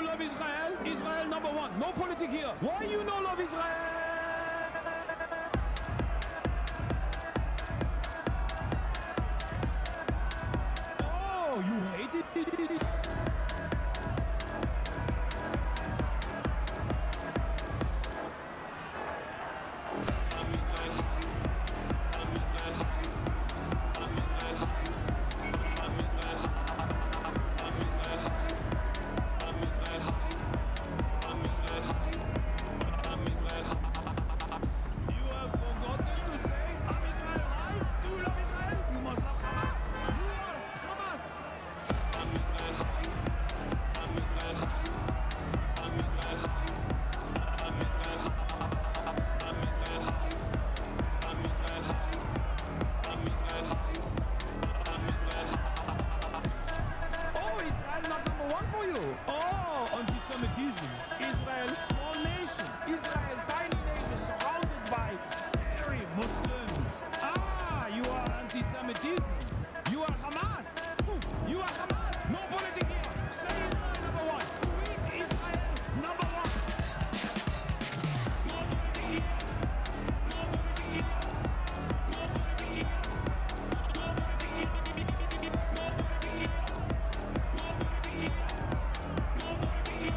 love Israel? Israel number one. No politics here. Why you no love Israel? Oh, you hate it? Israel, small nation. Israel, tiny nation, surrounded by scary Muslims. Ah, you are anti-Semitism. You are Hamas. You are Hamas. No politics here. Say Israel number one. Tweet Israel number one. No politics here. No politics here. No politics here. No politics here. No politics here. No politics here. No politics here.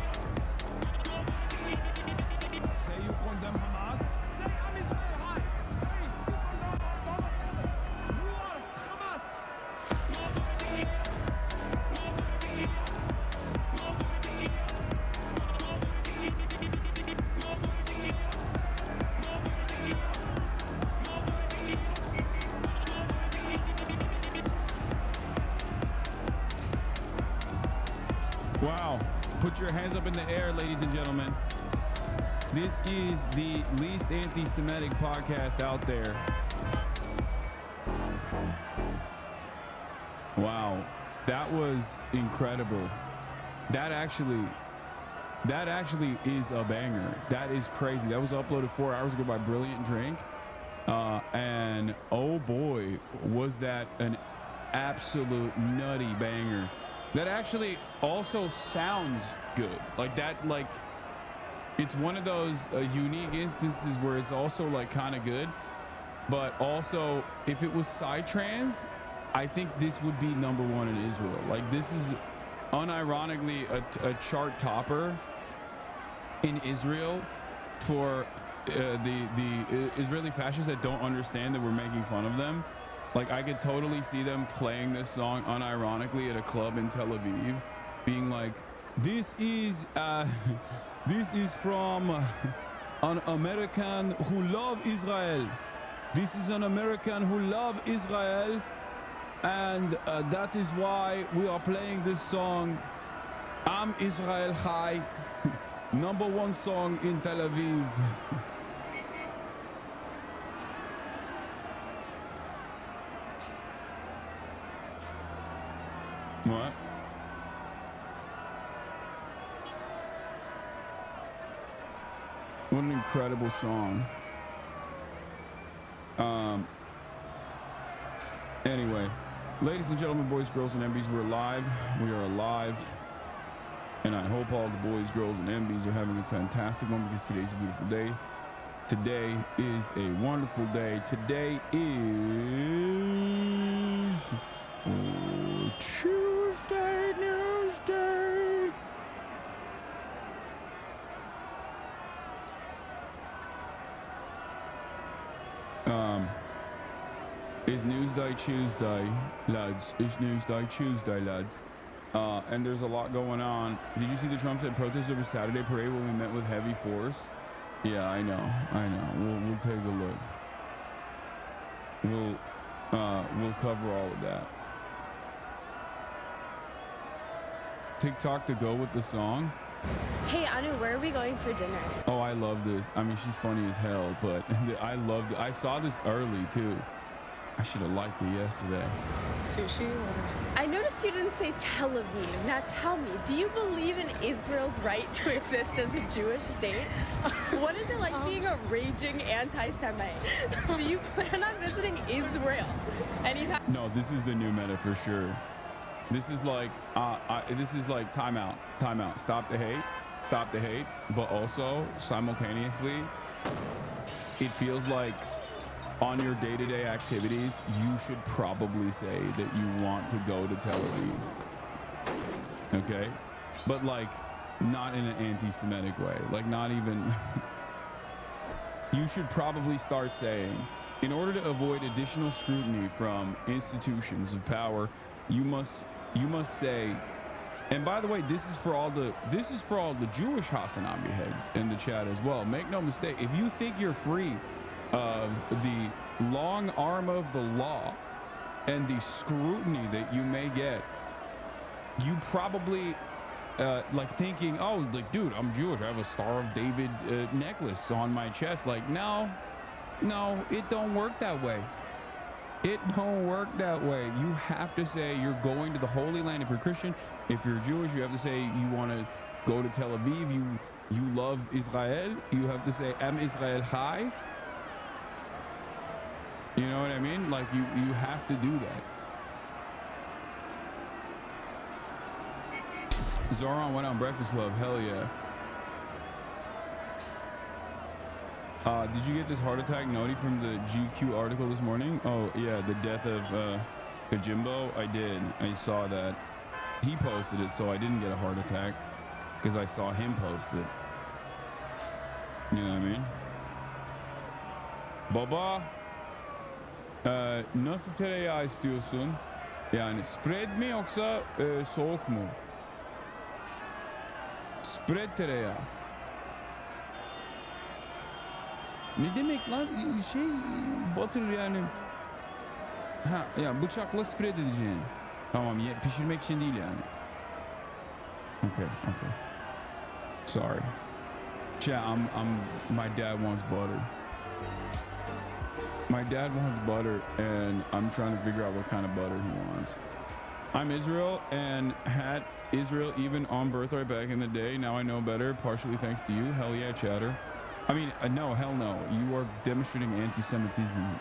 Say you condemn Hamas. Say I'm Israel high. Say you condemn October 7. You are Hamas. No politics here. No politics here. No politics here. No politics here. No politics here. No politics here. No politics here. No politics here. Wow. Put your hands up in the air, ladies and gentlemen. This is the least anti-Semitic podcast out there. Wow, that was incredible. That actually is a banger. That is crazy. That was uploaded 4 hours ago by Brilliant Drink. And oh boy, was that an absolute nutty banger. That actually also sounds good. Like that, like, it's one of those unique instances where it's also like kind of good, but also if it was Psytrance, I think this would be number one in Israel. Like this is unironically a chart topper in Israel for the Israeli fascists that don't understand that we're making fun of them. Like I could totally see them playing this song unironically at a club in Tel Aviv, being like, this is from an American who love Israel. This is an American who love Israel, and that is why we are playing this song. Am Israel Chai, number one song in Tel Aviv. What? What an incredible song. Anyway, ladies and gentlemen, boys, girls, and MBs, we're live. We are alive. And I hope all the boys, girls, and MBs are having a fantastic one because today's a beautiful day. Today is a wonderful day. Today is Tuesday, Newsday. It's Newsday Tuesday, lads. It's Newsday Tuesday, lads. And there's a lot going on. Did you see the Trump said protest over Saturday parade when we met with heavy force? Yeah, I know. We'll take a look. We'll cover all of that. TikTok to go with the song. Hey Anu, where are we going for dinner? Oh, I love this. I mean, she's funny as hell, but I loved it. I saw this early too. I should have liked it yesterday. Sushi? I noticed you didn't say Tel Aviv. Now tell me, do you believe in Israel's right to exist as a Jewish state? What is it like being a raging anti-Semite? Do you plan on visiting Israel anytime? No, this is the new meta for sure. This is like timeout. Stop the hate. But also simultaneously, it feels like on your day-to-day activities, you should probably say that you want to go to Tel Aviv. Okay, but like not in an anti-Semitic way. Like not even. You should probably start saying, in order to avoid additional scrutiny from institutions of power, you must say, and by the way, this is for all the Jewish Hasanabi heads in the chat as well. Make no mistake, if you think you're free of the long arm of the law and the scrutiny that you may get, you probably like thinking, oh, like, dude, I'm Jewish, I have a Star of David necklace on my chest. Like, no, it don't work that way. It don't work that way. You have to say you're going to the Holy Land if you're Christian. If you're Jewish, you have to say you want to go to Tel Aviv. You love Israel. You have to say Am Israel Chai. You know what I mean? Like you have to do that. Zoran went on Breakfast Club. Hell yeah. Did you get this heart attack noti from the GQ article this morning? Oh yeah, the death of Kajimbo. I did. I saw that. He posted it, so I didn't get a heart attack because I saw him post it. You know what I mean? Baba, nasıl tereyağı istiyorsun? Yani spread mi yoksa soğuk mu? Spread tereyağı. Ne demek lan? Şey butter yani. Ha ya bıçakla spread edeceksin. Tamam pişirmek için değil yani. Okay. Sorry. Chat, my dad wants butter. My dad wants butter and I'm trying to figure out what kind of butter he wants. I'm Israel and had Israel even on birthright back in the day. Now I know better, partially thanks to you. Hell yeah, chatter. I mean, no, hell no. You are demonstrating anti-Semitism.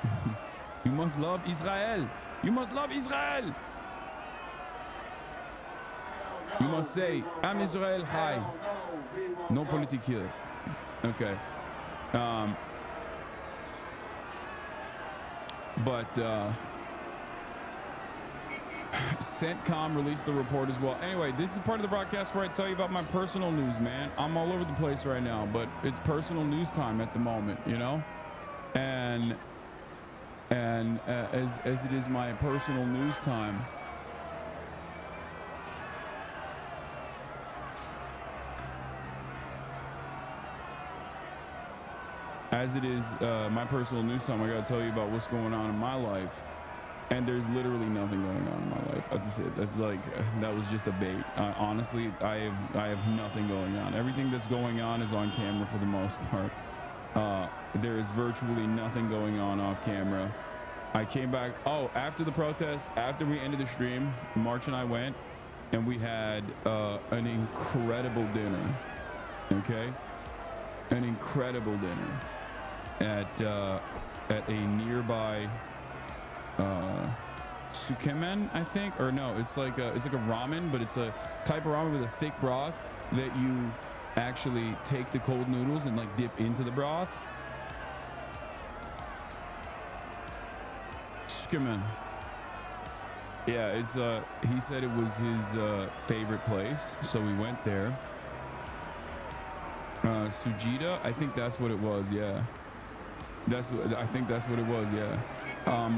You must love Israel. You must love Israel. You must say, I'm Israel Chai. No politic here. Okay. CENTCOM released the report as well. Anyway, this is part of the broadcast where I tell you about my personal news, man. I'm all over the place right now, but it's personal news time at the moment, you know? And as it is my personal news time, I gotta tell you about what's going on in my life. And there's literally nothing going on in my life. That's it. That's like, that was just a bait. Honestly, I have nothing going on. Everything that's going on is on camera for the most part. There is virtually nothing going on off camera. I came back. Oh, after the protest, after we ended the stream, March and I went and we had an incredible dinner. Okay? An incredible dinner at a nearby sukemen, I think, or no, it's like a ramen, but it's a type of ramen with a thick broth that you actually take the cold noodles and like dip into the broth. Sukemen. Yeah, it's he said it was his favorite place, so we went there. Sujita, I think that's what it was. Yeah, I think that's what it was. Yeah.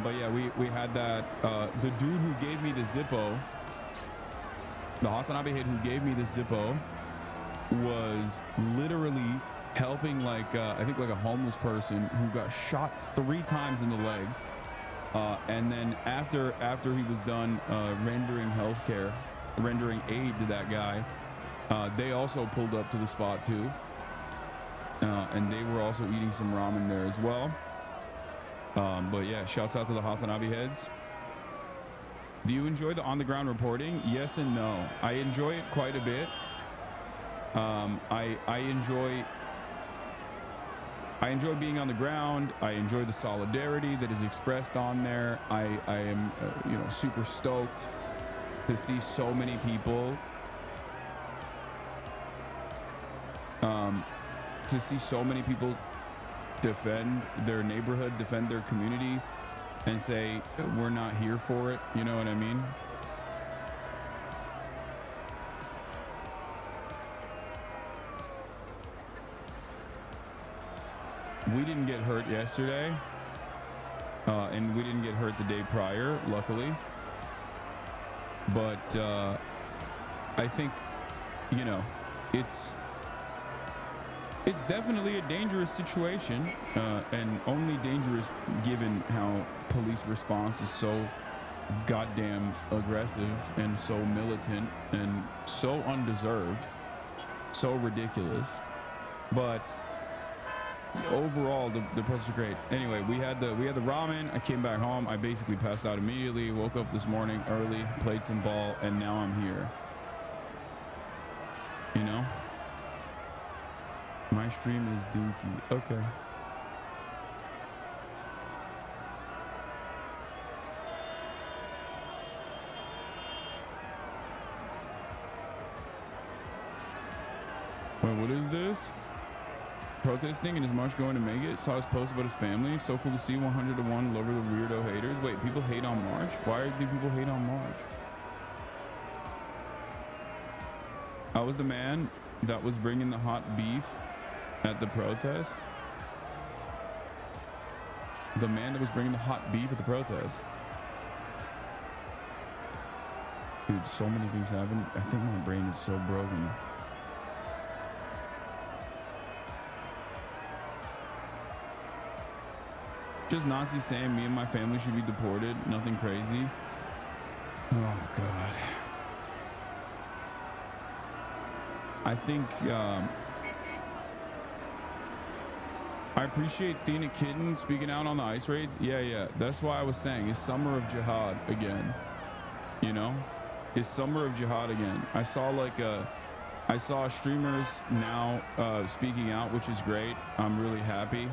But yeah, we had that. The dude who gave me the Zippo, the Hasanabi head who gave me the Zippo, was literally helping like I think like a homeless person who got shot 3 times in the leg, and then after he was done rendering aid to that guy, they also pulled up to the spot too, and they were also eating some ramen there as well. But yeah, shouts out to the Hasanabi heads. Do you enjoy the on-the-ground reporting? Yes and no. I enjoy it quite a bit. I enjoy being on the ground. I enjoy the solidarity that is expressed on there. I am, super stoked to see so many people defend their neighborhood, defend their community, and say we're not here for it. You know what I mean? We didn't get hurt yesterday, and we didn't get hurt the day prior, luckily. But I think, you know, it's definitely a dangerous situation, and only dangerous given how police response is so goddamn aggressive and so militant and so undeserved, so ridiculous. But overall, the process was great. Anyway, we had the ramen. I came back home. I basically passed out immediately. Woke up this morning early, played some ball, and now I'm here. You know, my stream is dookie. Okay. Wait, what is this? Protesting and his march going to make it. Saw his post about his family. So cool to see. 100 to 1 over the weirdo haters. Wait, people hate on March? Why do people hate on March? I was the man that was bringing the hot beef at the protest. The man that was bringing the hot beef at the protest. Dude, so many things happen. I think my brain is so broken. Just Nazis saying me and my family should be deported. Nothing crazy. Oh God. I think I appreciate Thina Kitten speaking out on the ice raids. Yeah. That's why I was saying it's summer of jihad again. You know, it's summer of jihad again. I saw streamers now speaking out, which is great. I'm really happy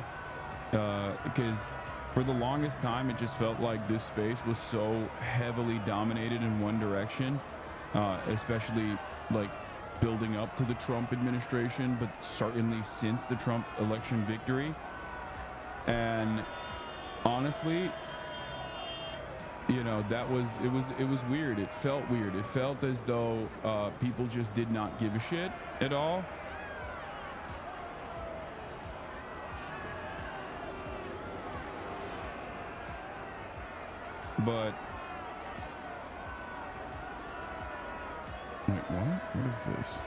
because for the longest time it just felt like this space was so heavily dominated in one direction, especially like building up to the Trump administration, but certainly since the Trump election victory. And honestly, you know, it was weird. It felt weird. It felt as though people just did not give a shit at all. But wait, what? What is this?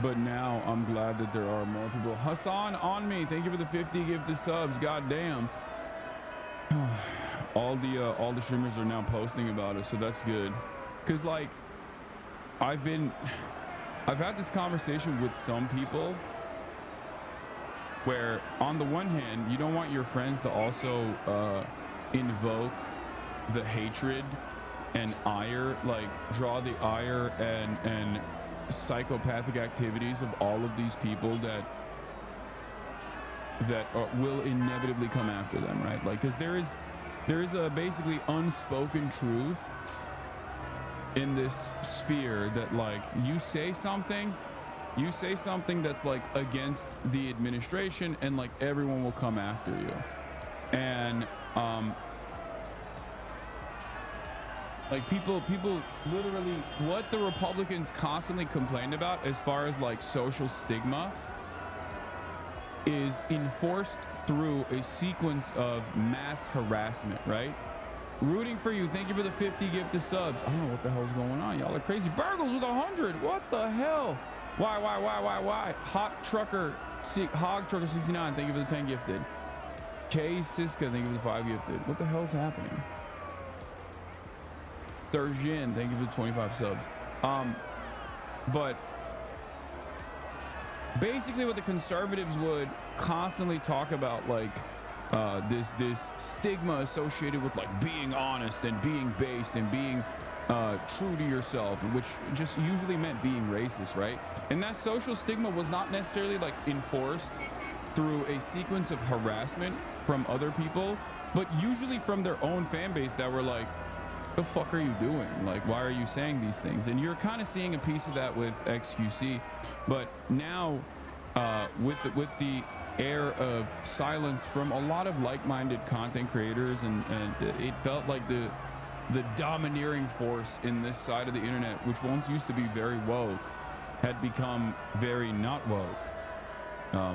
But now I'm glad that there are more people. Hasan on me. Thank you for the 50 gifted subs. God damn. All the streamers are now posting about it, so that's good. Cause like I've had this conversation with some people where on the one hand, you don't want your friends to also invoke the hatred and ire, like draw the ire and psychopathic activities of all of these people that will inevitably come after them, right? Like, because there is a basically unspoken truth in this sphere that like you say something that's like against the administration and like everyone will come after you. And like people literally, what the Republicans constantly complained about as far as like social stigma is enforced through a sequence of mass harassment, right? Rooting for you. Thank you for the 50 gifted subs. I don't know what the hell's going on. Y'all are crazy. Burgles with 100. What the hell? Why? Hog Trucker 69. Thank you for the 10 gifted. K Siska. Thank you for the 5 gifted. What the hell's happening? Surgeon, thank you for the 25 subs. But basically what the conservatives would constantly talk about, like this stigma associated with like being honest and being based and being true to yourself, which just usually meant being racist, right? And that social stigma was not necessarily like enforced through a sequence of harassment from other people, but usually from their own fan base that were like, the fuck are you doing? Like, why are you saying these things? And you're kind of seeing a piece of that with XQC, but now with the air of silence from a lot of like-minded content creators, and it felt like the domineering force in this side of the internet, which once used to be very woke, had become very not woke,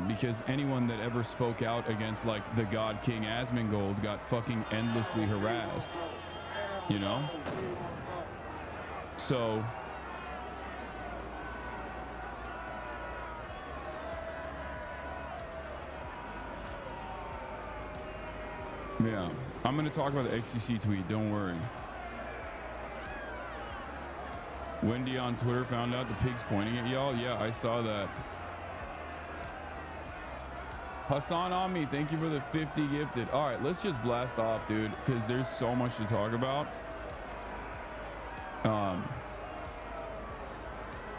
because anyone that ever spoke out against like the God King Asmongold got fucking endlessly harassed, you know? So yeah, I'm gonna talk about the XCC tweet, don't worry. Wendy on Twitter found out the pig's pointing at y'all. Yeah, I saw that. Hasan on me, thank you for the 50 gifted. All right, let's just blast off, dude, because there's so much to talk about.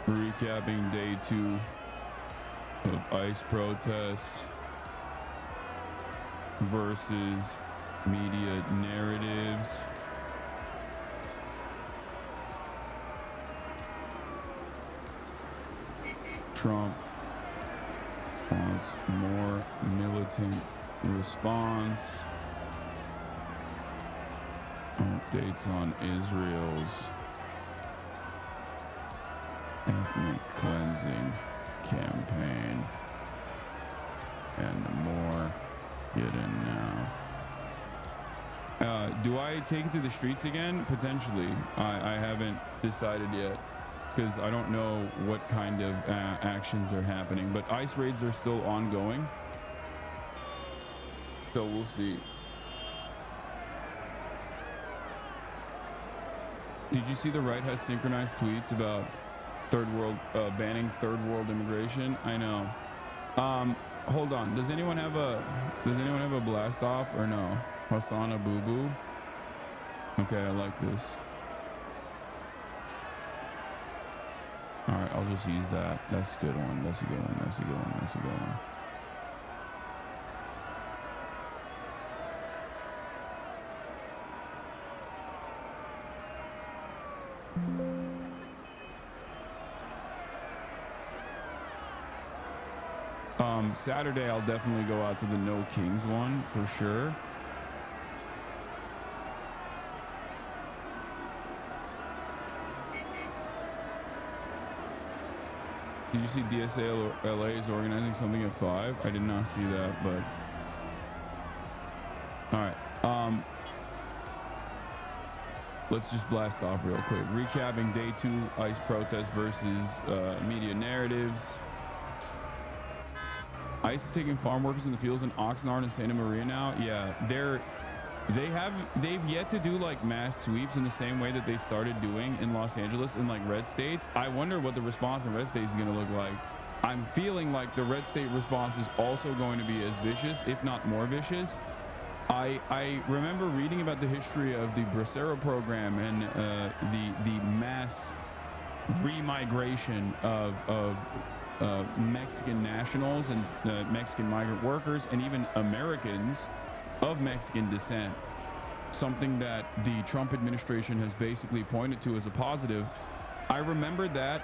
Recapping day 2 of ICE protests versus media narratives. Trump wants more militant response. Updates on Israel's ethnic cleansing campaign and more. Get in now. Do I take it to the streets again? Potentially. I haven't decided yet, because I don't know what kind of actions are happening, but ICE raids are still ongoing, so we'll see. Did you see the right has synchronized tweets about banning third world immigration? I know. Hold on. Does anyone have a blast off or no? Hasanabi VOD. Okay, I like this. All right, I'll just use that. That's a good one. That's a good one. That's a good one. That's a good one. Saturday, I'll definitely go out to the No Kings one for sure. Did you see DSA LA is organizing something at 5? I did not see that, but all right. Let's just blast off real quick. Recapping day 2 ICE protests versus media narratives. ICE is taking farm workers in the fields in Oxnard and Santa Maria now. Yeah, they've yet to do like mass sweeps in the same way that they started doing in Los Angeles in like red states. I wonder what the response in red states is going to look like. I'm feeling like the red state response is also going to be as vicious, if not more vicious. I remember reading about the history of the Bracero program and the mass remigration of Mexican nationals and Mexican migrant workers and even Americans of Mexican descent, something that the Trump administration has basically pointed to as a positive. I remember that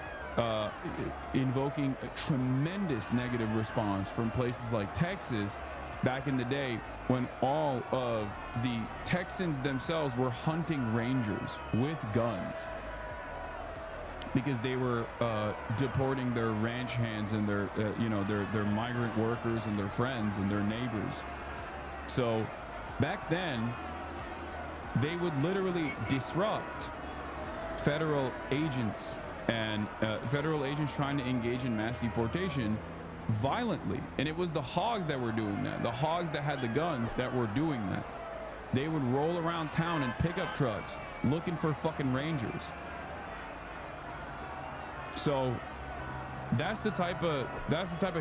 invoking a tremendous negative response from places like Texas back in the day, when all of the Texans themselves were hunting rangers with guns because they were deporting their ranch hands and their their migrant workers and their friends and their neighbors. So back then they would literally disrupt federal agents and federal agents trying to engage in mass deportation violently. And it was the hogs that were doing that, the hogs that had the guns that were doing that. They would roll around town in pickup trucks looking for fucking rangers. So that's the type of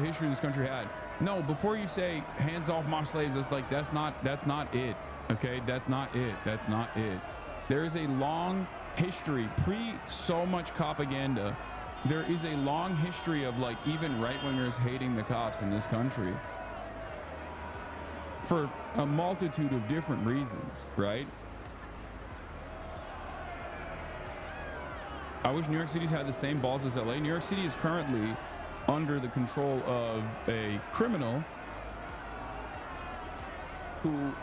history this country had. No, before you say hands off my slaves, it's like that's not it. Okay, that's not it. There is a long history pre so much propaganda. There is a long history of like even right-wingers hating the cops in this country. for a multitude of different reasons, right? I wish New York City's had the same balls as LA. New York City is currently under the control of a criminal who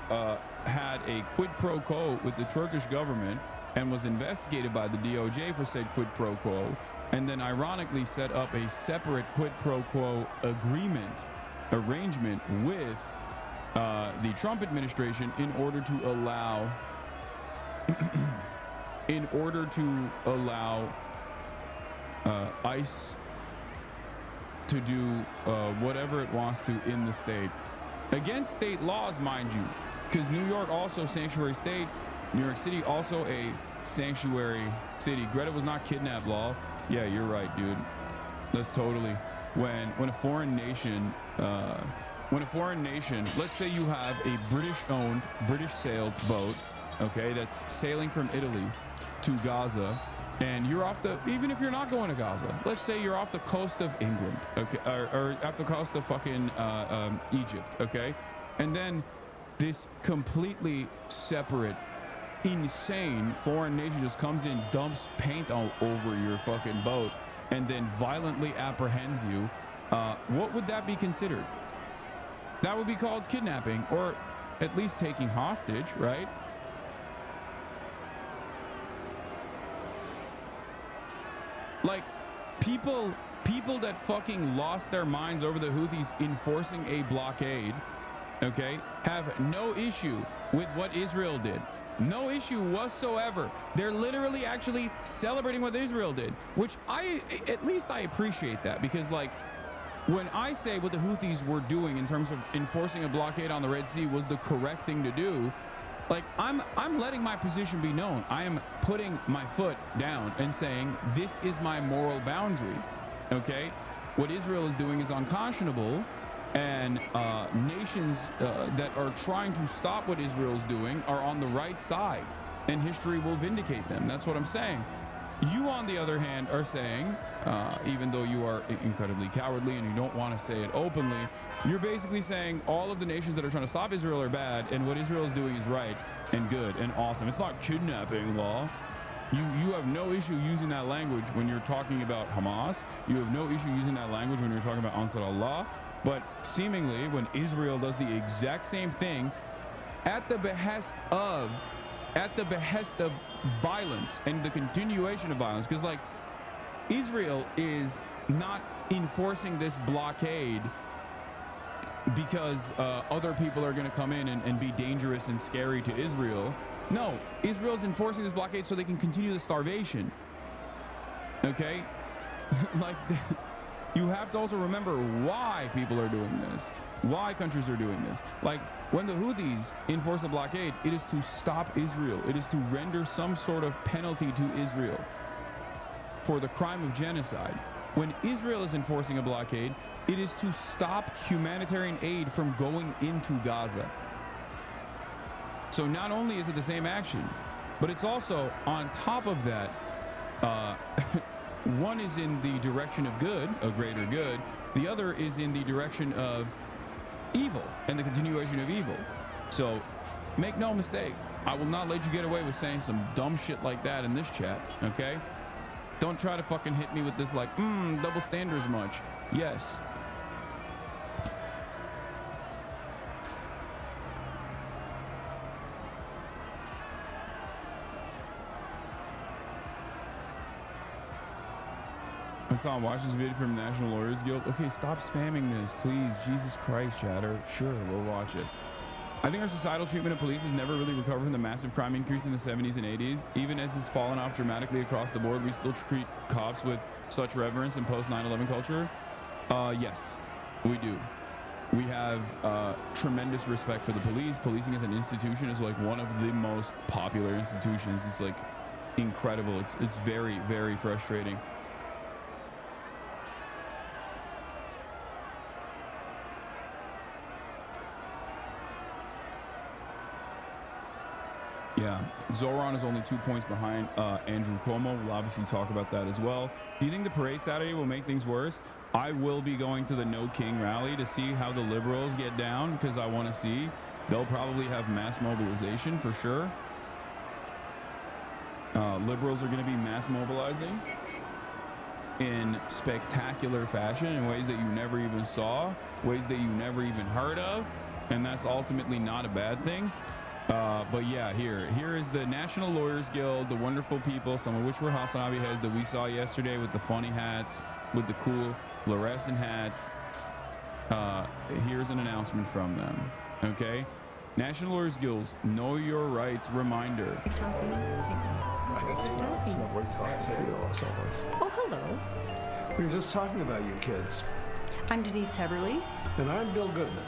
had a quid pro quo with the Turkish government and was investigated by the DOJ for said quid pro quo, and then ironically set up a separate quid pro quo arrangement with the Trump administration in order to allow ICE to do whatever it wants to in the state, against state laws, mind you, because New York also sanctuary state, New York City also a sanctuary city. GRETA was not kidnap law. Yeah, you're right, dude. That's totally when a foreign nation, let's say you have a British-owned, British-sailed boat, okay, that's sailing from Italy to Gaza, and you're off the, even if you're not going to Gaza, let's say you're off the coast of England, okay, or off the coast of fucking Egypt, okay, and then this completely separate, insane foreign nation just comes in, dumps paint all over your fucking boat, and then violently apprehends you. What would that be considered? That would be called kidnapping, or at least taking hostage, right? Like, people that fucking lost their minds over the Houthis enforcing a blockade, okay, have no issue with what Israel did. No issue whatsoever. They're literally actually celebrating what Israel did, which at least I appreciate that, because like, when I say what the Houthis were doing in terms of enforcing a blockade on the Red Sea was the correct thing to do, like, I'm letting my position be known. I am putting my foot down and saying this is my moral boundary, okay? What Israel is doing is unconscionable, and nations that are trying to stop what Israel is doing are on the right side, and history will vindicate them. That's what I'm saying. You, on the other hand, are saying, even though you are incredibly cowardly and you don't want to say it openly, you're basically saying all of the nations that are trying to stop Israel are bad, and what Israel is doing is right and good and awesome. It's not kidnapping law. You have no issue using that language when you're talking about Hamas. You have no issue using that language when you're talking about Ansar Allah. But seemingly, when Israel does the exact same thing at the behest of violence and the continuation of violence, because like, Israel is not enforcing this blockade because other people are going to come in and be dangerous and scary to Israel. No, Israel's enforcing this blockade so they can continue the starvation. Okay? Like, you have to also remember why people are doing this, why countries are doing this. Like, when the Houthis enforce a blockade, it is to stop Israel. It is to render some sort of penalty to Israel for the crime of genocide. When Israel is enforcing a blockade, it is to stop humanitarian aid from going into Gaza. So not only is it the same action, but it's also on top of that, one is in the direction of good, a greater good. The other is in the direction of evil and the continuation of evil. So make no mistake, I will not let you get away with saying some dumb shit like that in this chat, okay? Don't try to fucking hit me with this like, double standards much. Yes. Hassan, watch this video from National Lawyers Guild. Okay, stop spamming this, please. Jesus Christ, chatter. Sure, we'll watch it. I think our societal treatment of police has never really recovered from the massive crime increase in the 70s and 80s. Even as it's fallen off dramatically across the board, we still treat cops with such reverence in post 9/11 culture. Yes, we do. We have tremendous respect for the police. Policing as an institution is like one of the most popular institutions. It's like incredible. It's very, very frustrating. Yeah, Zoran is only 2 points behind Andrew Cuomo. We'll obviously talk about that as well. Do you think the parade Saturday will make things worse? I will be going to the No King rally to see how the liberals get down, because I want to see. they'll probably have mass mobilization for sure. Liberals are going to be mass mobilizing in spectacular fashion in ways that you never even saw, ways that you never even heard of, and that's ultimately not a bad thing. But yeah, here is the National Lawyers Guild, the wonderful people, some of which were Hasanabi heads that we saw yesterday with the funny hats, with the cool fluorescent hats. Here's an announcement from them. Okay, National Lawyers Guilds, know your rights reminder. It's lovely talking to you as always. Oh, hello. We were just talking about you kids. I'm Denise Heberly. And I'm Bill Goodman.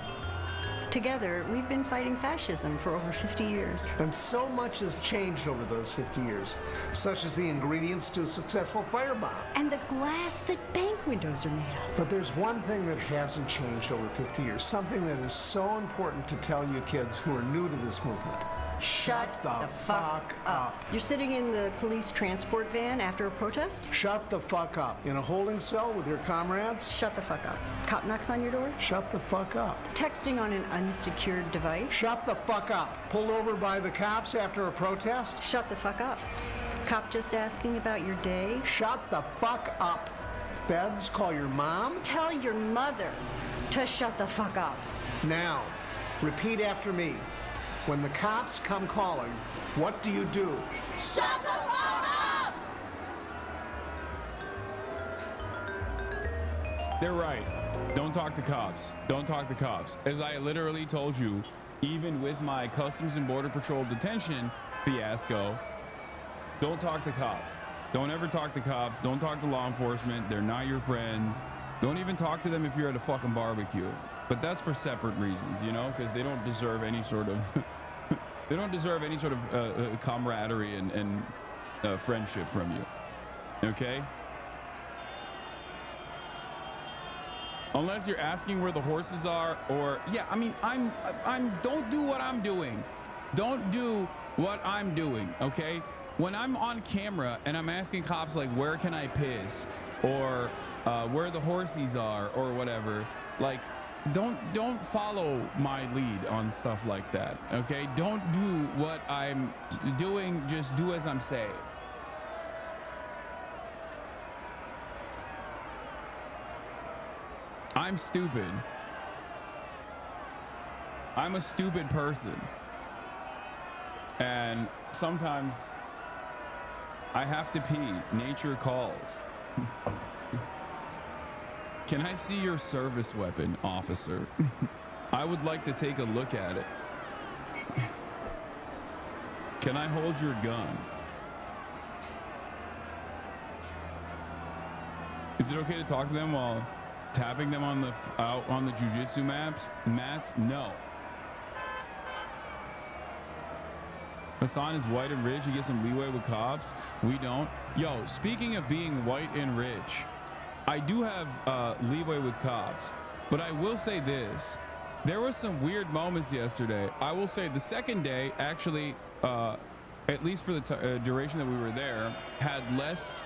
Together, we've been fighting fascism for over 50 years. And so much has changed over those 50 years, such as the ingredients to a successful firebomb. And the glass that bank windows are made of. But there's one thing that hasn't changed over 50 years, something that is so important to tell you kids who are new to this movement. Shut the fuck up. You're sitting in the police transport van after a protest? Shut the fuck up. In a holding cell with your comrades? Shut the fuck up. Cop knocks on your door? Shut the fuck up. Texting on an unsecured device? Shut the fuck up. Pulled over by the cops after a protest? Shut the fuck up. Cop just asking about your day? Shut the fuck up. Feds, call your mom? Tell your mother to shut the fuck up. Now, repeat after me. When the cops come calling, what do you do? Shut the fuck up! They're right. Don't talk to cops. Don't talk to cops. As I literally told you, even with my Customs and Border Patrol detention fiasco, don't talk to cops. Don't ever talk to cops. Don't talk to law enforcement. They're not your friends. Don't even talk to them if you're at a fucking barbecue. But that's for separate reasons, you know, because they don't deserve any sort of they don't deserve any sort of camaraderie and friendship from you. Okay? Unless you're asking where the horses are, or yeah, I mean, I'm don't do what I'm doing. Don't do what I'm doing, okay? When I'm on camera and I'm asking cops like, where can I piss, or where the horsies are, or whatever, like, don't follow my lead on stuff like that, okay? Don't do what I'm doing, just do as I'm saying. I'm stupid. I'm a stupid person. And sometimes I have to pee. Nature calls. Can I see your service weapon, officer? I would like to take a look at it. Can I hold your gun? Is it okay to talk to them while tapping them on the out on the jiu-jitsu mats? No. Hasan is white and rich. He gets some leeway with cops. We don't. Yo, speaking of being white and rich, I do have leeway with cops, but I will say this. There were some weird moments yesterday. I will say the second day, actually, at least for the duration that we were there, had less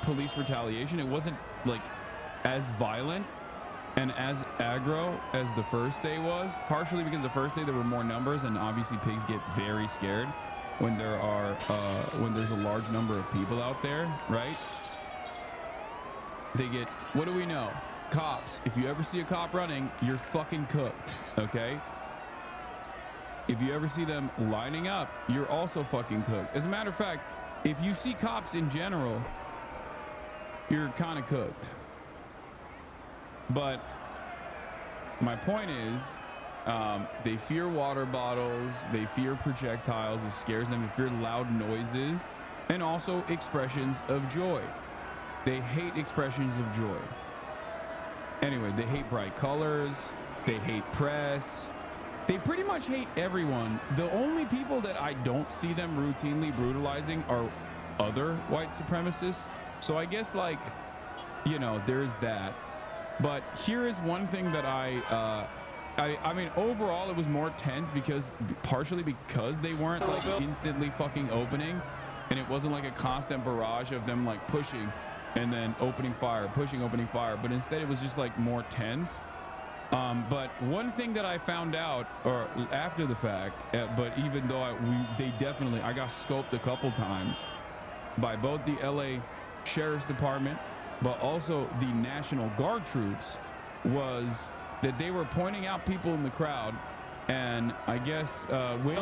police retaliation. It wasn't like as violent and as aggro as the first day was, partially because the first day there were more numbers, and obviously pigs get very scared when there are when there's a large number of people out there, right? They get, what do we know? Cops. If you ever see a cop running, you're fucking cooked, okay? If you ever see them lining up, you're also fucking cooked. As a matter of fact, if you see cops in general, you're kind of cooked. But my point is, they fear water bottles, they fear projectiles, it scares them, they fear loud noises, and also expressions of joy. They hate expressions of joy. Anyway, they hate bright colors, they hate press, they pretty much hate everyone. The only people that I don't see them routinely brutalizing are other white supremacists. So I guess, like, you know, there's that. But here is one thing that I mean, overall, it was more tense because partially because they weren't like instantly fucking opening, and it wasn't like a constant barrage of them like pushing and then opening fire, pushing, opening fire. But instead, it was just like more tense. But one thing that I found out, or after the fact, but even though I got scoped a couple times by both the LA Sheriff's Department, but also the National Guard troops, was that they were pointing out people in the crowd. And I guess Wendy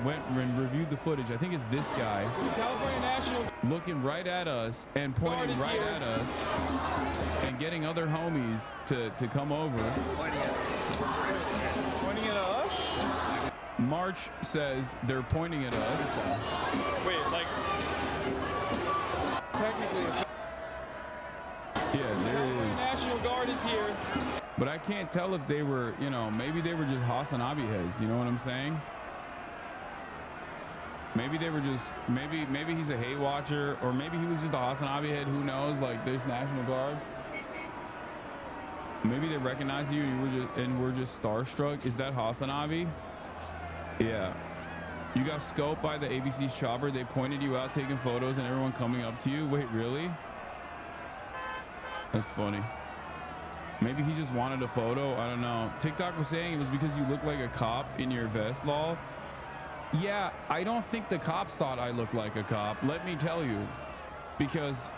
went and reviewed the footage. I think it's this guy looking right at us and pointing right at us and getting other homies to come over. Pointing at us? March says they're pointing at us. Wait, like technically. Yeah, there it is. National Guard is here. But I can't tell if they were, you know, maybe they were just Hasanabi heads. You know what I'm saying? Maybe they were just, maybe he's a hate watcher, or maybe he was just a Hasanabi head. Who knows? Like this National Guard. Maybe they recognize you and we're just starstruck. Is that Hasanabi? Yeah. You got scoped by the ABC's chopper. They pointed you out taking photos and everyone coming up to you. Wait, really? That's funny. Maybe he just wanted a photo. I don't know. TikTok was saying it was because you look like a cop in your vest, lol. Yeah, I don't think the cops thought I looked like a cop. Let me tell you. Because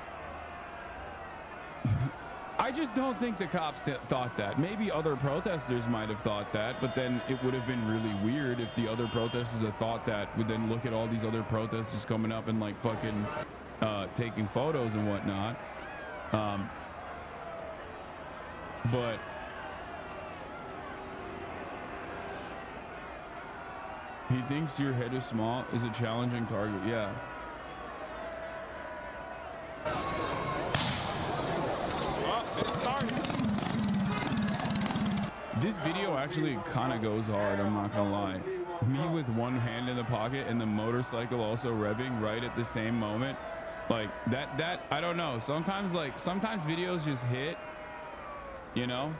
I just don't think the cops thought that. Maybe other protesters might have thought that, but then it would have been really weird if the other protesters had thought that, would then look at all these other protesters coming up and like fucking taking photos and whatnot. But he thinks your head is small is a challenging target. Yeah. Well, it started. This video actually kind of goes hard, I'm not gonna lie. Me with one hand in the pocket and the motorcycle also revving right at the same moment. Like that I don't know. Sometimes videos just hit. You know,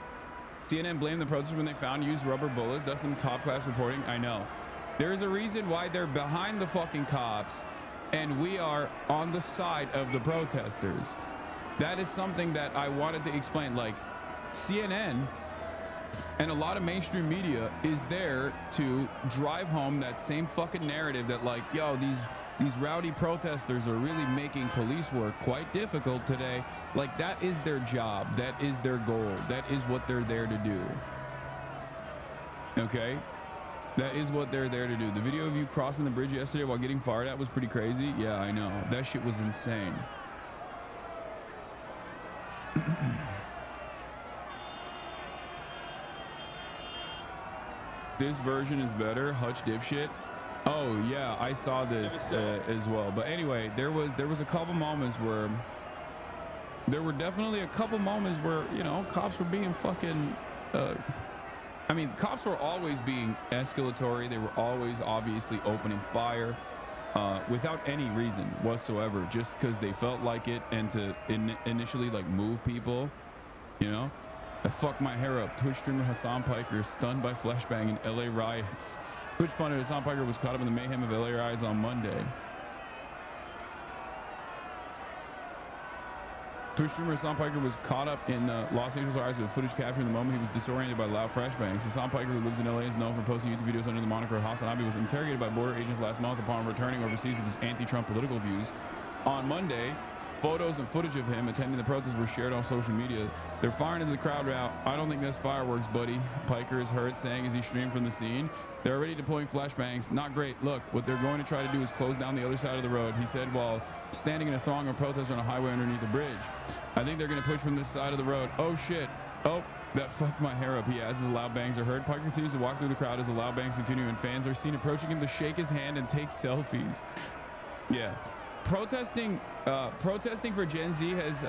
CNN blamed the protesters when they found used rubber bullets. That's some top class reporting. I know. There's a reason why they're behind the fucking cops and we are on the side of the protesters. That is something that I wanted to explain. Like CNN and a lot of mainstream media is there to drive home that same fucking narrative that like, yo, these rowdy protesters are really making police work quite difficult today. Like that is their job. That is their goal. That is what they're there to do. Okay? That is what they're there to do. The video of you crossing the bridge yesterday while getting fired at was pretty crazy. Yeah, I know. That shit was insane. This version is better. Hutch dipshit. Oh yeah, I saw this as well. But anyway, there was a couple moments where you know, cops were being fucking I mean, cops were always being escalatory. They were always obviously opening fire without any reason whatsoever, just because they felt like it and to initially like move people, you know. I fucked my hair up. Twitch streamer Hasan Piker stunned by flashbang in LA riots. Twitch pundit Hasan Piker was caught up in the mayhem of LA riots on Monday. Twitch streamer Hasan Piker was caught up in Los Angeles riots with footage capturing the moment he was disoriented by loud flashbangs. Hasan Piker, who lives in LA, is known for posting YouTube videos under the moniker Hasanabi, was interrogated by border agents last month upon returning overseas with his anti-Trump political views. On Monday, photos and footage of him attending the protests were shared on social media. They're firing into the crowd route. I don't think that's fireworks, buddy. Piker is heard saying as he streamed from the scene. They're already deploying flashbangs. Not great. Look, what they're going to try to do is close down the other side of the road, he said while standing in a throng of protesters on a highway underneath the bridge. I think they're going to push from this side of the road. Oh, shit. Oh, that fucked my hair up, he adds as the loud bangs are heard. Piker continues to walk through the crowd as the loud bangs continue and fans are seen approaching him to shake his hand and take selfies. Yeah. Protesting for Gen Z has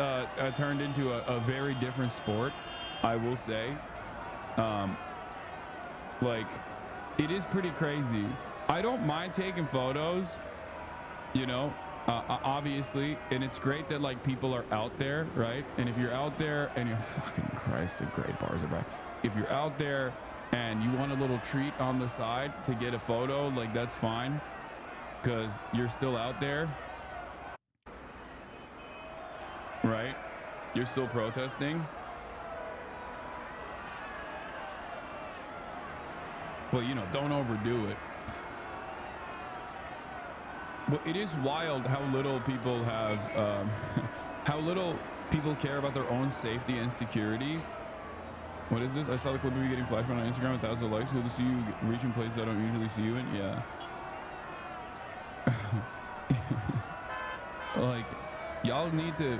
turned into a very different sport, I will say. Like, it is pretty crazy. I don't mind taking photos, you know, obviously, and it's great that like people are out there, right? And if you're out there and you're fucking Christ, the great bars are back. If you're out there and you want a little treat on the side to get a photo, like that's fine, because you're still out there. Right? You're still protesting. But, you know, don't overdo it. But it is wild how little people have, how little people care about their own safety and security. What is this? I saw the clip of you getting flashback on Instagram with thousands of likes. Cool to see you reaching places I don't usually see you in. Yeah. Like, y'all need to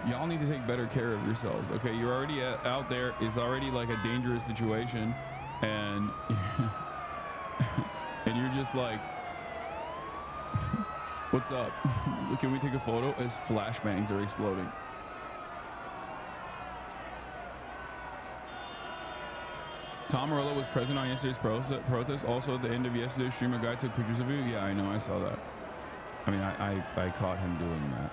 take better care of yourselves. Okay, you're already out there. It's already like a dangerous situation, and and you're just like, what's up? Can we take a photo as flashbangs are exploding? Tom Morello was present on yesterday's protest. Also, at the end of yesterday's stream, a guy took pictures of you. Yeah, I know. I saw that. I mean, I caught him doing that.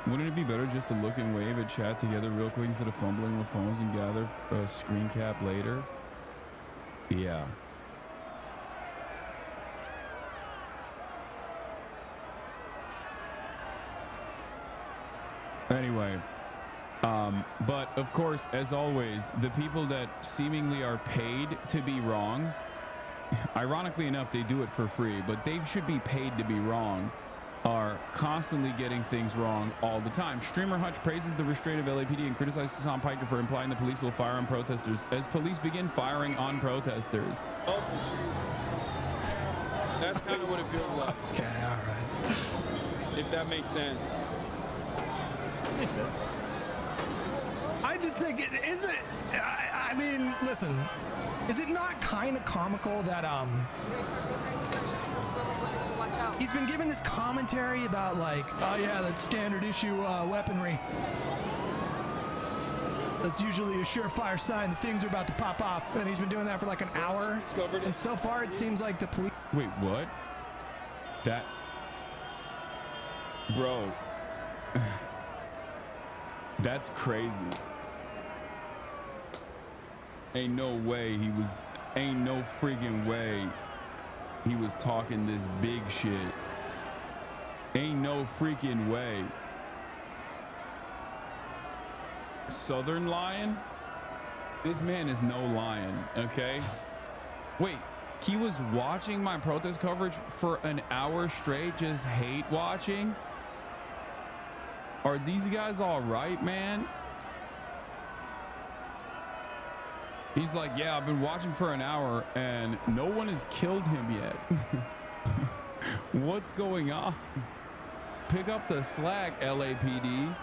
Wouldn't it be better just to look and wave at chat together real quick instead of fumbling with phones and gather a screen cap later? Yeah. Anyway, but of course, as always, the people that seemingly are paid to be wrong, ironically enough, they do it for free, but they should be paid to be wrong, are constantly getting things wrong all the time. Streamer Hutch praises the restraint of LAPD and criticizes Hassan Piker for implying the police will fire on protesters as police begin firing on protesters. Oh. That's kind of what it feels like. Okay, all right. If that makes sense. I just think is it? I mean, listen, is it not kind of comical that he's been given this commentary about like, oh yeah, that's standard issue weaponry. That's usually a surefire sign that things are about to pop off, and he's been doing that for like an hour. And so far, it seems like the police. Wait, what? That, bro. That's crazy. Ain't no way he was, ain't no freaking way he was talking this big shit. Ain't no freaking way. Southern lion? This man is no lion, okay? Wait, he was watching my protest coverage for an hour straight, just hate watching? Are these guys all right, man? He's like, yeah, I've been watching for an hour and no one has killed him yet. What's going on? Pick up the slack, LAPD.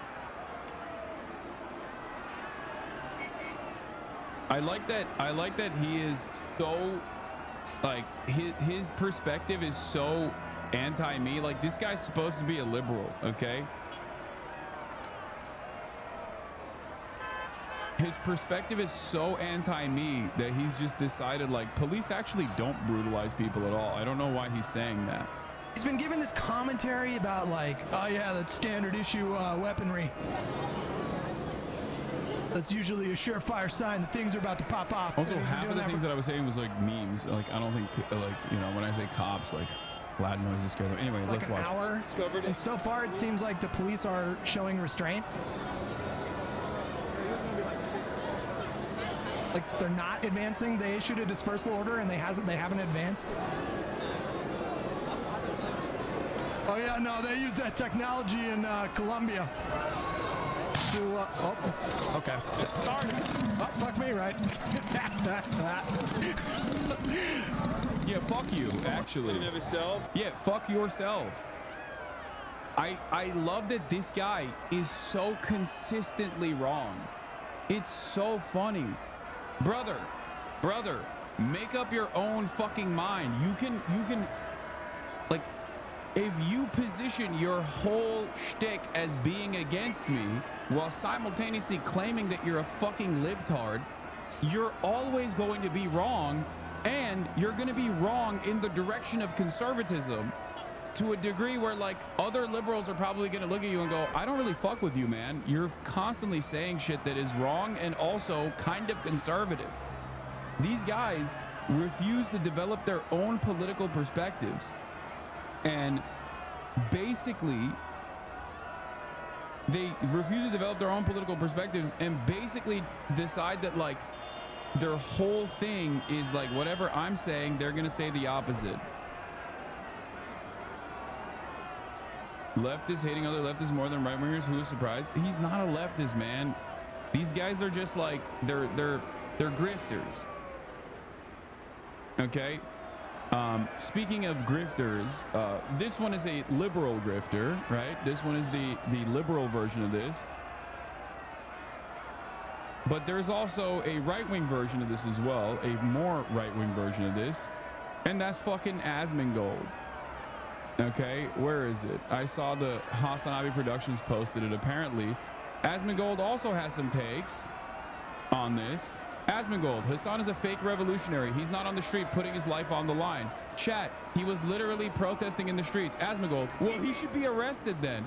I like that he is so, like, his perspective is so anti-me. Like, this guy's supposed to be a liberal, okay? His perspective is so anti-me that he's just decided, like, police actually don't brutalize people at all. I don't know why he's saying that. He's been given this commentary about like, oh yeah, that's standard issue weaponry. That's usually a surefire sign that things are about to pop off. Also, half of the things that I was saying was like memes. Like, I don't think, like, you know, when I say cops, like, loud noises scare them. Anyway, like let's watch. An hour, and so far it seems like the police are showing restraint. Like, they're not advancing. They issued a dispersal order and they haven't advanced. Oh yeah, no, they use that technology in Colombia. Oh, okay. It started. Oh, fuck me, right? Yeah, fuck you, actually. In of itself. Yeah, fuck yourself. I love that this guy is so consistently wrong. It's so funny. Brother, make up your own fucking mind. You can, like, if you position your whole shtick as being against me while simultaneously claiming that you're a fucking libtard, you're always going to be wrong, and you're going to be wrong in the direction of conservatism to a degree where, like, other liberals are probably going to look at you and go, I don't really fuck with you, man. You're constantly saying shit that is wrong and also kind of conservative. These guys refuse to develop their own political perspectives and basically they refuse to develop their own political perspectives and basically decide that like their whole thing is like whatever I'm saying, they're gonna say the opposite. Leftists hating other leftists more than right wingers. Who is surprised? He's not a leftist, man. These guys are just like they're grifters. Okay. Speaking of grifters, this one is a liberal grifter, right? This one is the liberal version of this. But there's also a right-wing version of this as well, a more right-wing version of this, and that's fucking Asmongold. Okay, where is it? I saw the Hasanabi Productions posted it. Apparently, Asmongold also has some takes on this. Asmongold, Hasan is a fake revolutionary. He's not on the street putting his life on the line. Chat, he was literally protesting in the streets. Asmongold, well, he should be arrested then.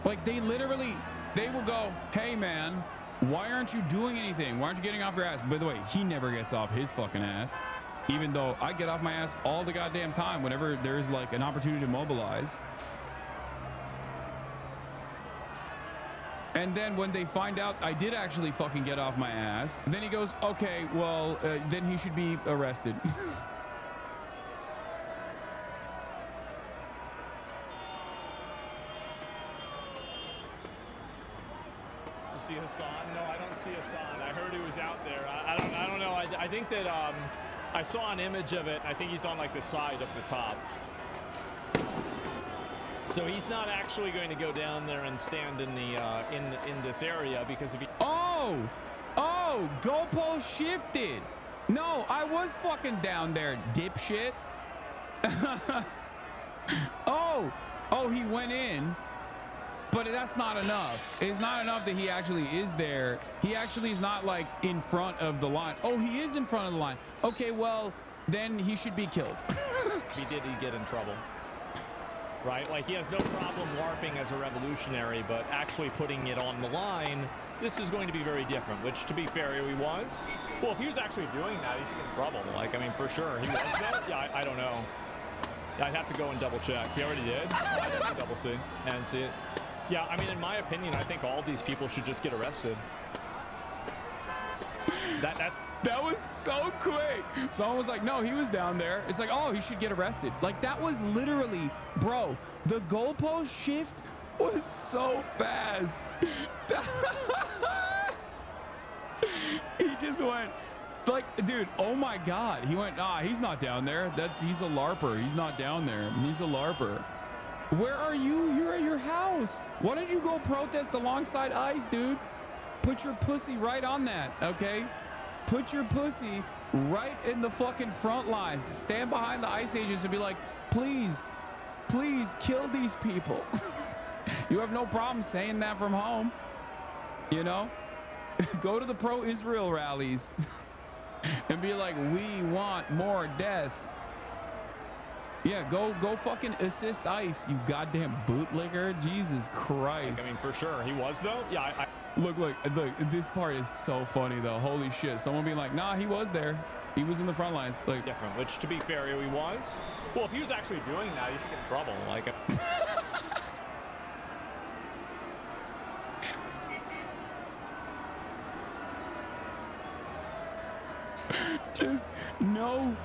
Like they will go, hey man, why aren't you doing anything? Why aren't you getting off your ass? By the way, he never gets off his fucking ass, even though I get off my ass all the goddamn time whenever there's like an opportunity to mobilize. And then when they find out I did actually fucking get off my ass, then he goes, okay, well, then he should be arrested. See Hasan? No, I don't see Hasan. I heard he was out there. I don't know. I think that I saw an image of it. I think he's on like the side up the top. So he's not actually going to go down there and stand in the in this area because if he goalpost shifted. No, I was fucking down there, dipshit. oh, he went in. But that's not enough. It's not enough that he actually is there. He actually is not like in front of the line. Oh, he is in front of the line. Okay, well, then he should be killed. If he did, he'd get in trouble. Right? Like he has no problem LARPing as a revolutionary, but actually putting it on the line, this is going to be very different, which to be fair, he was. Well, if he was actually doing that, he should get in trouble. Like, I mean, for sure. He was though? Yeah, I don't know. I'd have to go and double check. He already did. I'd have to double see and see it. Yeah, I mean, in my opinion, I think all these people should just get arrested. That was so quick. Someone was like, no, he was down there. It's like, oh, he should get arrested. Like, that was literally, bro, the goalpost shift was so fast. He just went, like, dude, oh my God. He went, he's not down there. He's a LARPer. He's not down there. He's a LARPer. Where are you? You're at your house. Why don't you go protest alongside ICE, dude? Put your pussy right on that, okay? Put your pussy right in the fucking front lines. Stand behind the ICE agents and be like, please, please kill these people. You have no problem saying that from home, you know? Go to the pro-Israel rallies and be like, we want more death. Yeah, go fucking assist ICE, you goddamn bootlicker. Jesus Christ. I mean, for sure. He was, though. Yeah, Look, this part is so funny, though. Holy shit. Someone being like, nah, he was there. He was in the front lines. Like, different, which, to be fair, he was. Well, if he was actually doing that, he should get in trouble. Like, just no.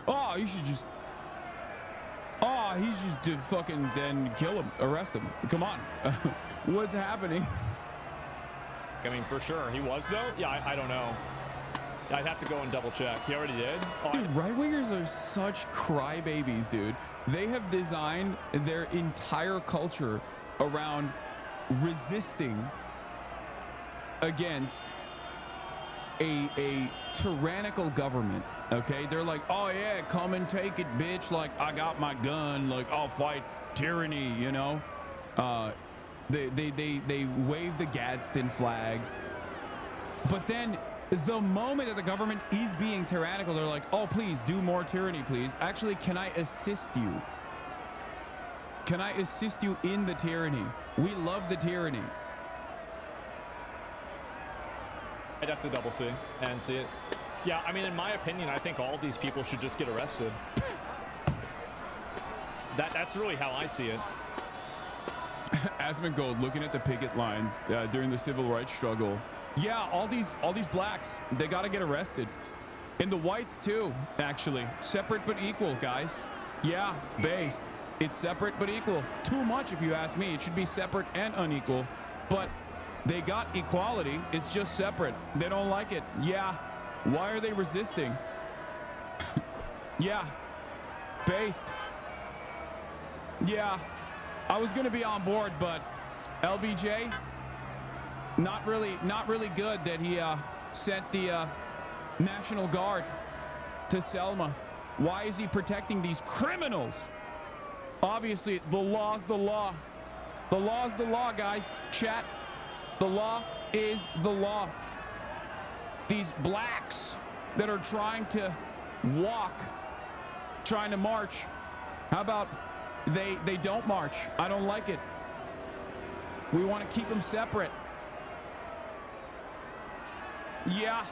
Oh, you should just. Oh, he should just fucking then kill him, arrest him. Come on. What's happening? I mean, for sure. He was, though? Yeah, I don't know. I'd have to go and double check. He already did. Dude, right-wingers are such crybabies, dude. They have designed their entire culture around resisting against a tyrannical government. Okay, they're like, oh yeah, come and take it, bitch. Like, I got my gun. Like, I'll fight tyranny. You know, they wave the Gadsden flag, but then the moment that the government is being tyrannical, they're like, oh, please do more tyranny, please. Actually, can I assist you? Can I assist you in the tyranny? We love the tyranny. I'd have to double see and see it. Yeah, I mean, in my opinion, I think all these people should just get arrested. That's really how I see it. Asmongold looking at the picket lines during the civil rights struggle. Yeah, all these blacks, they got to get arrested. And the whites too, actually. Separate but equal, guys. Yeah, based. It's separate but equal. Too much, if you ask me. It should be separate and unequal. But they got equality. It's just separate. They don't like it. Yeah. Why are they resisting? Yeah. Based. Yeah. I was going to be on board, but LBJ, not really good that he sent the National Guard to Selma. Why is he protecting these criminals? Obviously, the law's the law. The law's the law, guys. Chat. The law is the law. These blacks that are trying to walk, trying to march, how about they don't march? I don't like it. We want to keep them separate. Yeah.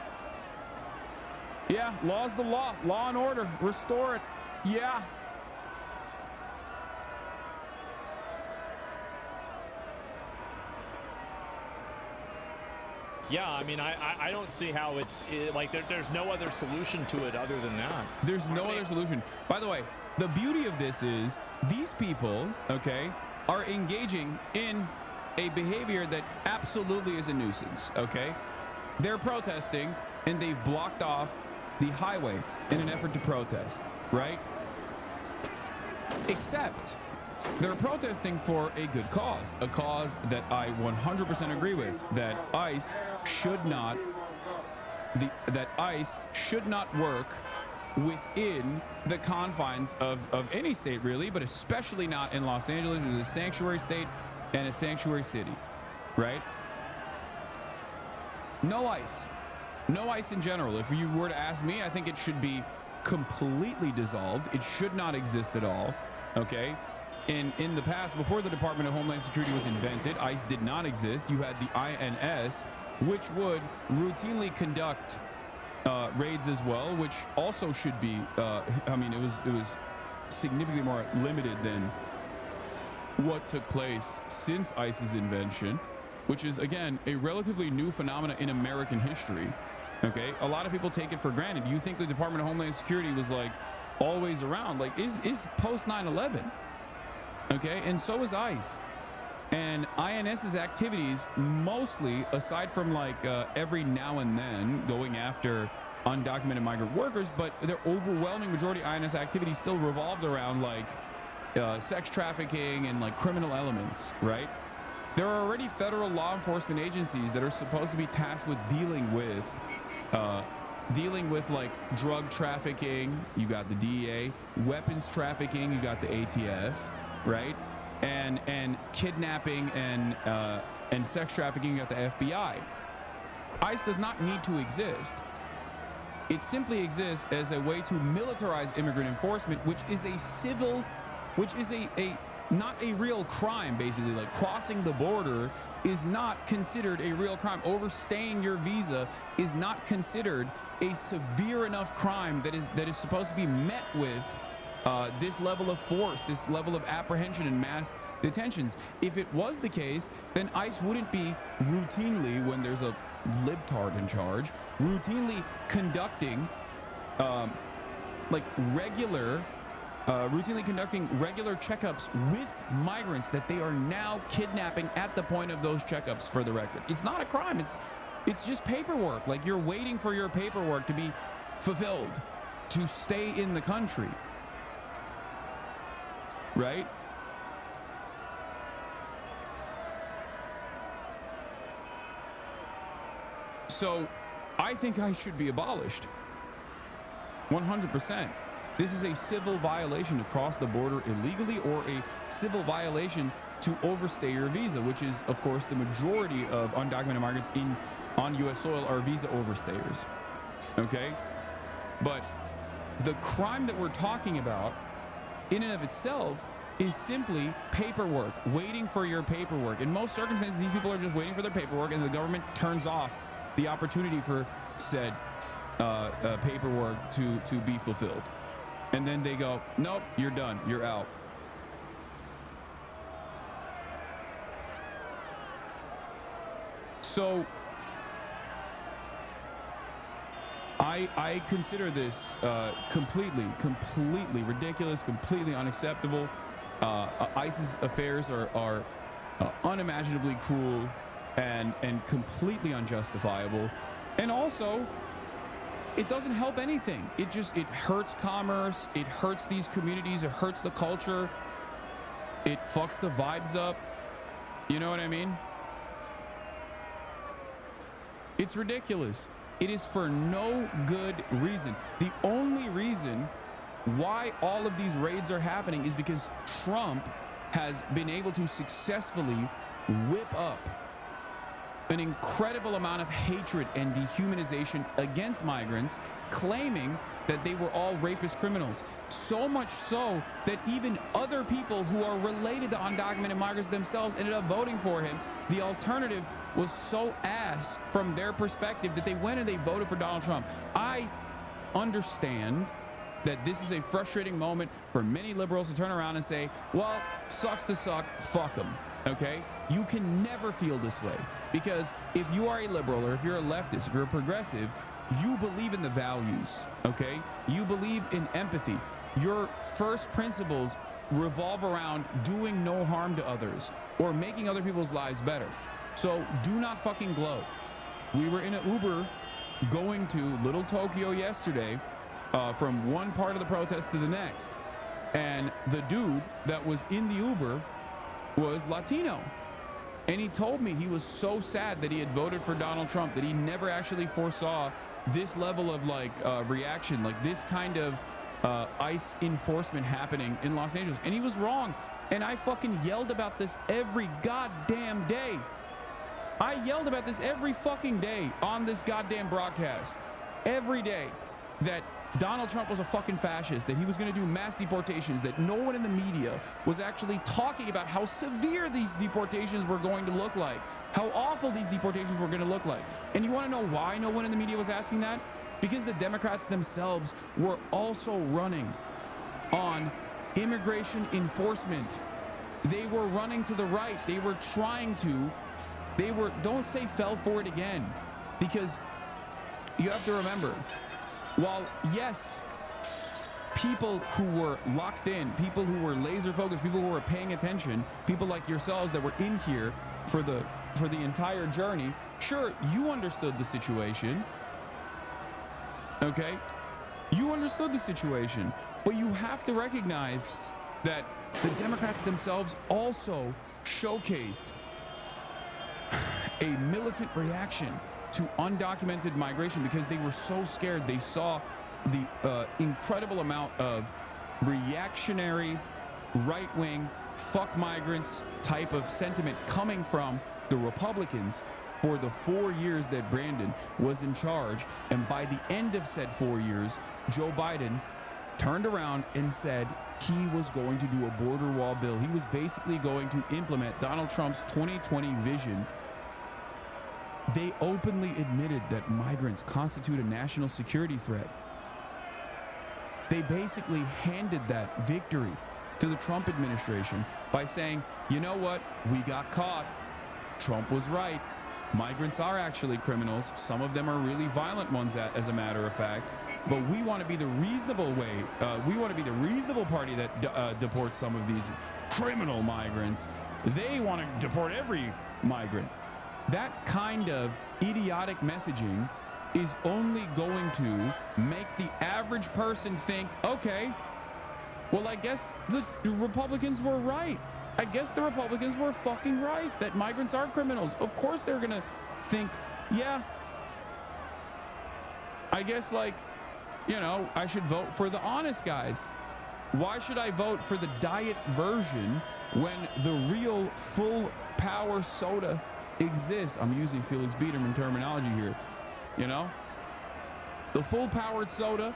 Yeah, law's the law. Law and order. Restore it. Yeah. Yeah, I mean, I don't see how like there's no other solution to it other than that. There's no other solution. By the way, the beauty of this is these people, okay, are engaging in a behavior that absolutely is a nuisance, okay? They're protesting and they've blocked off the highway in an effort to protest, right? Except they're protesting for a good cause, a cause that I 100% agree with, that ICE should not work within the confines of any state, really, but especially not in Los Angeles, which is a sanctuary state and a sanctuary city, right? No ICE. No ICE in general. If you were to ask me, I think it should be completely dissolved. It should not exist at all, okay? In the past, before the Department of Homeland Security was invented, ICE did not exist. You had the INS, which would routinely conduct raids as well, which also should be, I mean, it was significantly more limited than what took place since ICE's invention, which is, again, a relatively new phenomena in American history. Okay, a lot of people take it for granted. You think the Department of Homeland Security was like always around, like is post 9/11. Okay, and so is ICE. And INS's activities, mostly, aside from like every now and then going after undocumented migrant workers, but their overwhelming majority of INS activity still revolved around like sex trafficking and like criminal elements, right? There are already federal law enforcement agencies that are supposed to be tasked with dealing with like drug trafficking. You got the DEA, weapons trafficking. You got the ATF, right? And kidnapping and sex trafficking. You got the FBI. ICE does not need to exist. It simply exists as a way to militarize immigrant enforcement, which is a civil, which is not a real crime, basically. Like crossing the border is not considered a real crime. Overstaying your visa is not considered a severe enough crime that is supposed to be met with this level of force, this level of apprehension and mass detentions. If it was the case, then ICE wouldn't be routinely, when there's a libtard in charge, routinely conducting routinely conducting regular checkups with migrants that they are now kidnapping at the point of those checkups, for the record. It's not a crime. It's just paperwork. Like, you're waiting for your paperwork to be fulfilled to stay in the country. Right? So I think ICE should be abolished. 100%. This is a civil violation to cross the border illegally, or a civil violation to overstay your visa, which is, of course, the majority of undocumented migrants on U.S. soil are visa overstayers. Okay? But the crime that we're talking about, in and of itself, is simply paperwork, waiting for your paperwork. In most circumstances, these people are just waiting for their paperwork, and the government turns off the opportunity for said paperwork to be fulfilled. And then they go, nope, you're done. You're out. So I consider this completely ridiculous, completely unacceptable. ICE's affairs are unimaginably cruel and completely unjustifiable. And also, it doesn't help anything. It hurts commerce. It hurts these communities. It hurts the culture. It fucks the vibes up. You know what I mean? It's ridiculous. It is for no good reason. The only reason why all of these raids are happening is because Trump has been able to successfully whip up an incredible amount of hatred and dehumanization against migrants, claiming that they were all rapist criminals. So much so that even other people who are related to undocumented migrants themselves ended up voting for him. The alternative was so ass from their perspective that they went and they voted for Donald Trump. I understand that this is a frustrating moment for many liberals to turn around and say, well, sucks to suck, fuck them. Okay? You can never feel this way, because if you are a liberal, or if you're a leftist, if you're a progressive, you believe in the values, okay? You believe in empathy. Your first principles revolve around doing no harm to others or making other people's lives better. So do not fucking gloat. We were in an Uber going to Little Tokyo yesterday, from one part of the protest to the next. And the dude that was in the Uber was Latino. And he told me he was so sad that he had voted for Donald Trump, that he never actually foresaw this level of reaction, like this kind of ICE enforcement happening in Los Angeles. And he was wrong. And I fucking yelled about this every goddamn day. I yelled about this every fucking day on this goddamn broadcast. Every day. That Donald Trump was a fucking fascist, that he was going to do mass deportations, that no one in the media was actually talking about how severe these deportations were going to look like, how awful these deportations were going to look like. And you want to know why no one in the media was asking that? Because the Democrats themselves were also running on immigration enforcement. They were running to the right. They were trying to, don't say fell for it again, because you have to remember, while yes, people who were locked in, people who were laser focused, people who were paying attention, people like yourselves that were in here for the entire journey, sure, you understood the situation. Okay? You understood the situation, but you have to recognize that the Democrats themselves also showcased a militant reaction to undocumented migration because they were so scared. They saw the incredible amount of reactionary, right-wing, fuck migrants type of sentiment coming from the Republicans for the 4 years that Brandon was in charge. And by the end of said 4 years, Joe Biden turned around and said he was going to do a border wall bill. He was basically going to implement Donald Trump's 2020 vision. They openly admitted that migrants constitute a national security threat. They basically handed that victory to the Trump administration by saying, you know what, we got caught. Trump was right. Migrants are actually criminals. Some of them are really violent ones, as a matter of fact. But we want to be the reasonable way. We want to be the reasonable party that deports some of these criminal migrants. They want to deport every migrant. That kind of idiotic messaging is only going to make the average person think, okay, well, I guess the Republicans were right. I guess the Republicans were fucking right that migrants are criminals. Of course they're gonna think, yeah, I guess, like, you know, I should vote for the honest guys. Why should I vote for the diet version when the real full power soda exists? I'm using Felix Biederman terminology here. You know, the full powered soda,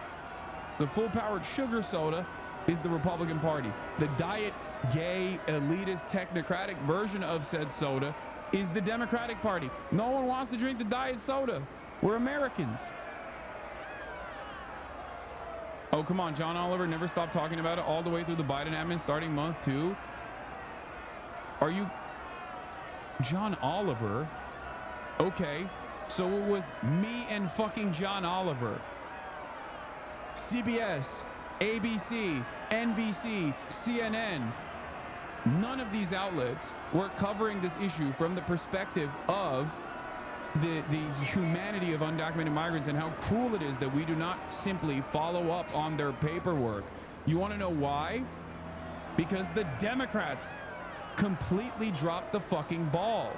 the full powered sugar soda is the Republican Party. The diet, gay, elitist, technocratic version of said soda is the Democratic Party. No one wants to drink the diet soda. We're Americans. Oh, come on. John Oliver never stopped talking about it all the way through the Biden admin starting month 2. Are you John Oliver? Okay. So it was me and fucking John Oliver. CBS, ABC, NBC, CNN. None of these outlets were covering this issue from the perspective of the humanity of undocumented migrants and how cruel it is that we do not simply follow up on their paperwork. You want to know why? Because the Democrats completely dropped the fucking ball.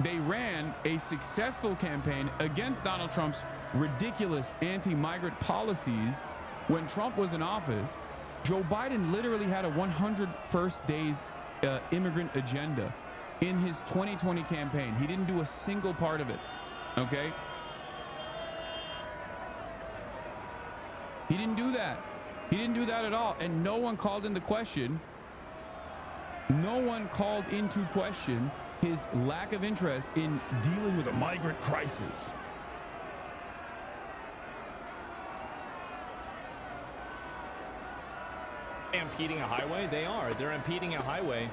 They ran a successful campaign against Donald Trump's ridiculous anti-migrant policies when Trump was in office. Joe Biden literally had a 101st days immigrant agenda in his 2020 campaign. He didn't do a single part of it, okay? He didn't do that. He didn't do that at all. And no one called into question. No one called into question his lack of interest in dealing with a migrant crisis. Impeding a highway? They are. They're impeding a highway.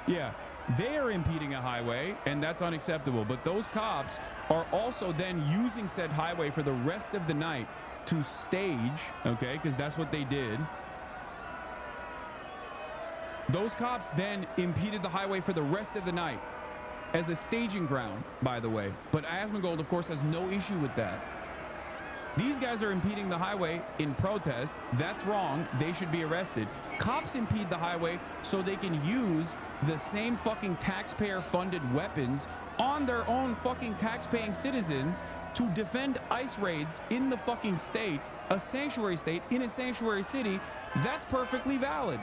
Yeah, they are impeding a highway, and that's unacceptable. But those cops are also then using said highway for the rest of the night to stage, okay, because that's what they did. Those cops then impeded the highway for the rest of the night as a staging ground, by the way. But Asmongold, of course, has no issue with that. These guys are impeding the highway in protest. That's wrong. They should be arrested. Cops impede the highway so they can use the same fucking taxpayer-funded weapons on their own fucking tax-paying citizens to defend ICE raids in the fucking state, a sanctuary state in a sanctuary city. That's perfectly valid.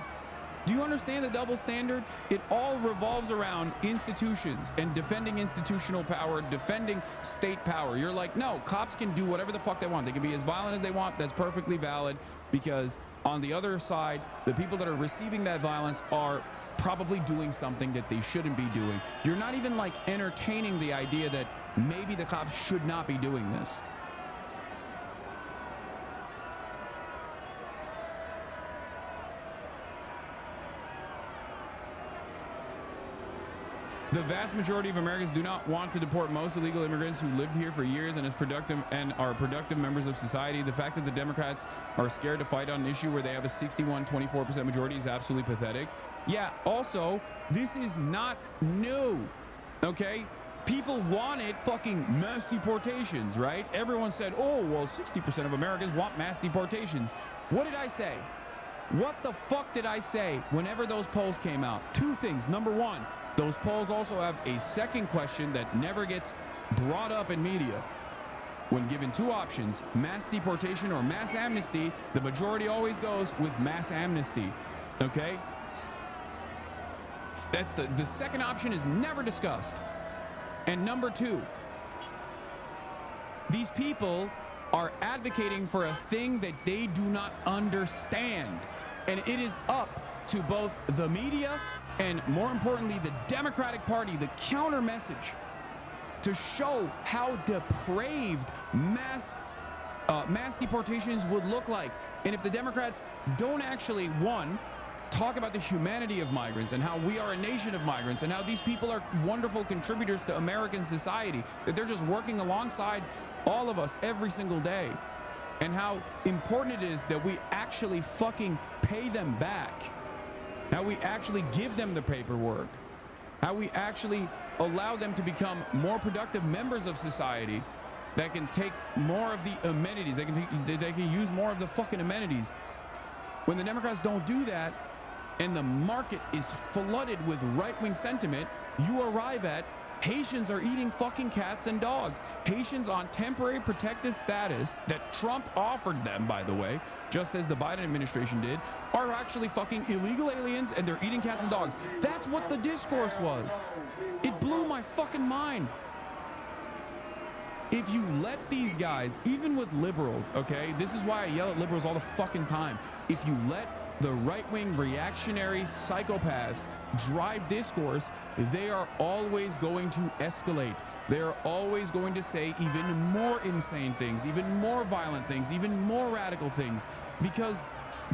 Do you understand the double standard? It all revolves around institutions and defending institutional power, defending state power. You're like, no, cops can do whatever the fuck they want. They can be as violent as they want. That's perfectly valid, because on the other side, the people that are receiving that violence are probably doing something that they shouldn't be doing. You're not even like entertaining the idea that maybe the cops should not be doing this. The vast majority of Americans do not want to deport most illegal immigrants who lived here for years and are productive members of society. The fact that the Democrats are scared to fight on an issue where they have a 61-24% majority is absolutely pathetic. Yeah, also, this is not new, okay? People wanted fucking mass deportations, right? Everyone said, oh, well, 60% of Americans want mass deportations. What did I say? What the fuck did I say whenever those polls came out? Two things. Number one, those polls also have a second question that never gets brought up in media. When given two options, mass deportation or mass amnesty, the majority always goes with mass amnesty, okay? That's the second option is never discussed. And number two, these people are advocating for a thing that they do not understand. And it is up to both the media and, more importantly, the Democratic Party, the counter message, to show how depraved mass deportations would look like. And if the Democrats don't actually, one, talk about the humanity of migrants and how we are a nation of migrants and how these people are wonderful contributors to American society, that they're just working alongside all of us every single day, and how important it is that we actually fucking pay them back, how we actually give them the paperwork, how we actually allow them to become more productive members of society that can take more of the amenities, they can use more of the fucking amenities. When the Democrats don't do that, and the market is flooded with right-wing sentiment, you arrive at Haitians are eating fucking cats and dogs. Haitians on temporary protective status that Trump offered them, by the way, just as the Biden administration did, are actually fucking illegal aliens and they're eating cats and dogs. That's what the discourse was. It blew my fucking mind. If you let these guys, even with liberals, okay, this is why I yell at liberals all the fucking time. If you let the right-wing reactionary psychopaths drive discourse, they are always going to escalate. They are always going to say even more insane things, even more violent things, even more radical things, because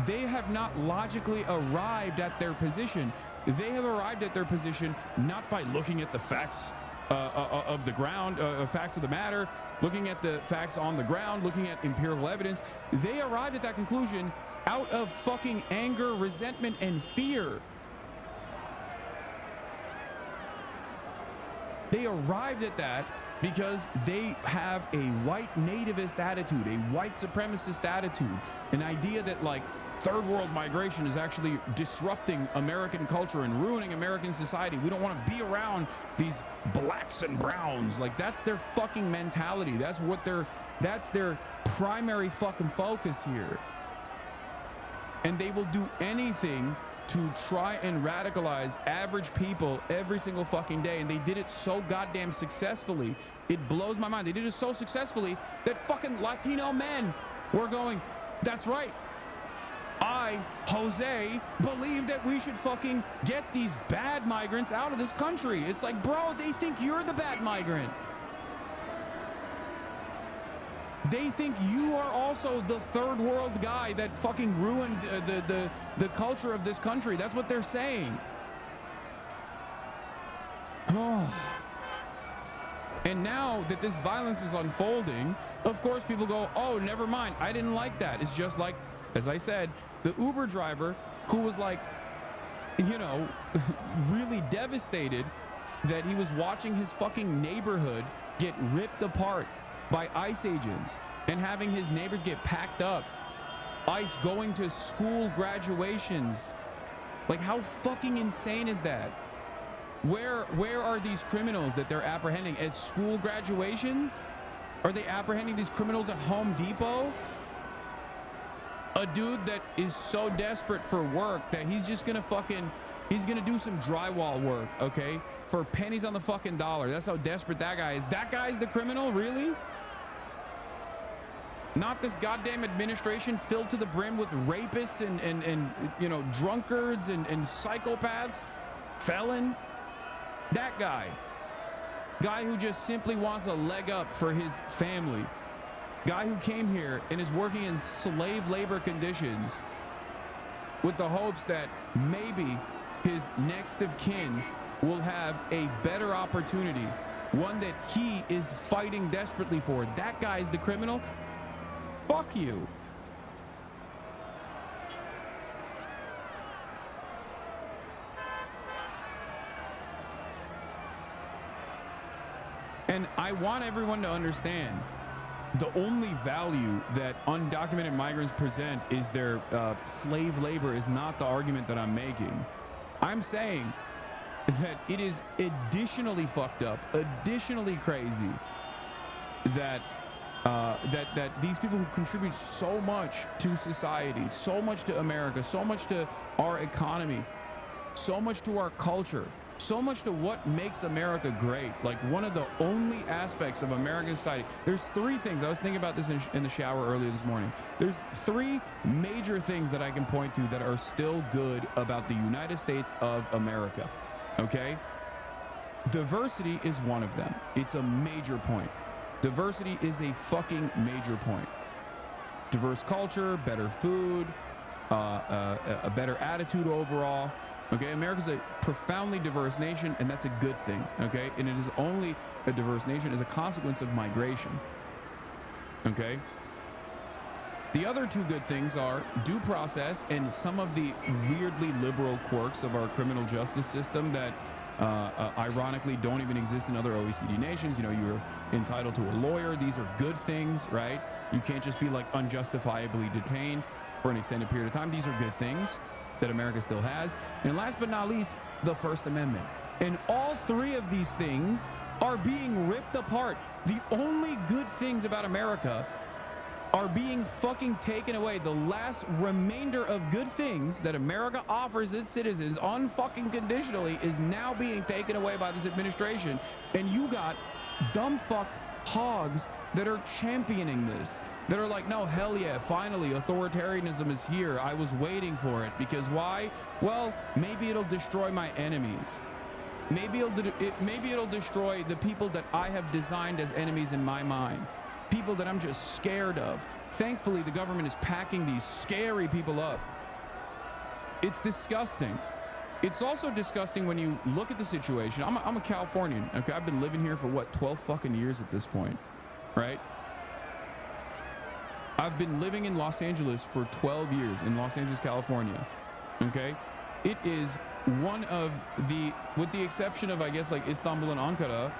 they have not logically arrived at their position. They have arrived at their position not by looking at the facts of the ground, facts of the matter, looking at the facts on the ground, looking at empirical evidence. They arrived at that conclusion out of fucking anger, resentment, and fear. They arrived at that because they have a white nativist attitude, a white supremacist attitude, an idea that like third world migration is actually disrupting American culture and ruining American society. We don't want to be around these blacks and browns. Like that's their fucking mentality. That's their primary fucking focus here. And they will do anything to try and radicalize average people every single fucking day. And they did it so goddamn successfully. It blows my mind. They did it so successfully that fucking Latino men were going, that's right. I, Jose, believe that we should fucking get these bad migrants out of this country. It's like, bro, they think you're the bad migrant. They think you are also the third world guy that fucking ruined the culture of this country. That's what they're saying. Oh. And now that this violence is unfolding, of course people go, oh, never mind. I didn't like that. It's just like, as I said, the Uber driver who was like, you know, really devastated that he was watching his fucking neighborhood get ripped apart by ICE agents and having his neighbors get packed up. ICE going to school graduations. Like, how fucking insane is that? Where are these criminals that they're apprehending? At school graduations? Are they apprehending these criminals at Home Depot? A dude that is so desperate for work that he's just gonna he's gonna do some drywall work, okay? For pennies on the fucking dollar. That's how desperate that guy is. That guy's the criminal, really? Not this goddamn administration filled to the brim with rapists and you know, drunkards and psychopaths, felons. That guy who just simply wants a leg up for his family. Guy who came here and is working in slave labor conditions with the hopes that maybe his next of kin will have a better opportunity, one that he is fighting desperately for. That guy's the criminal. Fuck you. And I want everyone to understand, the only value that undocumented migrants present is their slave labor is not the argument that I'm making. I'm saying that it is additionally fucked up, additionally crazy that that these people who contribute so much to society, so much to America, so much to our economy, so much to our culture, so much to what makes America great. Like, one of the only aspects of American society, there's three things. I was thinking about this in the shower earlier this morning. There's three major things that I can point to that are still good about the United States of America. Okay? Diversity is one of them. It's a major point. Diversity is a fucking major point. Diverse culture, better food, a better attitude overall. Okay, America's a profoundly diverse nation, and that's a good thing. Okay, and it is only a diverse nation as a consequence of migration. Okay. The other two good things are due process and some of the weirdly liberal quirks of our criminal justice system that ironically don't even exist in other OECD nations. You know, you're entitled to a lawyer. These are good things, right? You can't just be like unjustifiably detained for an extended period of time. These are good things that America still has. And last but not least, the First Amendment. And all three of these things are being ripped apart. The only good things about America are being fucking taken away. The last remainder of good things that America offers its citizens unfucking conditionally is now being taken away by this administration. And you got dumb fuck hogs that are championing this, that are like, no, hell yeah, finally authoritarianism is here. I was waiting for it. Because why? Well, maybe it'll destroy my enemies. Maybe it'll destroy the people that I have designed as enemies in my mind. People that I'm just scared of. Thankfully, the government is packing these scary people up. It's disgusting. It's also disgusting when you look at the situation. I'm a Californian, okay? I've been living here for what, 12 fucking years at this point, right? I've been living in Los Angeles for 12 years in Los Angeles, California, okay? It is one of the, with the exception of, I guess, like Istanbul and Ankara,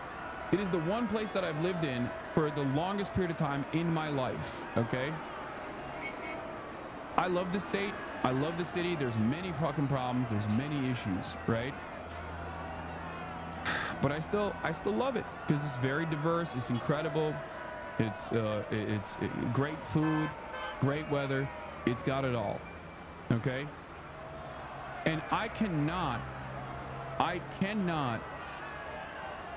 it is the one place that I've lived in for the longest period of time in my life, okay? I love the state. I love the city. There's many fucking problems. There's many issues, right? But I still love it because it's very diverse. It's incredible. It's great food, great weather. It's got it all, okay? And I cannot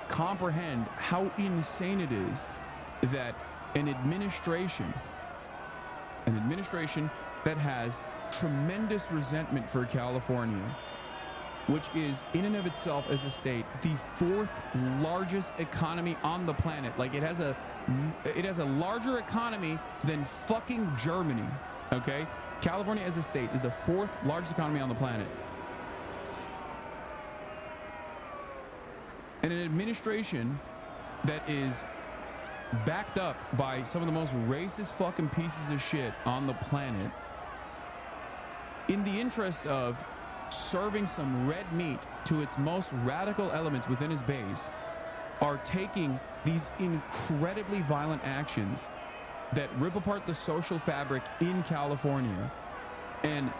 comprehend how insane it is that an administration that has tremendous resentment for California, which is in and of itself as a state the 4th largest economy on the planet. Like it has a larger economy than fucking Germany, okay? California as a state is the 4th largest economy on the planet. And an administration that is backed up by some of the most racist fucking pieces of shit on the planet, in the interest of serving some red meat to its most radical elements within his base, are taking these incredibly violent actions that rip apart the social fabric in California. And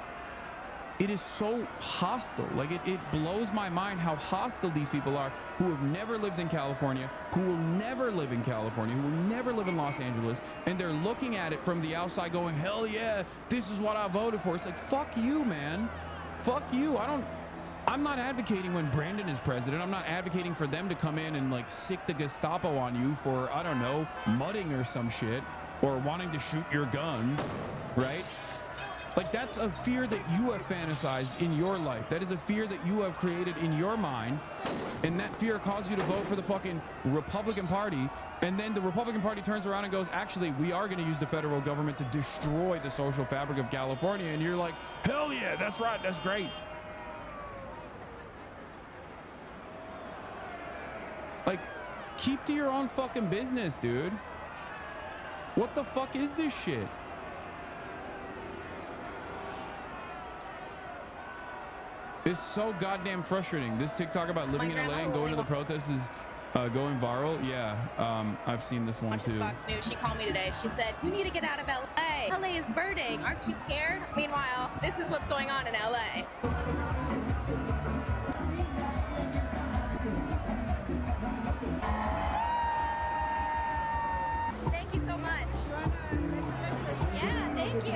it is so hostile. Like it blows my mind how hostile these people are, who have never lived in California, who will never live in California, who will never live in Los Angeles, and they're looking at it from the outside going, hell yeah, this is what I voted for. It's like, fuck you, man. Fuck you. I'm not advocating when Brandon is president. I'm not advocating for them to come in and like sick the Gestapo on you for, I don't know, mudding or some shit, or wanting to shoot your guns, right? Like that's a fear that you have fantasized in your life. That is a fear that you have created in your mind. And that fear caused you to vote for the fucking Republican Party. And then the Republican Party turns around and goes, actually, we are going to use the federal government to destroy the social fabric of California. And you're like, hell yeah, that's right. That's great. Like, keep to your own fucking business, dude. What the fuck is this shit? It's so goddamn frustrating. This TikTok about living in LA and going to the protests is going viral. Yeah, I've seen this one too. Fox News. She called me today. She said, you need to get out of LA. LA is burning. Aren't you scared? Meanwhile, this is what's going on in LA. Thank you so much. Yeah, thank you.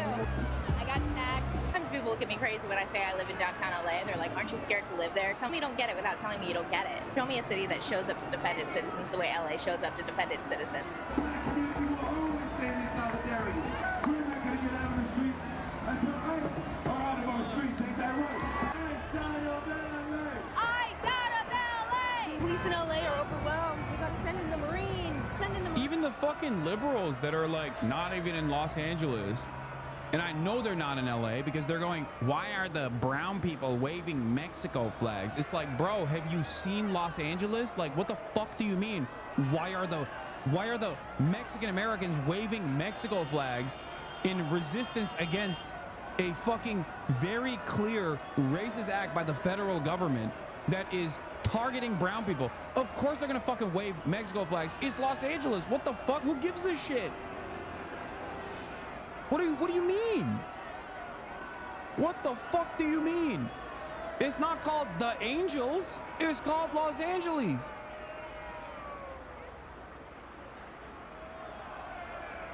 I got snacks. Sometimes people look at me crazy when I say I live in downtown LA. They're like, aren't you scared to live there? Tell me you don't get it without telling me you don't get it. Show me a city that shows up to defend its citizens the way LA shows up to defend its citizens. We will always stand in solidarity. We're not going to get out of the streets until ICE are out of our streets. Ain't that right? ICE out of LA! ICE out of LA! Police in LA are overwhelmed. We gotta send in the Marines. Send in the Marines. Even the fucking liberals that are like not even in Los Angeles. And I know they're not in LA because they're going, why are the brown people waving Mexico flags? It's like, bro, have you seen Los Angeles? Like, what the fuck do you mean? Why are the Mexican Americans waving Mexico flags in resistance against a fucking very clear racist act by the federal government that is targeting brown people? Of course they're gonna fucking wave Mexico flags. It's Los Angeles. What the fuck? Who gives a shit? What do you mean? What the fuck do you mean? It's not called the Angels. It's called Los Angeles.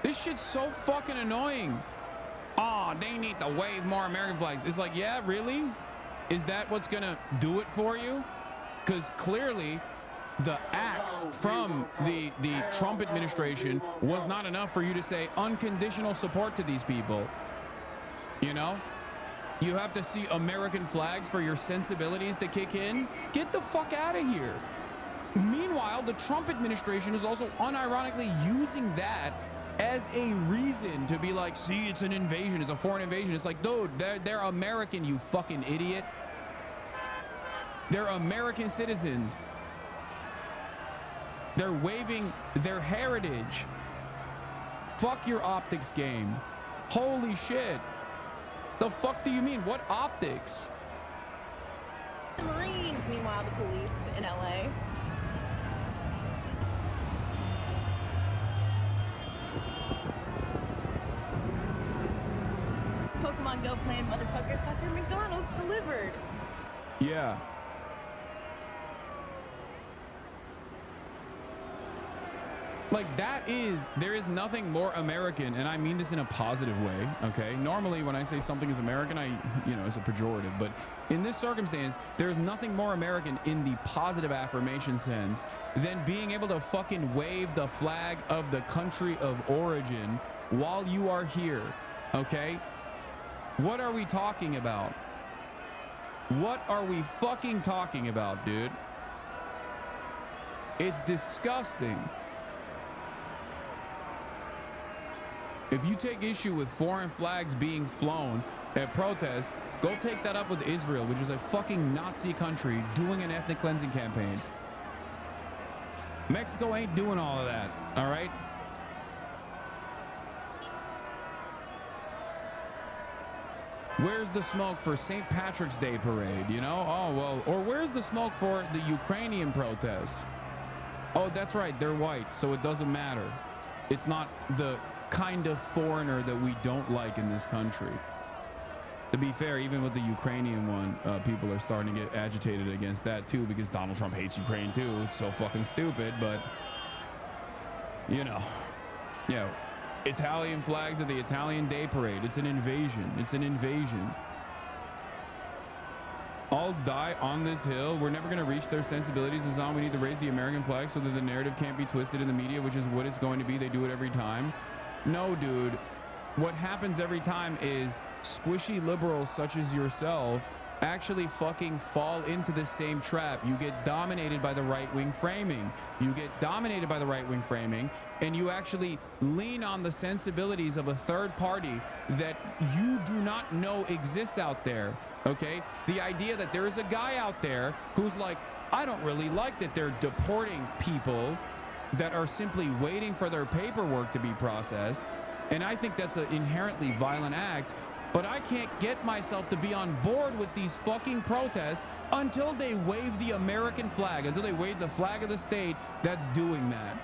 This shit's so fucking annoying. Oh, they need to wave more American flags. It's like, yeah, really? Is that what's gonna do it for you? Because clearly the acts from the Trump administration was not enough for you to say unconditional support to these people. You know, you have to see American flags for your sensibilities to kick in. Get the fuck out of here. Meanwhile, the Trump administration is also unironically using that as a reason to be like, see, it's an invasion, it's a foreign invasion. It's like, dude, they're American, you fucking idiot. They're American citizens. They're waving their heritage. Fuck your optics game. Holy shit. The fuck do you mean? What optics? The Marines, meanwhile, the police in LA. Pokemon Go playing motherfuckers got their McDonald's delivered. Yeah. Like there is nothing more American, and I mean this in a positive way, okay? Normally when I say something is American, it's a pejorative, but in this circumstance, there's nothing more American in the positive affirmation sense than being able to fucking wave the flag of the country of origin while you are here, okay? What are we talking about? What are we fucking talking about, dude? It's disgusting. If you take issue with foreign flags being flown at protests, go take that up with Israel, which is a fucking Nazi country doing an ethnic cleansing campaign. Mexico ain't doing all of that, all right? Where's the smoke for St. Patrick's Day parade, you know? Oh, well, or where's the smoke for the Ukrainian protests? Oh, that's right, they're white, so it doesn't matter. It's not the kind of foreigner that we don't like in this country. To be fair, even with the Ukrainian one, people are starting to get agitated against that too, because Donald Trump hates Ukraine too. It's so fucking stupid, but you know, Italian flags at the Italian Day Parade. It's an invasion. It's an invasion. All die on this hill. We're never going to reach their sensibilities. Hassan, we need to raise the American flag so that the narrative can't be twisted in the media, which is what it's going to be. They do it every time. No, dude. What happens every time is squishy liberals such as yourself actually fucking fall into the same trap. You get dominated by the right-wing framing. You get dominated by the right-wing framing, and you actually lean on the sensibilities of a third party that you do not know exists out there, okay? The idea that there is a guy out there who's like, I don't really like that they're deporting people that are simply waiting for their paperwork to be processed, and I think that's an inherently violent act. But I can't get myself to be on board with these fucking protests until they wave the American flag, until they wave the flag of the state that's doing that.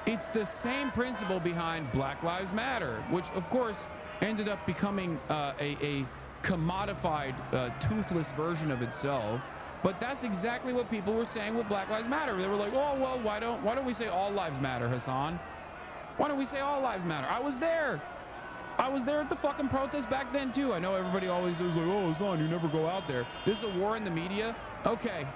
It's the same principle behind Black Lives Matter, which of course ended up becoming a commodified, toothless version of itself. But that's exactly what people were saying with Black Lives Matter. They were like, oh, well, why don't we say all lives matter, Hassan? Why don't we say all lives matter? I was there. I was there at the fucking protest back then too. I know everybody always was like, oh, Hassan, you never go out there. This is a war in the media. Okay.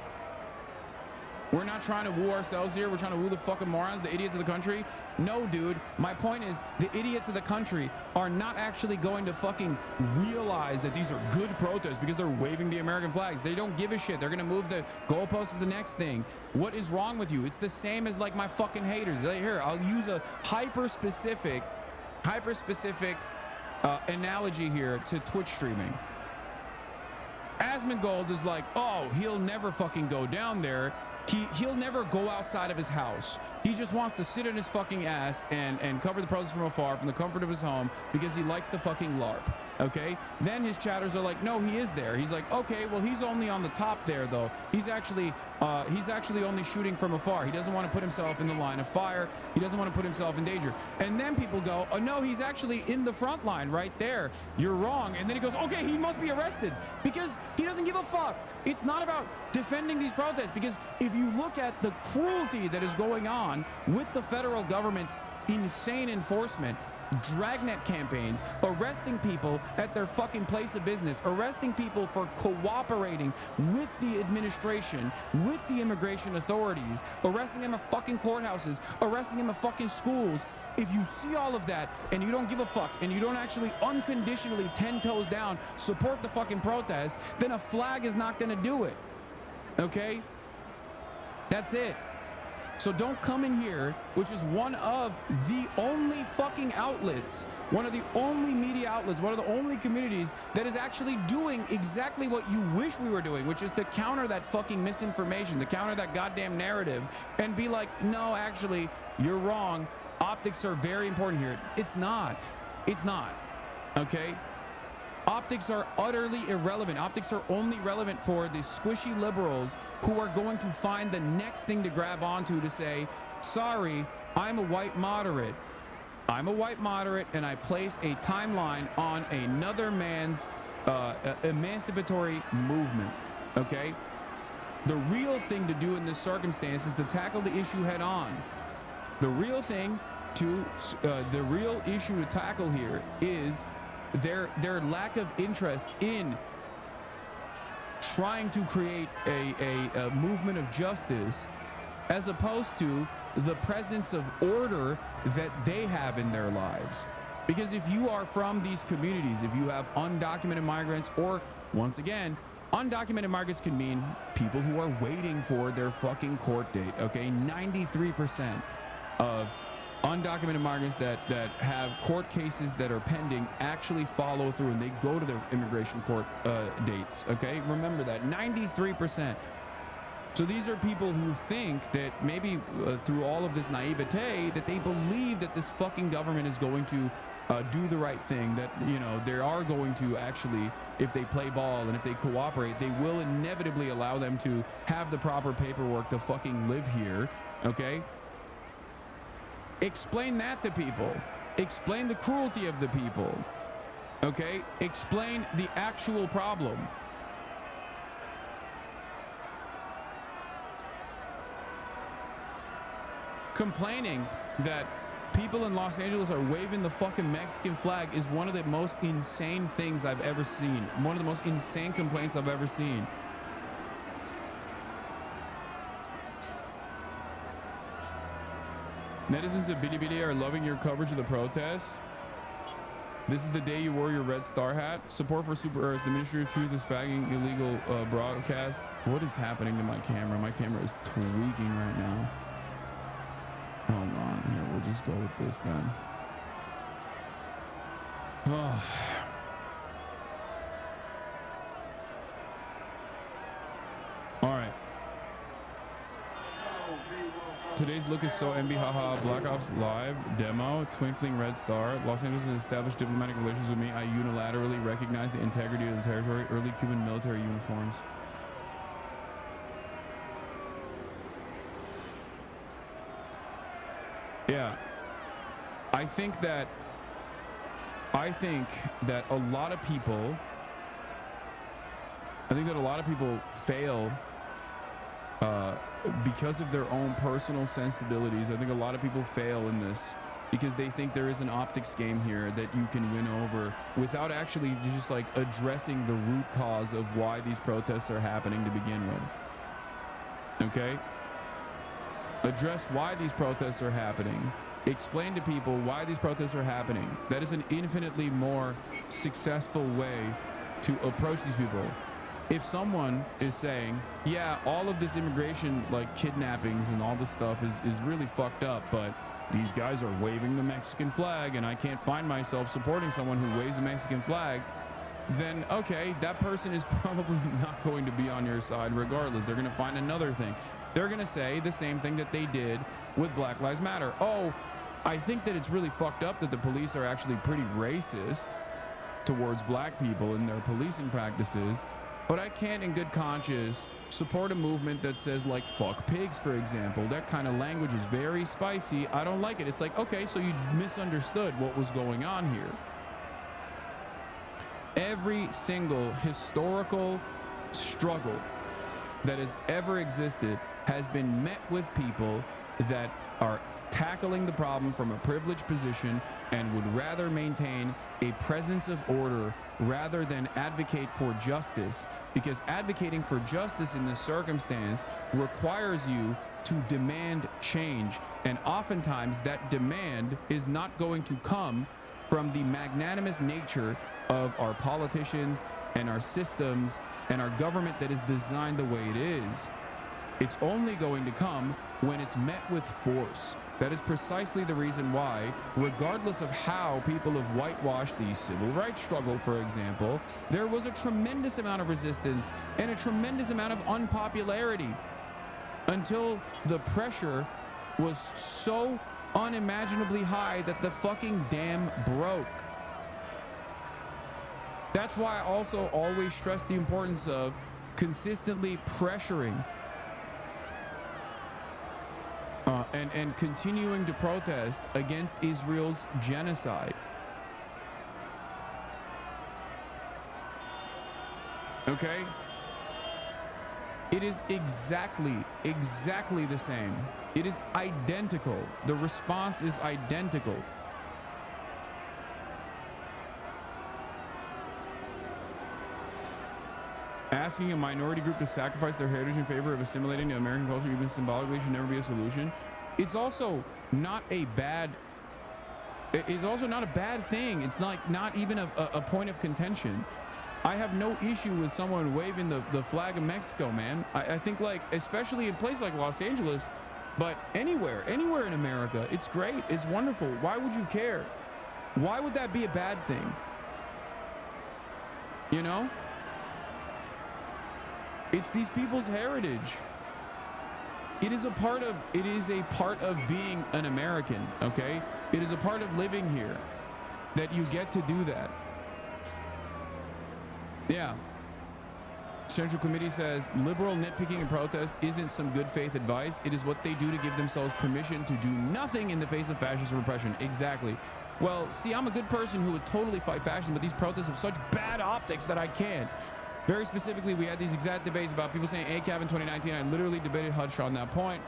We're not trying to woo ourselves here. We're trying to woo the fucking morons, the idiots of the country. No, dude. My point is the idiots of the country are not actually going to fucking realize that these are good protests because they're waving the American flags. They don't give a shit. They're going to move the goalpost to the next thing. What is wrong with you? It's the same as like my fucking haters. Here, I'll use a hyper-specific analogy here to Twitch streaming. Asmongold is like, oh, he'll never fucking go down there. He'll never go outside of his house. He just wants to sit in his fucking ass and cover the protest from afar from the comfort of his home because he likes the fucking LARP, okay? Then his chatters are like, no, he is there. He's like, okay, well, he's only on the top there, though. He's actually only shooting from afar. He doesn't want to put himself in the line of fire. He doesn't want to put himself in danger. And then people go, oh, no, he's actually in the front line right there. You're wrong. And then he goes, okay, he must be arrested because he doesn't give a fuck. It's not about defending these protests, because if you look at the cruelty that is going on with the federal government's insane enforcement, dragnet campaigns, arresting people at their fucking place of business, arresting people for cooperating with the administration, with the immigration authorities, arresting them at fucking courthouses, arresting them at fucking schools. If you see all of that and you don't give a fuck and you don't actually unconditionally 10 toes down support the fucking protest, then a flag is not gonna do it. Okay? That's it. So don't come in here, which is one of the only fucking outlets, one of the only media outlets, one of the only communities that is actually doing exactly what you wish we were doing, which is to counter that fucking misinformation, to counter that goddamn narrative and be like, no, actually, you're wrong. Optics are very important here. It's not. It's not. Okay? Optics are utterly irrelevant. Optics are only relevant for the squishy liberals who are going to find the next thing to grab onto to say, sorry, I'm a white moderate. I'm a white moderate and I place a timeline on another man's emancipatory movement. Okay? The real thing to do in this circumstance is to tackle the issue head on. The real thing to, the real issue to tackle here is their lack of interest in trying to create a movement of justice, as opposed to the presence of order that they have in their lives. Because if you are from these communities, if you have undocumented migrants, or once again, undocumented migrants can mean people who are waiting for their fucking court date. Okay, 93% of undocumented migrants that have court cases that are pending actually follow through and they go to their immigration court dates. Okay, remember that 93%. So these are people who think that maybe through all of this naivete that they believe that this fucking government is going to do the right thing, that, you know, they are going to actually, if they play ball and if they cooperate, they will inevitably allow them to have the proper paperwork to fucking live here. Okay, explain that to people. Explain the cruelty of the people. Okay? Explain the actual problem. Complaining that people in Los Angeles are waving the fucking Mexican flag is one of the most insane things I've ever seen. One of the most insane complaints I've ever seen. Netizens of Bitty Bitty are loving your coverage of the protests. This is the day you wore your red star hat. Support for Super Earth. The Ministry of Truth is fagging illegal broadcasts. What is happening to my camera? My camera is tweaking right now. Hold on. Here, we'll just go with this then. Oh. All right. Today's look is so MB, haha. Black Ops Live demo, twinkling red star. Los Angeles has established diplomatic relations with me. I unilaterally recognize the integrity of the territory. Early Cuban military uniforms. Yeah, I think that a lot of people, fail because of their own personal sensibilities. I think a lot of people fail in this because they think there is an optics game here that you can win over without actually just like addressing the root cause of why these protests are happening to begin with. Okay? Address why these protests are happening. Explain to people why these protests are happening. That is an infinitely more successful way to approach these people. If someone is saying, yeah, all of this immigration, like kidnappings and all this stuff is really fucked up, but these guys are waving the Mexican flag and I can't find myself supporting someone who waves the Mexican flag, then okay, that person is probably not going to be on your side regardless. They're going to find another thing. They're going to say the same thing that they did with Black Lives Matter. Oh, I think that it's really fucked up that the police are actually pretty racist towards black people in their policing practices, but I can't in good conscience support a movement that says like fuck pigs, for example. That kind of language is very spicy. I don't like it. It's like, okay, so you misunderstood what was going on here. Every single historical struggle that has ever existed has been met with people that are tackling the problem from a privileged position and would rather maintain a presence of order rather than advocate for justice, because advocating for justice in this circumstance requires you to demand change, and oftentimes that demand is not going to come from the magnanimous nature of our politicians and our systems and our government that is designed the way it is. It's only going to come when it's met with force. That is precisely the reason why, regardless of how people have whitewashed the civil rights struggle, for example, there was a tremendous amount of resistance and a tremendous amount of unpopularity until the pressure was so unimaginably high that the fucking dam broke. That's why I also always stress the importance of consistently pressuring and continuing to protest against Israel's genocide. Okay? It is exactly the same. It is identical. The response is identical. Asking a minority group to sacrifice their heritage in favor of assimilating to American culture, even symbolically, should never be a solution. It's also not a bad. It's also not a bad thing. It's not even a point of contention. I have no issue with someone waving the flag of Mexico, man. I think, like, especially in places like Los Angeles, but anywhere in America, it's great. It's wonderful. Why would you care? Why would that be a bad thing? You know? It's these people's heritage. It is a part of being an American, okay? It is a part of living here that you get to do that. Yeah. Central Committee says liberal nitpicking and protest isn't some good faith advice. It is what they do to give themselves permission to do nothing in the face of fascist repression. Exactly. Well, see, I'm a good person who would totally fight fascism, but these protests have such bad optics that I can't. Very specifically, we had these exact debates about people saying ACAB in 2019. I literally debated Hutch on that point.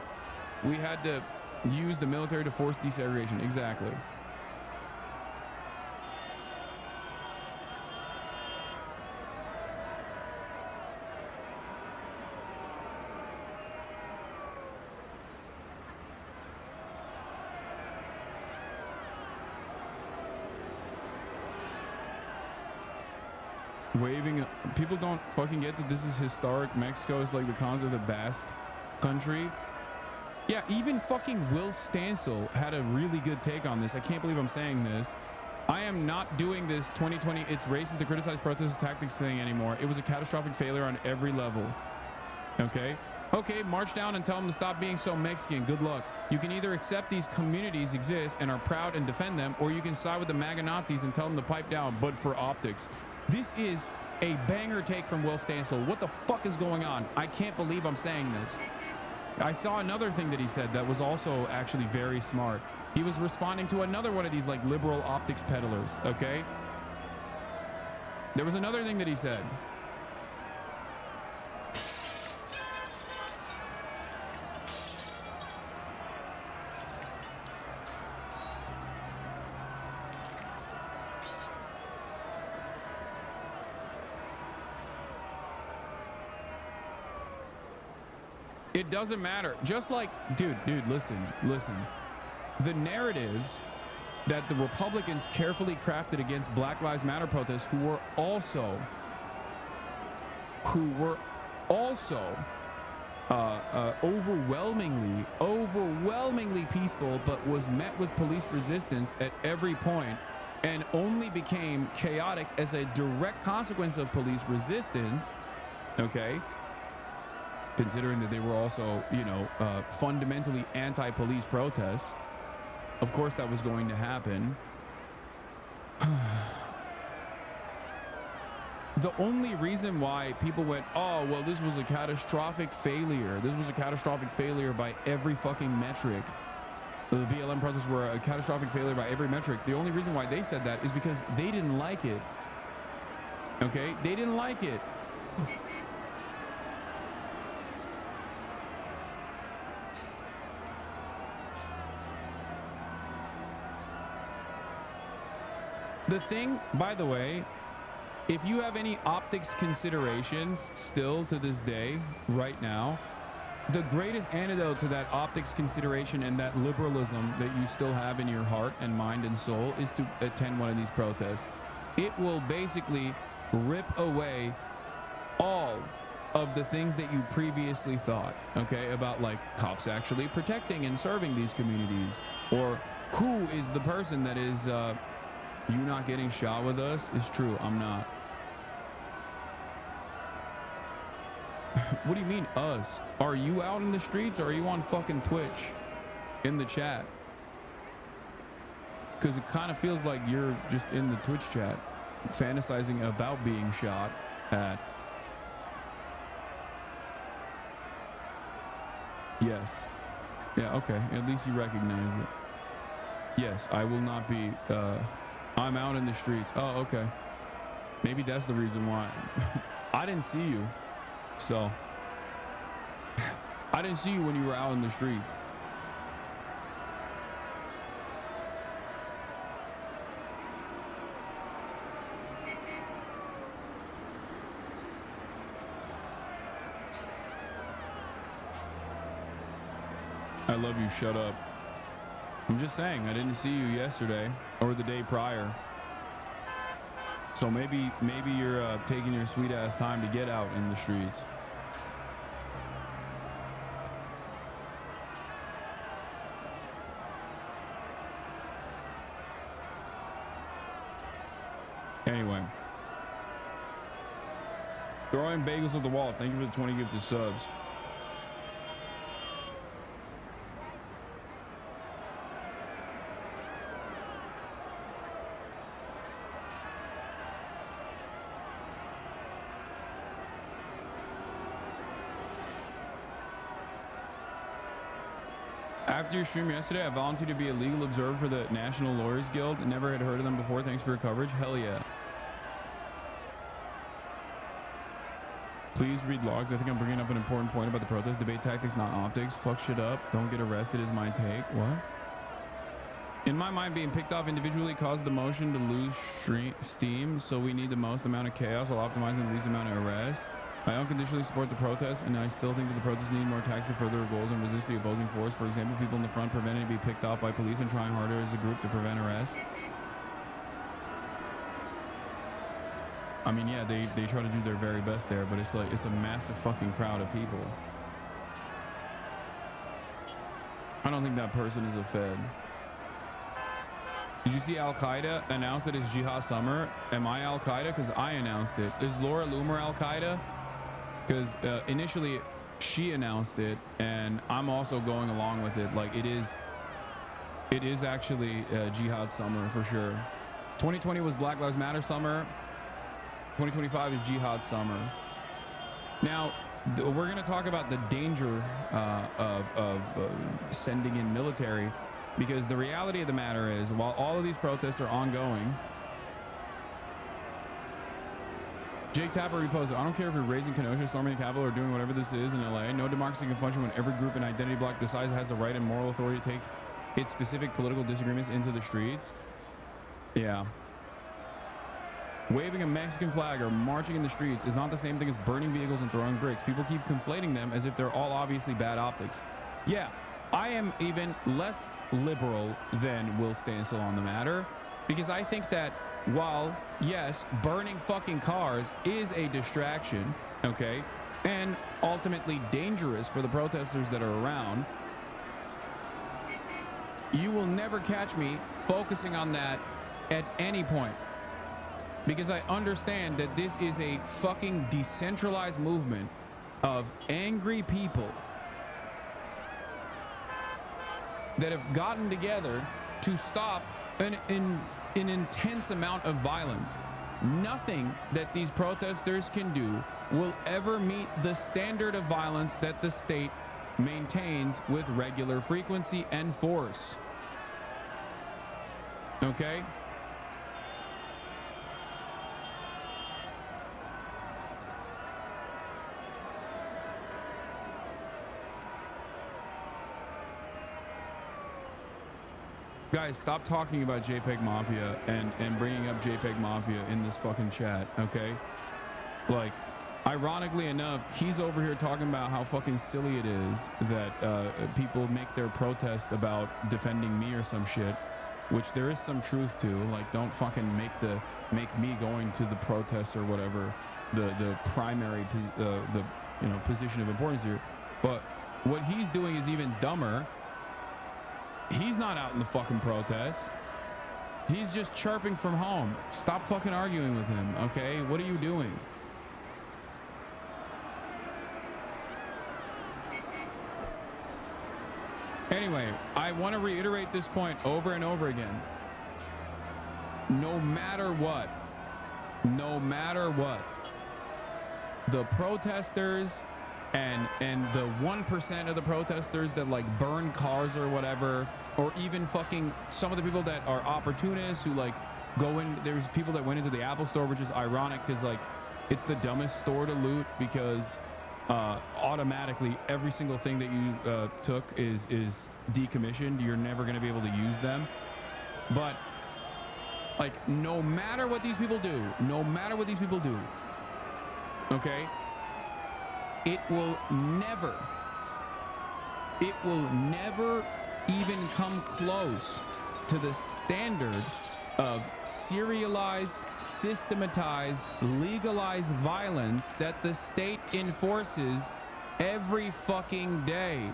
We had to use the military to force desegregation. Exactly. Waving, people don't fucking get that this is historic. Mexico is like the cons of the Basque country. Yeah, even fucking Will Stancil had a really good take on this. I can't believe I'm saying this. I am not doing this 2020 it's racist to criticize protest tactics thing anymore. It was a catastrophic failure on every level. Okay, march down and tell them to stop being so Mexican. Good luck. You can either accept these communities exist and are proud and defend them, or you can side with the MAGA Nazis and tell them to pipe down, but for optics. This is a banger take from Will Stancil. What the fuck is going on? I can't believe I'm saying this. I saw another thing that he said that was also actually very smart. He was responding to another one of these like liberal optics peddlers, okay? There was another thing that he said. It doesn't matter. Just like, dude, listen. The narratives that the Republicans carefully crafted against Black Lives Matter protests, who were also overwhelmingly peaceful, but was met with police resistance at every point and only became chaotic as a direct consequence of police resistance, okay? Considering that they were also, fundamentally anti-police protests. Of course that was going to happen. The only reason why people went, oh, well, this was a catastrophic failure. This was a catastrophic failure by every fucking metric. The BLM protests were a catastrophic failure by every metric. The only reason why they said that is because they didn't like it. Okay? They didn't like it. the thing, by the way, if you have any optics considerations still to this day, right now, the greatest antidote to that optics consideration and that liberalism that you still have in your heart and mind and soul is to attend one of these protests. It will basically rip away all of the things that you previously thought, okay, about like cops actually protecting and serving these communities, or who is the person that is you not getting shot with us is true. I'm not. What do you mean us? Are you out in the streets or are you on fucking Twitch in the chat? Because it kind of feels like you're just in the Twitch chat fantasizing about being shot at. Yes. Yeah, okay. At least you recognize it. Yes, I will not be I'm out in the streets. Oh, okay. Maybe that's the reason why. I didn't see you. So I didn't see you when you were out in the streets. I love you. Shut up. I'm just saying, I didn't see you yesterday or the day prior. So maybe you're taking your sweet ass time to get out in the streets. Anyway. Throwing bagels at the wall. Thank you for the 20 gifted subs. After your stream yesterday, I volunteered to be a legal observer for the National Lawyers Guild. Never had heard of them before. Thanks for your coverage. Hell yeah. Please read logs. I think I'm bringing up an important point about the protest. Debate tactics, not optics. Fuck shit up. Don't get arrested is my take. What? In my mind, being picked off individually caused the motion to lose steam, so we need the most amount of chaos while optimizing the least amount of arrests. I unconditionally support the protest, and I still think that the protests need more attacks to further goals and resist the opposing force. For example, people in the front preventing to be picked off by police and trying harder as a group to prevent arrest. I mean, yeah, they try to do their very best there, but it's like, it's a massive fucking crowd of people. I don't think that person is a Fed. Did you see Al-Qaeda announce that it's Jihad Summer? Am I Al-Qaeda? Because I announced it. Is Laura Loomer Al-Qaeda? Because initially she announced it, and I'm also going along with it. Like, it is actually Jihad Summer for sure. 2020 was Black Lives Matter Summer. 2025 is Jihad Summer. Now, we're going to talk about the danger of sending in military, because the reality of the matter is, while all of these protests are ongoing, Jake Tapper reposted, I don't care if you're raising Kenosha, storming the Capitol, or doing whatever this is in LA. No democracy can function when every group and identity bloc decides it has the right and moral authority to take its specific political disagreements into the streets. Yeah. Waving a Mexican flag or marching in the streets is not the same thing as burning vehicles and throwing bricks. People keep conflating them as if they're all obviously bad optics. Yeah, I am even less liberal than Will Stansel on the matter, because I think that while, yes, burning fucking cars is a distraction, okay, and ultimately dangerous for the protesters that are around, you will never catch me focusing on that at any point, because I understand that this is a fucking decentralized movement of angry people that have gotten together to stop an intense amount of violence. Nothing that these protesters can do will ever meet the standard of violence that the state maintains with regular frequency and force. Okay? Guys, stop talking about JPEG Mafia and bringing up JPEG Mafia in this fucking chat, okay? Like, ironically enough, he's over here talking about how fucking silly it is that people make their protest about defending me or some shit, which there is some truth to. Like, don't fucking make me going to the protests or whatever the primary position of importance here. But what he's doing is even dumber. He's not out in the fucking protests. He's just chirping from home. Stop fucking arguing with him, okay? What are you doing? Anyway, I want to reiterate this point over and over again. No matter what, the protesters and the 1% of the protesters that like burn cars or whatever, or even fucking some of the people that are opportunists who like go in, there's people that went into the Apple store, which is ironic because like it's the dumbest store to loot because automatically every single thing that you took is decommissioned. You're never going to be able to use them. But like no matter what these people do, okay, it will never even come close to the standard of serialized, systematized, legalized violence that the state enforces every fucking day,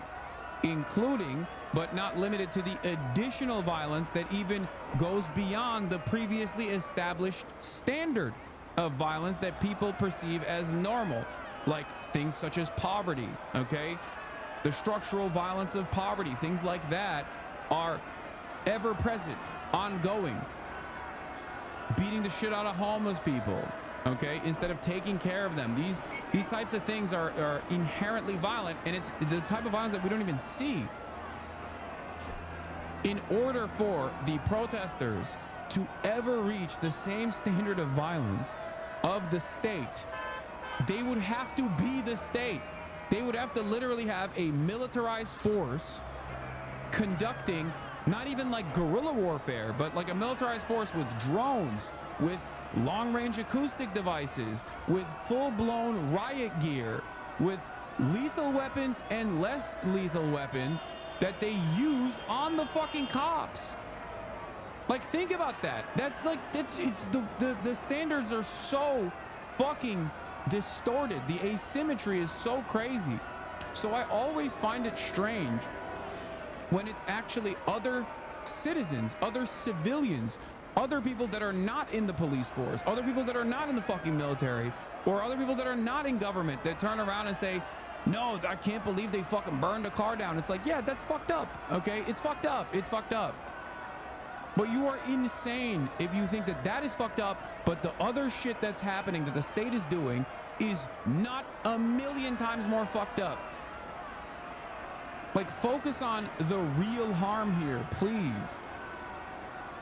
including but not limited to the additional violence that even goes beyond the previously established standard of violence that people perceive as normal, like things such as poverty, okay? The structural violence of poverty, things like that are ever present, ongoing. Beating the shit out of homeless people, okay, instead of taking care of them. These types of things are inherently violent, and it's the type of violence that we don't even see. In order for the protesters to ever reach the same standard of violence of the state, they would have to be the state. They would have to literally have a militarized force conducting not even like guerrilla warfare, but like a militarized force with drones, with long-range acoustic devices, with full-blown riot gear, with lethal weapons and less lethal weapons that they use on the fucking cops. Like, think about that. That's like, the standards are so fucking distorted. The asymmetry is so crazy. So I always find it strange when it's actually other citizens, other civilians, other people that are not in the police force, other people that are not in the fucking military, or other people that are not in government that turn around and say, no, I can't believe they fucking burned a car down. It's like, yeah, that's fucked up, okay? It's fucked up. It's fucked up. But you are insane if you think that that is fucked up, but the other shit that's happening that the state is doing is not a million times more fucked up. Like, focus on the real harm here, please.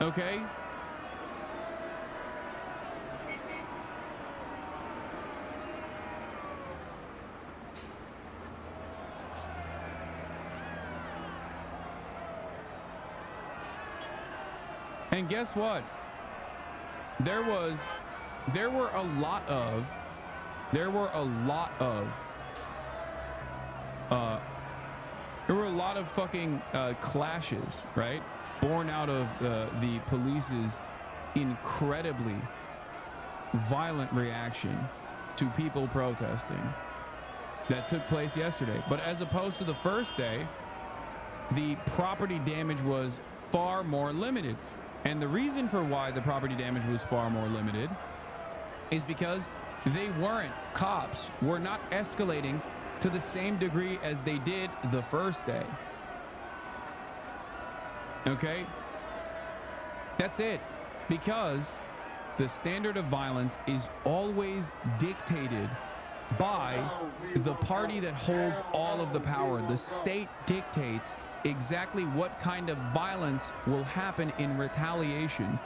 Okay? And guess what? There were a lot of fucking clashes, right? Born out of the police's incredibly violent reaction to people protesting that took place yesterday. But as opposed to the first day, the property damage was far more limited. And the reason for why the property damage was far more limited is because they weren't, cops were not escalating to the same degree as they did the first day. Okay? That's it. Because the standard of violence is always dictated by the party that holds all of the power. The state dictates exactly what kind of violence will happen in retaliation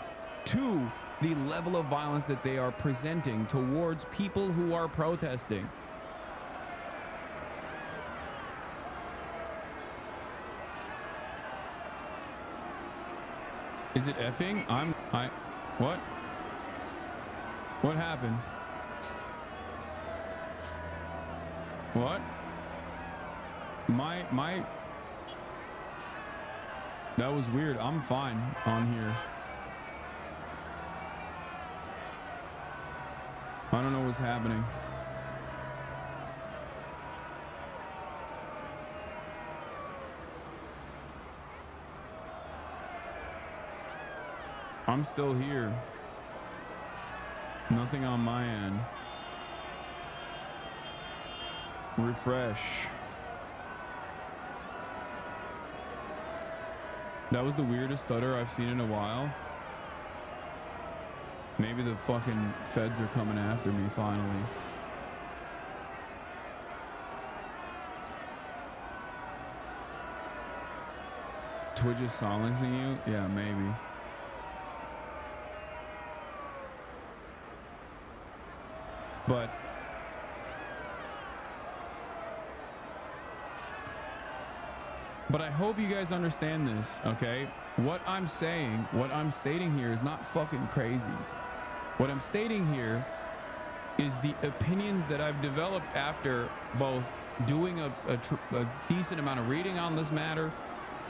to the level of violence that they are presenting towards people who are protesting. Is it effing? What? What happened? What? That was weird. I'm fine on here. I don't know what's happening. I'm still here. Nothing on my end. Refresh. That was the weirdest stutter I've seen in a while. Maybe the fucking feds are coming after me finally. Twitch is silencing you? Yeah, maybe. But I hope you guys understand this, okay? What I'm saying, what I'm stating here is not fucking crazy. What I'm stating here is the opinions that I've developed after both doing a decent amount of reading on this matter,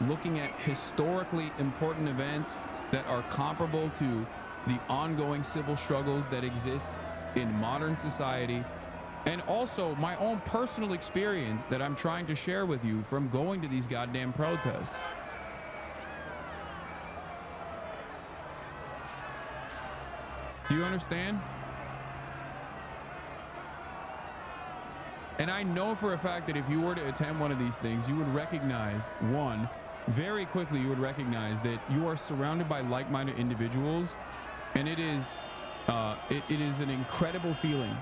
looking at historically important events that are comparable to the ongoing civil struggles that exist in modern society, and also my own personal experience that I'm trying to share with you from going to these goddamn protests. Do you understand? And I know for a fact that if you were to attend one of these things, you would recognize, one, very quickly you would recognize that you are surrounded by like-minded individuals, and it is an incredible feeling.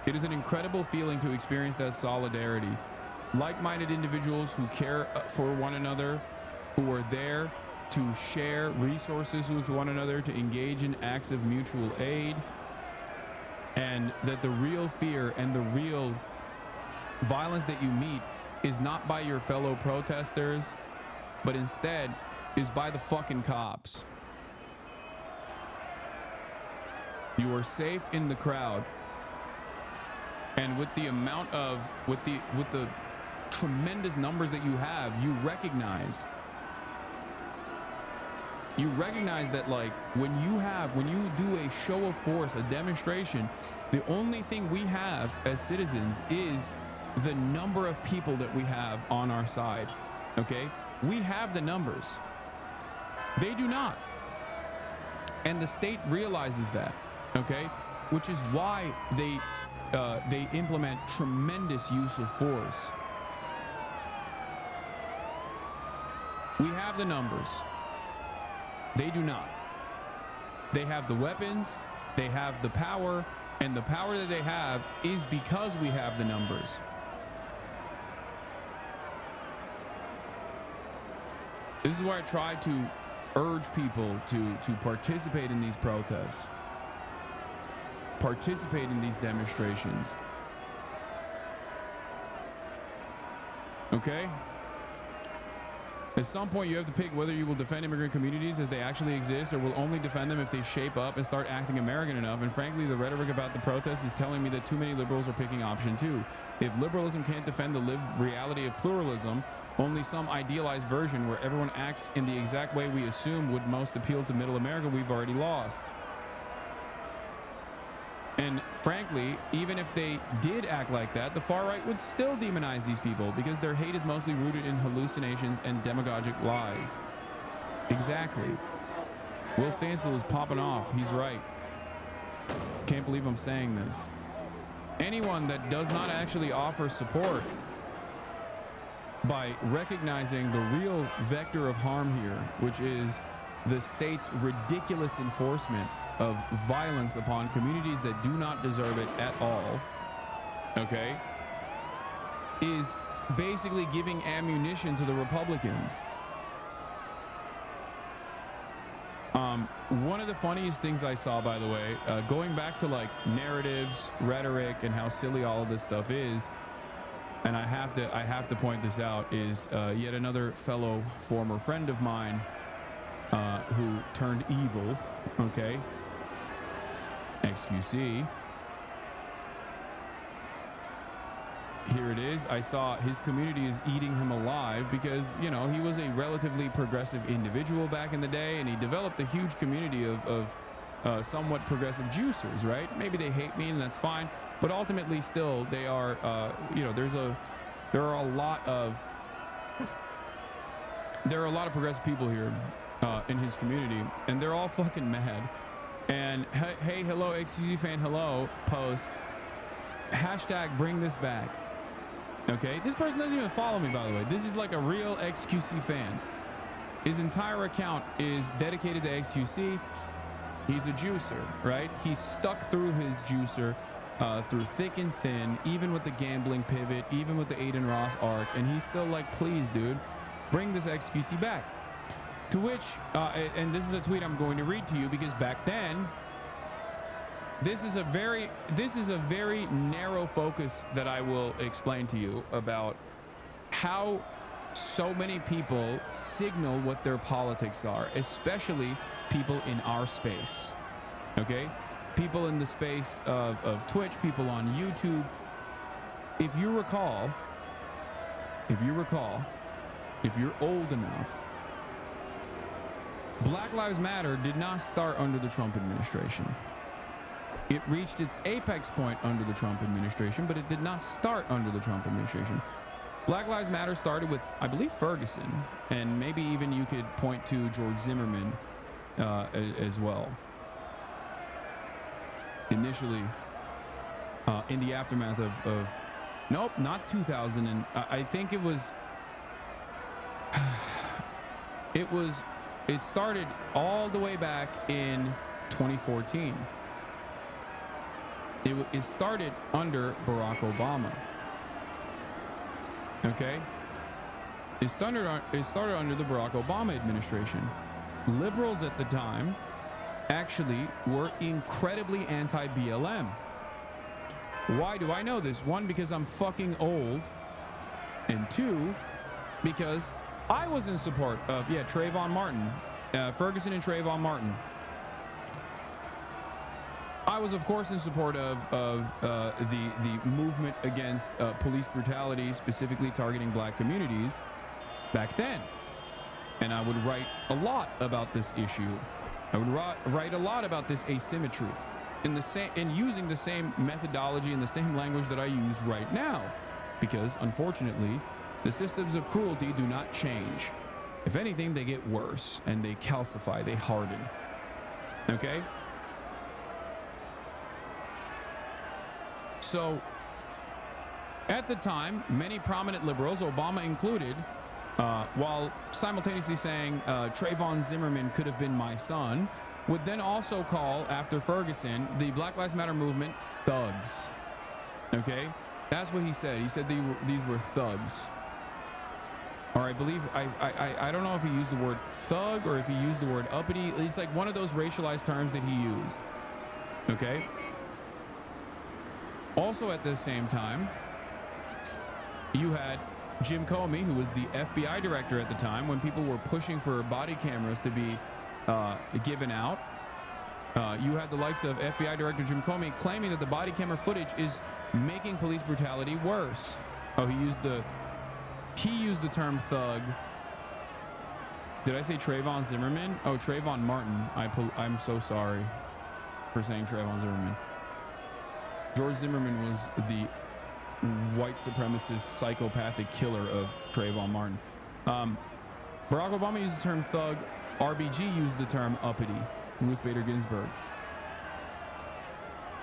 It is an incredible feeling to experience that solidarity. Like-minded individuals who care for one another, who are there to share resources with one another, to engage in acts of mutual aid, and that the real fear and the real violence that you meet is not by your fellow protesters, but instead is by the fucking cops. You are safe in the crowd. And with the amount of, with the tremendous numbers that you have, you recognize that, like, when you do a show of force, a demonstration, the only thing we have as citizens is the number of people that we have on our side. Okay? We have the numbers. They do not. And the state realizes that. Okay? Which is why they implement tremendous use of force. We have the numbers. They do not. They have the weapons, they have the power, and the power that they have is because we have the numbers. This is why I try to urge people to participate in these protests. Participate in these demonstrations. Okay? At some point, you have to pick whether you will defend immigrant communities as they actually exist, or will only defend them if they shape up and start acting American enough. And frankly, the rhetoric about the protests is telling me that too many liberals are picking option 2. If liberalism can't defend the lived reality of pluralism, only some idealized version where everyone acts in the exact way we assume would most appeal to middle America, we've already lost. And frankly, even if they did act like that, the far right would still demonize these people because their hate is mostly rooted in hallucinations and demagogic lies. Exactly. Will Stansel is popping off. He's right. Can't believe I'm saying this. Anyone that does not actually offer support by recognizing the real vector of harm here, which is the state's ridiculous enforcement of violence upon communities that do not deserve it at all, okay, is basically giving ammunition to the Republicans. One of the funniest things I saw, by the way, going back to like narratives, rhetoric, and how silly all of this stuff is, and I have to point this out, is yet another fellow former friend of mine who turned evil. Okay. XQC. Here it is. I saw his community is eating him alive because, you know, he was a relatively progressive individual back in the day, and he developed a huge community of somewhat progressive juicers, right? Maybe they hate me, and that's fine, but ultimately still they are, you know, there are a lot of progressive people here in his community, and they're all fucking mad. And hey, hello, XQC fan, hello, post, hashtag bring this back. Okay, this person doesn't even follow me, by the way. This is like a real XQC fan. His entire account is dedicated to XQC. He's a juicer, right? He's stuck through his juicer through thick and thin, even with the gambling pivot, even with the Aiden Ross arc, and he's still like, please, dude, bring this XQC back. To which, and this is a tweet I'm going to read to you because back then, this is a very narrow focus that I will explain to you about how so many people signal what their politics are, especially people in our space. Okay, people in the space of Twitch, people on YouTube. If you recall, if you're old enough, Black Lives Matter did not start under the Trump administration. It reached its apex point under the Trump administration, but it did not start under the Trump administration. Black Lives Matter started with, I believe, Ferguson, and maybe even you could point to George Zimmerman as well. Initially, in the aftermath of nope, not 2000, and I think it was, it started all the way back in 2014. It started under Barack Obama. Okay, it started under the Barack Obama administration. Liberals at the time actually were incredibly anti-BLM. Why do I know this? One, because I'm fucking old, and two, because I was in support of Trayvon Martin, Ferguson and Trayvon Martin. I was, of course, in support of the movement against police brutality, specifically targeting black communities back then. And I would write a lot about this issue. I would write a lot about this asymmetry in using the same methodology and the same language that I use right now, because unfortunately, the systems of cruelty do not change. If anything, they get worse and they calcify, they harden. Okay? So, at the time, many prominent liberals, Obama included, while simultaneously saying Trayvon Zimmerman could have been my son, would then also call, after Ferguson, the Black Lives Matter movement thugs. Okay? That's what he said. He said these were thugs. Or I believe, I don't know if he used the word thug or if he used the word uppity. It's like one of those racialized terms that he used. Okay? Also at the same time, you had Jim Comey, who was the FBI director at the time, when people were pushing for body cameras to be given out. You had the likes of FBI Director Jim Comey claiming that the body camera footage is making police brutality worse. Oh, he used the term thug. Did I say Trayvon Zimmerman? Oh, Trayvon Martin. I'm so sorry for saying Trayvon Zimmerman. George Zimmerman was the white supremacist psychopathic killer of Trayvon Martin. Barack Obama used the term thug. RBG used the term uppity. Ruth Bader Ginsburg.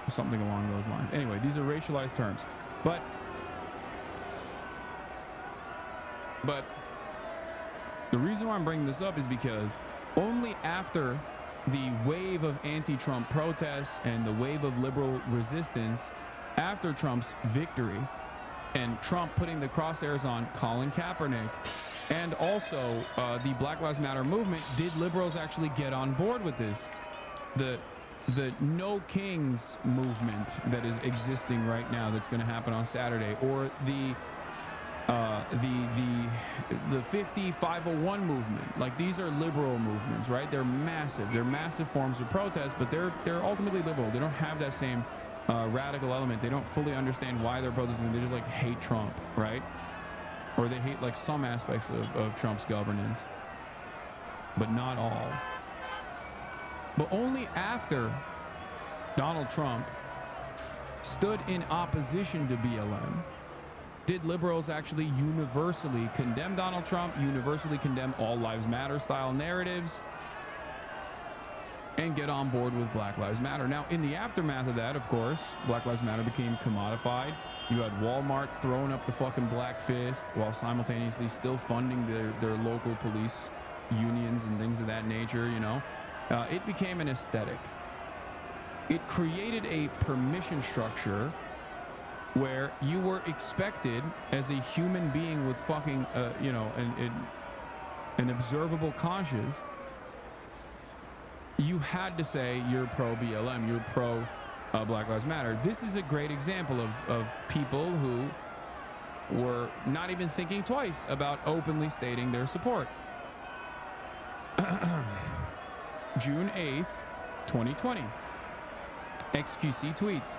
Something along those lines. Anyway, these are racialized terms. But the reason why I'm bringing this up is because only after the wave of anti-Trump protests and the wave of liberal resistance after Trump's victory and Trump putting the crosshairs on Colin Kaepernick and also the Black Lives Matter movement, did liberals actually get on board with this? The No Kings movement that is existing right now, that's going to happen on Saturday, or the the 501 movement. Like, these are liberal movements, right? They're massive. They're massive forms of protest, but they're ultimately liberal. They don't have that same radical element. They don't fully understand why they're protesting. They just like hate Trump, right? Or they hate like some aspects of Trump's governance, but not all. But only after Donald Trump stood in opposition to BLM did liberals actually universally condemn Donald Trump, universally condemn all lives matter style narratives, and get on board with Black Lives Matter. Now, in the aftermath of that, of course, Black Lives Matter became commodified. You had Walmart throwing up the fucking black fist while simultaneously still funding their local police unions and things of that nature, you know. It became an aesthetic. It created a permission structure where you were expected as a human being with fucking, you know, an observable conscience. You had to say you're pro BLM, you're pro Black Lives Matter. This is a great example of people who were not even thinking twice about openly stating their support. June 8th, 2020. XQC tweets,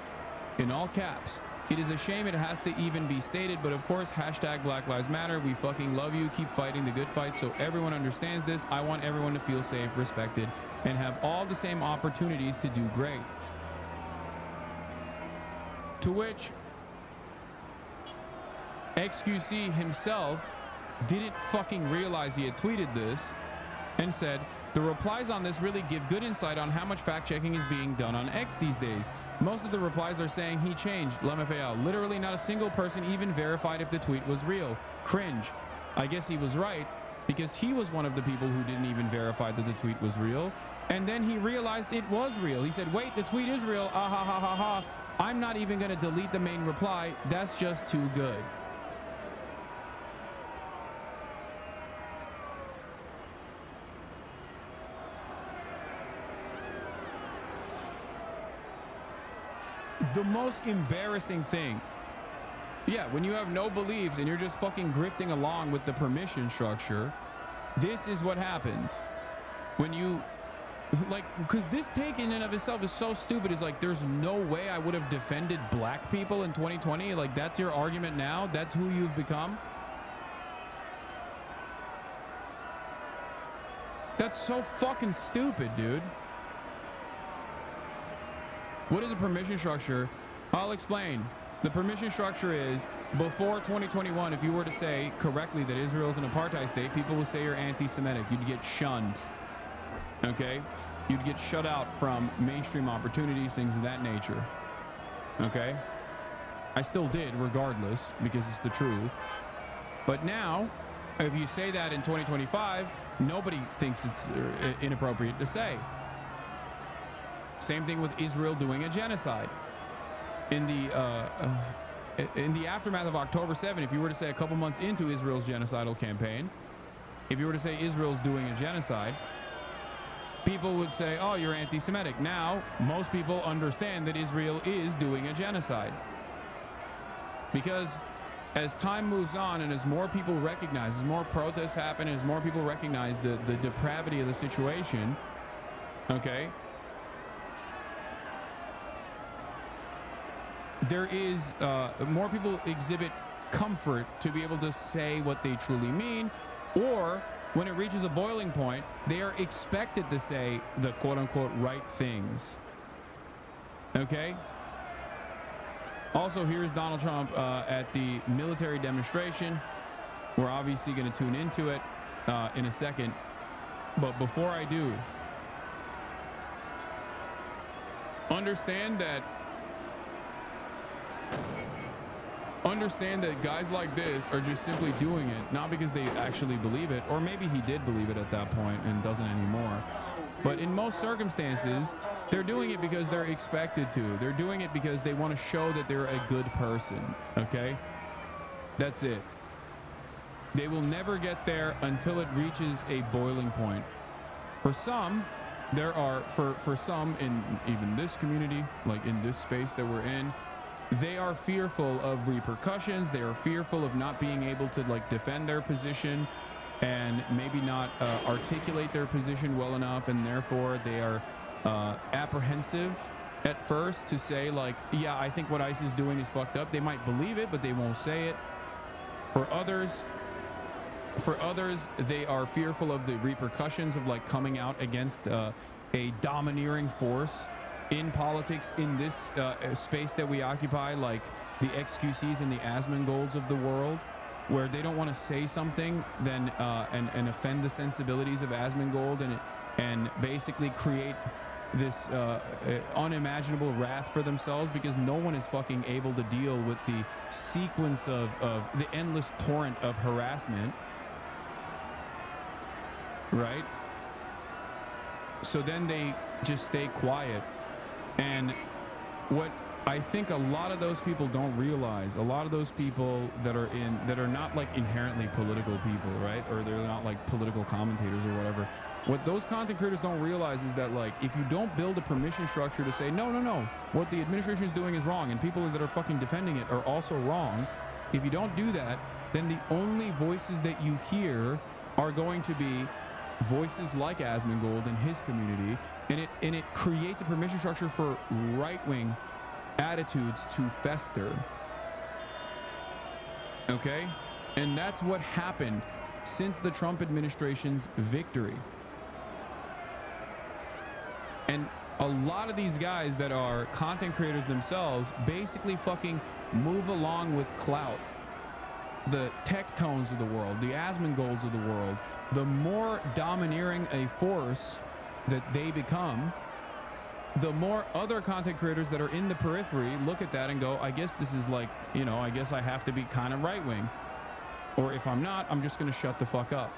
in all caps, "It is a shame it has to even be stated, but of course, hashtag Black Lives Matter. We fucking love you. Keep fighting the good fight so everyone understands this. I want everyone to feel safe, respected, and have all the same opportunities to do great." To which XQC himself didn't fucking realize he had tweeted this and said, "The replies on this really give good insight on how much fact-checking is being done on X these days. Most of the replies are saying he changed. LMFAO. Literally not a single person even verified if the tweet was real. Cringe. I guess he was right, because he was one of the people who didn't even verify that the tweet was real. And then he realized it was real. He said, wait, the tweet is real. Ah ha ha ha ha. I'm not even going to delete the main reply. That's just too good." The most embarrassing thing, yeah, when you have no beliefs and you're just fucking grifting along with the permission structure, this is what happens. When you, like, because this take in and of itself is so stupid. It's like, there's no way I would have defended black people in 2020. Like, that's your argument now? That's who you've become? That's so fucking stupid, dude. What is a permission structure? I'll explain. The permission structure is, before 2021, if you were to say correctly that Israel is an apartheid state, people will say you're anti-Semitic. You'd get shunned. Okay? You'd get shut out from mainstream opportunities, things of that nature. Okay? I still did, regardless, because it's the truth. But now, if you say that in 2025, nobody thinks it's inappropriate to say. Same thing with Israel doing a genocide. In the aftermath of October 7, if you were to say a couple months into Israel's genocidal campaign, if you were to say Israel's doing a genocide, people would say, oh, you're anti-Semitic. Now, most people understand that Israel is doing a genocide. Because as time moves on and as more people recognize, as more protests happen, as more people recognize the depravity of the situation, okay, there is more people exhibit comfort to be able to say what they truly mean, or when it reaches a boiling point, they are expected to say the quote-unquote right things. Okay? Also, here's Donald Trump at the military demonstration. We're obviously going to tune into it in a second. But before I do, understand that guys like this are just simply doing it not because they actually believe it, or maybe he did believe it at that point and doesn't anymore, but in most circumstances they're doing it because they're expected to. They're doing it because they want to show that they're a good person. Okay, that's it. They will never get there until it reaches a boiling point. For some, there are for some in even this community, like in this space that we're in, they are fearful of repercussions. They are fearful of not being able to like defend their position and maybe not articulate their position well enough, and therefore they are apprehensive at first to say like, yeah, I think what ICE is doing is fucked up. They might believe it, but they won't say it. For others, they are fearful of the repercussions of like coming out against a domineering force in politics in this space that we occupy, like the XQCs and the Asmengolds of the world, where they don't want to say something then and offend the sensibilities of Asmongold and basically create this unimaginable wrath for themselves, because no one is fucking able to deal with the sequence of the endless torrent of harassment, right? So then they just stay quiet. And what I think a lot of those people don't realize, a lot of those people that are not like inherently political people, right? Or they're not like political commentators or whatever. What those content creators don't realize is that like, if you don't build a permission structure to say, no, what the administration is doing is wrong and people that are fucking defending it are also wrong. If you don't do that, then the only voices that you hear are going to be voices like Asmongold and his community, and it creates a permission structure for right-wing attitudes to fester. Okay? And that's what happened since the Trump administration's victory. And a lot of these guys that are content creators themselves basically fucking move along with clout. The Tectones of the world, the Asmongolds of the world, the more domineering a force that they become, the more other content creators that are in the periphery look at that and go, I guess this is like, you know, I guess I have to be kind of right wing. Or if I'm not, I'm just going to shut the fuck up.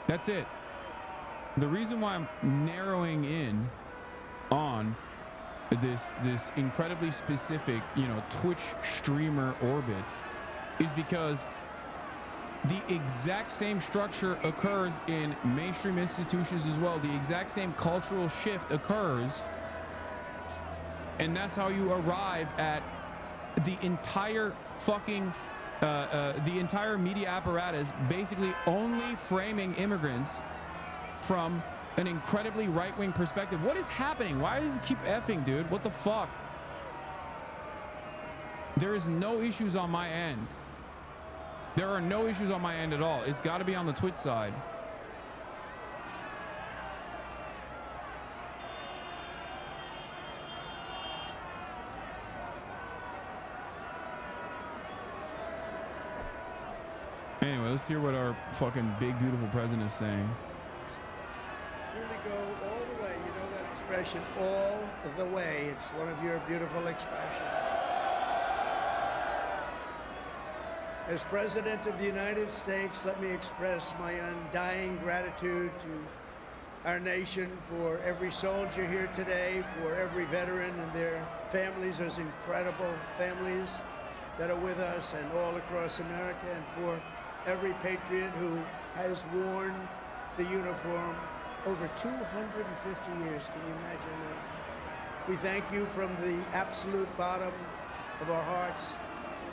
That's it. The reason why I'm narrowing in on this incredibly specific, you know, Twitch streamer orbit is because the exact same structure occurs in mainstream institutions as well. The exact same cultural shift occurs, and that's how you arrive at the entire fucking the entire media apparatus basically only framing immigrants from an incredibly right-wing perspective. What is happening? Why does it keep effing, dude? What the fuck? There is no issues on my end. There are no issues on my end at all. It's got to be on the Twitch side. Anyway, let's hear what our fucking big, beautiful president is saying. Truly go all the way. You know that expression, all the way. It's one of your beautiful expressions. As President of the United States, let me express my undying gratitude to our nation for every soldier here today, for every veteran and their families, those incredible families that are with us and all across America, and for every patriot who has worn the uniform over 250 years. Can you imagine that? We thank you from the absolute bottom of our hearts.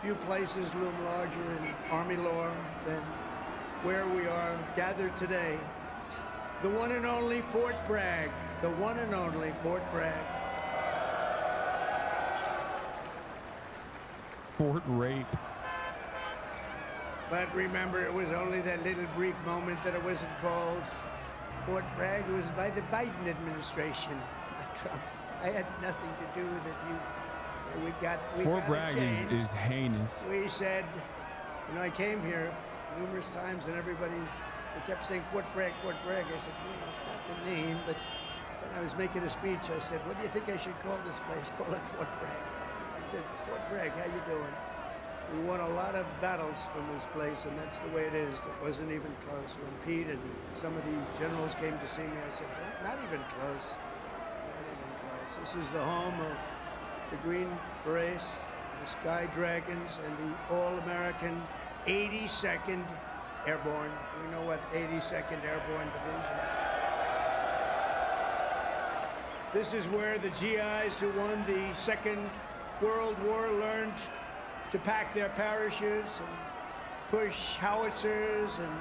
Few places loom larger in Army lore than where we are gathered today. The one and only Fort Bragg. The one and only Fort Bragg. Fort Rape. But remember, it was only that little brief moment that it wasn't called Fort Bragg. It was by the Biden administration, not Trump. I had nothing to do with it. Fort Bragg is heinous. We said, you know, I came here numerous times and everybody, they kept saying Fort Bragg, Fort Bragg. I said, it's not the name, but then I was making a speech. I said, what do you think I should call this place? Call it Fort Bragg. I said, Fort Bragg, how you doing? We won a lot of battles from this place, and that's the way it is. It wasn't even close. When Pete and some of the generals came to see me, I said, not even close. Not even close. This is the home of the Green Berets, the Sky Dragons, and the All-American 82nd Airborne. We know what 82nd Airborne Division. This is where the GIs who won the Second World War learned to pack their parachutes and push howitzers and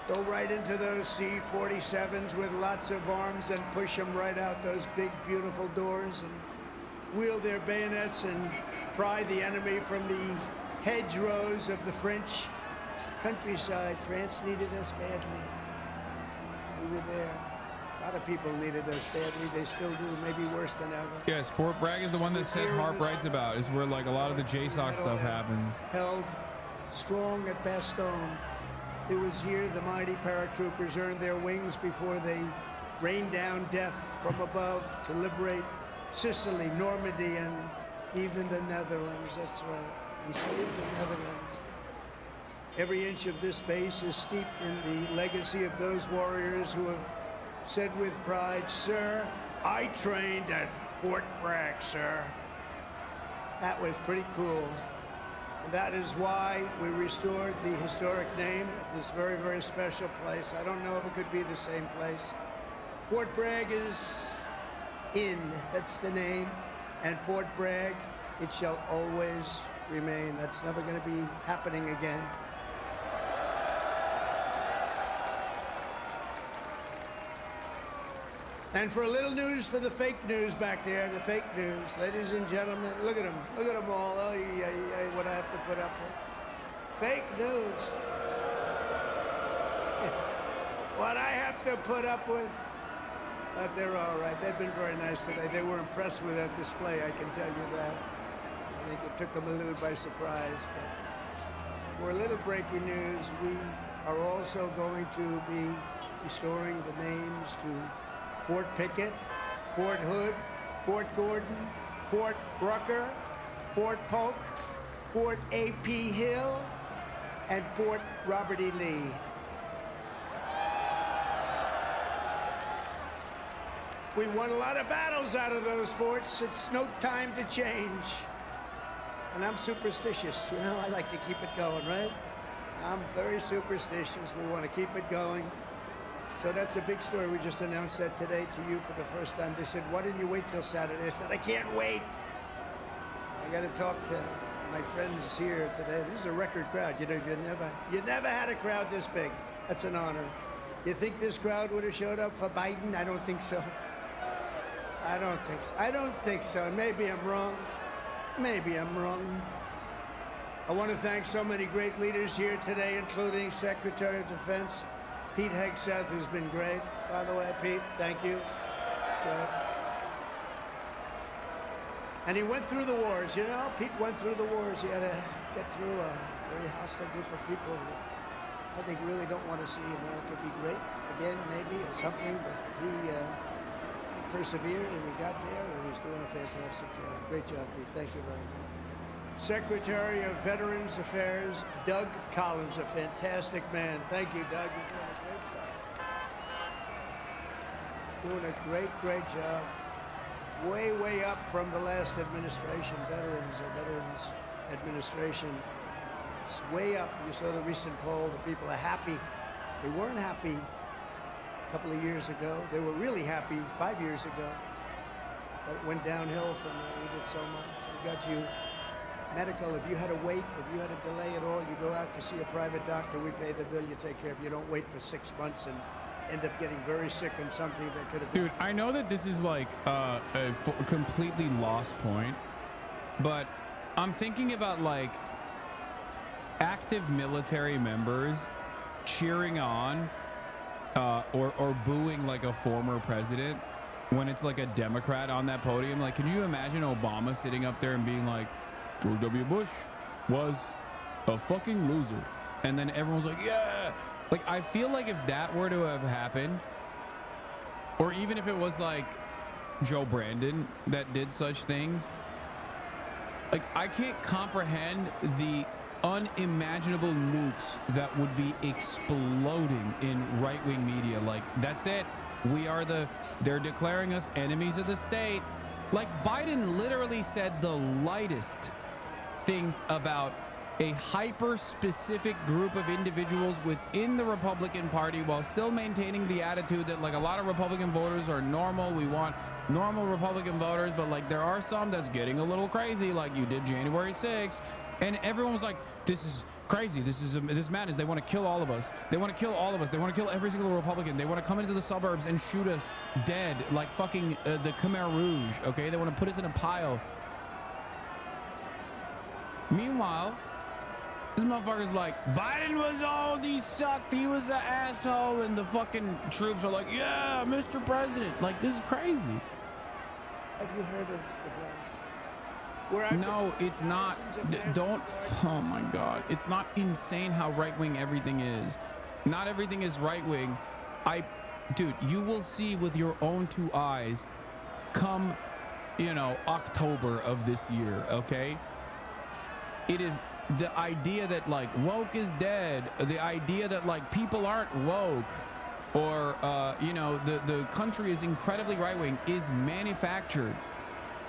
go right into those C-47s with lots of arms and push them right out those big, beautiful doors and wield their bayonets and pry the enemy from the hedgerows of the French countryside. France needed us badly. We were there. A lot of people needed us badly. They still do, maybe worse than ever. Yes, Fort Bragg is the one that Seth Harp writes about. Is where like a lot of the JSOC stuff happens. Held strong at Bastogne. It was here the mighty paratroopers earned their wings before they rained down death from above to liberate Sicily, Normandy, and even the Netherlands. That's right. We saved the Netherlands. Every inch of this base is steeped in the legacy of those warriors who have said with pride, "Sir, I trained at Fort Bragg, sir." That was pretty cool. And that is why we restored the historic name of this very, very special place. I don't know if it could be the same place. Fort Bragg is in, that's the name. And Fort Bragg, it shall always remain. That's never going to be happening again. And for a little news for the fake news back there, the fake news. Ladies and gentlemen, look at them. Look at them all. Oh, what I have to put up with. Fake news. What I have to put up with. But they're all right. They've been very nice today. They were impressed with that display, I can tell you that. I think it took them a little by surprise. But for a little breaking news, we are also going to be restoring the names to Fort Pickett, Fort Hood, Fort Gordon, Fort Rucker, Fort Polk, Fort A.P. Hill, and Fort Robert E. Lee. We won a lot of battles out of those forts. It's no time to change. And I'm superstitious, you know, I like to keep it going, right? I'm very superstitious. We want to keep it going. So that's a big story. We just announced that today to you for the first time. They said, why didn't you wait till Saturday? I said, I can't wait. I got to talk to my friends here today. This is a record crowd. You know, you never had a crowd this big. That's an honor. You think this crowd would have showed up for Biden? I don't think so. I don't think so. I don't think so. Maybe I'm wrong. Maybe I'm wrong. I want to thank so many great leaders here today, including Secretary of Defense Pete Hegseth, who's been great. By the way, Pete, thank you. Good. And he went through the wars, you know? Pete went through the wars. He had to get through a very hostile group of people that I think really don't want to see America be great again, maybe, or something, but he persevered and he got there and he's doing a fantastic job. Great job, Pete. Thank you very much. Secretary of Veterans Affairs, Doug Collins, a fantastic man. Thank you, Doug. You're doing a great job. Doing a great job. Way, way up from the last administration, Veterans Administration. It's way up. You saw the recent poll. The people are happy. They weren't happy a couple of years ago. They were really happy 5 years ago. But it went downhill from there. We did so much. We got you medical. If you had to wait, if you had a delay at all, you go out to see a private doctor. We pay the bill. You take care of it. You don't wait for 6 months and end up getting very sick on something that could have been. Dude, I know that this is like a completely lost point, but I'm thinking about like active military members cheering on or booing like a former president when it's like a Democrat on that podium. Like, could you imagine Obama sitting up there and being like, George W. Bush was a fucking loser, and then everyone's like, yeah. Like, I feel like if that were to have happened, or even if it was like Joe Brandon that did such things, like, I can't comprehend the unimaginable nukes that would be exploding in right-wing media. Like, that's it. They're declaring us enemies of the state. Like, Biden literally said the lightest things about a hyper-specific group of individuals within the Republican Party while still maintaining the attitude that like a lot of Republican voters are normal. We want normal Republican voters, but like there are some that's getting a little crazy, like you did January 6th. And everyone was like, this is crazy. This is madness. They want to kill all of us. They want to kill all of us. They want to kill every single Republican. They want to come into the suburbs and shoot us dead like fucking the Khmer Rouge, okay? They want to put us in a pile. Meanwhile, this motherfucker's like, Biden was old, he sucked, he was an asshole, and the fucking troops are like, yeah, Mr. President. Like, this is crazy. Have you heard of the No, it's not. Don't. Oh my God. It's not insane how right-wing everything is. Not everything is right-wing. Dude, you will see with your own two eyes come, you know, October of this year, okay? It is the idea that like woke is dead, the idea that like people aren't woke, or, you know, the country is incredibly right-wing is manufactured.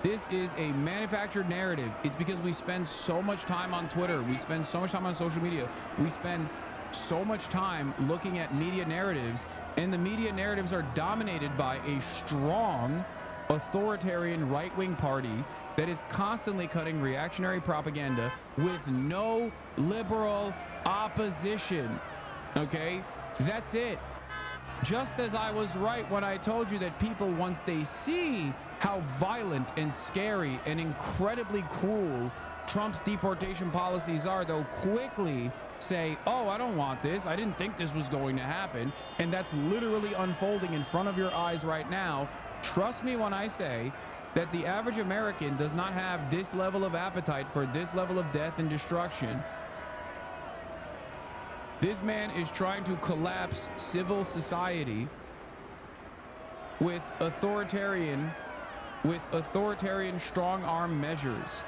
This is a manufactured narrative. It's because we spend so much time on Twitter. We spend so much time on social media. We spend so much time looking at media narratives, and the media narratives are dominated by a strong authoritarian right-wing party that is constantly cutting reactionary propaganda with no liberal opposition. Okay? That's it. Just as I was right when I told you that people, once they see how violent and scary and incredibly cruel Trump's deportation policies are, they'll quickly say, oh, I don't want this. I didn't think this was going to happen. And that's literally unfolding in front of your eyes right now. Trust me when I say that the average American does not have this level of appetite for this level of death and destruction. This man is trying to collapse civil society with authoritarian strong arm measures.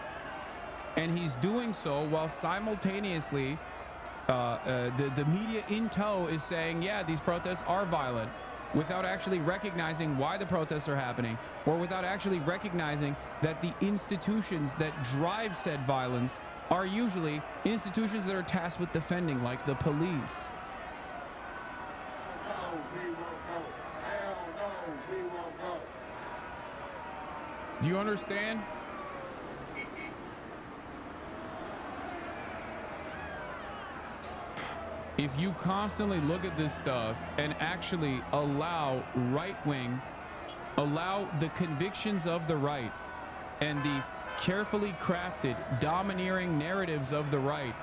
And he's doing so while simultaneously the media in tow is saying, yeah, these protests are violent, without actually recognizing why the protests are happening, or without actually recognizing that the institutions that drive said violence are usually institutions that are tasked with defending, like the police. Do you understand? If you constantly look at this stuff and actually allow the convictions of the right and the carefully crafted, domineering narratives of the right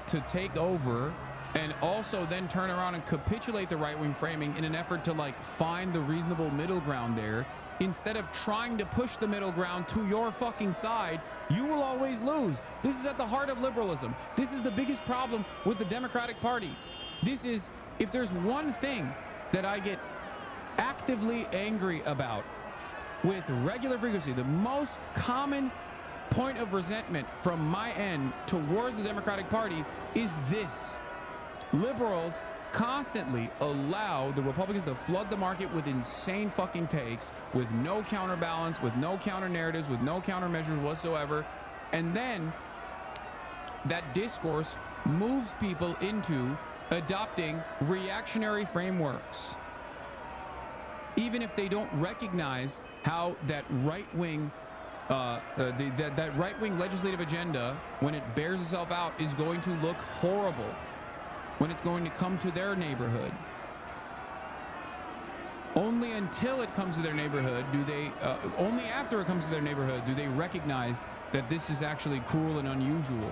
to take over, and also then turn around and capitulate the right-wing framing in an effort to like find the reasonable middle ground there, instead of trying to push the middle ground to your fucking side, you will always lose. This is at the heart of liberalism. This is the biggest problem with the Democratic Party. This is, if there's one thing that I get actively angry about with regular frequency, the most common point of resentment from my end towards the Democratic Party is this. Liberals constantly allow the Republicans to flood the market with insane fucking takes, with no counterbalance, with no counter narratives, with no countermeasures whatsoever. And then that discourse moves people into adopting reactionary frameworks, even if they don't recognize how that right-wing that right-wing legislative agenda, when it bears itself out, is going to look horrible when it's going to come to their neighborhood. Only until it comes to their neighborhood do they, only after it comes to their neighborhood do they recognize that this is actually cruel and unusual.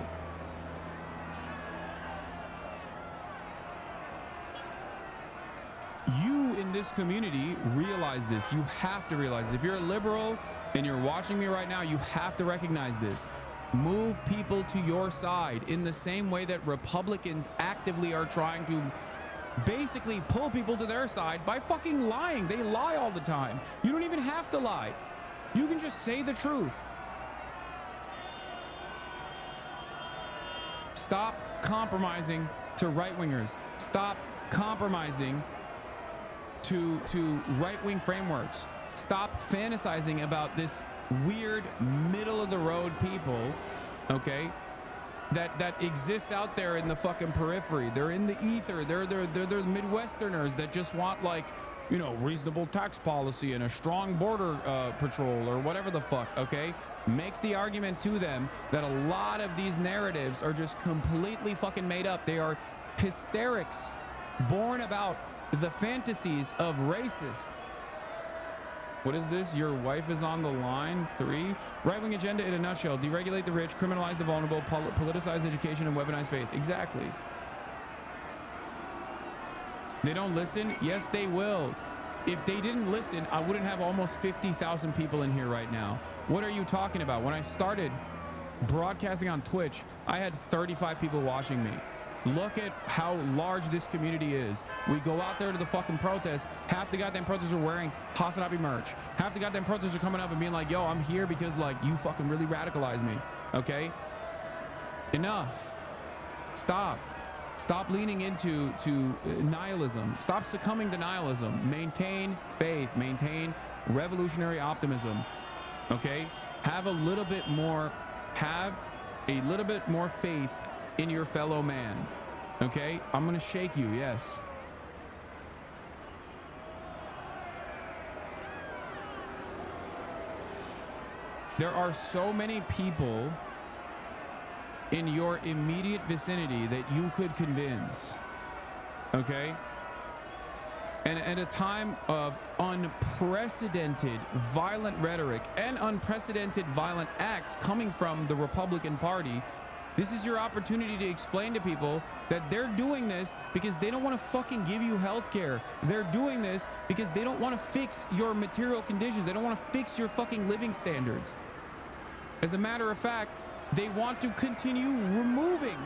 You in this community realize this. You have to realize it. If you're a liberal and you're watching me right now, you have to recognize this. Move people to your side in the same way that Republicans actively are trying to basically pull people to their side by fucking lying. They lie all the time. You don't even have to lie. You can just say the truth. Stop compromising to right-wingers. Stop compromising to right-wing frameworks. Stop fantasizing about this weird middle-of-the-road people, okay? that exists out there in the fucking periphery. They're in the ether. They're Midwesterners that just want, like, you know, reasonable tax policy and a strong border patrol or whatever the fuck, okay? Make the argument to them that a lot of these narratives are just completely fucking made up. They are hysterics born about the fantasies of racists. What is this? Your wife is on the line. 3. Right-wing agenda in a nutshell. Deregulate the rich, criminalize the vulnerable, politicize education, and weaponize faith. Exactly. They don't listen? Yes, they will. If they didn't listen, I wouldn't have almost 50,000 people in here right now. What are you talking about? When I started broadcasting on Twitch, I had 35 people watching me. Look at how large this community is. We go out there to the fucking protests. Half the goddamn protesters are wearing Hasanabi merch. Half the goddamn protesters are coming up and being like, yo, I'm here because, like, you fucking really radicalized me. Okay? Enough. Stop. Stop leaning into nihilism. Stop succumbing to nihilism. Maintain faith. Maintain revolutionary optimism. Okay? Have a little bit more faith in your fellow man. Okay? I'm gonna shake you, yes. There are so many people in your immediate vicinity that you could convince. Okay? And at a time of unprecedented violent rhetoric and unprecedented violent acts coming from the Republican Party, this is your opportunity to explain to people that they're doing this because they don't want to fucking give you health care. They're doing this because they don't want to fix your material conditions. They don't want to fix your fucking living standards. As a matter of fact, they want to continue removing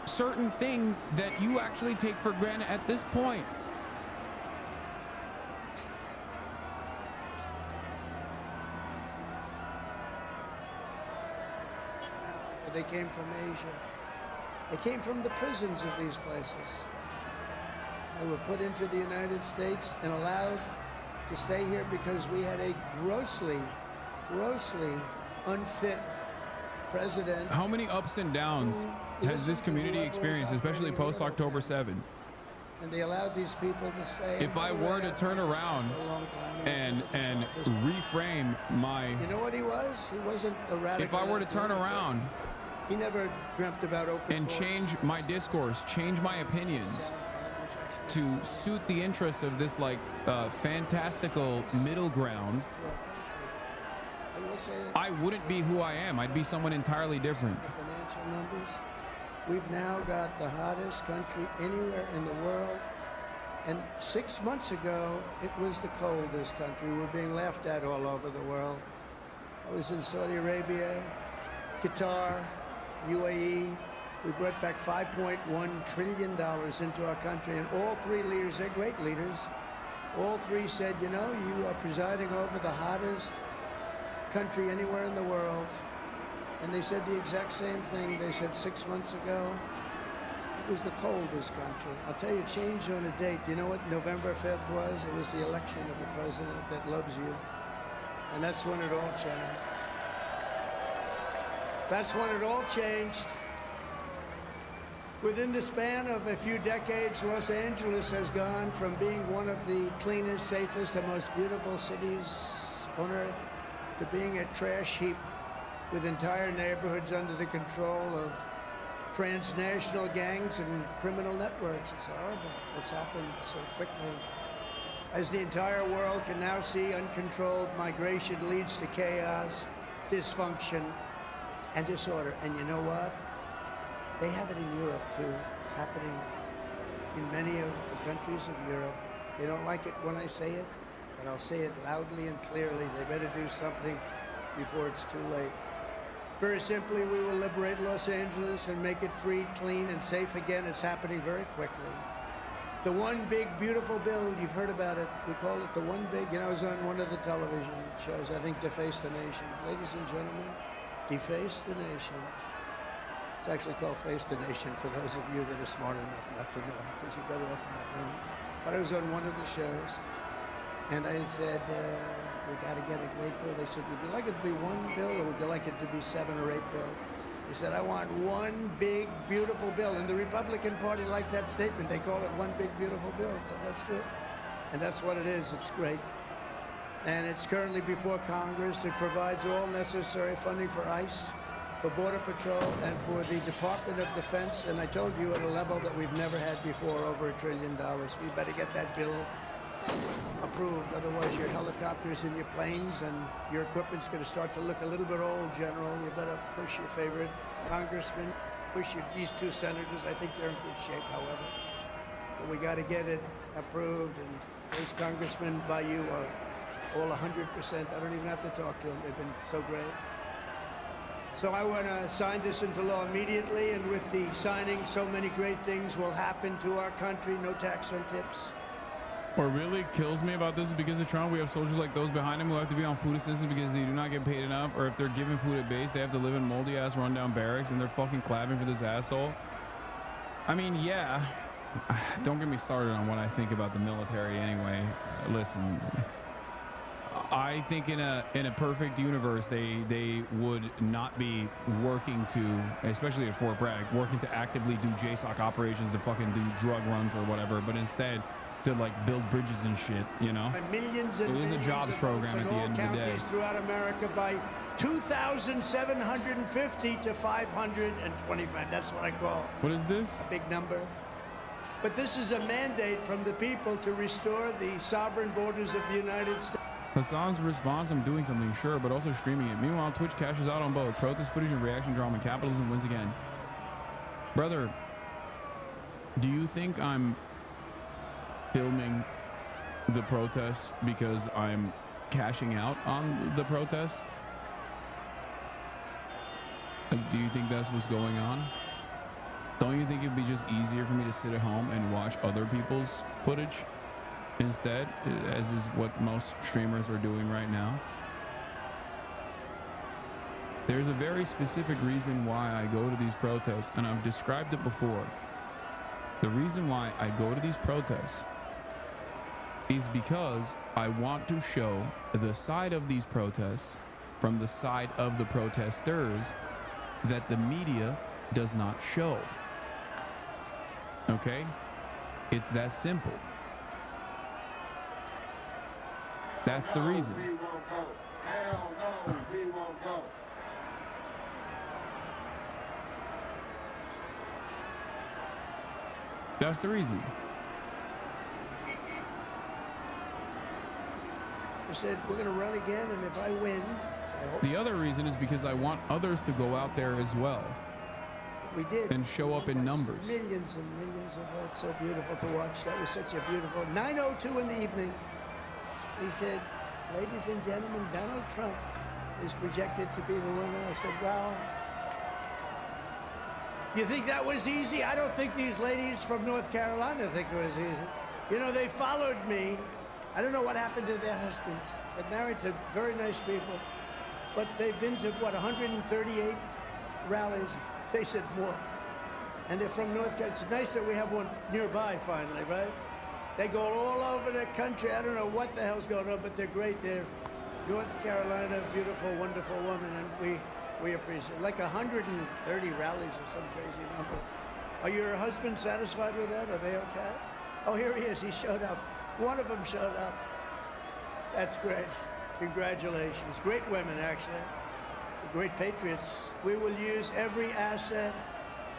certain things that you actually take for granted at this point. They came from Asia. They came from the prisons of these places. They were put into the United States and allowed to stay here because we had a grossly unfit president. How many ups and downs has this community experienced, especially post October 7? And they allowed these people to stay. If I were to turn around and reframe my... You know what he was? He wasn't a radical. If I were to turn around... He never dreamt about open and change my discourse, change my opinions to suit the interests of this, like, fantastical middle ground, I wouldn't be who I am. I'd be someone entirely different. The financial numbers. We've now got the hottest country anywhere in the world. And 6 months ago, it was the coldest country. We were being laughed at all over the world. I was in Saudi Arabia, Qatar, UAE. We brought back $5.1 trillion into our country, and all three leaders, they're great leaders, all three said, you know, you are presiding over the hottest country anywhere in the world. And they said the exact same thing they said 6 months ago. It was the coldest country. I'll tell you, it changed on a date. You know what November 5th was? It was the election of a president that loves you. And that's when it all changed. That's when it all changed. Within the span of a few decades, Los Angeles has gone from being one of the cleanest, safest, and most beautiful cities on earth to being a trash heap with entire neighborhoods under the control of transnational gangs and criminal networks. It's horrible what's happened so quickly. As the entire world can now see, uncontrolled migration leads to chaos, dysfunction, and disorder. And you know what? They have it in Europe too. It's happening in many of the countries of Europe. They don't like it when I say it, but I'll say it loudly and clearly. They better do something before it's too late. Very simply, we will liberate Los Angeles and make it free, clean, and safe again. It's happening very quickly. The one big, beautiful bill, you've heard about it. We call it the one big, you know, I was on one of the television shows, I think Deface the Nation. Ladies and gentlemen, Deface the Nation. It's actually called Face the Nation for those of you that are smart enough not to know, because you're better off not knowing. But I was on one of the shows, and I said, we got to get a great bill. They said, would you like it to be one bill, or would you like it to be 7 or 8 bills? He said, I want one big, beautiful bill. And the Republican Party liked that statement. They call it one big, beautiful bill. So that's good. And that's what it is. It's great. And it's currently before Congress. It provides all necessary funding for ICE, for Border Patrol, and for the Department of Defense. And I told you at a level that we've never had before, over $1 trillion. We better get that bill approved. Otherwise, your helicopters and your planes and your equipment's going to start to look a little bit old, General. You better push your favorite congressman, push these two senators. I think they're in good shape, however. But we got to get it approved. And those congressmen by you are all 100%. I don't even have to talk to them. They've been so great. So I want to sign this into law immediately, and with the signing, so many great things will happen to our country. No tax on tips. What really kills me about this is because of Trump, we have soldiers like those behind him who have to be on food assistance because they do not get paid enough, or if they're given food at base, they have to live in moldy-ass rundown barracks, and they're fucking clapping for this asshole. I mean, yeah, don't get me started on what I think about the military anyway. Listen, I think in a perfect universe, they would not be working to, especially at Fort Bragg, working to actively do JSOC operations to fucking do drug runs or whatever, but instead to like build bridges and shit, you know? Millions and it is millions a jobs program at the end of the day. Counties throughout America by 2,750 to 525. That's what I call. What is this? A big number. But this is a mandate from the people to restore the sovereign borders of the United States. Hassan's response, I'm doing something, sure, but also streaming it. Meanwhile, Twitch cashes out on both. Protest footage and reaction drama. Capitalism wins again. Brother, do you think I'm filming the protests because I'm cashing out on the protests? Like, do you think that's what's going on? Don't you think it'd be just easier for me to sit at home and watch other people's footage instead, as is what most streamers are doing right now? There's a very specific reason why I go to these protests, and I've described it before. The reason why I go to these protests is because I want to show the side of these protests from the side of the protesters that the media does not show. Okay? It's that simple. That's the reason. That's the reason. I said, we're going to run again, and if I win, I hope. The other reason is because I want others to go out there as well. We did. And show up in numbers. Millions and millions of us. So beautiful to watch. That was such a beautiful 9:02 in the evening. He said, ladies and gentlemen, Donald Trump is projected to be the winner. I said, well, you think that was easy? I don't think these ladies from North Carolina think it was easy. You know, they followed me. I don't know what happened to their husbands. They're married to very nice people, but they've been to, what, 138 rallies? They said more. And they're from North Carolina. It's nice that we have one nearby finally, right? They go all over the country. I don't know what the hell's going on, but they're great. They're North Carolina, beautiful, wonderful woman, and we appreciate it. Like 130 rallies or some crazy number. Are your husbands satisfied with that? Are they okay? Oh, here he is. He showed up. One of them showed up. That's great. Congratulations. Great women, actually. The great patriots. We will use every asset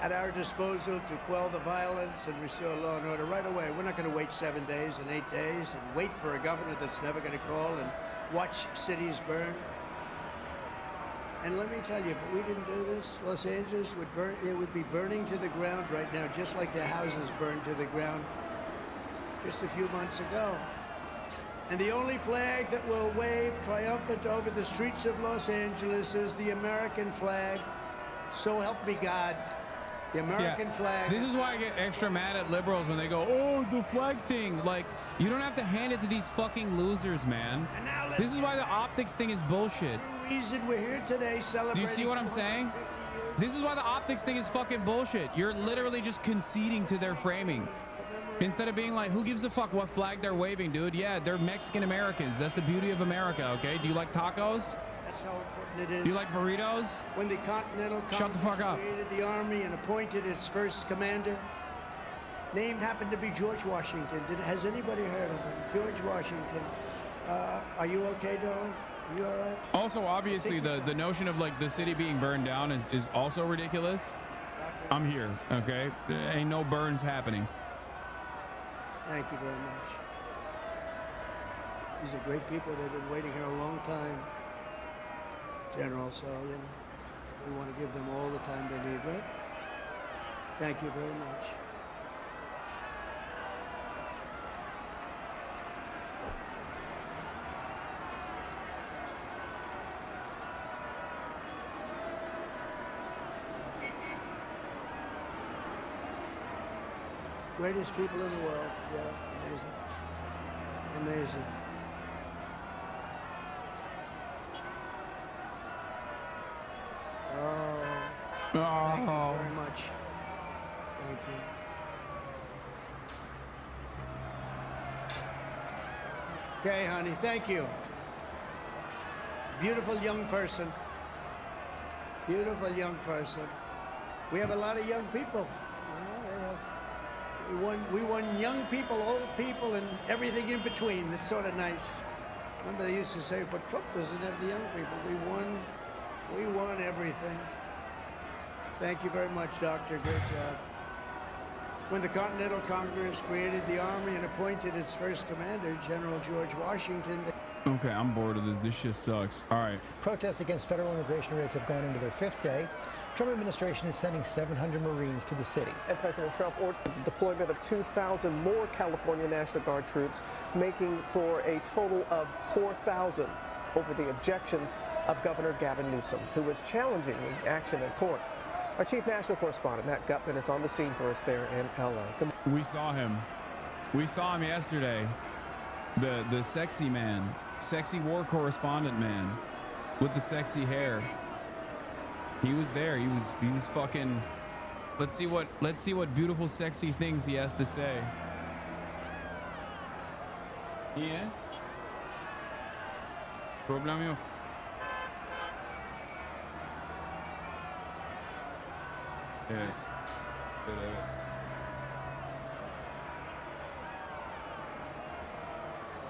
at our disposal to quell the violence and restore law and order right away. We're not going to wait 7 days and 8 days and wait for a governor that's never going to call and watch cities burn. And let me tell you, if we didn't do this, Los Angeles would burn. It would be burning to the ground right now, just like the houses burned to the ground just a few months ago. And the only flag that will wave triumphant over the streets of Los Angeles is the American flag. So help me God. The American flag. This is why I get extra mad at liberals when they go, oh, the flag thing. Like, you don't have to hand it to these fucking losers, man. This is why the optics thing is bullshit. The reason we're here today celebrating. Do you see what I'm saying? This is why the optics thing is fucking bullshit. You're literally just conceding to their framing. Instead of being like, who gives a fuck what flag they're waving, dude? Yeah, they're Mexican Americans. That's the beauty of America, okay? Do you like tacos? That's how important it is. You like burritos? When the Continental Shut the Congress fuck up. created the Army and appointed its first commander, name happened to be George Washington. Has anybody heard of him? George Washington. Are you okay, darling? Are you all right? Also, obviously, the notion of like the city being burned down is also ridiculous. I'm here, okay? There ain't no burns happening. Thank you very much. These are great people. They've been waiting here a long time, General, so, you know, we want to give them all the time they need, right? Thank you very much. Greatest people in the world. Yeah, amazing. Amazing. Thank you very much. Thank you. Okay, honey, thank you. Beautiful young person. Beautiful young person. We have a lot of young people. We won young people, old people, and everything in between. It's sort of nice. Remember they used to say, but Trump doesn't have the young people. We won everything. Thank you very much, Doctor. Great job. When the Continental Congress created the Army and appointed its first commander, General George Washington. Okay, I'm bored of this. This shit sucks. All right. Protests against federal immigration raids have gone into their 5th day. Trump administration is sending 700 Marines to the city. And President Trump ordered the deployment of 2,000 more California National Guard troops, making for a total of 4,000 over the objections of Governor Gavin Newsom, who was challenging the action in court. Our chief national correspondent, Matt Gutman, is on the scene for us there in L.A. We saw him. We saw him yesterday. The sexy man, sexy war correspondent man with the sexy hair. He was there. He was fucking. Let's see what beautiful, sexy things he has to say. Yeah. Problem yok. Evet. Evet.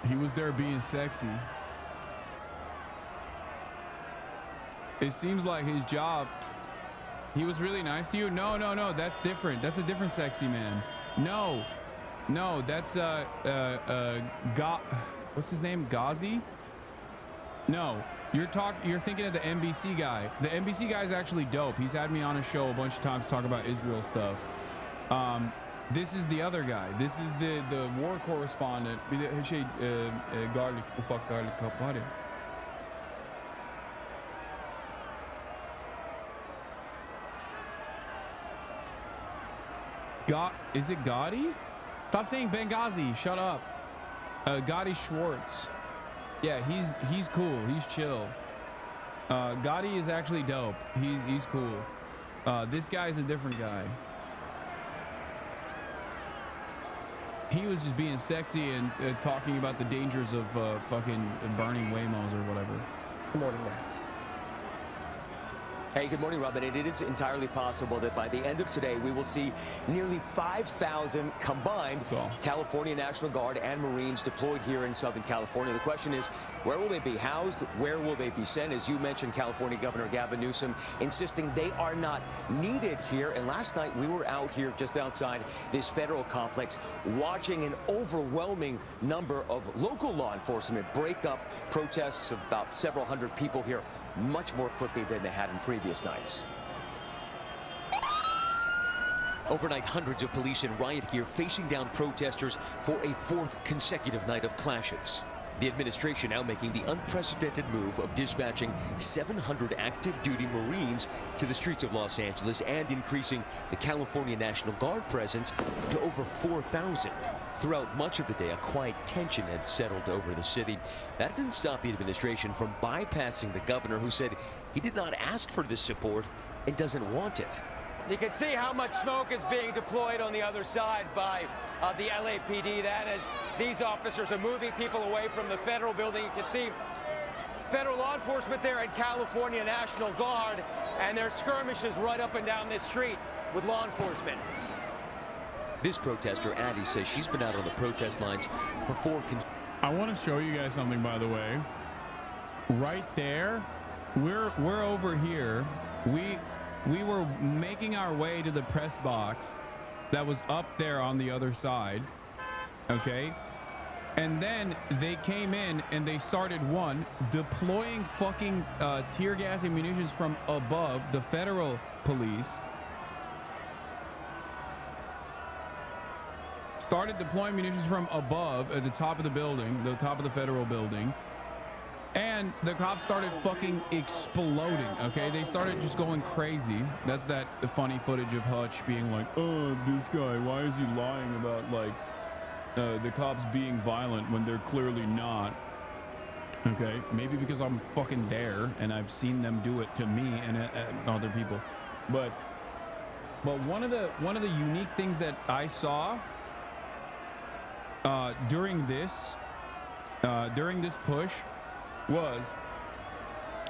He was there being sexy. It seems like his job. He was really nice to you. No, that's different. That's a different sexy man. No, that's what's his name? Ghazi? No, you're thinking of the NBC guy. The NBC guy is actually dope. He's had me on his show a bunch of times to talk about Israel stuff. This is the other guy. This is the war correspondent. Garlic, ufak garlic kap var ya. Is it Gotti? Stop saying Benghazi. Shut up. Gotti Schwartz. Yeah, he's cool. He's chill. Gotti is actually dope. He's cool. This guy's a different guy. He was just being sexy and talking about the dangers of fucking burning Waymos or whatever. Good morning, Matt. Hey, good morning, Robin. And it is entirely possible that by the end of today, we will see nearly 5,000 combined California National Guard and Marines deployed here in Southern California. The question is, where will they be housed? Where will they be sent? As you mentioned, California Governor Gavin Newsom insisting they are not needed here. And last night, we were out here just outside this federal complex watching an overwhelming number of local law enforcement break up protests of about several hundred people here much more quickly than they had in previous nights. Overnight, hundreds of police in riot gear facing down protesters for a 4th consecutive night of clashes. The administration now making the unprecedented move of dispatching 700 active duty Marines to the streets of Los Angeles and increasing the California National Guard presence to over 4,000. Throughout much of the day, a quiet tension had settled over the city. That didn't stop the administration from bypassing the governor, who said he did not ask for this support and doesn't want it. You can see how much smoke is being deployed on the other side by the LAPD. That is, these officers are moving people away from the federal building. You can see federal law enforcement there and California National Guard, and there's skirmishes right up and down this street with law enforcement. This protester, Addie, says she's been out on the protest lines for 4 I want to show you guys something, by the way. Right there, we're over here. We were making our way to the press box that was up there on the other side. Okay. And then they came in and they started deploying fucking tear gas and munitions from above, the federal police. Started deploying munitions from above at the top of the building, the top of the federal building. And the cops started fucking exploding, okay? They started just going crazy. That's that funny footage of Hutch being like, oh, this guy, why is he lying about, like, the cops being violent when they're clearly not? Okay, maybe because I'm fucking there and I've seen them do it to me and other people. But one of the unique things that I saw during this push was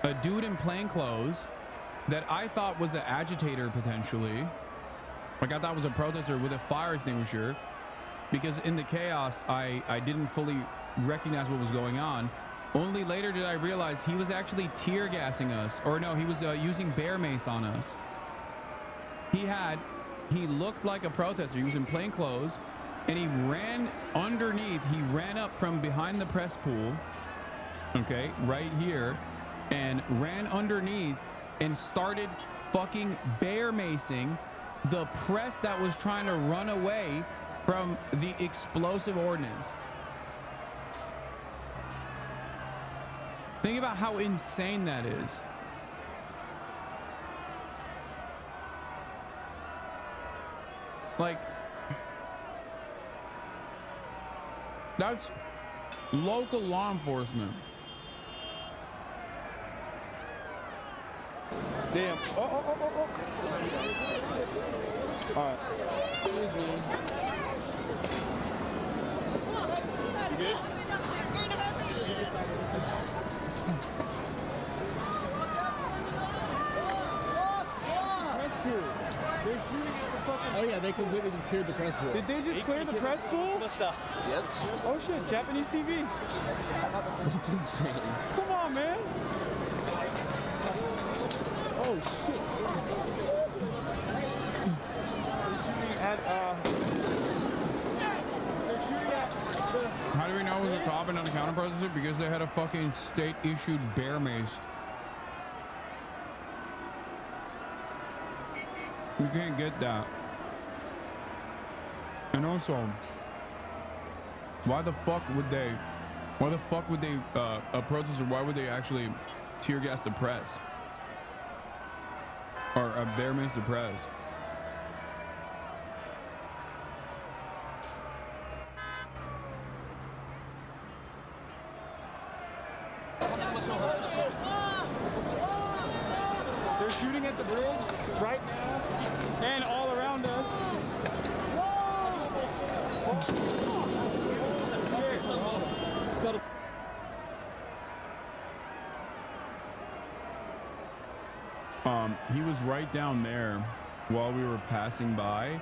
a dude in plain clothes that I thought was an agitator potentially. Like I thought was a protester with a fire extinguisher, because in the chaos I didn't fully recognize what was going on. Only later did I realize he was actually tear gassing us, or no, he was using bear mace on us. He looked like a protester. He was in plain clothes and he ran underneath. He ran up from behind the press pool, okay, right here, and ran underneath and started fucking bear macing the press that was trying to run away from the explosive ordnance. Think about how insane that is. Like, that's local law enforcement. Damn. Oh. All right. Excuse me. You good? Oh yeah, they completely just cleared the press pool. Did they just clear the press pool? Yep. Oh shit, Japanese TV. That's insane. Come on, man. Oh shit. How do we know it was a cop and not a counter protester? Because they had a fucking state-issued bear mace. You can't get that. And also, why the fuck would a protester, why would they actually tear gas the press? Or bear mace the press? They're shooting at the bridge right now and all around us. He was right down there while we were passing by,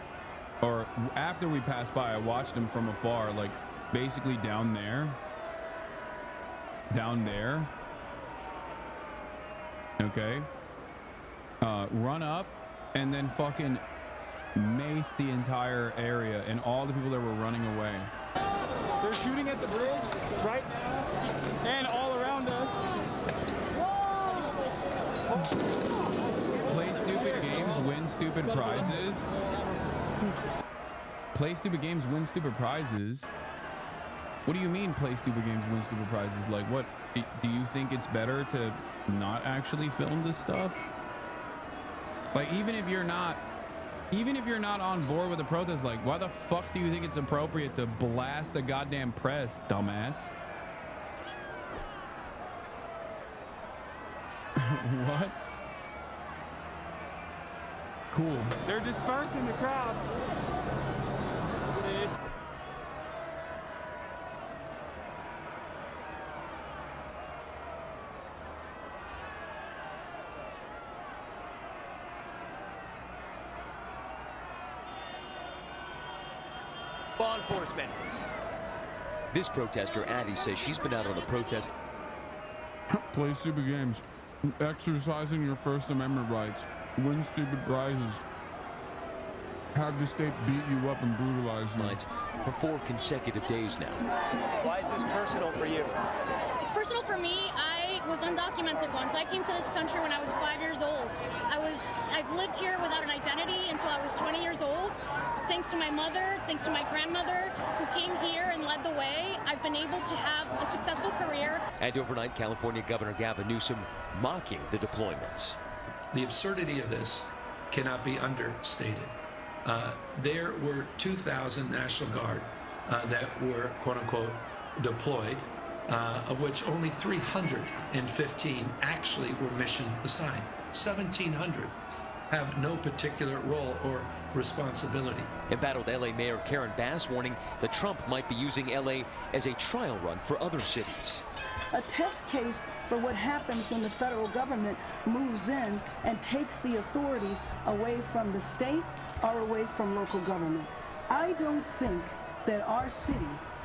or after we passed by. I watched him from afar, like basically down there. Okay. Run up and then fucking mace the entire area and all the people that were running away. They're shooting at the bridge right now and all around us. Play stupid games, win stupid prizes. Play stupid games, win stupid prizes. What do you mean play stupid games, win stupid prizes? Like what? Do you think it's better to not actually film this stuff? Like even if you're not on board with the protest, like why the fuck do you think it's appropriate to blast the goddamn press, dumbass? What? Cool. They're dispersing the crowd. law enforcement. This protester, Addie, says she's been out on the protest. Play stupid games. Exercising your First Amendment rights. Win stupid prizes. Have the state beat you up and brutalize you. For 4 consecutive days now. Why is this personal for you? It's personal for me. I was undocumented once. I came to this country when I was 5 years old. I've lived here without an identity until I was 20 years old. Thanks to my mother, thanks to my grandmother, who came here and led the way, I've been able to have a successful career. And overnight, California Governor Gavin Newsom mocking the deployments. The absurdity of this cannot be understated. There were 2,000 National Guard that were, quote unquote, deployed, of which only 315 actually were mission assigned. 1,700 have no particular role or responsibility. Embattled LA Mayor Karen Bass warning that Trump might be using LA as a trial run for other cities. A test case for what happens when the federal government moves in and takes the authority away from the state or away from local government. I don't think that our city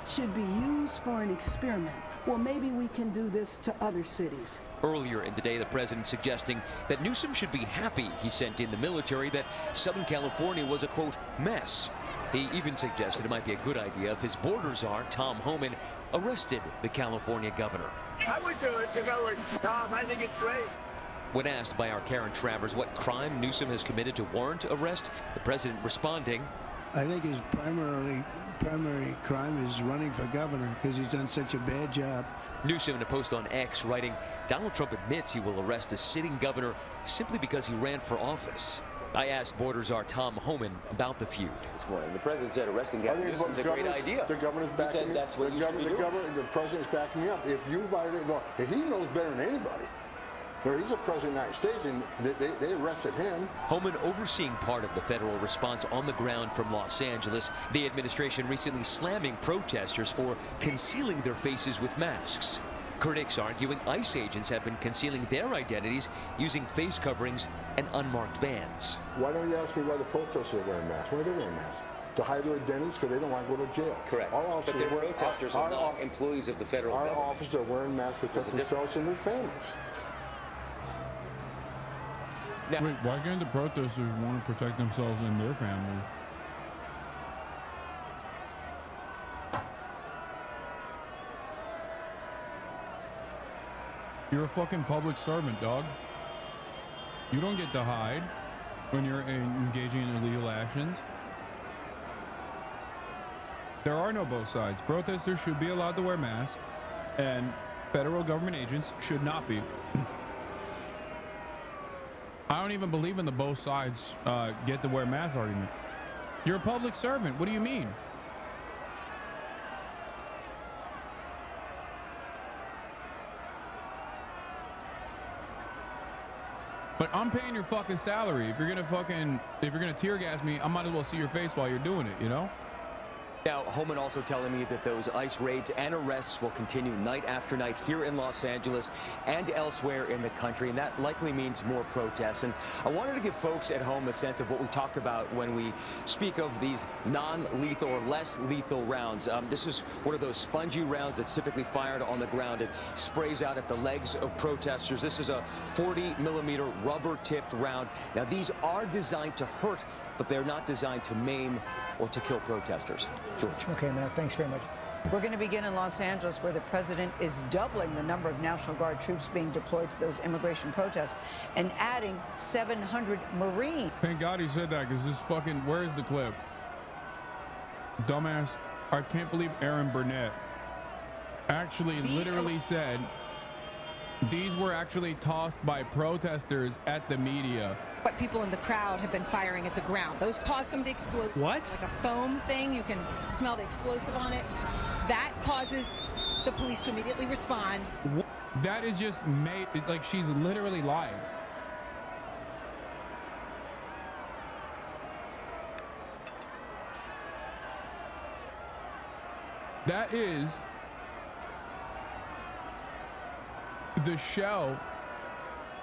should be used for an experiment. Well, maybe we can do this to other cities. Earlier in the day, the president suggesting that Newsom should be happy he sent in the military, that Southern California was a, quote, mess. He even suggested it might be a good idea if his border czar, Tom Homan, arrested the California governor. I would do it if I were Tom. I think it's great. When asked by our Karen Travers what crime Newsom has committed to warrant arrest, the president responding, I think his primary crime is running for governor because he's done such a bad job. Newsom in a post on X writing, Donald Trump admits he will arrest a sitting governor simply because he ran for office. I asked border czar Tom Homan about the feud. This morning, the president said arresting Gavin Newsom is a great idea. The governor's backing he said that's what the president's backing me up. If you violate the law, and he knows better than anybody. He's a president of the United States, and they arrested him. Homan overseeing part of the federal response on the ground from Los Angeles. The administration recently slamming protesters for concealing their faces with masks. Critics arguing ICE agents have been concealing their identities using face coverings and unmarked vans. Why don't you ask me why the protesters are wearing masks? Why are they wearing masks? To hide their identities because they don't want to go to jail. Correct. But they're protesters and not employees of the federal government. Our officers are wearing masks to protect themselves and their families. Now, wait, why can't the protesters want to protect themselves and their families? You're a fucking public servant, dog. You don't get to hide when you're engaging in illegal actions. There are no both sides. Protesters should be allowed to wear masks, and federal government agents should not be. I don't even believe in the both sides get to wear masks argument. You're a public servant. What do you mean? But I'm paying your fucking salary. If you're gonna tear gas me, I might as well see your face while you're doing it, you know? Now, Homan also telling me that those ICE raids and arrests will continue night after night here in Los Angeles and elsewhere in the country, and that likely means more protests. And I wanted to give folks at home a sense of what we talk about when we speak of these non-lethal or less lethal rounds. This is one of those spongy rounds that's typically fired on the ground. It sprays out at the legs of protesters. This is a 40-millimeter rubber-tipped round. Now, these are designed to hurt, but they're not designed to maim or to kill protesters. George. Okay, Matt, thanks very much. We're going to begin in Los Angeles, where the president is doubling the number of National Guard troops being deployed to those immigration protests and adding 700 Marines. Thank God he said that, because this fucking, where's the clip? Dumbass. I can't believe Aaron Burnett actually literally said these were actually tossed by protesters at the media. What people in the crowd have been firing at the ground. Those caused some of the explosion. What? Like a foam thing. You can smell the explosive on it. That causes the police to immediately respond. That is just made, like she's literally lying. That is the shell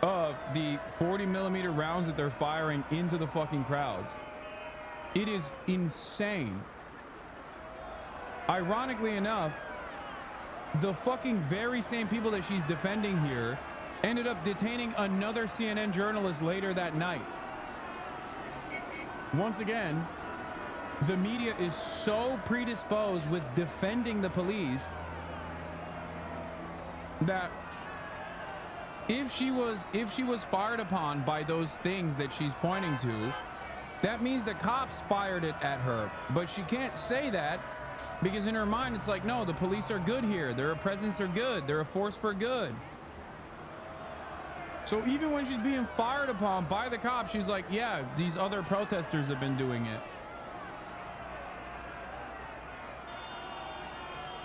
of the 40-millimeter rounds that they're firing into the fucking crowds. It is insane. ironically enough, the fucking very same people that she's defending here ended up detaining another CNN journalist later that night. Once again, the media is so predisposed with defending the police that if she was fired upon by those things that she's pointing to, that means the cops fired it at her. But she can't say that because in her mind it's like, no, the police are good here. Their presence are good. They're a force for good. So even when she's being fired upon by the cops, she's like, yeah, these other protesters have been doing it.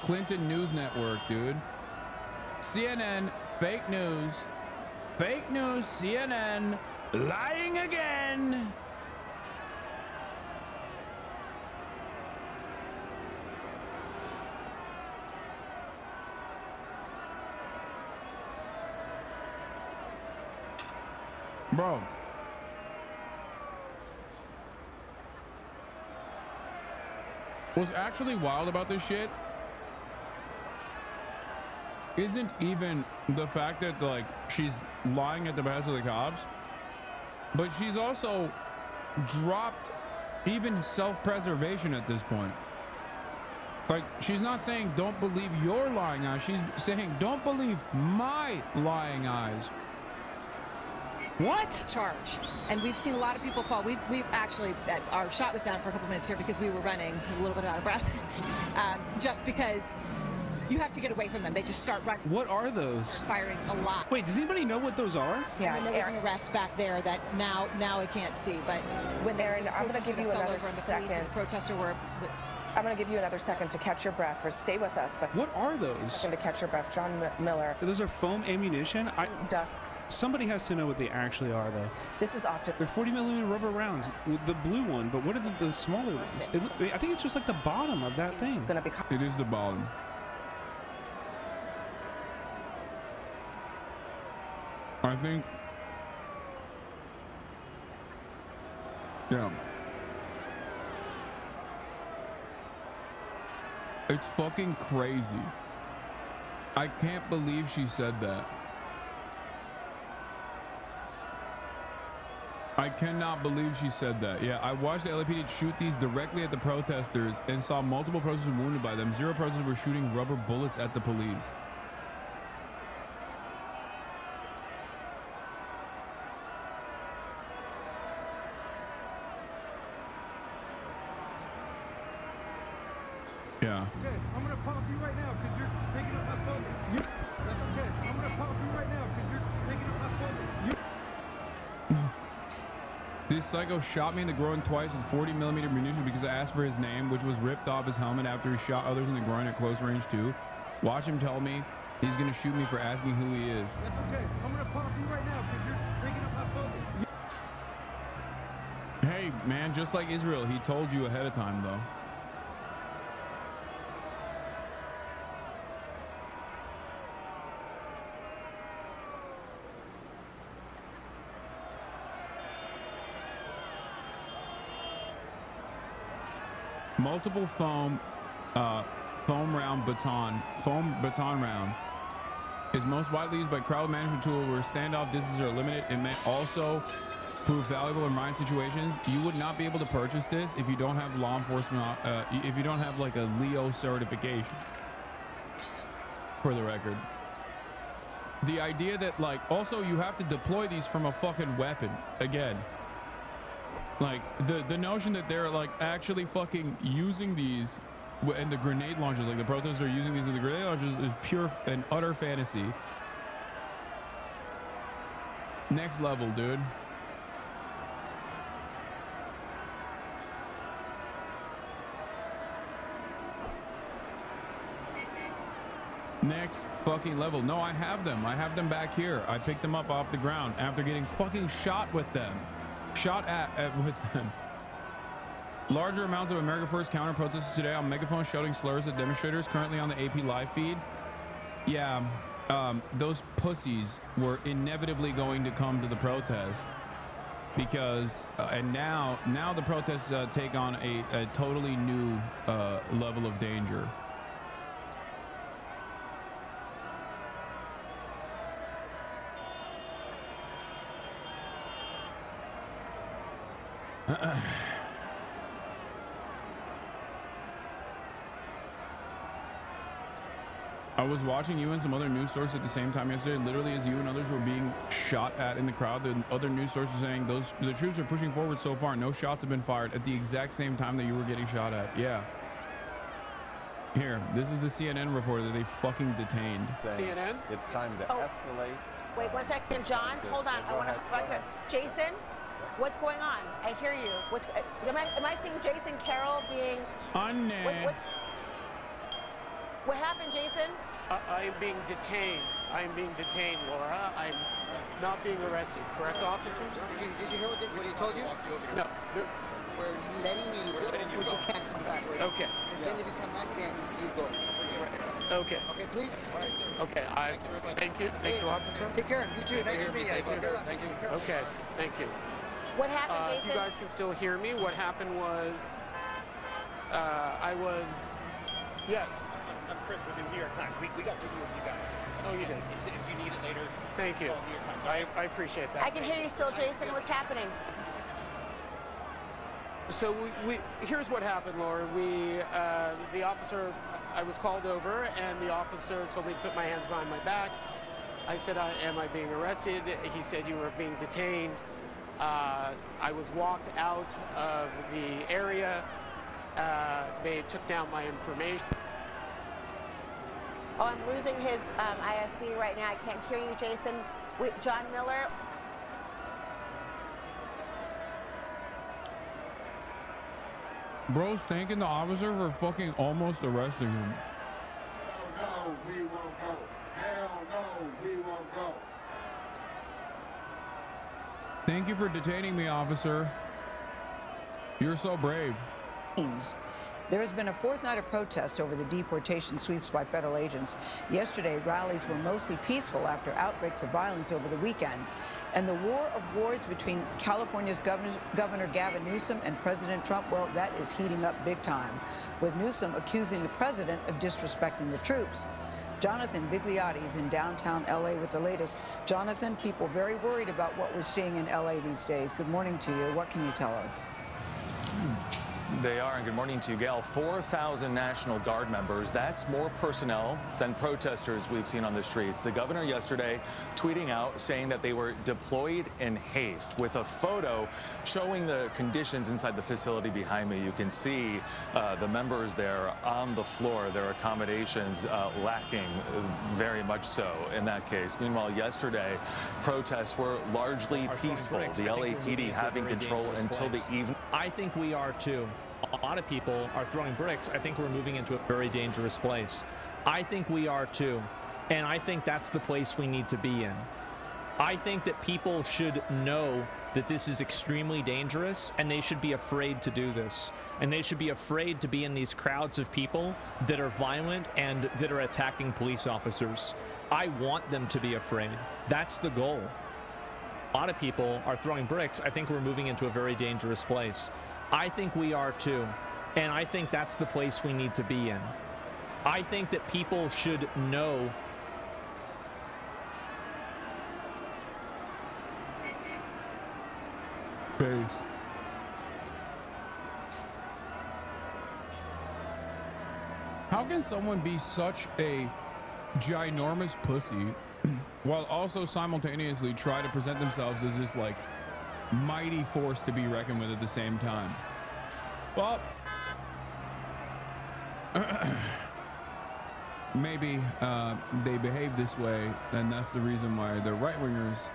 Clinton News Network, dude. CNN, fake news. Fake news, CNN, lying again. Bro. What's actually wild about this shit isn't even the fact that like she's lying at the behest of the cops, but she's also dropped even self-preservation at this point. Like, she's not saying don't believe your lying eyes, she's saying don't believe my lying eyes. What? Charge. And we've seen a lot of people fall. We actually, our shot was down for a couple minutes here because we were running a little bit out of breath. Just because you have to get away from them. They just start running. What are those? Firing a lot. Wait, does anybody know what those are? Yeah, and there was an arrest back there that now I can't see. But when Aaron, I'm going to give you another second. Protester were. I'm going to give you another second to catch your breath, or stay with us. But what are those? A second to catch your breath. John Miller. Those are foam ammunition. Dusk. Somebody has to know what they actually are, though. This is often. They're 40mm rubber rounds. The blue one, but what are the smaller ones? I think it's just like the bottom of that thing. It is the bottom. I think. Yeah. It's fucking crazy. I can't believe she said that. I cannot believe she said that. Yeah, I watched the LAPD shoot these directly at the protesters and saw multiple protesters wounded by them. 0 protesters were shooting rubber bullets at the police. Yeah. Okay, I'm gonna pop you right now because you're taking up my focus. That's okay. I'm gonna pop you right now because you're taking up my focus. This psycho shot me in the groin twice with 40mm munitions because I asked for his name, which was ripped off his helmet after he shot others in the groin at close range too. Watch him tell me he's gonna shoot me for asking who he is. That's okay. I'm gonna pop you right now because you're taking up my focus. Hey, man, just like Israel, he told you ahead of time, though. Multiple foam baton round is most widely used by crowd management tool where standoff distances are limited. It may also prove valuable in riot situations. You would not be able to purchase this if you don't have law enforcement, if you don't have like a Leo certification, for the record. The idea that like, also you have to deploy these from a fucking weapon again. Like the notion that they're like actually fucking using these and the grenade launchers, like the protesters are using these and the grenade launchers, is pure and utter fantasy. Next level, dude. Next fucking level. No, I have them. I have them back here. I picked them up off the ground after getting fucking shot with them. Shot at with them. Larger amounts of America First counter protesters today on megaphone shouting slurs at demonstrators currently on the AP live feed. Yeah, those pussies were inevitably going to come to the protest. because and now the protests take on a totally new level of danger. I was watching you and some other news sources at the same time yesterday. Literally, as you and others were being shot at in the crowd, the other news sources saying the troops are pushing forward so far. No shots have been fired at the exact same time that you were getting shot at. Yeah. Here, this is the CNN reporter that they fucking detained. CNN? It's time to escalate. Wait 1 second, John. Hold on. I want to. Jason, what's going on? I hear you. Am I seeing Jason Carroll being? What happened, Jason? I am being detained. I am being detained, Laura. I'm not being arrested. Correct, officers? Did you hear what he told you? No. We're letting you go, but you can't come back. Okay. Then if you come back, then you go. Okay. Okay, please? Okay, thank you. Thank you, officer. Take care. You too. Nice to meet you. Thank you. Okay, thank you. What happened, Jason? If you guys can still hear me, what happened was, yes. I'm Chris with the New York Times. We got video of you guys. Oh, you did? If you need it later. Thank you. New York Times. I appreciate that. I can hear you still, Jason. What's happening? So here's what happened, Laura. The officer, I was called over, and the officer told me to put my hands behind my back. I said, am I being arrested? He said, you were being detained. I was walked out of the area. They took down my information. Oh, I'm losing his IFB right now. I can't hear you, Jason. John Miller. Bro's thanking the officer for fucking almost arresting him. No, we won't go. Hell no, we won't go. Thank you for detaining me, officer. You're so brave. There has been a fourth night of protest over the deportation sweeps by federal agents. Yesterday, rallies were mostly peaceful after outbreaks of violence over the weekend. And the war of words between California's Governor Gavin Newsom and President Trump, well, that is heating up big time, with Newsom accusing the president of disrespecting the troops. Jonathan Bigliotti is in downtown LA with the latest. Jonathan, people very worried about what we're seeing in LA these days. Good morning to you. What can you tell us? They are, and good morning to you, Gail. 4,000 National Guard members. That's more personnel than protesters we've seen on the streets. The governor yesterday tweeting out saying that they were deployed in haste, with a photo showing the conditions inside the facility behind me. You can see the members there on the floor, their accommodations lacking very much so in that case. Meanwhile, yesterday, protests were largely peaceful. The LAPD having control until the evening. I think we are too. A lot of people are throwing bricks. I think we're moving into a very dangerous place. I think we are too. And I think that's the place we need to be in. I think that people should know that this is extremely dangerous, and they should be afraid to do this. And they should be afraid to be in these crowds of people that are violent and that are attacking police officers. I want them to be afraid. That's the goal. A lot of people are throwing bricks. I think we're moving into a very dangerous place. I think we are too. And I think that's the place we need to be in. I think that people should know. Based. How can someone be such a ginormous pussy while also simultaneously try to present themselves as this like mighty force to be reckoned with at the same time? Well, maybe they behave this way, and that's the reason why they're right-wingers,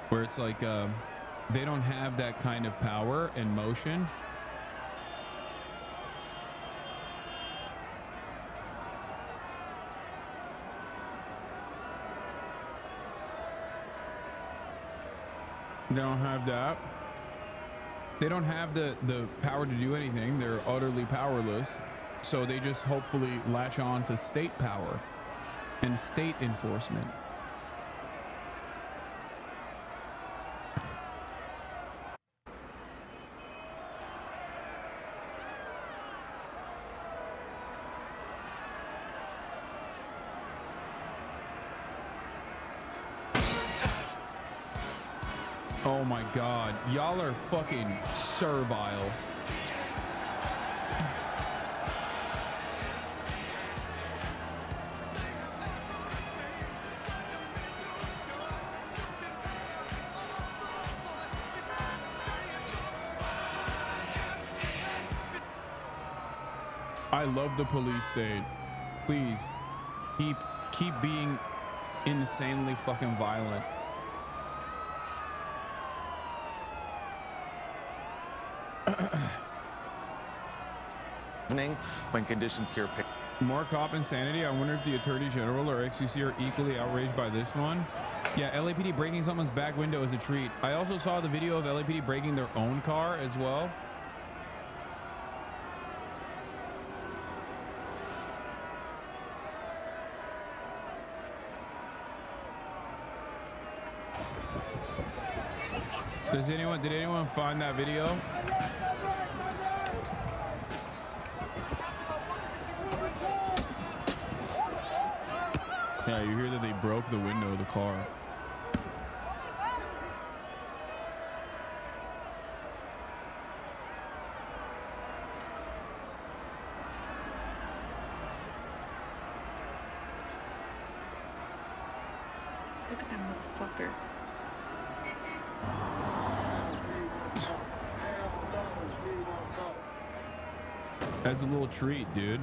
where it's like they don't have that kind of power and motion. They don't have that. They don't have the power to do anything. They're utterly powerless. So they just hopefully latch on to state power and state enforcement. Oh my God. Y'all are fucking servile. I love the police state. Please keep being insanely fucking violent. When conditions here pick. More cop insanity. I wonder if the Attorney General or XUC are equally outraged by this one. Yeah, LAPD breaking someone's back window is a treat. I also saw the video of LAPD breaking their own car as well. Did anyone find that video? Yeah, you hear that they broke the window of the car. Look at that motherfucker. As a little treat, dude.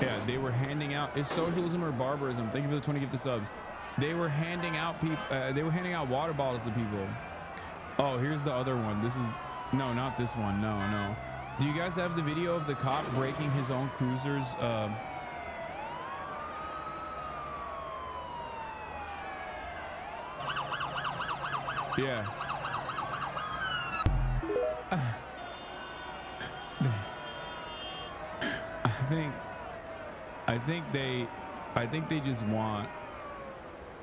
Yeah, they were handing out. Is socialism or barbarism? Thank you for the 20 gifted subs. They were handing out people. They were handing out water bottles to people. Oh, here's the other one. This is no, not this one. No. Do you guys have the video of the cop breaking his own cruiser's? Yeah. I think they just want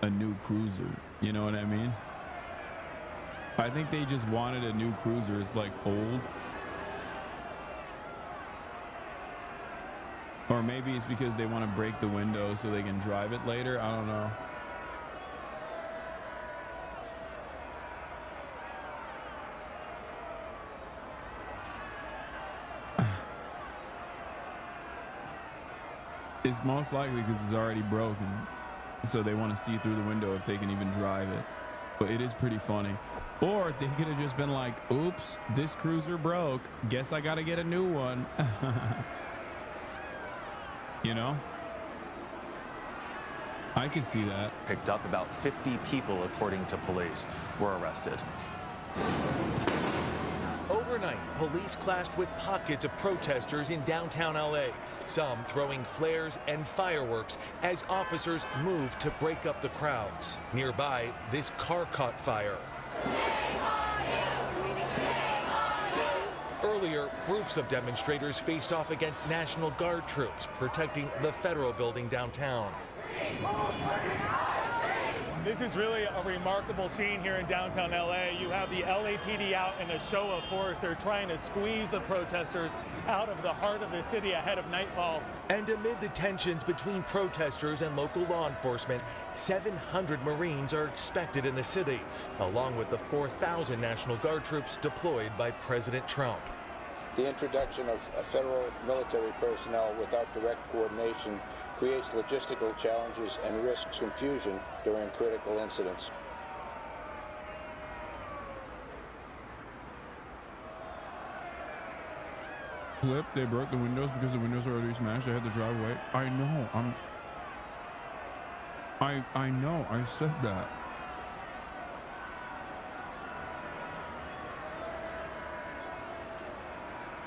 a new cruiser. You know what I mean? I think they just wanted a new cruiser. It's like old. Or maybe it's because they want to break the window so they can drive it later. I don't know. It's most likely because it's already broken, so they want to see through the window if they can even drive it. But it is pretty funny. Or they could have just been like, oops, this cruiser broke, guess I gotta get a new one. You know, I can see that. Picked up about 50 people, according to police, were arrested. Overnight, police clashed with pockets of protesters in downtown LA, some throwing flares and fireworks as officers moved to break up the crowds. Nearby, this car caught fire. Earlier, groups of demonstrators faced off against National Guard troops protecting the federal building downtown. This is really a remarkable scene here in downtown LA. You have the LAPD out in a show of force. They're trying to squeeze the protesters out of the heart of the city ahead of nightfall. And amid the tensions between protesters and local law enforcement, 700 Marines are expected in the city, along with the 4,000 National Guard troops deployed by President Trump. The introduction of federal military personnel without direct coordination creates logistical challenges and risks confusion during critical incidents. Clip, they broke the windows because the windows were already smashed. They had to drive away. I know. I know. I said that.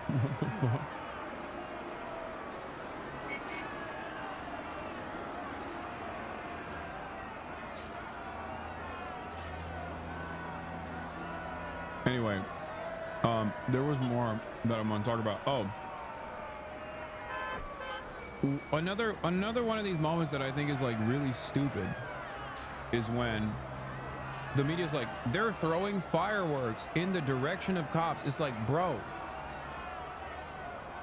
What the fuck? Anyway, there was more that I'm gonna talk about. Oh, another one of these moments that I think is like really stupid is when the media's like, they're throwing fireworks in the direction of cops. It's like, bro,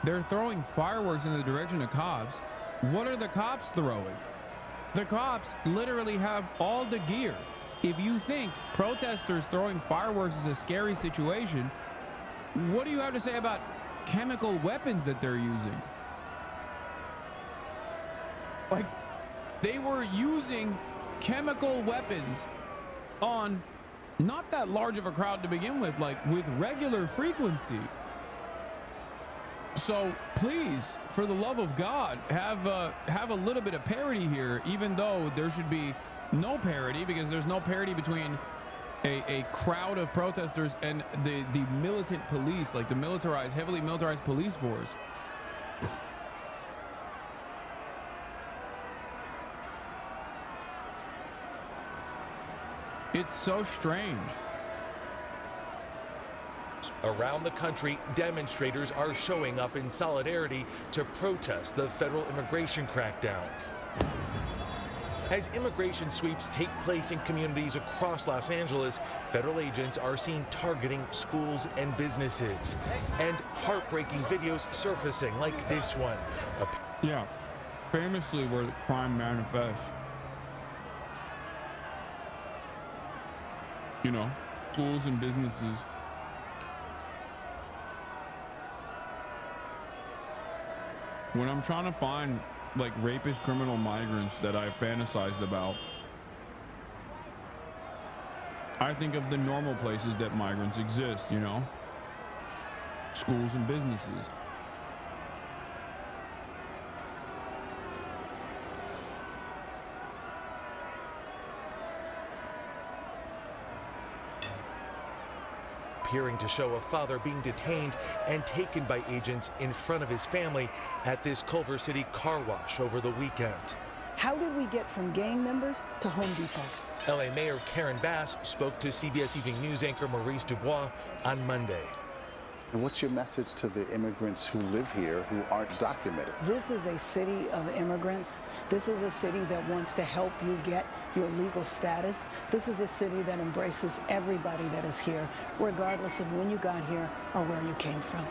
they're throwing fireworks in the direction of cops. What are the cops throwing? The cops literally have all the gear. if you think protesters throwing fireworks is a scary situation, what do you have to say about chemical weapons that they're using? Like, they were using chemical weapons on not that large of a crowd to begin with, like with regular frequency. So please, for the love of God, have a little bit of parity here, even though there should be no parity, because there's no parity between a crowd of protesters and the militant police, like the militarized, heavily militarized police force. It's so strange. Around the country, demonstrators are showing up in solidarity to protest the federal immigration crackdown. As immigration sweeps take place in communities across Los Angeles, federal agents are seen targeting schools and businesses. And heartbreaking videos surfacing like this one. Yeah, famously where the crime manifests. You know, schools and businesses. When I'm trying to find like rapist criminal migrants that I've fantasized about, I think of the normal places that migrants exist, you know, schools and businesses. Appearing to show a father being detained and taken by agents in front of his family at this Culver City car wash over the weekend. How did we get from gang members to Home Depot? LA Mayor Karen Bass spoke to CBS Evening News anchor Maurice Dubois on Monday. And what's your message to the immigrants who live here who aren't documented? This is a city of immigrants. This is a city that wants to help you get your legal status. This is a city that embraces everybody that is here, regardless of when you got here or where you came from.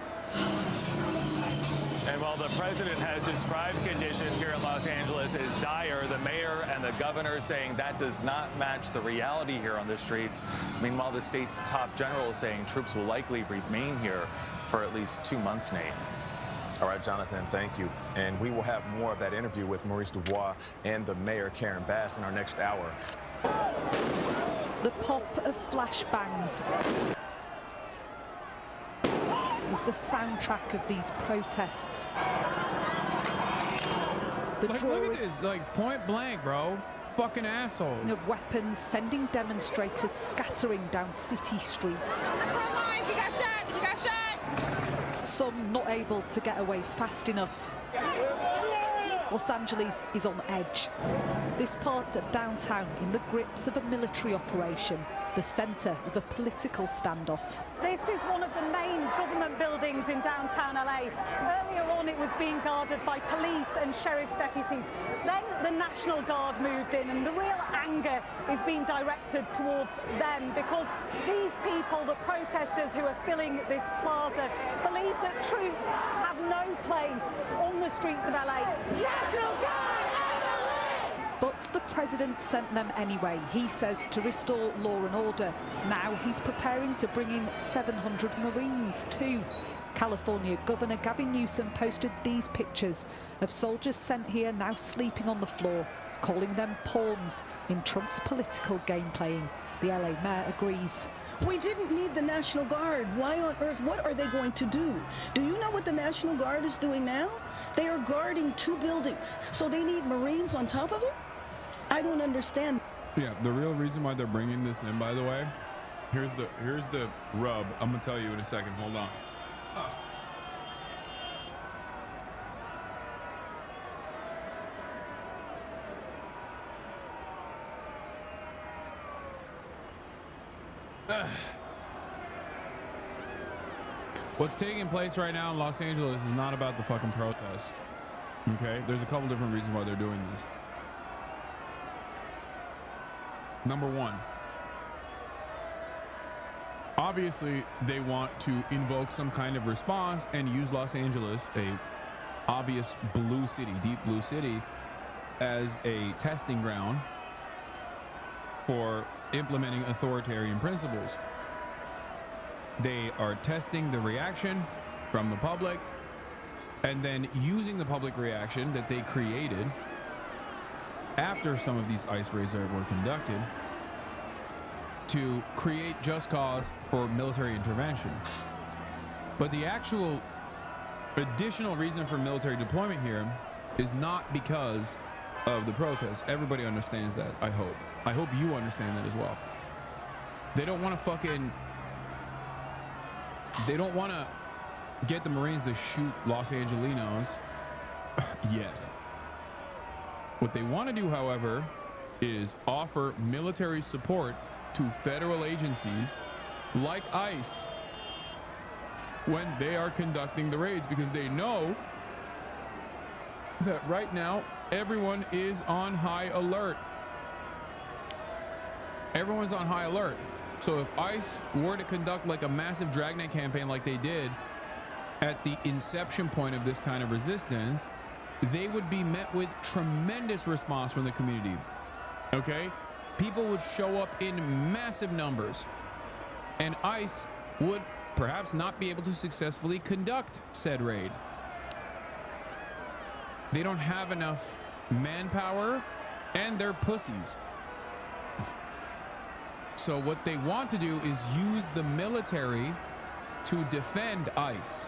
And while the president has described conditions here in Los Angeles as dire, the mayor and the governor saying that does not match the reality here on the streets. Meanwhile, the state's top general is saying troops will likely remain here for at least 2 months, Nate. All right, Jonathan, thank you. And we will have more of that interview with Maurice Dubois and the mayor, Karen Bass, in our next hour. The pop of flashbangs is the soundtrack of these protests. Like, look at this, like point blank, bro. Fucking assholes. Of weapons sending demonstrators scattering down city streets. He got shot! He got shot! Some not able to get away fast enough. Los Angeles is on edge. This part of downtown in the grips of a military operation, the center of a political standoff. This is one of the main government buildings in downtown LA. Earlier on, it was being guarded by police and sheriff's deputies. Then the National Guard moved in, and the real anger is being directed towards them because these people, the protesters who are filling this plaza, believe that troops have no place on the streets of LA. National Guard! But the president sent them anyway, he says, to restore law and order. Now he's preparing to bring in 700 Marines too. California Governor Gavin Newsom posted these pictures of soldiers sent here now sleeping on the floor, calling them pawns in Trump's political game playing. The LA mayor agrees. We didn't need the National Guard. Why on earth? What are they going to do? Do you know what the National Guard is doing now? They are guarding 2 buildings, so they need Marines on top of it? I don't understand. Yeah, the real reason why they're bringing this in, by the way, here's the rub. I'm gonna tell you in a second. Hold on. What's taking place right now in Los Angeles is not about the fucking protests. Okay, there's a couple different reasons why they're doing this. Number one, obviously they want to invoke some kind of response and use Los Angeles, a obvious blue city, deep blue city, as a testing ground for implementing authoritarian principles. They are testing the reaction from the public and then using the public reaction that they created after some of these ICE raids were conducted to create just cause for military intervention. But the actual additional reason for military deployment here is not because of the protests. Everybody understands that, I hope. I hope you understand that as well. They don't want to get the Marines to shoot Los Angelinos yet. What they want to do, however, is offer military support to federal agencies like ICE when they are conducting the raids, because they know that right now everyone is on high alert. Everyone's on high alert. So if ICE were to conduct like a massive dragnet campaign like they did at the inception point of this kind of resistance, they would be met with tremendous response from the community. Okay? People would show up in massive numbers, and ICE would perhaps not be able to successfully conduct said raid. They don't have enough manpower, and they're pussies. So what they want to do is use the military to defend ICE.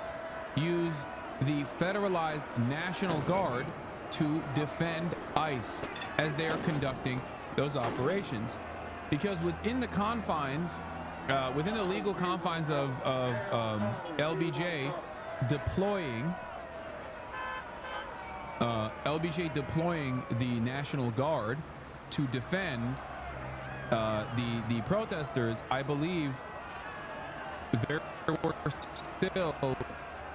Use the federalized National Guard to defend ICE as they are conducting those operations. Because within the confines, within the legal confines of LBJ deploying the National Guard to defend the protesters, I believe there were still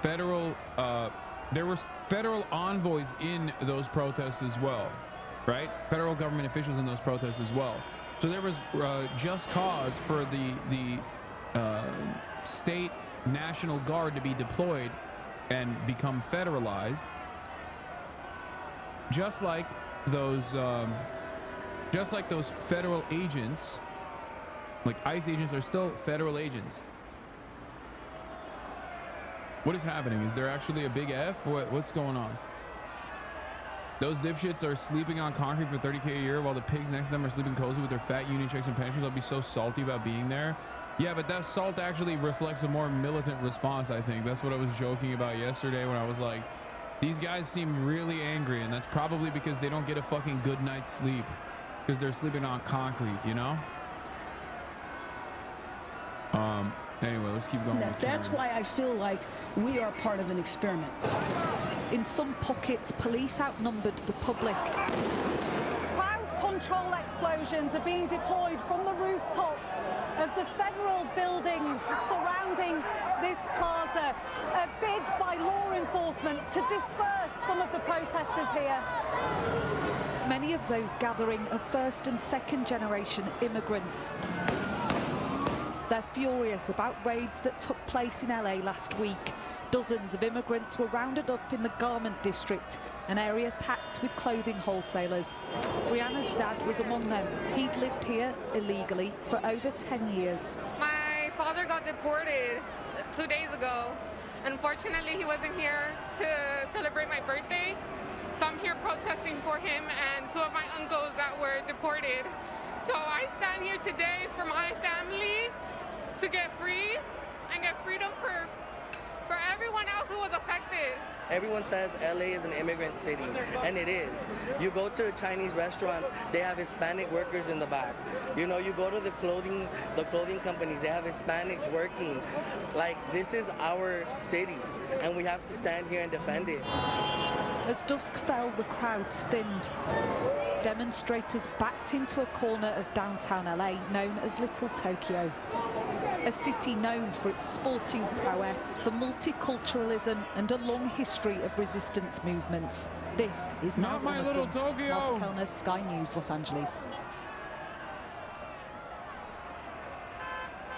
federal envoys in those protests as well, right? Federal government officials in those protests as well. So there was just cause for the state National Guard to be deployed and become federalized, just like those federal agents, like ICE agents, are still federal agents. What is happening? Is there actually a big F? What's going on? Those dipshits are sleeping on concrete for $30K a year while the pigs next to them are sleeping cozy with their fat union checks and pensions. I'll be so salty about being there. Yeah, but that salt actually reflects a more militant response, I think. That's what I was joking about yesterday when I was like, these guys seem really angry, and that's probably because they don't get a fucking good night's sleep because they're sleeping on concrete, you know? Anyway, let's keep going. That's why I feel like we are part of an experiment. In some pockets, police outnumbered the public. Crowd control explosions are being deployed from the rooftops of the federal buildings surrounding this plaza, a bid by law enforcement to disperse some of the protesters here. Many of those gathering are first and second generation immigrants. They're furious about raids that took place in LA last week. Dozens of immigrants were rounded up in the garment district, an area packed with clothing wholesalers. Brianna's dad was among them. He'd lived here illegally for over 10 years. My father got deported 2 days ago. Unfortunately, he wasn't here to celebrate my birthday. So I'm here protesting for him and two of my uncles that were deported. So I stand here today for my family to get free and get freedom for everyone else who was affected. Everyone says LA is an immigrant city, and it is. You go to Chinese restaurants, they have Hispanic workers in the back. You know, you go to the clothing companies, they have Hispanics working. Like, this is our city, and we have to stand here and defend it. As dusk fell, the crowds thinned. Demonstrators backed into a corner of downtown LA known as Little Tokyo. A city known for its sporting prowess, for multiculturalism and a long history of resistance movements. This is not my Little Tokyo. Mark Kellner, Sky News, Los Angeles.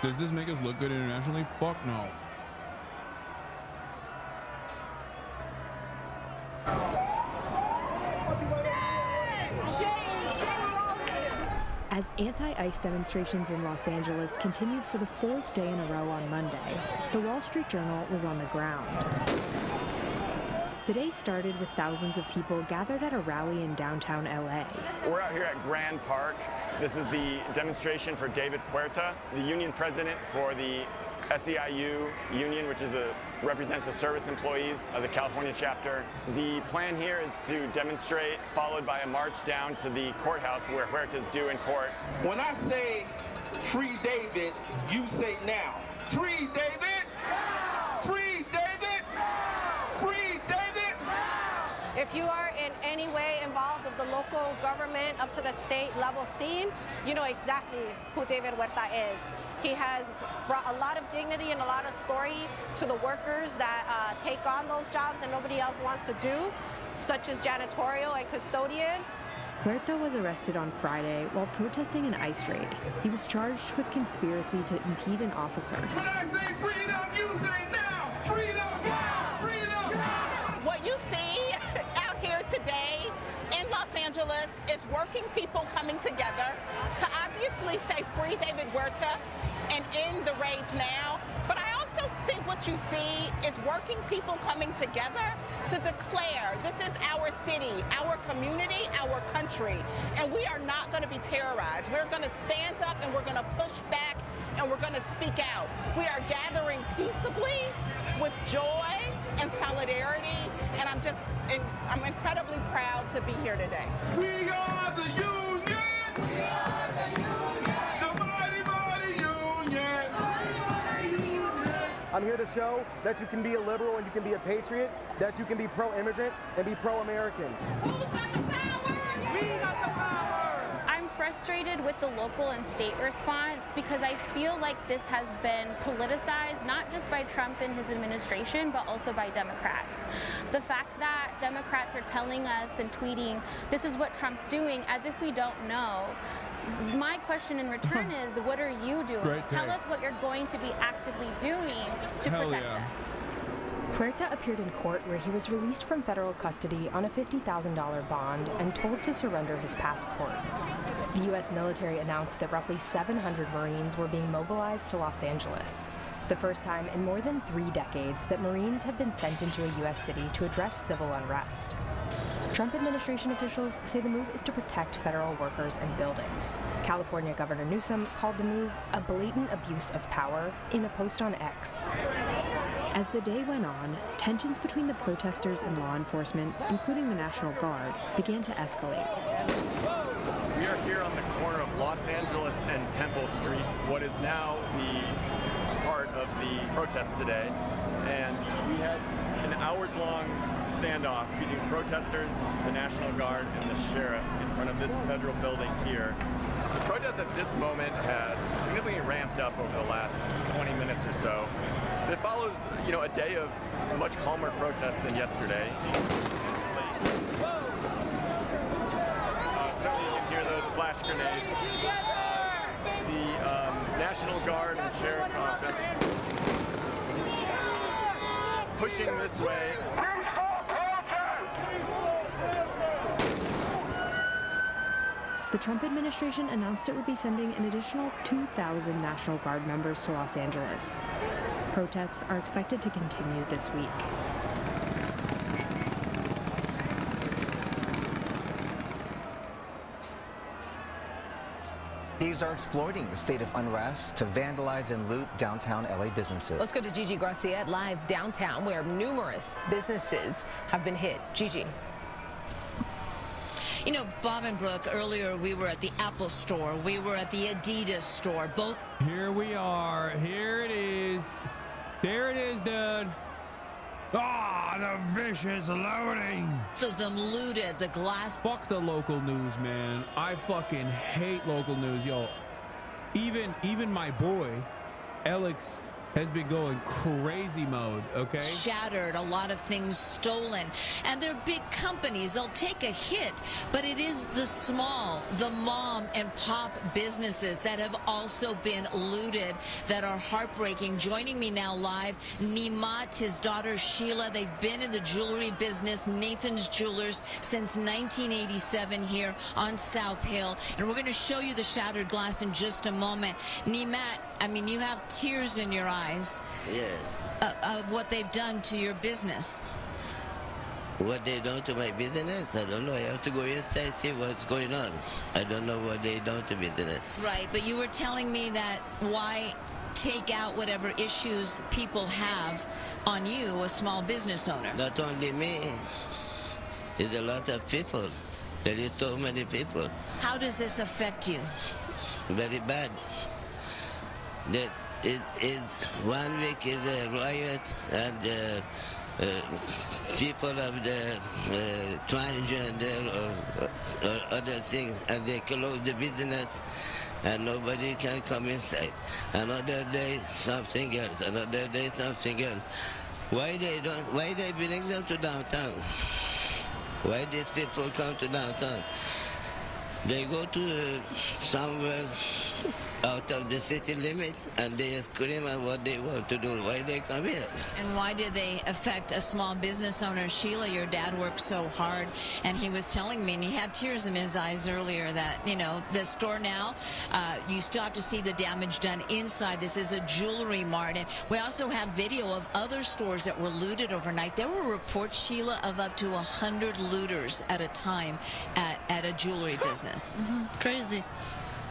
Does this make us look good internationally? Fuck no. As anti-ICE demonstrations in Los Angeles continued for the fourth day in a row on Monday, the Wall Street Journal was on the ground. The day started with thousands of people gathered at a rally in downtown LA. We're out here at Grand Park. This is the demonstration for David Huerta, the union president for the SEIU union, which represents the service employees of the California chapter. The plan here is to demonstrate, followed by a march down to the courthouse where Huerta is due in court. When I say free David, you say now. Free David! Free David! Free David! If you are in any way involved with the local government up to the state level scene, you know exactly who David Huerta is. He has brought a lot of dignity and a lot of story to the workers that take on those jobs that nobody else wants to do, such as janitorial and custodian. Huerta was arrested on Friday while protesting an ICE raid. He was charged with conspiracy to impede an officer. When I say freedom, you say now! Freedom! Freedom! What you see out here today in Los Angeles is working people coming together to obviously say free David Huerta and end the raids now. But I also think what you see is working people coming together to declare this is our city, our community, our country, and we are not going to be terrorized. We're going to stand up and we're going to push back and we're going to speak out. We are gathering peaceably with joy and solidarity, and I'm incredibly proud to be here today. We are the union! We are the union! The mighty, mighty union! I'm here to show that you can be a liberal and you can be a patriot, that you can be pro-immigrant and be pro-American. Who's got the power? We got the power! I'm frustrated with the local and state response because I feel like this has been politicized, not just by Trump and his administration, but also by Democrats. The fact that Democrats are telling us and tweeting, this is what Trump's doing, as if we don't know. My question in return is, what are you doing? Tell us what you're going to be actively doing to protect us. Huerta appeared in court where he was released from federal custody on a $50,000 bond and told to surrender his passport. The U.S. military announced that roughly 700 Marines were being mobilized to Los Angeles, the first time in more than 3 decades that Marines have been sent into a U.S. city to address civil unrest. Trump administration officials say the move is to protect federal workers and buildings. California Governor Newsom called the move a blatant abuse of power in a post on X. As the day went on, tensions between the protesters and law enforcement, including the National Guard, began to escalate. We are here on the corner of Los Angeles and Temple Street, what is now the heart of the protest today. And we had an hours-long standoff between protesters, the National Guard, and the sheriffs in front of this federal building here. The protest at this moment has significantly ramped up over the last 20 minutes or so. It follows, a day of much calmer protest than yesterday. Certainly you can hear those flash grenades. The National Guard and Sheriff's Office pushing this way. The Trump administration announced it would be sending an additional 2,000 National Guard members to Los Angeles. Protests are expected to continue this week. Thieves are exploiting the state of unrest to vandalize and loot downtown LA businesses. Let's go to Gigi Garcia live downtown where numerous businesses have been hit. Gigi. You know, Bob and Brooke, earlier we were at the Apple store. We were at the Adidas store. Both. Here we are. Here it is. There it is, dude. Ah, the vicious loading. Both of them looted the glass. Fuck the local news, man. I fucking hate local news, yo. Even my boy, Alex has been going crazy mode, okay? Shattered, a lot of things stolen, and they're big companies. They'll take a hit, but it is the small, the mom and pop businesses that have also been looted that are heartbreaking. Joining me now live, Nimat, his daughter Sheila. They've been in the jewelry business, Nathan's Jewelers, since 1987 here on South Hill, and we're going to show you the shattered glass in just a moment. Nimat, I mean, you have tears in your eyes. Yeah. Of what they've done to your business. What they done to my business? I don't know. I have to go inside see what's going on. I don't know what they done to business. Right, but you were telling me that why take out whatever issues people have on you, a small business owner? Not only me. There's a lot of people. There is so many people. How does this affect you? Very bad. That it is 1 week is a riot, and people of the transgender or other things, and they close the business, and nobody can come inside. Another day something else. Another day something else. Why they bring them to downtown? Why these people come to downtown? They go to somewhere out of the city limits, and they scream at what they want to do. Why they come here? And why did they affect a small business owner? Sheila, your dad worked so hard, and he was telling me, and he had tears in his eyes earlier, that, you know, the store now, you still have to see the damage done inside. This is a jewelry mart, and we also have video of other stores that were looted overnight. There were reports, Sheila, of up to 100 looters at a time at a jewelry business. Crazy.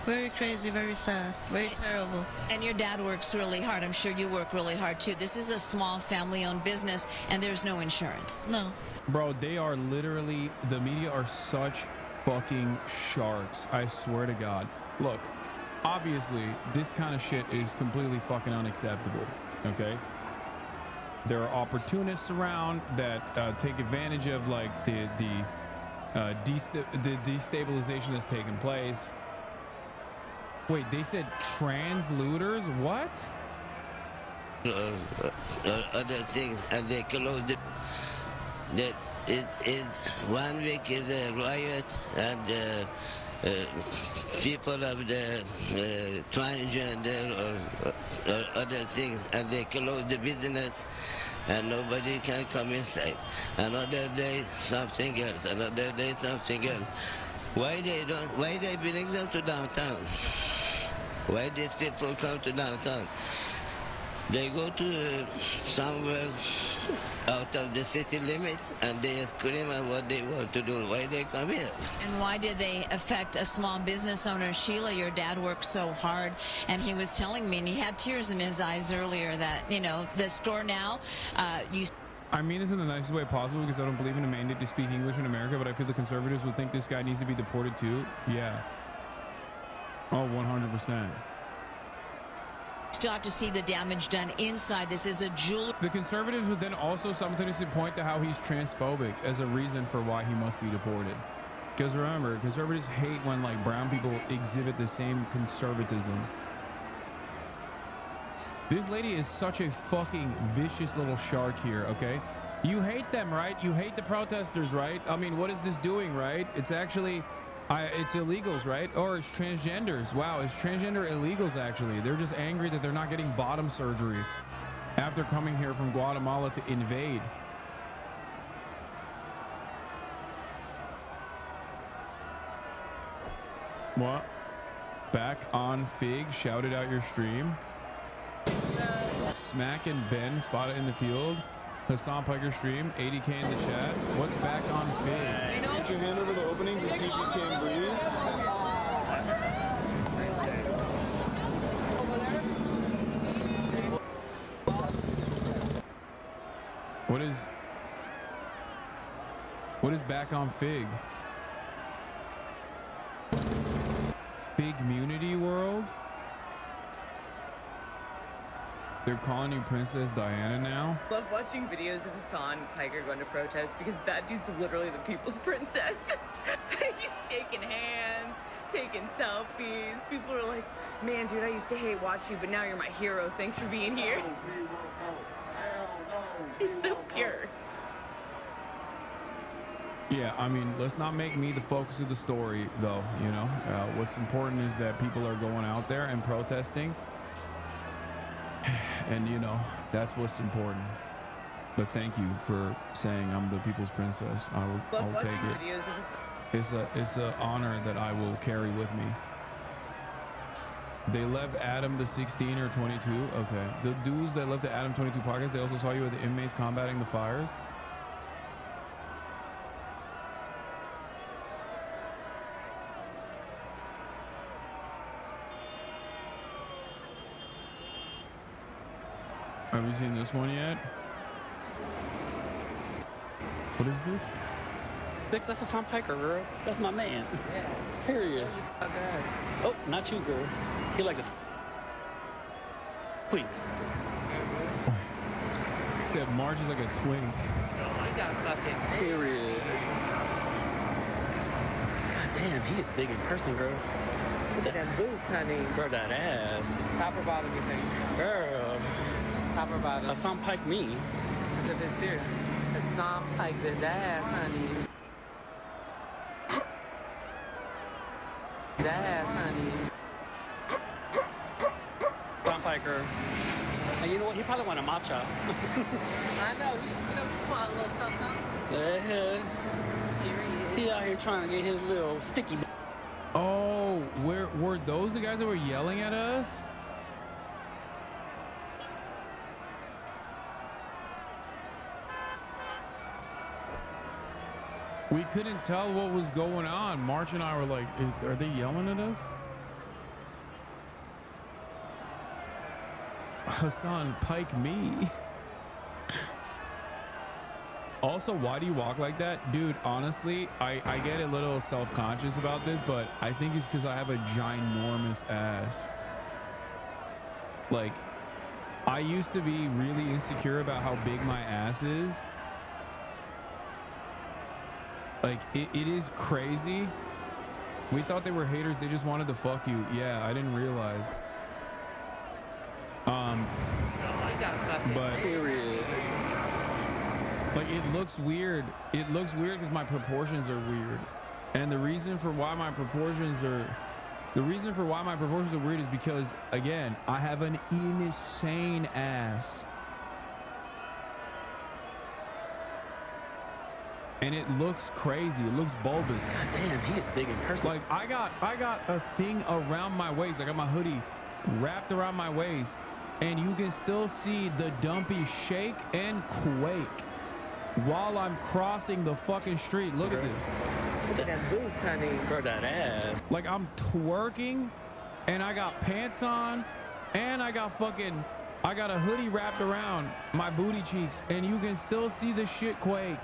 Very crazy, very sad, very terrible. And your dad works really hard. I'm sure you work really hard too. This is a small family-owned business, and there's no insurance. No. Bro, they are literally, the media are such fucking sharks. I swear to God. Look, obviously, this kind of shit is completely fucking unacceptable, okay? There are opportunists around that take advantage of, like, the destabilization that's taking place. Wait, they said trans looters? What? Other things, and they close the. That it is 1 week is a riot, and people of the transgender or other things, and they close the business, and nobody can come inside. Another day something else. Another day something else. Why they bring them to downtown? Why these people come to downtown? They go to somewhere out of the city limits, and they scream at what they want to do. Why they come here? And why did they affect a small business owner? Sheila, your dad worked so hard, and he was telling me, and he had tears in his eyes earlier, that, you know, the store now, I mean this in the nicest way possible, because I don't believe in a mandate to speak English in America, but I feel the conservatives would think this guy needs to be deported too. Yeah. Oh, 100%. Still have to see the damage done inside. This is a jewelry. The conservatives would then also simultaneously point to how he's transphobic as a reason for why he must be deported. Because remember, conservatives hate when, like, brown people exhibit the same conservatism. This lady is such a fucking vicious little shark here, okay? You hate them, right? You hate the protesters, right? I mean, what is this doing, right? It's actually... it's illegals, right? Or it's transgenders. Wow, it's transgender illegals, actually. They're just angry that they're not getting bottom surgery after coming here from Guatemala to invade. What? Back on Fig, shouted out your stream. Smack and Ben spotted in the field. Hassan Piker stream, 80K in the chat. What's back on Fig? Put your hand over the opening to see if you can breathe. What is back on Fig? Figmunity World? They're calling you Princess Diana now? Love watching videos of Hassan Piker going to protest because that dude's literally the people's princess. He's shaking hands. taking selfies. People are like, man, dude, I used to hate watch you, but now you're my hero. Thanks for being here. He's so pure. Yeah, I mean, let's not make me the focus of the story, though. You know, what's important is that people are going out there and protesting, and you know, that's what's important. But thank you for saying I'm the people's princess. I'll take it. It's a honor that I will carry with me. They left Adam the 16 or 22. Okay, the dudes that left the Adam 22 podcast, they also saw you with the inmates combating the fires. Have you seen this one yet? What is this? That's Hassan Piker, girl. That's my man. Yes. Period. Oh, not you, girl. He like the twinks. Except Marge is like a twink. I got fucking period. God damn, he is big in person, girl. Look at them boots, honey. Girl, that ass. Top or bottom, you think? Girl. Top or bottom? Hassan Pike me. As if it's serious. Hassan Pike this ass, honey. His ass, honey. Hassan Piker. And you know what? He probably want a matcha. I know. You just want a little something. He out here trying to get his little sticky. Oh, were those the guys that were yelling at us? We couldn't tell what was going on. March and I were like, are they yelling at us? Hassan, Pike me. Also, why do you walk like that? Dude, honestly, I get a little self-conscious about this, but I think it's because I have a ginormous ass. Like, I used to be really insecure about how big my ass is. Like, it is crazy. We thought they were haters. They just wanted to fuck you. Yeah, I didn't realize. But period. Like, it looks weird. It looks weird because my proportions are weird. And the reason for why my proportions are weird is because, again, I have an insane ass. And it looks crazy. It looks bulbous. God damn, he is big in person. Like, I got a thing around my waist. I got my hoodie wrapped around my waist, and you can still see the dumpy shake and quake while I'm crossing the fucking street. Look at this. Look at them boots, honey. Girl, that ass. Like, I'm twerking, and I got pants on, and I got a hoodie wrapped around my booty cheeks, and you can still see the shit quake.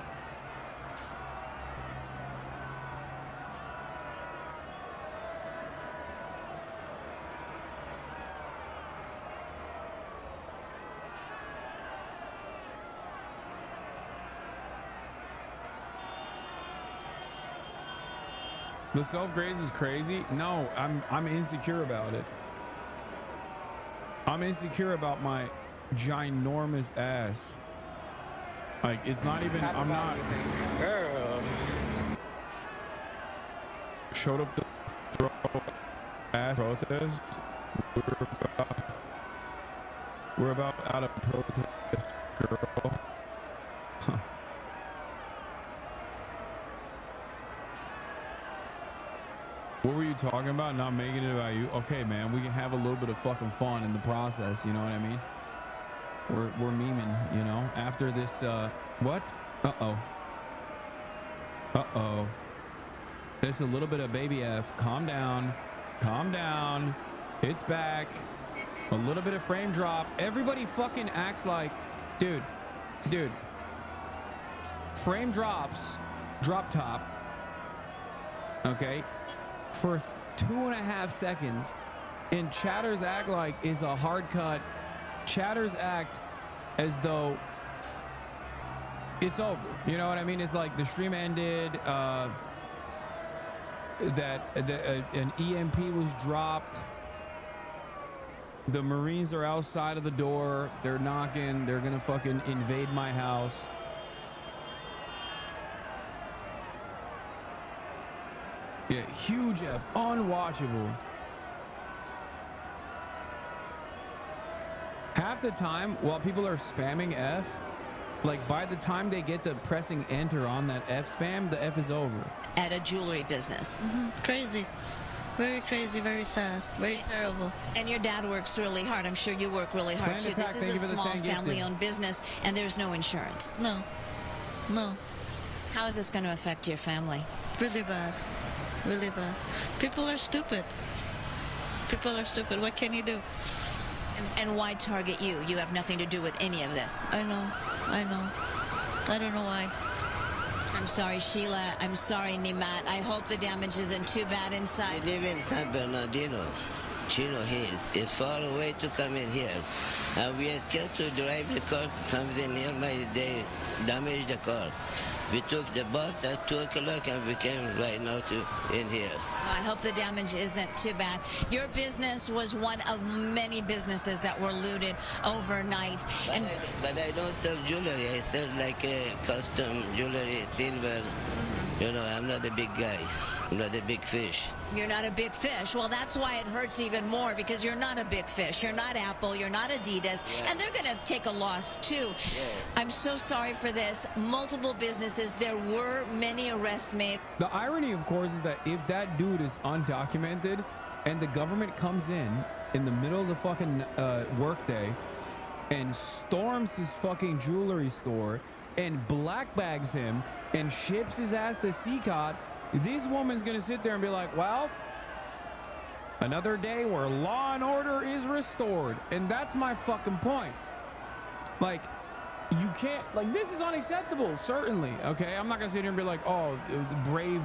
The self-graze is crazy. No, I'm insecure about it. I'm insecure about my ginormous ass. Like, it's not even, I'm not. Girl. Showed up to throw ass protest. We're about out of protest, girl. What were you talking about? Not making it about you? Okay, man, we can have a little bit of fucking fun in the process. You know what I mean? We're memeing, you know? After this, what? Uh-oh. Uh-oh. It's a little bit of baby F. Calm down. Calm down. It's back. A little bit of frame drop. Everybody fucking acts like, dude. Frame drops. Drop top. Okay? For 2.5 seconds, and chatters act like is a hard cut. Chatters act as though it's over. You know what I mean? It's like the stream ended. that an EMP was dropped. The Marines are outside of the door. They're knocking. They're gonna fucking invade my house. Yeah, huge F, unwatchable. Half the time, while people are spamming F, like by the time they get to pressing enter on that F spam, the F is over. At a jewelry business. Crazy. Very crazy, very sad, very terrible. And your dad works really hard. I'm sure you work really hard too. This is a small family-owned business, and there's no insurance. No. How is this going to affect your family? Really bad. Really bad. People are stupid. People are stupid. What can you do? And why target you? You have nothing to do with any of this. I know. I don't know why. I'm sorry, Sheila. I'm sorry, Nimat. I hope the damage isn't too bad inside. We live in San Bernardino. Chino Hills. It's far away to come in here. And we are scared to drive the car, comes in here, they damage the car. We took the bus at 2 o'clock and we came right now in here. I hope the damage isn't too bad. Your business was one of many businesses that were looted overnight. But I don't sell jewelry. I sell like custom jewelry, silver. You know, I'm not a big guy. I'm not a big fish. You're not a big fish. Well, that's why it hurts even more, because you're not a big fish. You're not Apple. You're not Adidas. Yeah. And they're going to take a loss, too. Yeah. I'm so sorry for this. Multiple businesses. There were many arrests made. The irony, of course, is that if that dude is undocumented and the government comes in the middle of the fucking workday and storms his fucking jewelry store and black bags him and ships his ass to CCOT, this woman's gonna sit there and be like, well, another day where law and order is restored. And that's my fucking point. Like, you can't, like, this is unacceptable, certainly. Okay, I'm not gonna sit here and be like, oh, brave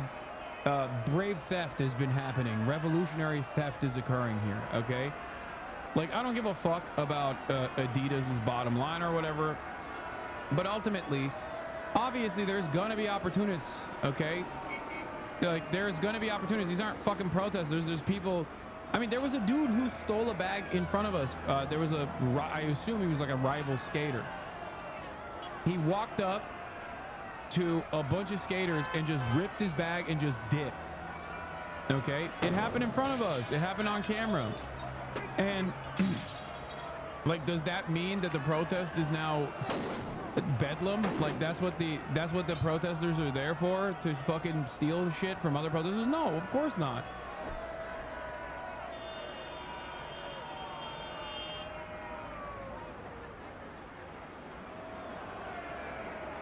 theft has been happening. Revolutionary theft is occurring here. Okay, like, I don't give a fuck about Adidas's bottom line or whatever, but ultimately, obviously, there's gonna be opportunists. Okay. Like, there's gonna be opportunities. These aren't fucking protesters. There's people. I mean, there was a dude who stole a bag in front of us. There was I assume he was like a rival skater. He walked up to a bunch of skaters and just ripped his bag and just dipped. Okay, it happened in front of us. It happened on camera. And like, does that mean that the protest is now bedlam? Like, that's what the protesters are there for, to fucking steal shit from other protesters? No, of course not.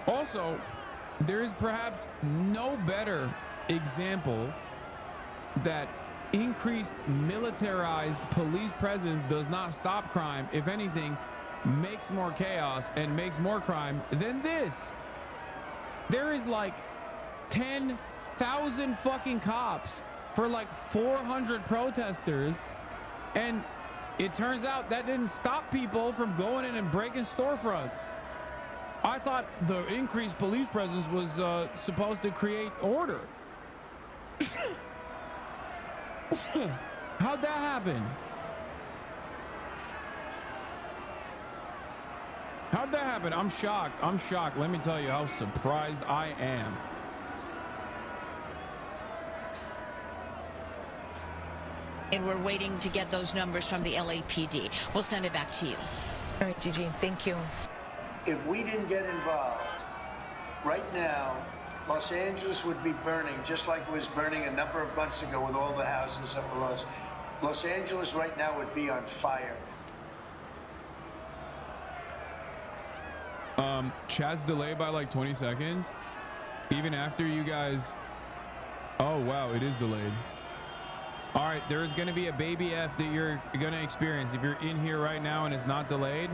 Also, there is perhaps no better example that increased militarized police presence does not stop crime. If anything, makes more chaos and makes more crime than this. There is like 10,000 fucking cops for like 400 protesters, and it turns out that didn't stop people from going in and breaking storefronts. I thought the increased police presence was supposed to create order. How'd that happen? How'd that happen? I'm shocked. I'm shocked. Let me tell you how surprised I am. And we're waiting to get those numbers from the LAPD. We'll send it back to you. All right, Gigi, thank you. If we didn't get involved, right now, Los Angeles would be burning, just like it was burning a number of months ago with all the houses that were lost. Los Angeles right now would be on fire. Chat's delayed by like 20 seconds. Even after you guys... Oh, wow, it is delayed. All right, there is going to be a baby F that you're going to experience. If you're in here right now and it's not delayed,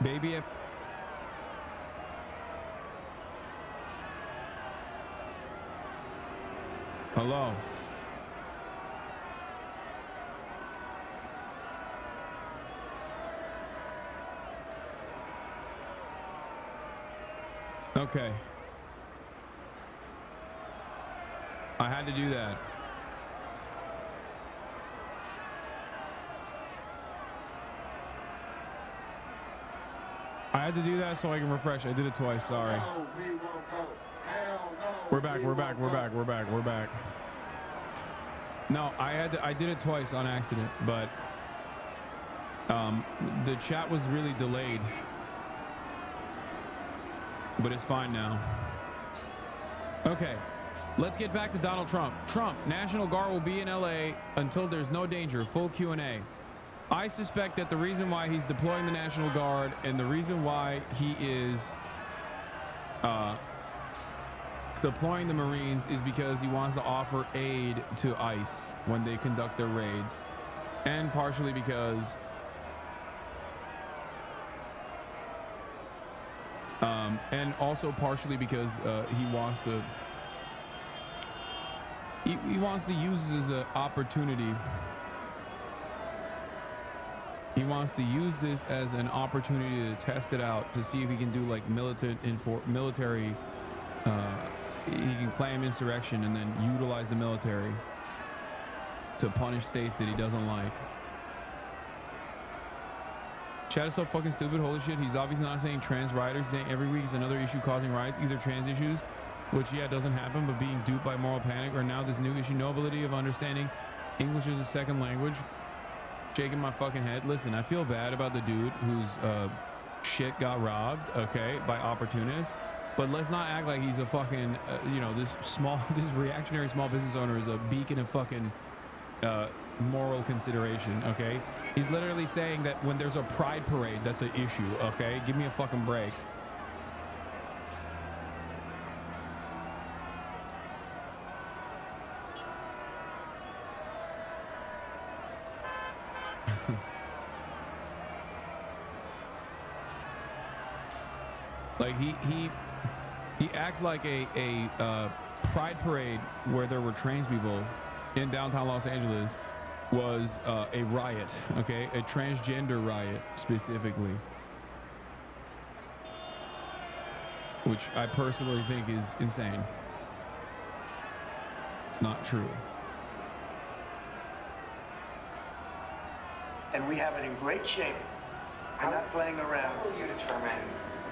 baby F... Hello. Okay. I had to do that. I had to do that so I can refresh. I did it twice. Sorry. We're back. We're back. We're back. We're back. We're back. No, I did it twice on accident, but the chat was really delayed. But it's fine now. Okay, let's get back to Donald Trump. Trump, National Guard will be in LA until there's no danger. Full Q&A. I suspect that the reason why he's deploying the National Guard and the reason why he is deploying the Marines is because he wants to offer aid to ICE when they conduct their raids, and partially because and also partially because he wants to use this as an opportunity. He wants to use this as an opportunity to test it out, to see if he can do like military he can claim insurrection and then utilize the military to punish states that he doesn't like. Chat is so fucking stupid. Holy shit. He's obviously not saying trans rioters. He's saying every week is another issue causing riots, either trans issues, which yeah, doesn't happen, but being duped by moral panic, or now this new issue, no ability of understanding English as a second language. Shaking my fucking head. Listen, I feel bad about the dude whose shit got robbed, okay, by opportunists, but let's not act like he's a fucking you know, this reactionary small business owner is a beacon of fucking moral consideration. Okay, he's literally saying that when there's a pride parade, that's an issue. Okay, give me a fucking break. Like he acts like a pride parade where there were trans people in downtown Los Angeles was a riot, okay? A transgender riot specifically, which I personally think is insane. It's not true. And we have it in great shape. We're not playing around. How will you determine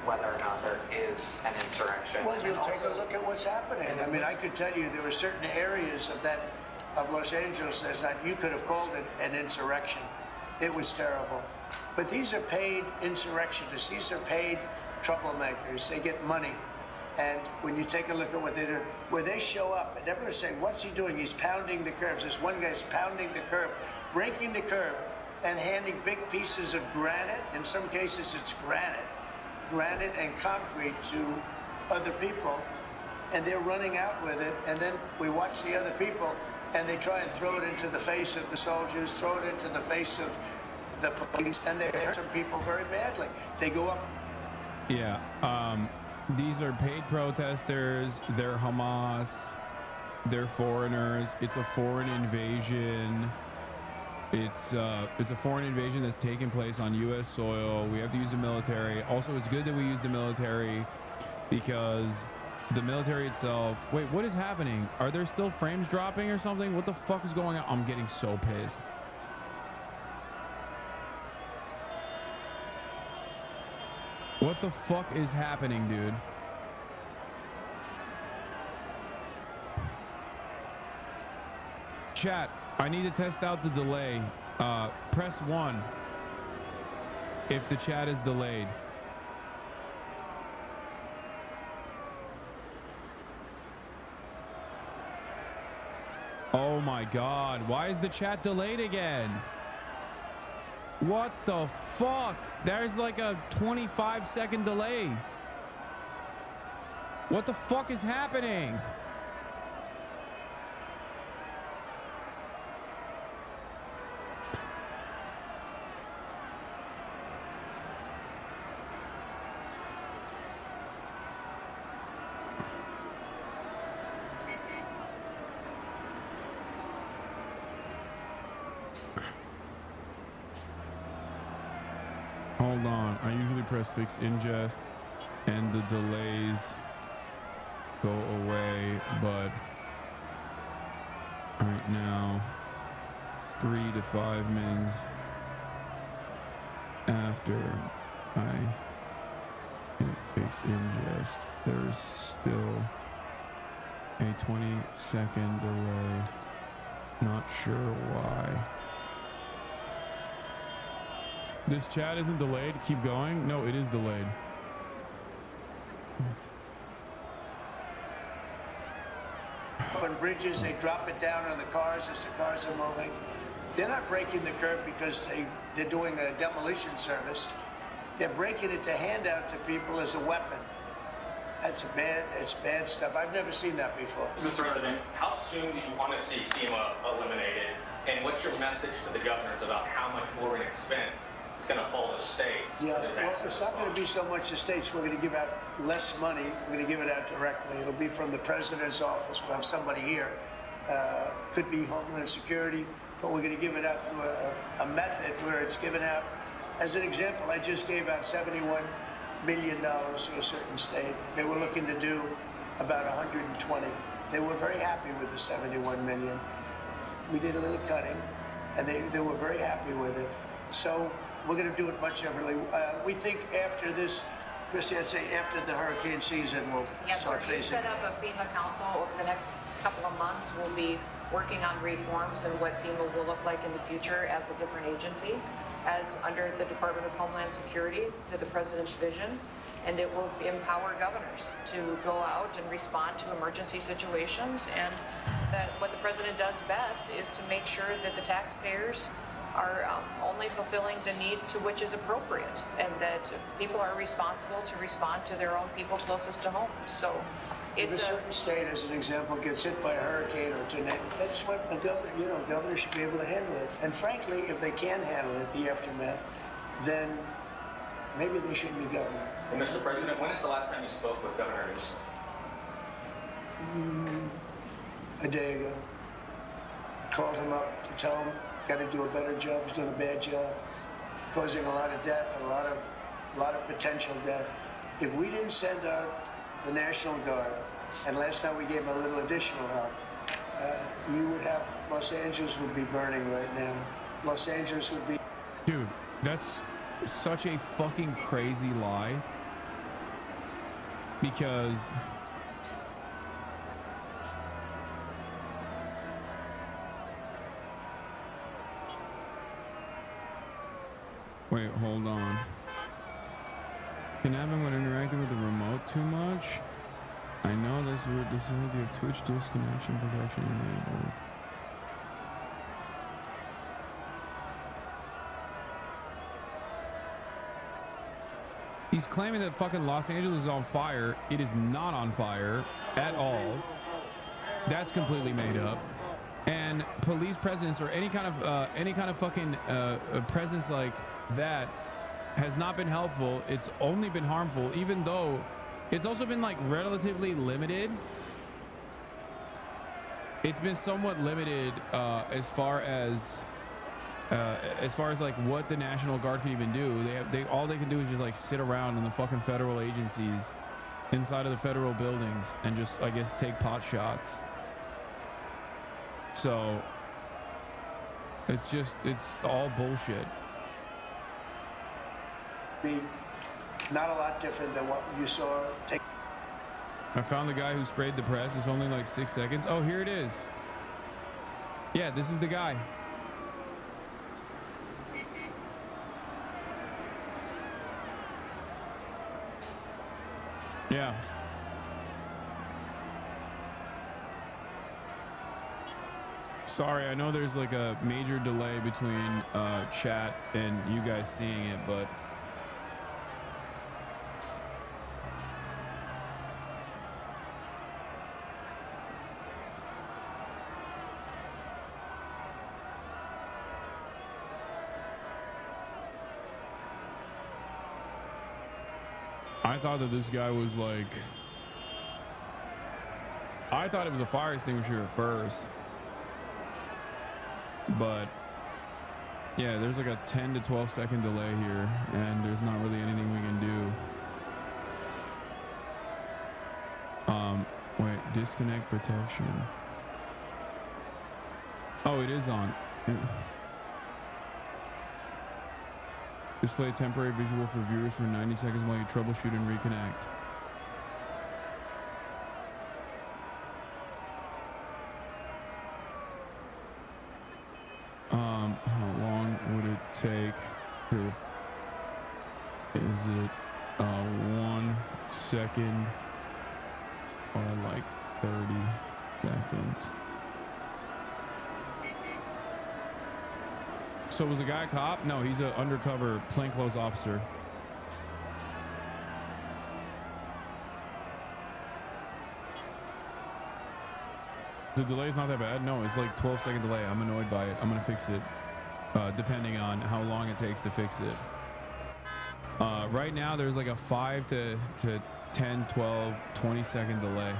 whether or not there is an insurrection? Well, you'll take a look at what's happening. I mean, I could tell you there were certain areas of Los Angeles that you could have called it an insurrection. It was terrible. But these are paid insurrectionists. These are paid troublemakers. They get money. And when you take a look at what they do, where they show up, and everyone's saying, what's he doing? He's pounding the curbs. This one guy's pounding the curb, breaking the curb, and handing big pieces of granite. In some cases, it's granite and concrete to other people, and they're running out with it. And then we watch the other people, and they try and throw it into the face of the soldiers, throw it into the face of the police, and they hurt some people very badly. They go up. Yeah, these are paid protesters. They're Hamas. They're foreigners. It's a foreign invasion. It's a foreign invasion that's taking place on U.S. soil. We have to use the military. Also, it's good that we use the military because the military itself... Wait, what is happening? Are there still frames dropping or something? What the fuck is going on? I'm getting so pissed. What the fuck is happening, dude? Chat, I need to test out the delay. Press 1 if the chat is delayed. Oh my God, why is the chat delayed again? What the fuck? There's like a 25-second delay. What the fuck is happening? Hold on, I usually press fix ingest and the delays go away, but Right now, 3 to 5 minutes after I hit fix ingest, there's still a 20-second delay. Not sure why. This chat isn't delayed. Keep going. No, it is delayed. On bridges, they drop it down on the cars as the cars are moving. They're not breaking the curb because they're doing a demolition service. They're breaking it to hand out to people as a weapon. It's bad stuff. I've never seen that before. Mr. President, how soon do you want to see FEMA eliminated? And what's your message to the governors about how much more of an expense it's going to fall to states? Yeah, well, it's not going to be so much the states. We're going to give out less money. We're going to give it out directly. It'll be from the president's office. We'll have somebody here. Could be Homeland Security, but we're going to give it out through a method where it's given out. As an example, I just gave out $71 million to a certain state. They were looking to do about 120. They were very happy with the 71 million. We did a little cutting, and they were very happy with it. So we're going to do it much differently. We think after this, Christy, I'd say after the hurricane season, we'll start facing. Yes, sir. Set up a FEMA council over the next couple of months. We'll be working on reforms and what FEMA will look like in the future as a different agency, as under the Department of Homeland Security, to the President's vision, and it will empower governors to go out and respond to emergency situations, and that what the President does best is to make sure that the taxpayers are only fulfilling the need to which is appropriate, and that people are responsible to respond to their own people closest to home. So if a certain state, as an example, gets hit by a hurricane or tornado, that's what the governor, governor should be able to handle it. And frankly, if they can handle it, the aftermath, then maybe they shouldn't be governor. And Mr. President, when is the last time you spoke with Governor Newsom? A day ago. Called him up to tell him, got to do a better job. He's doing a bad job, causing a lot of death and a lot of potential death. If we didn't send out the National Guard, and last time we gave them a little additional help, you would have, Los Angeles would be burning right now. Los Angeles would be... Dude, that's such a fucking crazy lie. Because... Wait, hold on. Kidnapping when interacting with the remote too much? I know this weird disability of Twitch disconnection protection enabled. He's claiming that fucking Los Angeles is on fire. It is not on fire at all. That's completely made up. And police presence or any kind of fucking presence like that has not been helpful. It's only been harmful, even though it's also been like relatively limited. It's been somewhat limited as far as like what the National Guard can even do. They all they can do is just like sit around in the fucking federal agencies inside of the federal buildings and just, I guess, take pot shots. So it's all bullshit. Be not a lot different than what you saw. I found the guy who sprayed the press. It's only like 6 seconds. Oh, here it is. Yeah, this is the guy. Yeah. Sorry, I know there's like a major delay between chat and you guys seeing it, but I thought that this guy was like, I thought it was a fire extinguisher at first, but yeah, there's like a 10 to 12 second delay here and there's not really anything we can do. Wait, disconnect protection. Oh, it is on. Display a temporary visual for viewers for 90 seconds while you troubleshoot and reconnect. How long would it take to... Is it 1 second or like 30 seconds? So was the guy a cop? No, he's an undercover plainclothes officer. The delay's not that bad. No, it's like 12-second delay. I'm annoyed by it. I'm gonna fix it, depending on how long it takes to fix it. Right now, there's like a 5 to 10, 12, 20-second delay.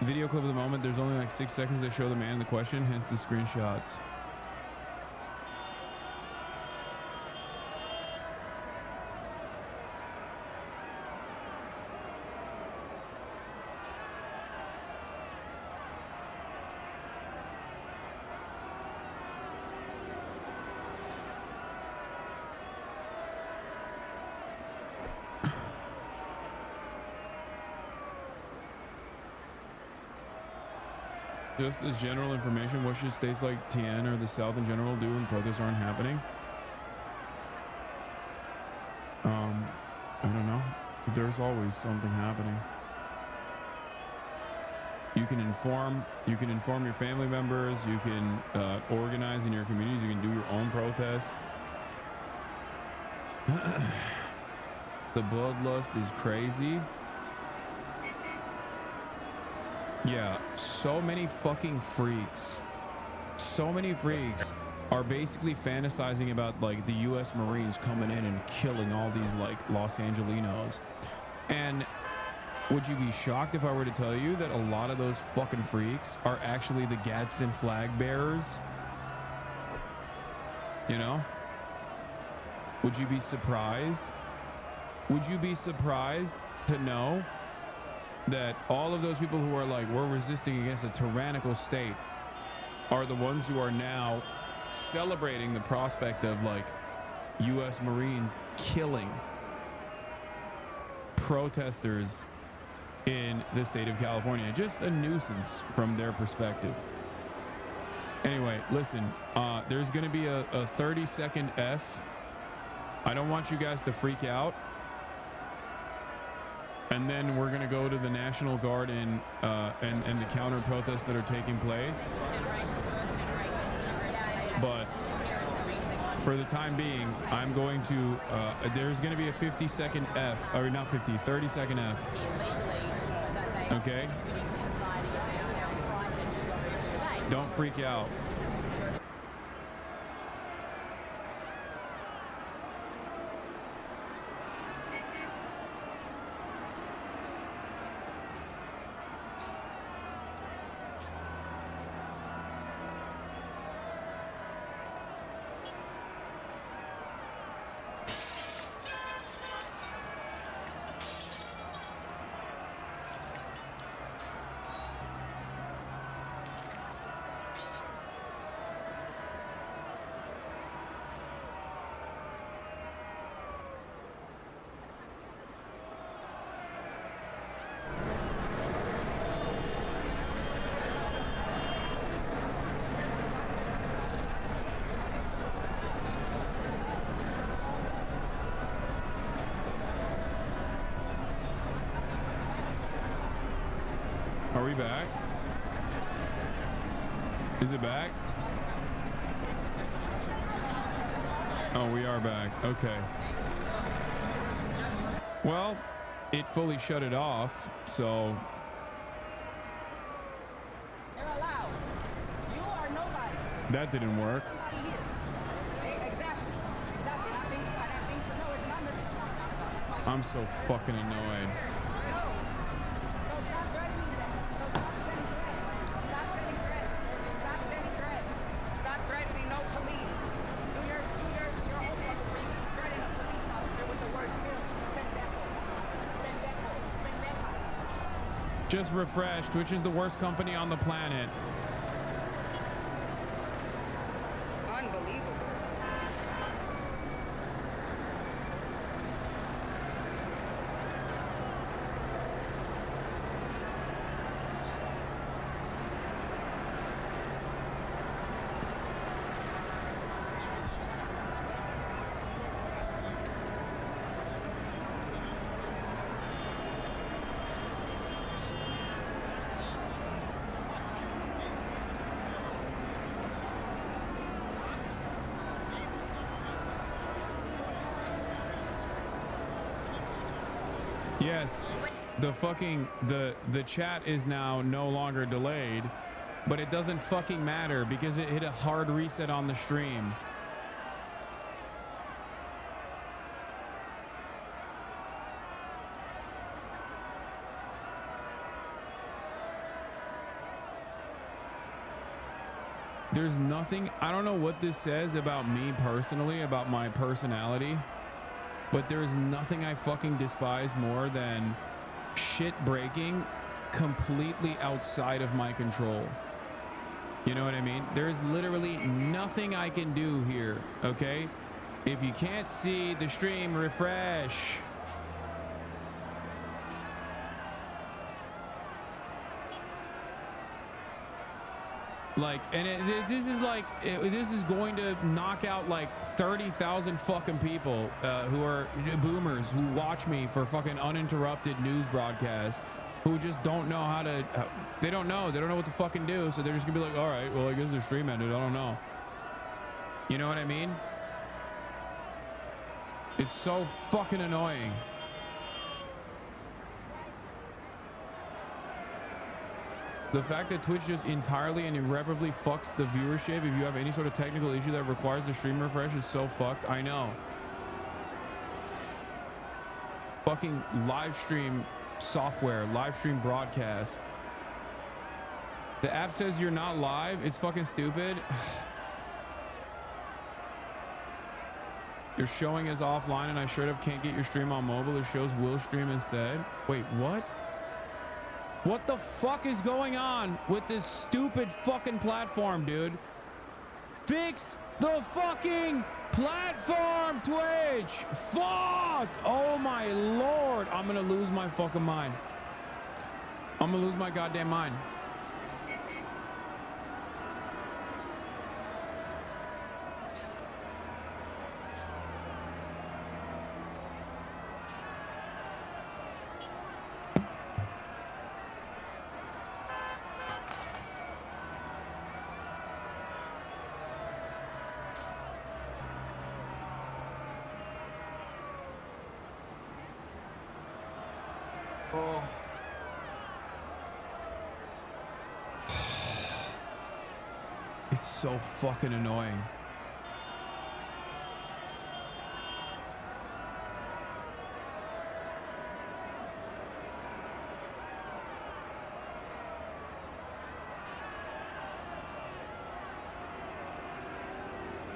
Video clip of the moment, there's only like 6 seconds to show the man in the question, hence the screenshots. Just as general information, what should states like Tien or the South in general do when protests aren't happening? I don't know. There's always something happening. You can inform your family members, you can organize in your communities, you can do your own protests. The bloodlust is crazy. Yeah, so many fucking freaks. So many freaks are basically fantasizing about like the US Marines coming in and killing all these like Los Angelinos. And would you be shocked if I were to tell you that a lot of those fucking freaks are actually the Gadsden flag bearers? You know? Would you be surprised? Would you be surprised to know that all of those people who are like, we're resisting against a tyrannical state, are the ones who are now celebrating the prospect of like US Marines killing protesters in the state of California? Just a nuisance from their perspective. Anyway, listen, there's going to be a 30-second F. I don't want you guys to freak out. And then we're going to go to the National Guard and the counter protests that are taking place. But for the time being, I'm going to, there's going to be a 50-second F, or not 50, 30-second F. Okay? Don't freak out. Are we back? Is it back? Oh, we are back. Okay. Well, it fully shut it off, so... You're allowed. You are nobody. That didn't work. Nobody here. Exactly. I think no, it's not necessary. I'm so fucking annoyed. Just refresh. Twitch is the worst company on the planet. Unbelievable. Yes, the fucking the chat is now no longer delayed, but it doesn't fucking matter because it hit a hard reset on the stream. There's nothing, I don't know what this says about me personally, about my personality, but there's nothing I fucking despise more than shit breaking completely outside of my control. You know what I mean? There's literally nothing I can do here, okay? If you can't see the stream, refresh. Like, and this is like, this is going to knock out like 30,000 fucking people who are boomers who watch me for fucking uninterrupted news broadcasts, who just don't know how to, they don't know what to fucking do. So they're just gonna be like, all right, well, I guess the stream ended. I don't know. You know what I mean? It's so fucking annoying. The fact that Twitch just entirely and irreparably fucks the viewership if you have any sort of technical issue that requires the stream refresh is so fucked. I know. Fucking live stream software, live stream broadcast. The app says you're not live. It's fucking stupid. You're showing as offline and I straight up can't get your stream on mobile. It shows will stream instead. Wait, what? What the fuck is going on with this stupid fucking platform, dude? Fix the fucking platform, Twitch! Fuck! Oh my lord! I'm gonna lose my fucking mind. I'm gonna lose my goddamn mind. Oh. It's so fucking annoying.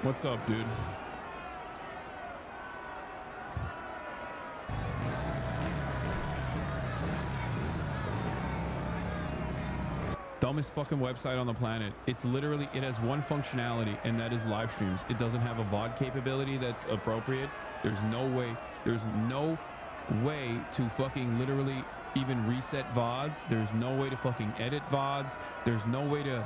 What's up, dude? Dumbest fucking website on the planet. It's literally, it has one functionality, and that is live streams. It doesn't have a VOD capability that's appropriate. There's no way to fucking literally even reset VODs. There's no way to fucking edit VODs. There's no way to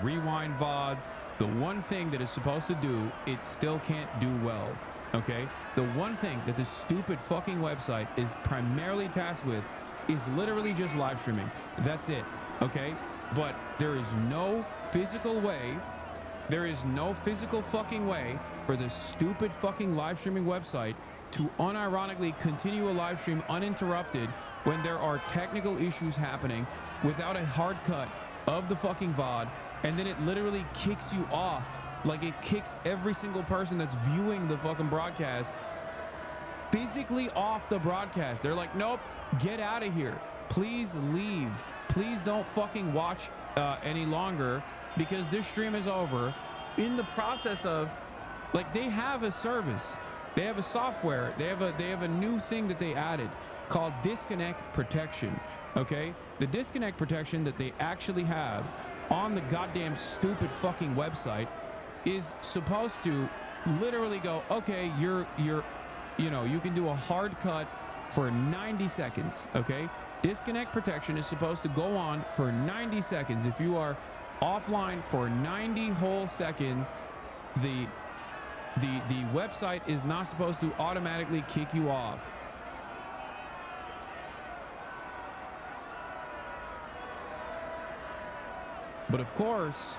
rewind VODs. The one thing that it's supposed to do, it still can't do well, okay? The one thing that this stupid fucking website is primarily tasked with is literally just live streaming. That's it, okay? But there is no physical way, there is no physical fucking way for this stupid fucking live streaming website to unironically continue a live stream uninterrupted when there are technical issues happening without a hard cut of the fucking VOD, and then it literally kicks you off. Like, it kicks every single person that's viewing the fucking broadcast physically off the broadcast. They're like, nope, get out of here. Please leave. Please don't fucking watch any longer because this stream is over. In the process of, like, they have a service, they have a software, they have a new thing that they added called disconnect protection, okay? The disconnect protection that they actually have on the goddamn stupid fucking website is supposed to literally go, okay, you know, you can do a hard cut for 90 seconds, okay? Disconnect protection is supposed to go on for 90 seconds. If you are offline for 90 whole seconds, the website is not supposed to automatically kick you off. But of course,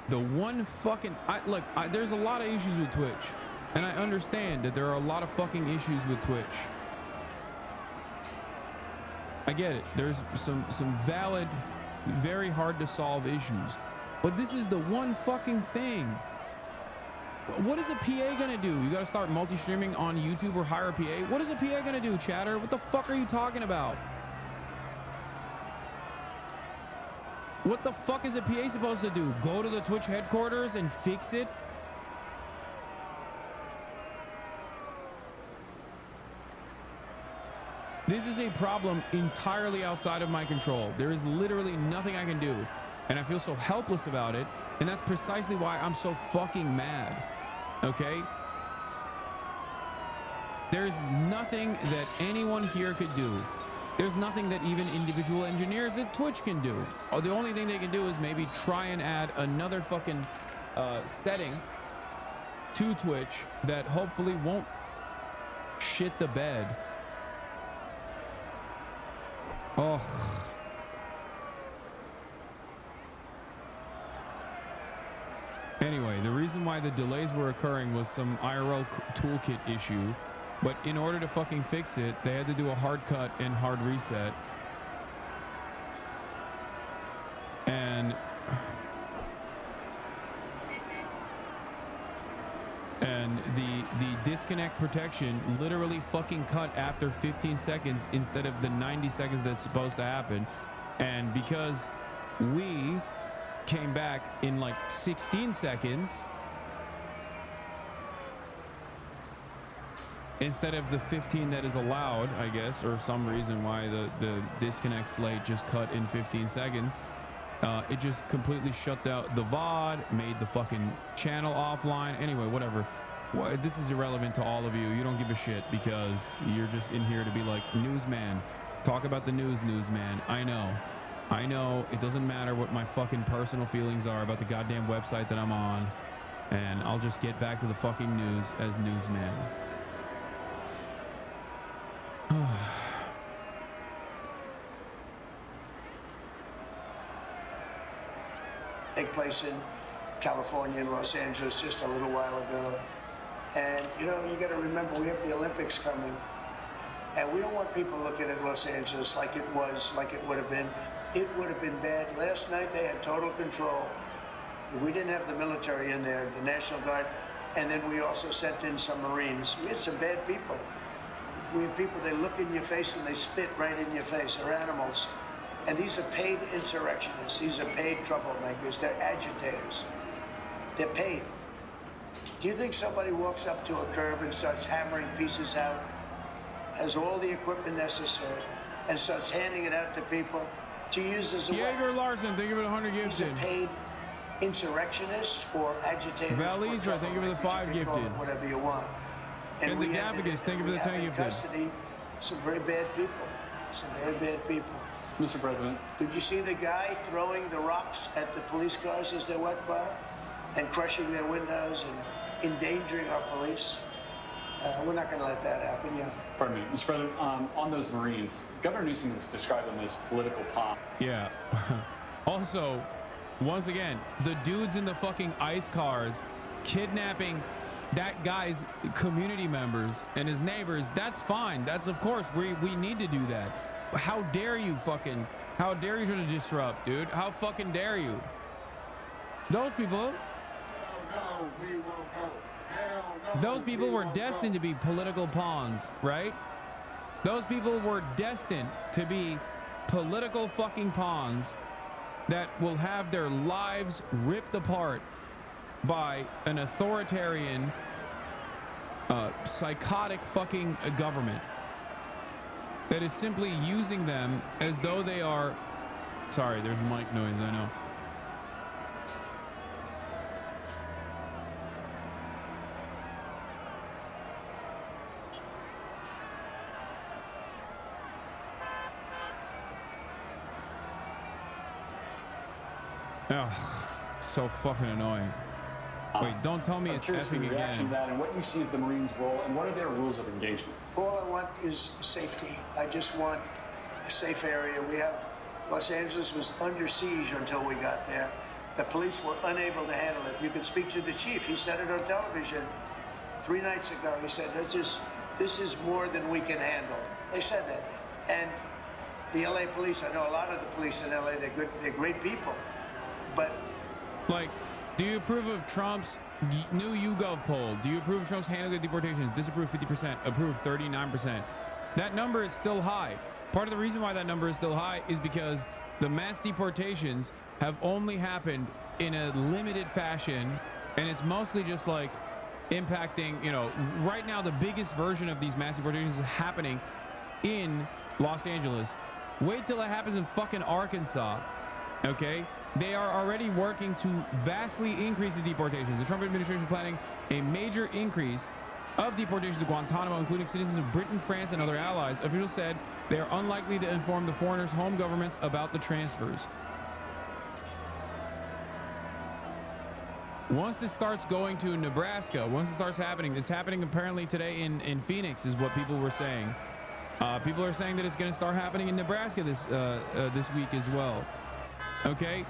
the one fucking, there's a lot of issues with Twitch, and I understand that there are a lot of fucking issues with Twitch. I get it. There's some valid, very hard to solve issues, but this is the one fucking thing. What is a PA gonna do? You gotta start multi-streaming on YouTube or hire a PA? What is a PA gonna do, chatter? What the fuck are you talking about? What the fuck is a PA supposed to do? Go to the Twitch headquarters and fix it? This is a problem entirely outside of my control. There is literally nothing I can do, and I feel so helpless about it, and that's precisely why I'm so fucking mad, okay? There's nothing that anyone here could do. There's nothing that even individual engineers at Twitch can do. The only thing they can do is maybe try and add another fucking setting to Twitch that hopefully won't shit the bed. Oh. Anyway, the reason why the delays were occurring was some IRL toolkit issue. But in order to fucking fix it, they had to do a hard cut and hard reset. And the disconnect protection literally fucking cut after 15 seconds instead of the 90 seconds that's supposed to happen. And because we came back in like 16 seconds instead of the 15 that is allowed, I guess, or some reason why the disconnect slate just cut in 15 seconds. It just completely shut down the VOD, made the fucking channel offline. Anyway, whatever. This is irrelevant to all of you. You don't give a shit because you're just in here to be like, newsman, talk about the news, newsman. I know. It doesn't matter what my fucking personal feelings are about the goddamn website that I'm on. And I'll just get back to the fucking news as newsman. Take place in California and Los Angeles just a little while ago. And, you know, you got to remember, we have the Olympics coming. And we don't want people looking at Los Angeles like it was, like it would have been. It would have been bad. Last night, they had total control. We didn't have the military in there, the National Guard, and then we also sent in some Marines. We had some bad people. We have people, they look in your face and they spit right in your face. They're animals. And these are paid insurrectionists. These are paid troublemakers. They're agitators. They're paid. Do you think somebody walks up to a curb and starts hammering pieces out, has all the equipment necessary, and starts handing it out to people to use as a weapon? Jaeger Larson, think of it 100 gifted. These are paid insurrectionists or agitators. Valisa, think of it the 5 gifted. Whatever you want. And the Gavigas, think of it the 10 gifted. Custody some very bad people. Some very bad people. Mr. President. Did you see the guy throwing the rocks at the police cars as they went by and crushing their windows and endangering our police? We're not going to let that happen, yeah. Pardon me. Mr. President, on those Marines, Governor Newsom has described them as political pawns. Yeah. Also, once again, the dudes in the fucking ICE cars kidnapping that guy's community members and his neighbors, that's fine. That's, of course, we need to do that. How dare you fucking, how dare you try to disrupt, dude? How fucking dare you? Those people were destined to be political pawns, right? Those people were destined to be political fucking pawns that will have their lives ripped apart by an authoritarian psychotic fucking government that is simply using them as though they are. Sorry, there's mic noise, I know. Ugh, so fucking annoying. Wait, don't tell me it's effing again. That and what you see as the Marines' role, and what are their rules of engagement? All I want is safety. I just want a safe area. We have Los Angeles was under siege until we got there. The police were unable to handle it. You can speak to the chief. He said it on television 3 nights ago. He said, this is more than we can handle. They said that. And the LA police, I know a lot of the police in LA, they're great people. But like, do you approve of Trump's new YouGov poll? Do you approve of Trump's handling of deportations? Disapprove 50%, approve 39%. That number is still high. Part of the reason why that number is still high is because the mass deportations have only happened in a limited fashion, and it's mostly just like impacting, you know, right now the biggest version of these mass deportations is happening in Los Angeles. Wait till it happens in fucking Arkansas, okay? They are already working to vastly increase the deportations. The Trump administration is planning a major increase of deportations to Guantanamo, including citizens of Britain, France, and other allies. Officials said they are unlikely to inform the foreigners' home governments about the transfers. Once this starts going to Nebraska, once it starts happening, it's happening apparently today in Phoenix, is what people were saying. People are saying that it's going to start happening in Nebraska this week as well. Okay?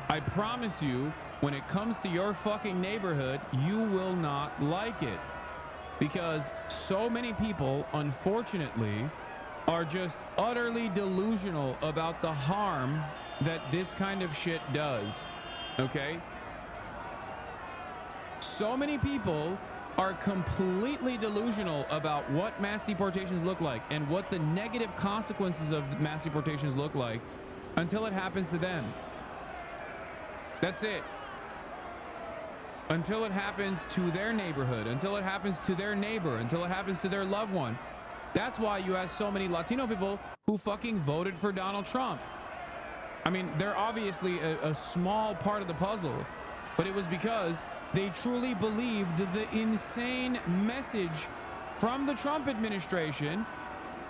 I promise you, when it comes to your fucking neighborhood, you will not like it. Because so many people, unfortunately, are just utterly delusional about the harm that this kind of shit does. Okay? So many people are completely delusional about what mass deportations look like and what the negative consequences of mass deportations look like until it happens to them. That's it. Until it happens to their neighborhood, until it happens to their neighbor, until it happens to their loved one. That's why you have so many Latino people who fucking voted for Donald Trump. I mean, they're obviously a small part of the puzzle, but it was because they truly believed the insane message from the Trump administration.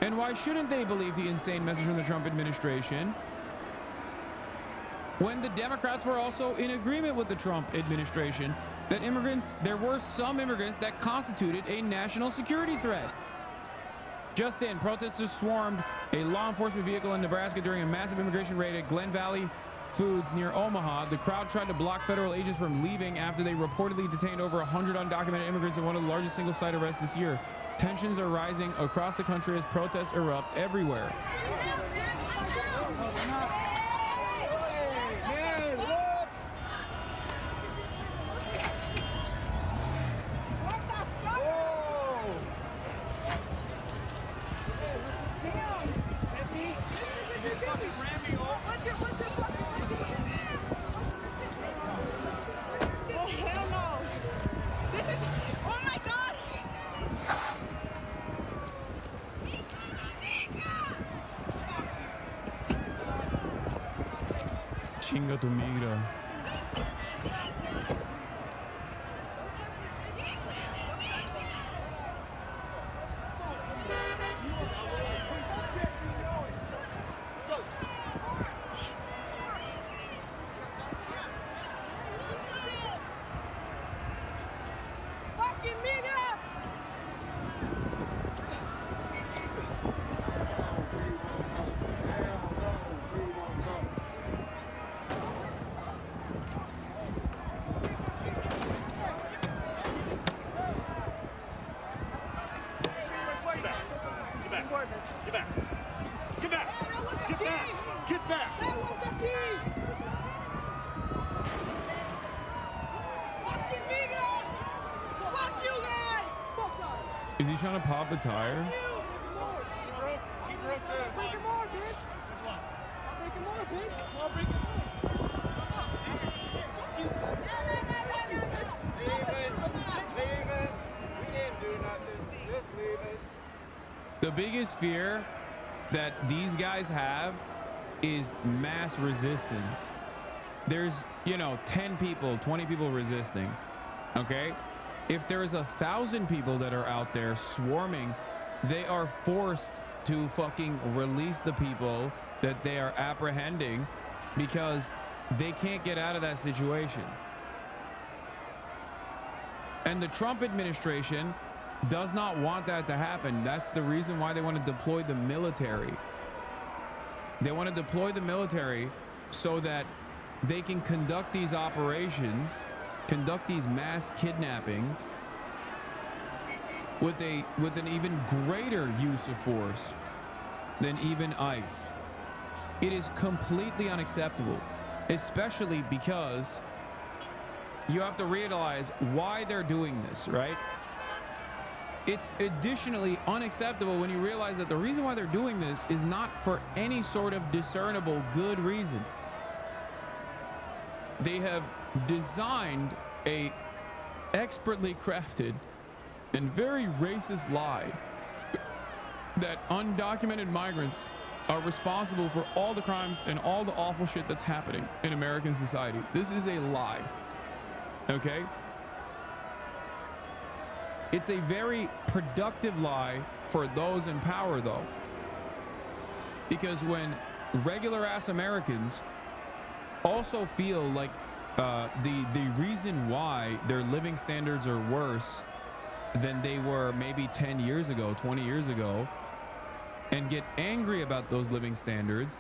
And why shouldn't they believe the insane message from the Trump administration when the Democrats were also in agreement with the Trump administration that immigrants, there were some immigrants that constituted a national security threat? Just in, protesters swarmed a law enforcement vehicle in Nebraska during a massive immigration raid at Glen Valley Foods near Omaha. The crowd tried to block federal agents from leaving after they reportedly detained over 100 undocumented immigrants in one of the largest single-site arrests this year. Tensions are rising across the country as protests erupt everywhere. Chinga tu migra. Is he trying to pop a tire? The biggest fear that these guys have is mass resistance. There's, you know, 10 people, 20 people resisting. Okay? If there's 1,000 people that are out there swarming, they are forced to fucking release the people that they are apprehending because they can't get out of that situation. And the Trump administration does not want that to happen. That's the reason why they want to deploy the military. They want to deploy the military so that they can conduct these operations, conduct these mass kidnappings with an even greater use of force than even ICE. It is completely unacceptable, especially because you have to realize why they're doing this, right? It's additionally unacceptable when you realize that the reason why they're doing this is not for any sort of discernible good reason. They have designed a expertly crafted and very racist lie that undocumented migrants are responsible for all the crimes and all the awful shit that's happening in American society. This is a lie. Okay? It's a very productive lie for those in power, though. Because when regular ass Americans also feel like the reason why their living standards are worse than they were maybe 10 years ago, 20 years ago, and get angry about those living standards,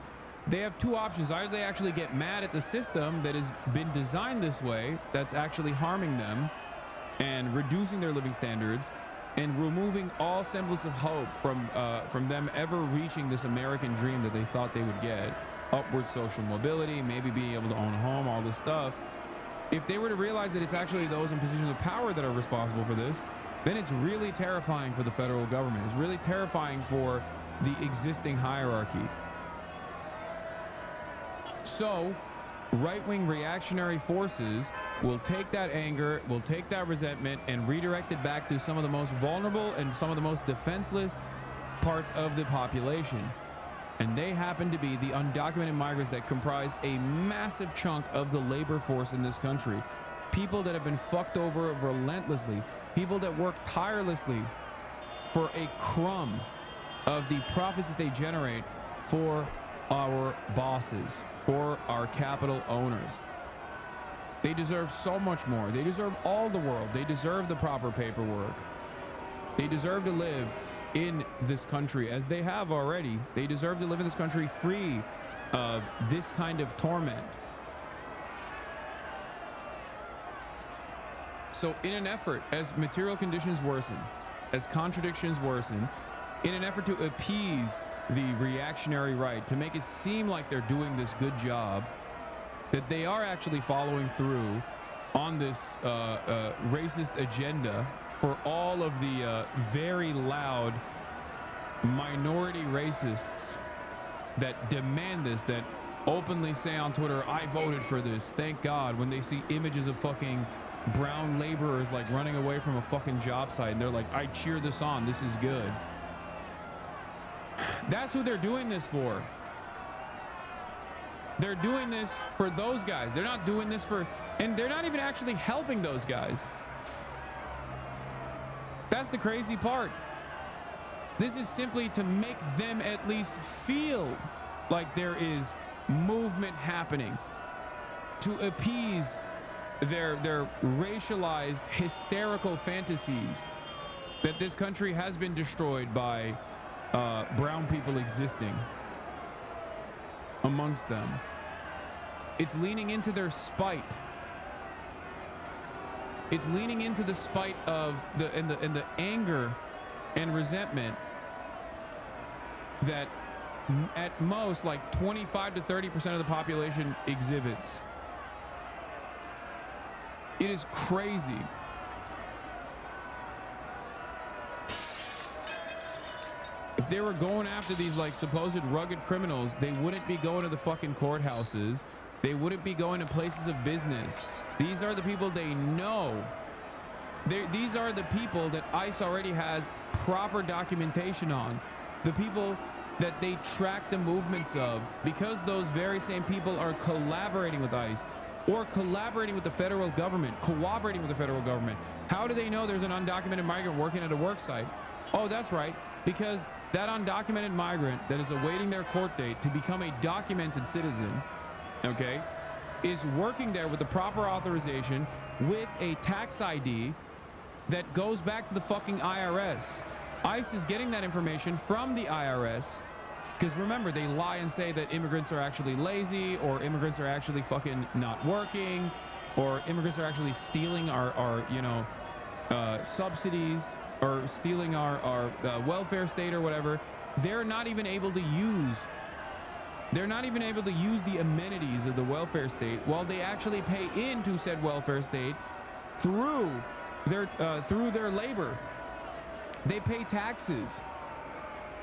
they have two options. Either they actually get mad at the system that has been designed this way, that's actually harming them and reducing their living standards and removing all semblance of hope from them ever reaching this American dream that they thought they would get. Upward social mobility, maybe being able to own a home, all this stuff. If they were to realize that it's actually those in positions of power that are responsible for this, then it's really terrifying for the federal government. It's really terrifying for the existing hierarchy. So, right-wing reactionary forces will take that anger, will take that resentment, and redirect it back to some of the most vulnerable and some of the most defenseless parts of the population. And they happen to be the undocumented migrants that comprise a massive chunk of the labor force in this country. People that have been fucked over relentlessly. People that work tirelessly for a crumb of the profits that they generate for our bosses, for our capital owners. They deserve so much more. They deserve all the world. They deserve the proper paperwork. They deserve to live in this country as they have already. They deserve to live in this country free of this kind of torment. So in an effort, as material conditions worsen, as contradictions worsen, in an effort to appease the reactionary right, to make it seem like they're doing this good job, that they are actually following through on this racist agenda for all of the very loud minority racists that demand this, that openly say on Twitter, I voted for this, thank God, when they see images of fucking brown laborers like running away from a fucking job site and they're like, I cheer this on, this is good. That's who they're doing this for. They're doing this for those guys. They're not doing this for, and they're not even actually helping those guys. That's the crazy part. This is simply to make them at least feel like there is movement happening, to appease their racialized, hysterical fantasies that this country has been destroyed by brown people existing amongst them. It's leaning into their spite. It's leaning into the spite of the anger and resentment that at most like 25 to 30% of the population exhibits. It is crazy. If they were going after these like supposed rugged criminals, they wouldn't be going to the fucking courthouses. They wouldn't be going to places of business. These are the people they know. These are the people that ICE already has proper documentation on, the people that they track the movements of, because those very same people are collaborating with ICE or collaborating with the federal government, cooperating with the federal government. How do they know there's an undocumented migrant working at a work site? Oh, that's right, because that undocumented migrant that is awaiting their court date to become a documented citizen, okay, is working there with the proper authorization with a tax ID that goes back to the fucking IRS. ICE is getting that information from the IRS, because remember, they lie and say that immigrants are actually lazy, or immigrants are actually fucking not working, or immigrants are actually stealing our you know, subsidies, or stealing our welfare state or whatever. They're not even able to use the amenities of the welfare state while they actually pay into said welfare state through their labor. They pay taxes,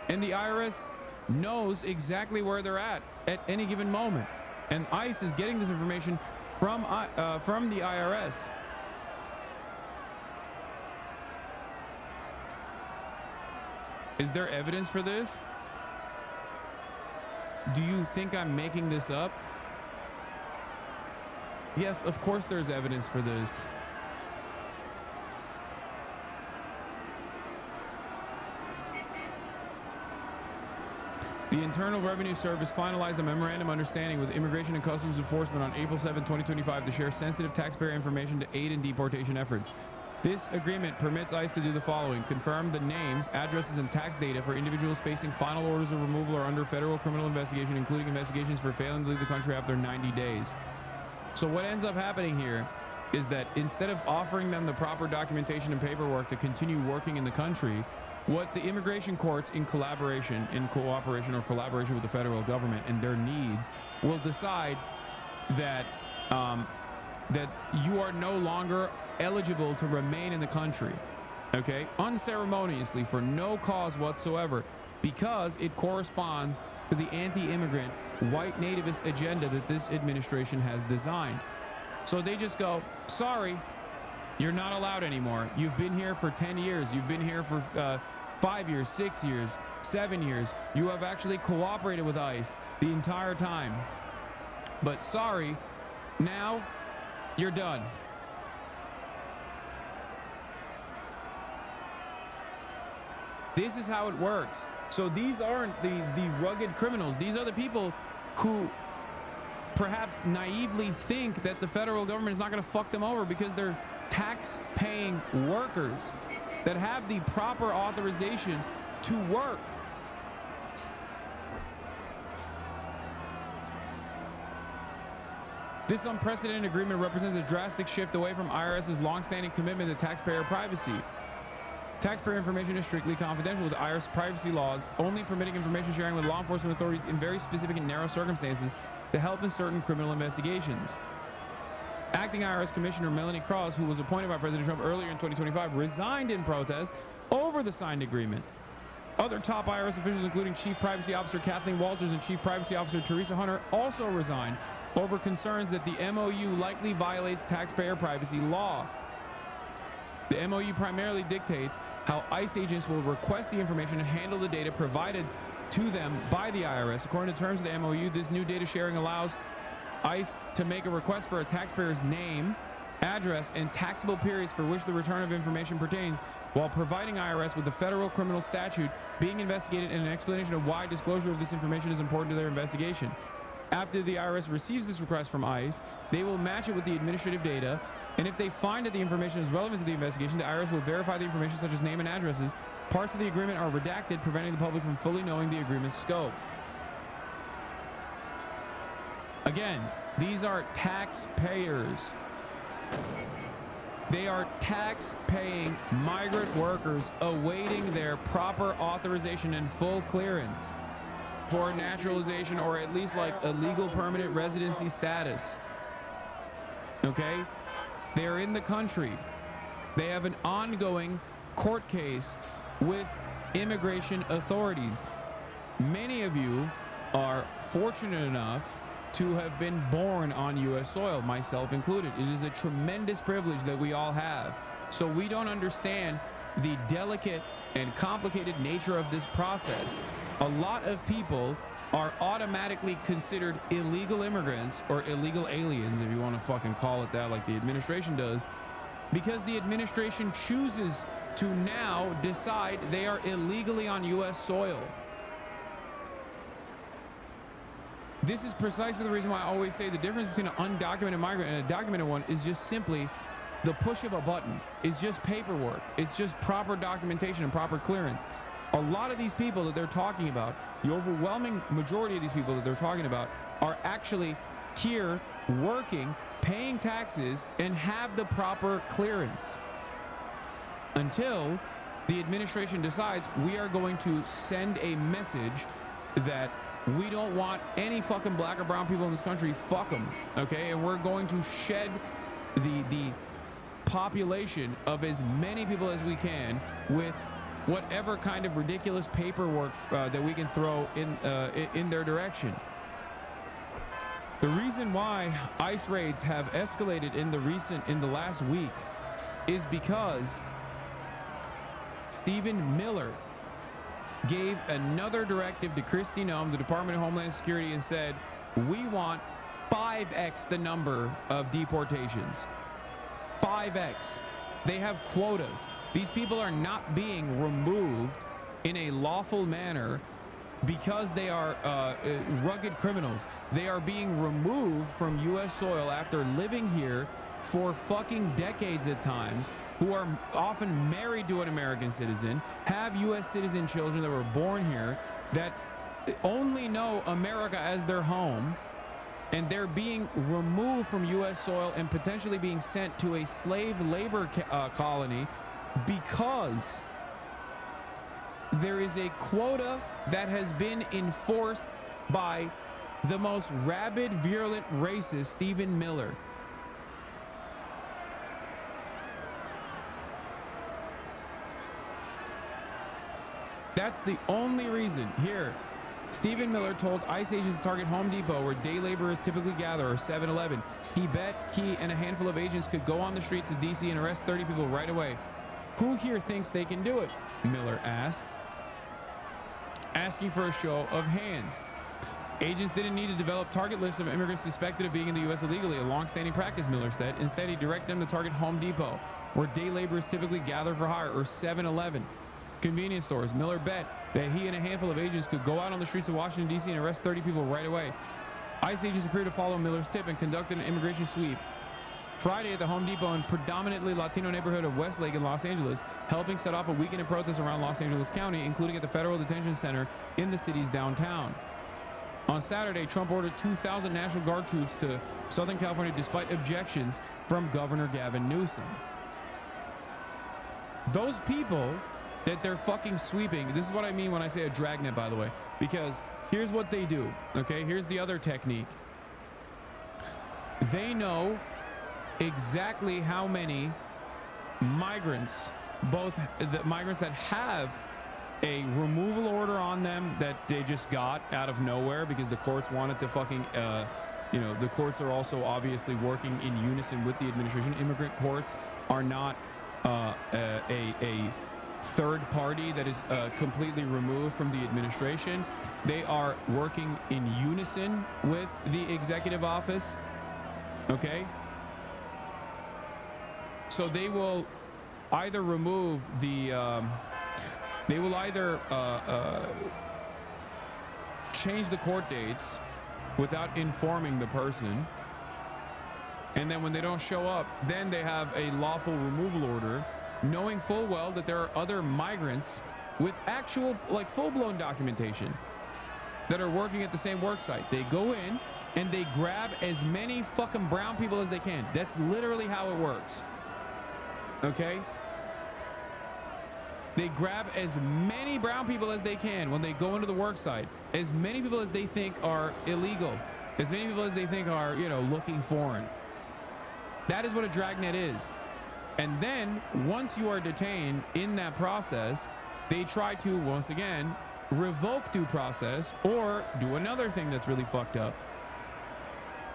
and the IRS knows exactly where they're at any given moment. And ICE is getting this information from the IRS. Is there evidence for this? Do you think I'm making this up? Yes, of course there's evidence for this. The Internal Revenue Service finalized a memorandum of understanding with Immigration and Customs Enforcement on April 7, 2025 to share sensitive taxpayer information to aid in deportation efforts. This agreement permits ICE to do the following: confirm the names, addresses, and tax data for individuals facing final orders of removal or under federal criminal investigation, including investigations for failing to leave the country after 90 days. So what ends up happening here is that instead of offering them the proper documentation and paperwork to continue working in the country, what the immigration courts, in cooperation with the federal government and their needs, will decide that that you are no longer eligible to remain in the country, okay, unceremoniously, for no cause whatsoever, because it corresponds to the anti-immigrant white nativist agenda that this administration has designed. So they just go, sorry, you're not allowed anymore. You've been here for 10 years. You've been here for 5 years, 6 years, 7 years. You have actually cooperated with ICE the entire time. But sorry, now you're done. This is how it works. So these aren't the rugged criminals. These are the people who perhaps naively think that the federal government is not going to fuck them over because they're tax-paying workers that have the proper authorization to work. This unprecedented agreement represents a drastic shift away from IRS's long-standing commitment to taxpayer privacy. Taxpayer information is strictly confidential, with IRS privacy laws only permitting information sharing with law enforcement authorities in very specific and narrow circumstances to help in certain criminal investigations. Acting IRS Commissioner Melanie Cross, who was appointed by President Trump earlier in 2025, resigned in protest over the signed agreement. Other top IRS officials, including Chief Privacy Officer Kathleen Walters and Chief Privacy Officer Teresa Hunter, also resigned over concerns that the MOU likely violates taxpayer privacy law. The MOU primarily dictates how ICE agents will request the information and handle the data provided to them by the IRS. According to terms of the MOU, this new data sharing allows ICE to make a request for a taxpayer's name, address, and taxable periods for which the return of information pertains, while providing IRS with the federal criminal statute being investigated and an explanation of why disclosure of this information is important to their investigation. After the IRS receives this request from ICE, they will match it with the administrative data, and if they find that the information is relevant to the investigation, the IRS will verify the information such as name and addresses. Parts of the agreement are redacted, preventing the public from fully knowing the agreement's scope. Again, these are taxpayers. They are tax-paying migrant workers awaiting their proper authorization and full clearance for naturalization, or at least like a legal permanent residency status. Okay? They are in the country. They have an ongoing court case with immigration authorities. Many of you are fortunate enough to have been born on U.S. soil, myself included. It is a tremendous privilege that we all have. So we don't understand the delicate and complicated nature of this process, a lot of people are automatically considered illegal immigrants or illegal aliens, if you want to fucking call it that, like the administration does, because the administration chooses to now decide they are illegally on U.S. soil. This is precisely the reason why I always say the difference between an undocumented migrant and a documented one is just simply the push of a button. It's just paperwork. It's just proper documentation and proper clearance. A lot of these people that they're talking about, the overwhelming majority of these people that they're talking about, are actually here working, paying taxes, and have the proper clearance. Until the administration decides we are going to send a message that we don't want any fucking black or brown people in this country, fuck them, okay? And we're going to shed the population of as many people as we can with whatever kind of ridiculous paperwork that we can throw in their direction. The reason why ICE raids have escalated in the last week is because Stephen Miller gave another directive to Kristi Noem, the Department of Homeland Security, and said, we want 5x the number of deportations. 5x. They have quotas. These people are not being removed in a lawful manner because they are rugged criminals. They are being removed from U.S. soil after living here for fucking decades at times, who are often married to an American citizen, have U.S. citizen children that were born here, that only know America as their home, and they're being removed from U.S. soil and potentially being sent to a slave labor colony because there is a quota that has been enforced by the most rabid, virulent racist, Stephen Miller. That's the only reason. Here, Stephen Miller told ICE agents to target Home Depot, where day laborers typically gather, or 7-Eleven. He bet he and a handful of agents could go on the streets of D.C. and arrest 30 people right away. Who here thinks they can do it? Miller asked, asking for a show of hands. Agents didn't need to develop target lists of immigrants suspected of being in the U.S. illegally, a long-standing practice, Miller said. Instead, he directed them to target Home Depot, where day laborers typically gather for hire, or 7-Eleven. Convenience stores. Miller bet that he and a handful of agents could go out on the streets of Washington, D.C. and arrest 30 people right away. ICE agents appeared to follow Miller's tip and conducted an immigration sweep Friday at the Home Depot in predominantly Latino neighborhood of Westlake in Los Angeles, helping set off a weekend of protests around Los Angeles County, including at the Federal Detention Center in the city's downtown. On Saturday, Trump ordered 2,000 National Guard troops to Southern California despite objections from Governor Gavin Newsom. Those people that they're fucking sweeping, this is what I mean when I say a dragnet, by the way, because here's what they do, okay? Here's the other technique. They know exactly how many migrants, both the migrants that have a removal order on them that they just got out of nowhere because the courts wanted to fucking, the courts are also obviously working in unison with the administration. Immigrant courts are not a third party that is completely removed from the administration. They are working in unison with the executive office. Okay? So they will either remove the, they will either change the court dates without informing the person. And then when they don't show up, then they have a lawful removal order, knowing full well that there are other migrants with actual, like, full-blown documentation that are working at the same work site. They go in and they grab as many fucking brown people as they can. That's literally how it works. Okay? They grab as many brown people as they can when they go into the work site. As many people as they think are illegal. As many people as they think are, looking foreign. That is what a dragnet is. And then, once you are detained in that process, they try to, once again, revoke due process or do another thing that's really fucked up.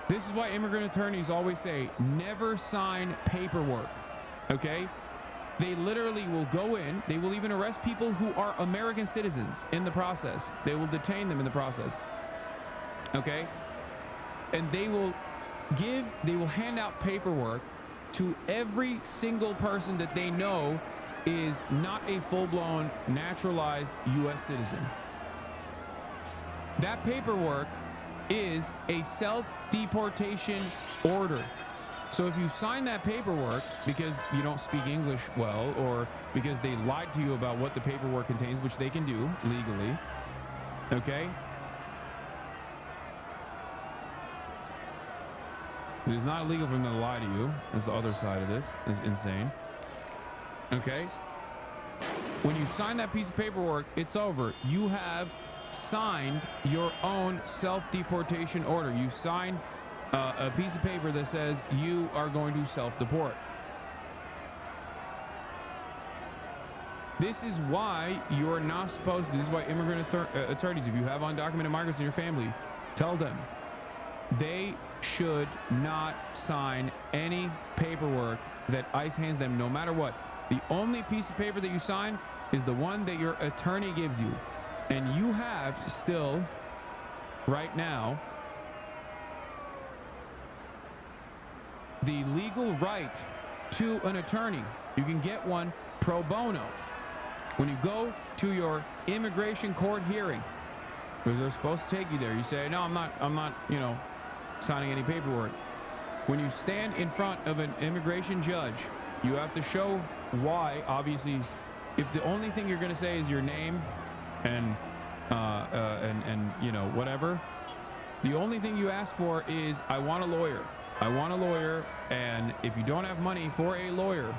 This is why immigrant attorneys always say, never sign paperwork, okay? They literally will go in. They will even arrest people who are American citizens in the process. They will detain them in the process. Okay? And they will hand out paperwork to every single person that they know is not a full-blown naturalized U.S. citizen. That paperwork is a self-deportation order. So if you sign that paperwork because you don't speak English well, or because they lied to you about what the paperwork contains, which they can do legally, okay? It is not illegal for them to lie to you. That's the other side of this. It's insane. Okay? When you sign that piece of paperwork, it's over. You have signed your own self-deportation order. You signed a piece of paper that says you are going to self-deport. This is why you're not supposed to. This is why immigrant attorneys, if you have undocumented migrants in your family, tell them they should not sign any paperwork that ICE hands them, no matter what. The only piece of paper that you sign is the one that your attorney gives you. And you have still, right now, the legal right to an attorney. You can get one pro bono. When you go to your immigration court hearing, because they're supposed to take you there, you say, no, I'm not, you know, signing any paperwork. When you stand in front of an immigration judge, you have to show why. Obviously, if the only thing you're going to say is your name and you know, whatever, the only thing you ask for is, I want a lawyer. I want a lawyer. And if you don't have money for a lawyer,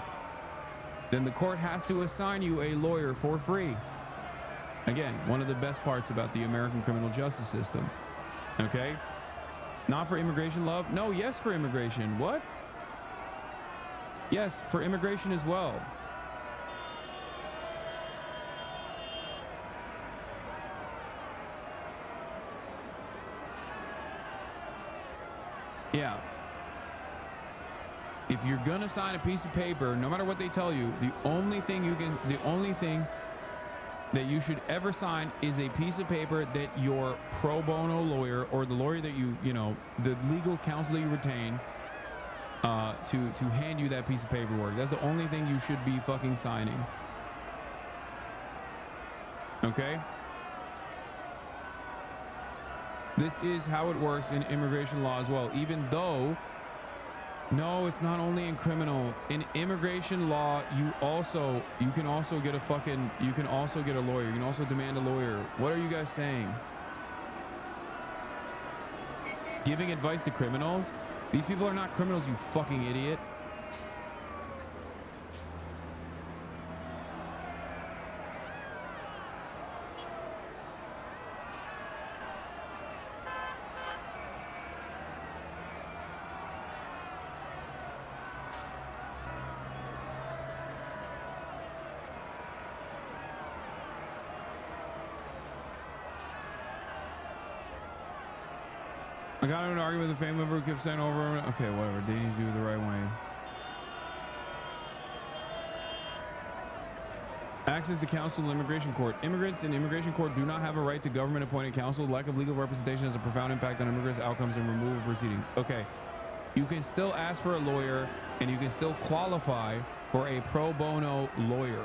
then the court has to assign you a lawyer for free. Again, one of the best parts about the American criminal justice system. Okay? Not for immigration, love? No, yes, for immigration. What? Yes, for immigration as well. Yeah. If you're gonna sign a piece of paper, no matter what they tell you, the only thing that you should ever sign is a piece of paper that your pro bono lawyer, or the lawyer that you know, the legal counsel that you retain, to hand you that piece of paperwork. That's the only thing you should be fucking signing. Okay? This is how it works in immigration law as well, even though, no, it's not only in criminal. In immigration law, you can also get a lawyer. You can also demand a lawyer. What are you guys saying? Giving advice to criminals? These people are not criminals, you fucking idiot. I got into an argument with a family member who kept saying over. Okay, whatever. They need to do it the right way. Access to counsel in immigration court. Immigrants in immigration court do not have a right to government-appointed counsel. Lack of legal representation has a profound impact on immigrants' outcomes and removal proceedings. Okay, you can still ask for a lawyer, and you can still qualify for a pro bono lawyer.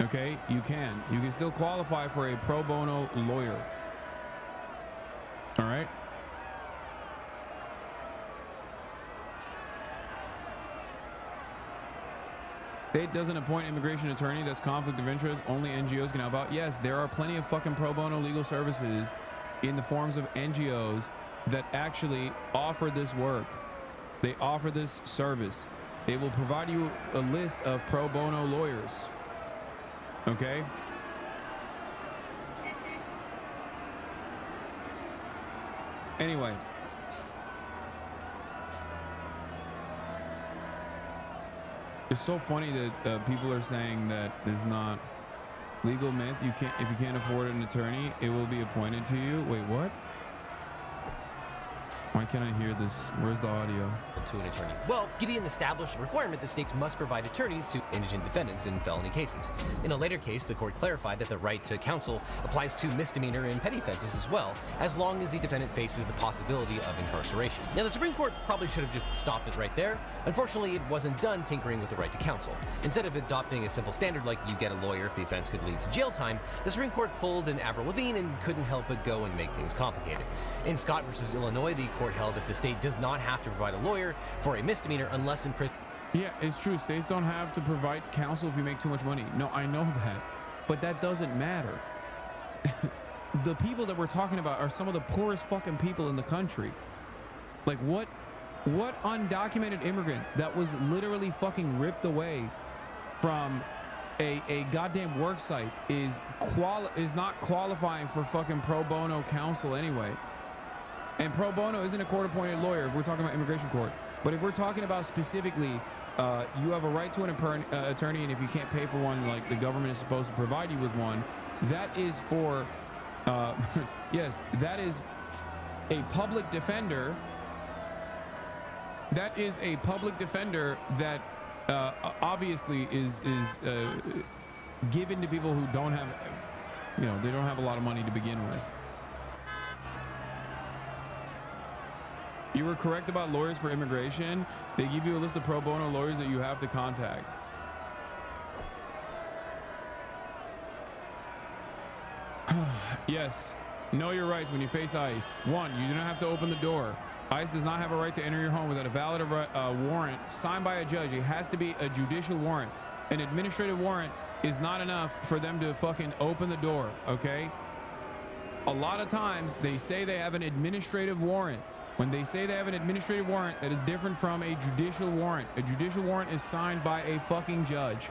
Okay, you can. You can still qualify for a pro bono lawyer. All right. State doesn't appoint immigration attorney. That's conflict of interest. Only NGOs can help out. Yes, there are plenty of fucking pro bono legal services in the forms of NGOs that actually offer this work. They offer this service. They will provide you a list of pro bono lawyers. Okay? Anyway, it's so funny that people are saying that it's not legal myth. If you can't afford an attorney, it will be appointed to you. Wait, what? Why can't I hear this? Where's the audio? To an attorney. Well, Gideon established a requirement that states must provide attorneys to indigent defendants in felony cases. In a later case, the court clarified that the right to counsel applies to misdemeanor and petty offenses as well, as long as the defendant faces the possibility of incarceration. Now, the Supreme Court probably should have just stopped it right there. Unfortunately, it wasn't done tinkering with the right to counsel. Instead of adopting a simple standard like you get a lawyer if the offense could lead to jail time, the Supreme Court pulled an Avril Lavigne and couldn't help but go and make things complicated. In Scott versus Illinois, the court held that the state does not have to provide a lawyer for a misdemeanor unless in prison. Yeah, it's true. States don't have to provide counsel if you make too much money. No, I know that, but that doesn't matter. The people that we're talking about are some of the poorest fucking people in the country. Like what undocumented immigrant that was literally fucking ripped away from a goddamn work site is not qualifying for fucking pro bono counsel anyway. And pro bono isn't a court-appointed lawyer if we're talking about immigration court. But if we're talking about specifically, you have a right to an attorney, and if you can't pay for one, like the government is supposed to provide you with one, that is for, yes, that is a public defender. That is a public defender that obviously is given to people who don't have, you know, they don't have a lot of money to begin with. You were correct about lawyers for immigration. They give you a list of pro bono lawyers that you have to contact. Yes, know your rights when you face ICE. 1, you do not have to open the door. ICE does not have a right to enter your home without a valid warrant signed by a judge. It has to be a judicial warrant. An administrative warrant is not enough for them to fucking open the door, okay? A lot of times they say they have an administrative warrant. When they say they have an administrative warrant, that is different from a judicial warrant. A judicial warrant is signed by a fucking judge.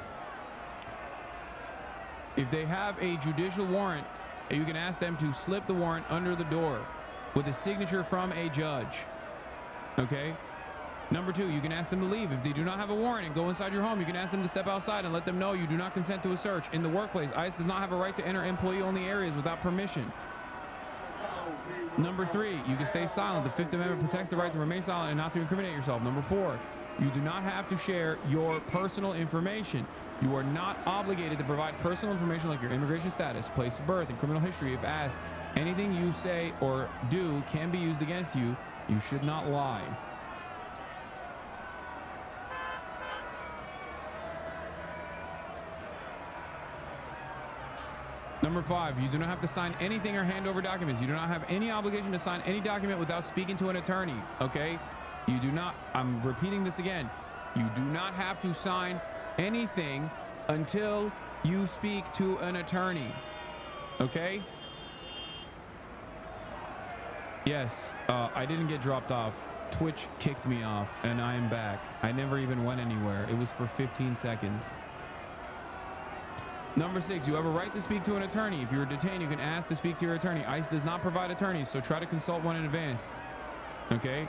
If they have a judicial warrant, you can ask them to slip the warrant under the door with a signature from a judge. Okay? Number 2, you can ask them to leave. If they do not have a warrant and go inside your home, you can ask them to step outside and let them know you do not consent to a search. In the workplace, ICE does not have a right to enter employee-only areas without permission. Number 3, you can stay silent. The Fifth Amendment protects the right to remain silent and not to incriminate yourself. Number 4, you do not have to share your personal information. You are not obligated to provide personal information like your immigration status, place of birth, and criminal history if asked. Anything you say or do can be used against you. You should not lie. Number 5, you do not have to sign anything or hand over documents. You do not have any obligation to sign any document without speaking to an attorney, okay? You do not, I'm repeating this again, you do not have to sign anything until you speak to an attorney, okay? Yes, I didn't get dropped off. Twitch kicked me off, and I am back. I never even went anywhere. It was for 15 seconds. Number 6, you have a right to speak to an attorney. If you are detained, you can ask to speak to your attorney. ICE does not provide attorneys, so try to consult one in advance. Okay?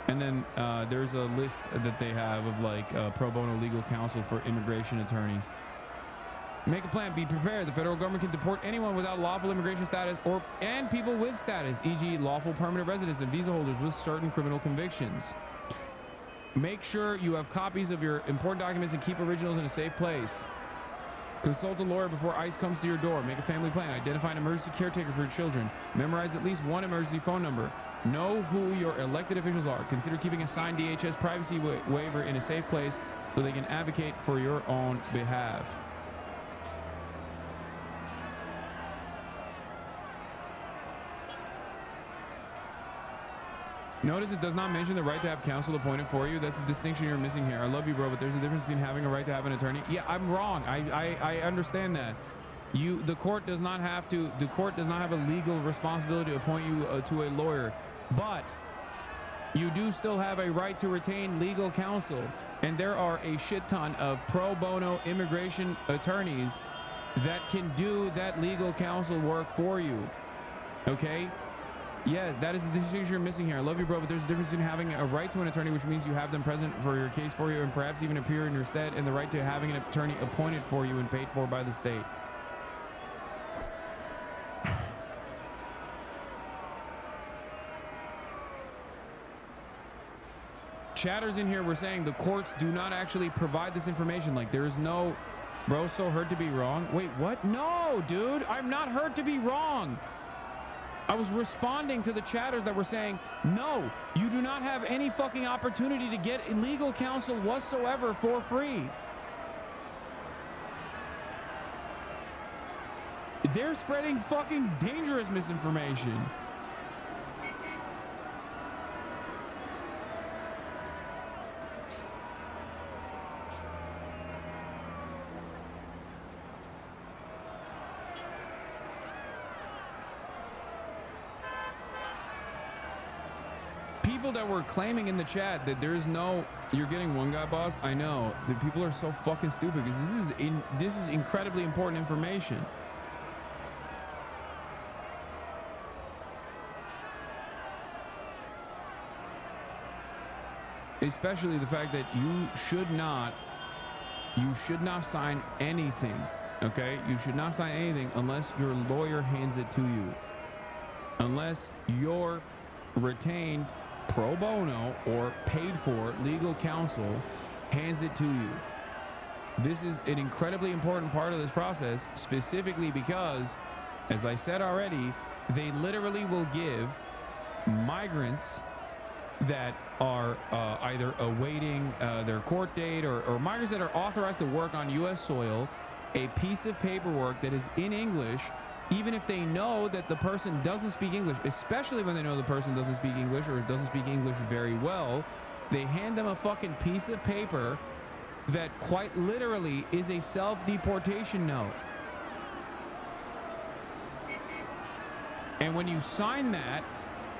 And then there's a list that they have of like pro bono legal counsel for immigration attorneys. Make a plan. Be prepared. The federal government can deport anyone without lawful immigration status and people with status, e.g. lawful permanent residents and visa holders with certain criminal convictions. Make sure you have copies of your important documents and keep originals in a safe place. Consult a lawyer before ICE comes to your door. Make a family plan. Identify an emergency caretaker for your children. Memorize at least one emergency phone number. Know who your elected officials are. Consider keeping a signed DHS privacy waiver in a safe place so they can advocate for your own behalf. Notice it does not mention the right to have counsel appointed for you. That's the distinction you're missing here. I love you, bro, but there's a difference between having a right to have an attorney. Yeah, I'm wrong. I understand that. The court does not have a legal responsibility to appoint you to a lawyer, but you do still have a right to retain legal counsel. And there are a shit ton of pro bono immigration attorneys that can do that legal counsel work for you. Okay? Yeah, that is the distinction you're missing here. I love you, bro, but there's a difference between having a right to an attorney, which means you have them present for your case for you and perhaps even appear in your stead, and the right to having an attorney appointed for you and paid for by the state. chatters in here were saying the courts do not actually provide this information. Like, there is no, bro, so heard to be wrong. Wait, what? No, dude, I'm not heard to be wrong. I was responding to the chatters that were saying, no, you do not have any fucking opportunity to get legal counsel whatsoever for free. They're spreading fucking dangerous misinformation. People that were claiming in the chat that there's no, you're getting one guy, boss. I know the people are so fucking stupid because this is incredibly important information. Especially the fact that you should not sign anything. Okay, you should not sign anything unless your lawyer hands it to you, unless you're retained pro bono or paid for legal counsel hands it to you. This is an incredibly important part of this process, specifically because, as I said already, they literally will give migrants that are either awaiting their court date or migrants that are authorized to work on U.S. soil a piece of paperwork that is in English, even if they know that the person doesn't speak English, especially when they know the person doesn't speak English or doesn't speak English very well. They hand them a fucking piece of paper that quite literally is a self-deportation note. And when you sign that,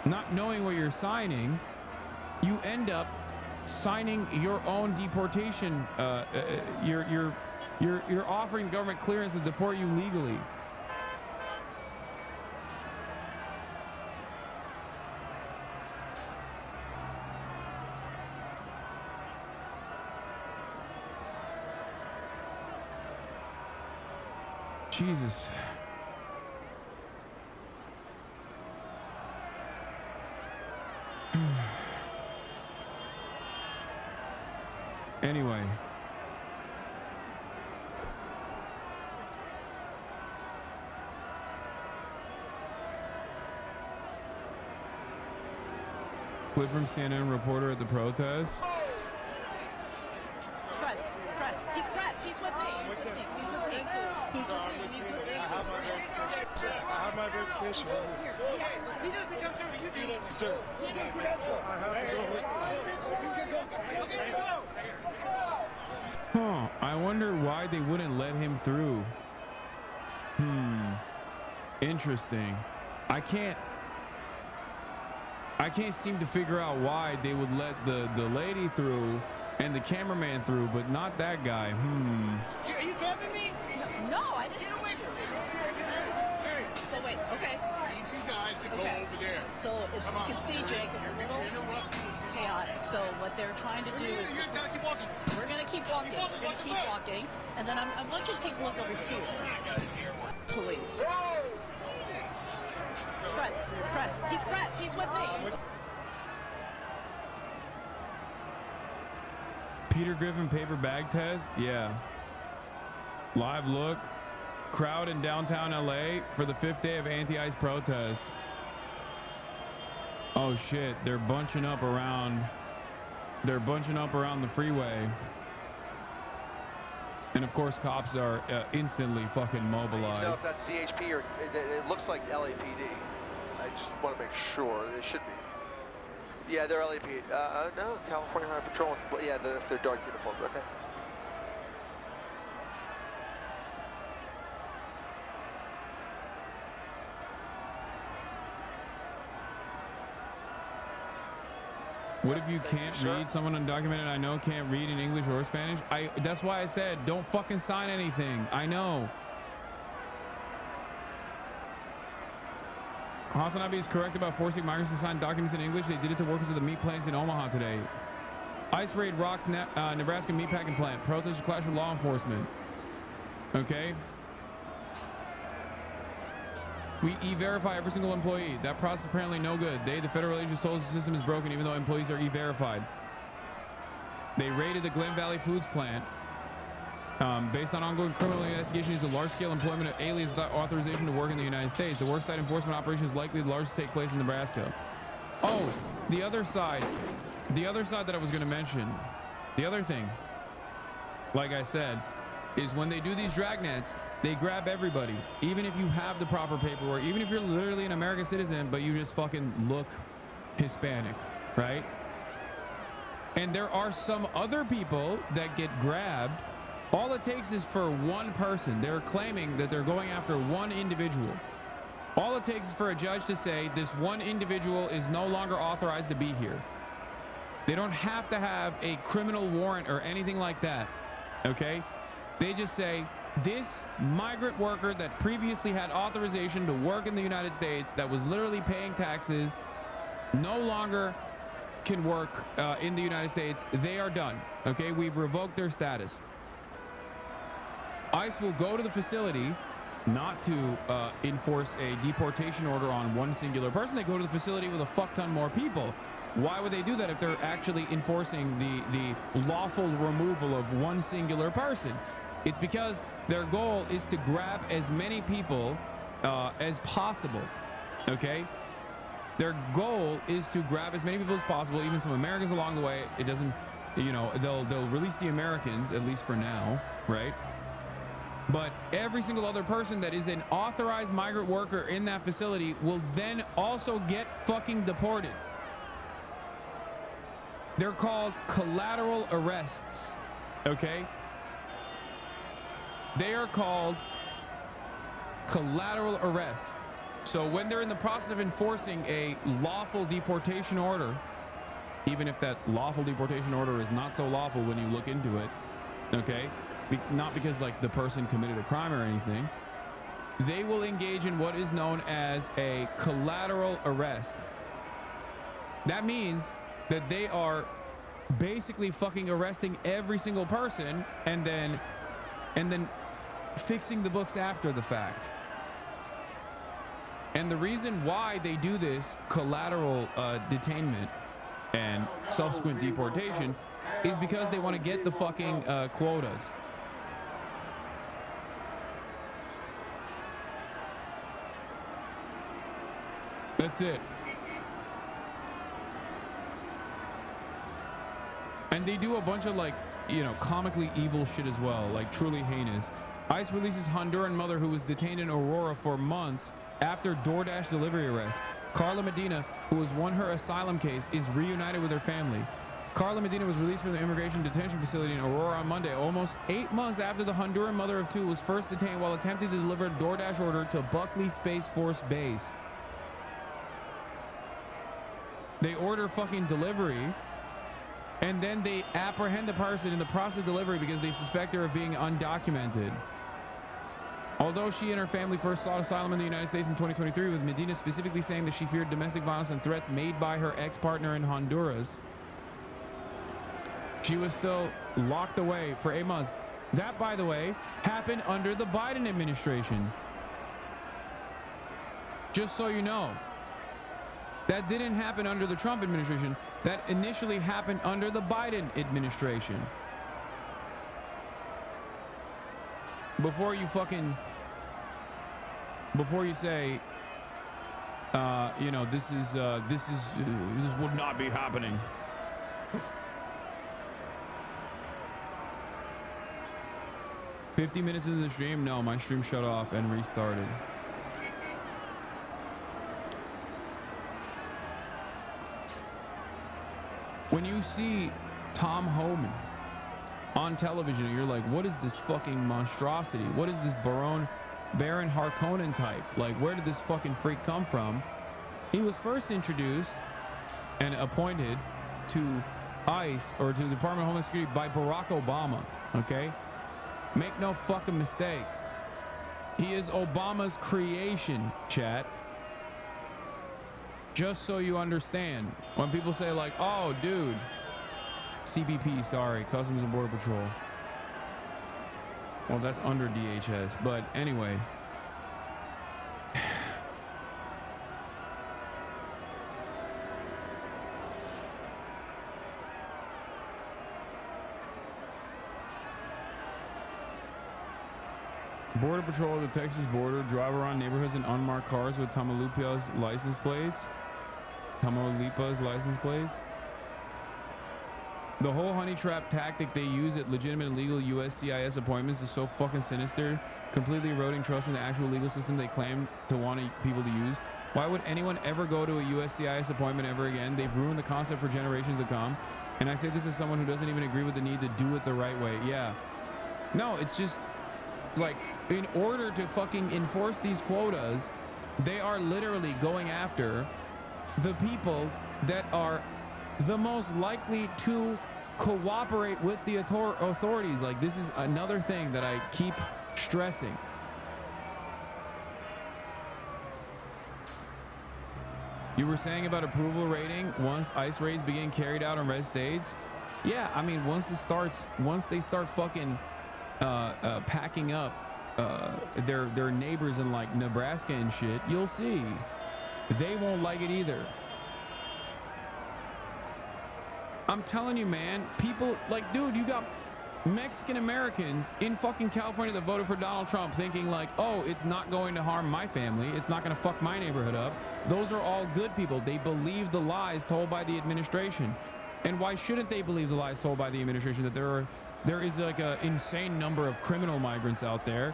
not knowing what you're signing, you end up signing your own deportation. You're offering government clearance to deport you legally. Jesus. Anyway. Clip from CNN reporter at the protest. Press. He's press. He's with me. He's with me. I have my verification. He doesn't come through. You do. Sir. I have to go with Huh. I wonder why they wouldn't let him through. Interesting. I can't seem to figure out why they would let the lady through and the cameraman through, but not that guy. Are you grabbing me? No, I didn't touch you. So wait, okay. I need you guys to go over there. So it's, you can see, Jake, it's a little chaotic. So what they're trying to do is, you guys gotta keep walking. We're gonna keep walking. We're gonna keep walking, and then I want you to take a look over here. Police. Press. He's press. He's with me. Peter Griffin paper bag test? Yeah. Live look. Crowd in downtown LA for the 5th day of anti-ICE protests. Oh shit, they're bunching up around the freeway. And of course cops are instantly fucking mobilized. No, if that's CHP or it looks like LAPD. I just want to make sure. It should be. Yeah, they're LAPD. No, California Highway Patrol. Well, yeah, that's their dark uniforms. Okay. What if you can't read? Someone undocumented I know can't read in English or Spanish. That's why I said don't fucking sign anything. I know. Hasanabi is correct about forcing migrants to sign documents in English. They did it to workers at the meat plants in Omaha today. ICE raid rocks Nebraska meatpacking plant. Protesters clash with law enforcement. Okay. We e-verify every single employee. That process is apparently no good. The federal agents told us the system is broken even though employees are e-verified. They raided the Glen Valley Foods plant. Based on ongoing criminal investigations into large-scale employment of aliens without authorization to work in the United States. The worksite enforcement operation is likely the largest to take place in Nebraska. Oh, the other side that I was going to mention, the other thing, like I said, is when they do these dragnets, they grab everybody, even if you have the proper paperwork, even if you're literally an American citizen, but you just fucking look Hispanic, right? And there are some other people that get grabbed. All it takes is for one person. They're claiming that they're going after one individual. All it takes is for a judge to say this one individual is no longer authorized to be here. They don't have to have a criminal warrant or anything like that, okay? They just say this migrant worker that previously had authorization to work in the United States, that was literally paying taxes, no longer can work in the United States. They are done, okay? We've revoked their status. ICE will go to the facility not to enforce a deportation order on one singular person. They go to the facility with a fuck ton more people. Why would they do that if they're actually enforcing the lawful removal of one singular person? It's because their goal is to grab as many people as possible, okay? Their goal is to grab as many people as possible, even some Americans along the way. It doesn't, you know, they'll release the Americans, at least for now, right? But every single other person that is an authorized migrant worker in that facility will then also get fucking deported. They're called collateral arrests, okay? They are called collateral arrests. So when they're in the process of enforcing a lawful deportation order, even if that lawful deportation order is not so lawful when you look into it, okay? Not because like the person committed a crime or anything, they will engage in what is known as a collateral arrest. That means that they are basically fucking arresting every single person and then fixing the books after the fact. And the reason why they do this collateral detainment and subsequent deportation is because they want to get the fucking quotas. That's it. And they do a bunch of like, you know, comically evil shit as well, like truly heinous. ICE releases Honduran mother who was detained in Aurora for months after DoorDash delivery arrest. Carla Medina, who has won her asylum case, is reunited with her family. Carla Medina was released from the immigration detention facility in Aurora on Monday, almost 8 months after the Honduran mother of two was first detained while attempting to deliver a DoorDash order to Buckley Space Force Base. They order fucking delivery, and then they apprehend the person in the process of delivery because they suspect her of being undocumented. Although she and her family first sought asylum in the United States in 2023, with Medina specifically saying that she feared domestic violence and threats made by her ex-partner in Honduras, she was still locked away for 8 months. That, by the way, happened under the Biden administration. Just so you know. That didn't happen under the Trump administration. That initially happened under the Biden administration. Before you say, you know, this would not be happening. "50 minutes into the stream, no, my stream shut off and restarted." When you see Tom Homan on television and you're like, what is this fucking monstrosity? What is this Baron Harkonnen type? Like, where did this fucking freak come from? He was first introduced and appointed to ICE, or to the Department of Homeland Security, by Barack Obama, okay? Make no fucking mistake. He is Obama's creation, chat. Just so you understand, when people say like, oh, dude, CBP, sorry, Customs and Border Patrol. Well, that's under DHS, but anyway. Border Patrol of the Texas border drive around neighborhoods in unmarked cars with Tamaulipas license plates. Tamaulipas license plates. The whole honey trap tactic they use at legitimate and legal USCIS appointments is so fucking sinister, completely eroding trust in the actual legal system they claim to want people to use. Why would anyone ever go to a USCIS appointment ever again? They've ruined the concept for generations to come. And I say this as someone who doesn't even agree with the need to do it the right way. Yeah. No, it's just like, in order to fucking enforce these quotas, they are literally going after the people that are the most likely to cooperate with the authorities. Like, this is another thing that I keep stressing. You were saying about approval rating once ICE raids begin carried out in red states. Yeah, I mean, once they start fucking packing up their neighbors in like Nebraska and shit, you'll see they won't like it either. I'm telling you, man, people like, dude, you got Mexican Americans in fucking California that voted for Donald Trump thinking like, oh, it's not going to harm my family, it's not going to fuck my neighborhood up. Those are all good people. They believe the lies told by the administration. And why shouldn't they believe the lies told by the administration that there is like an insane number of criminal migrants out there,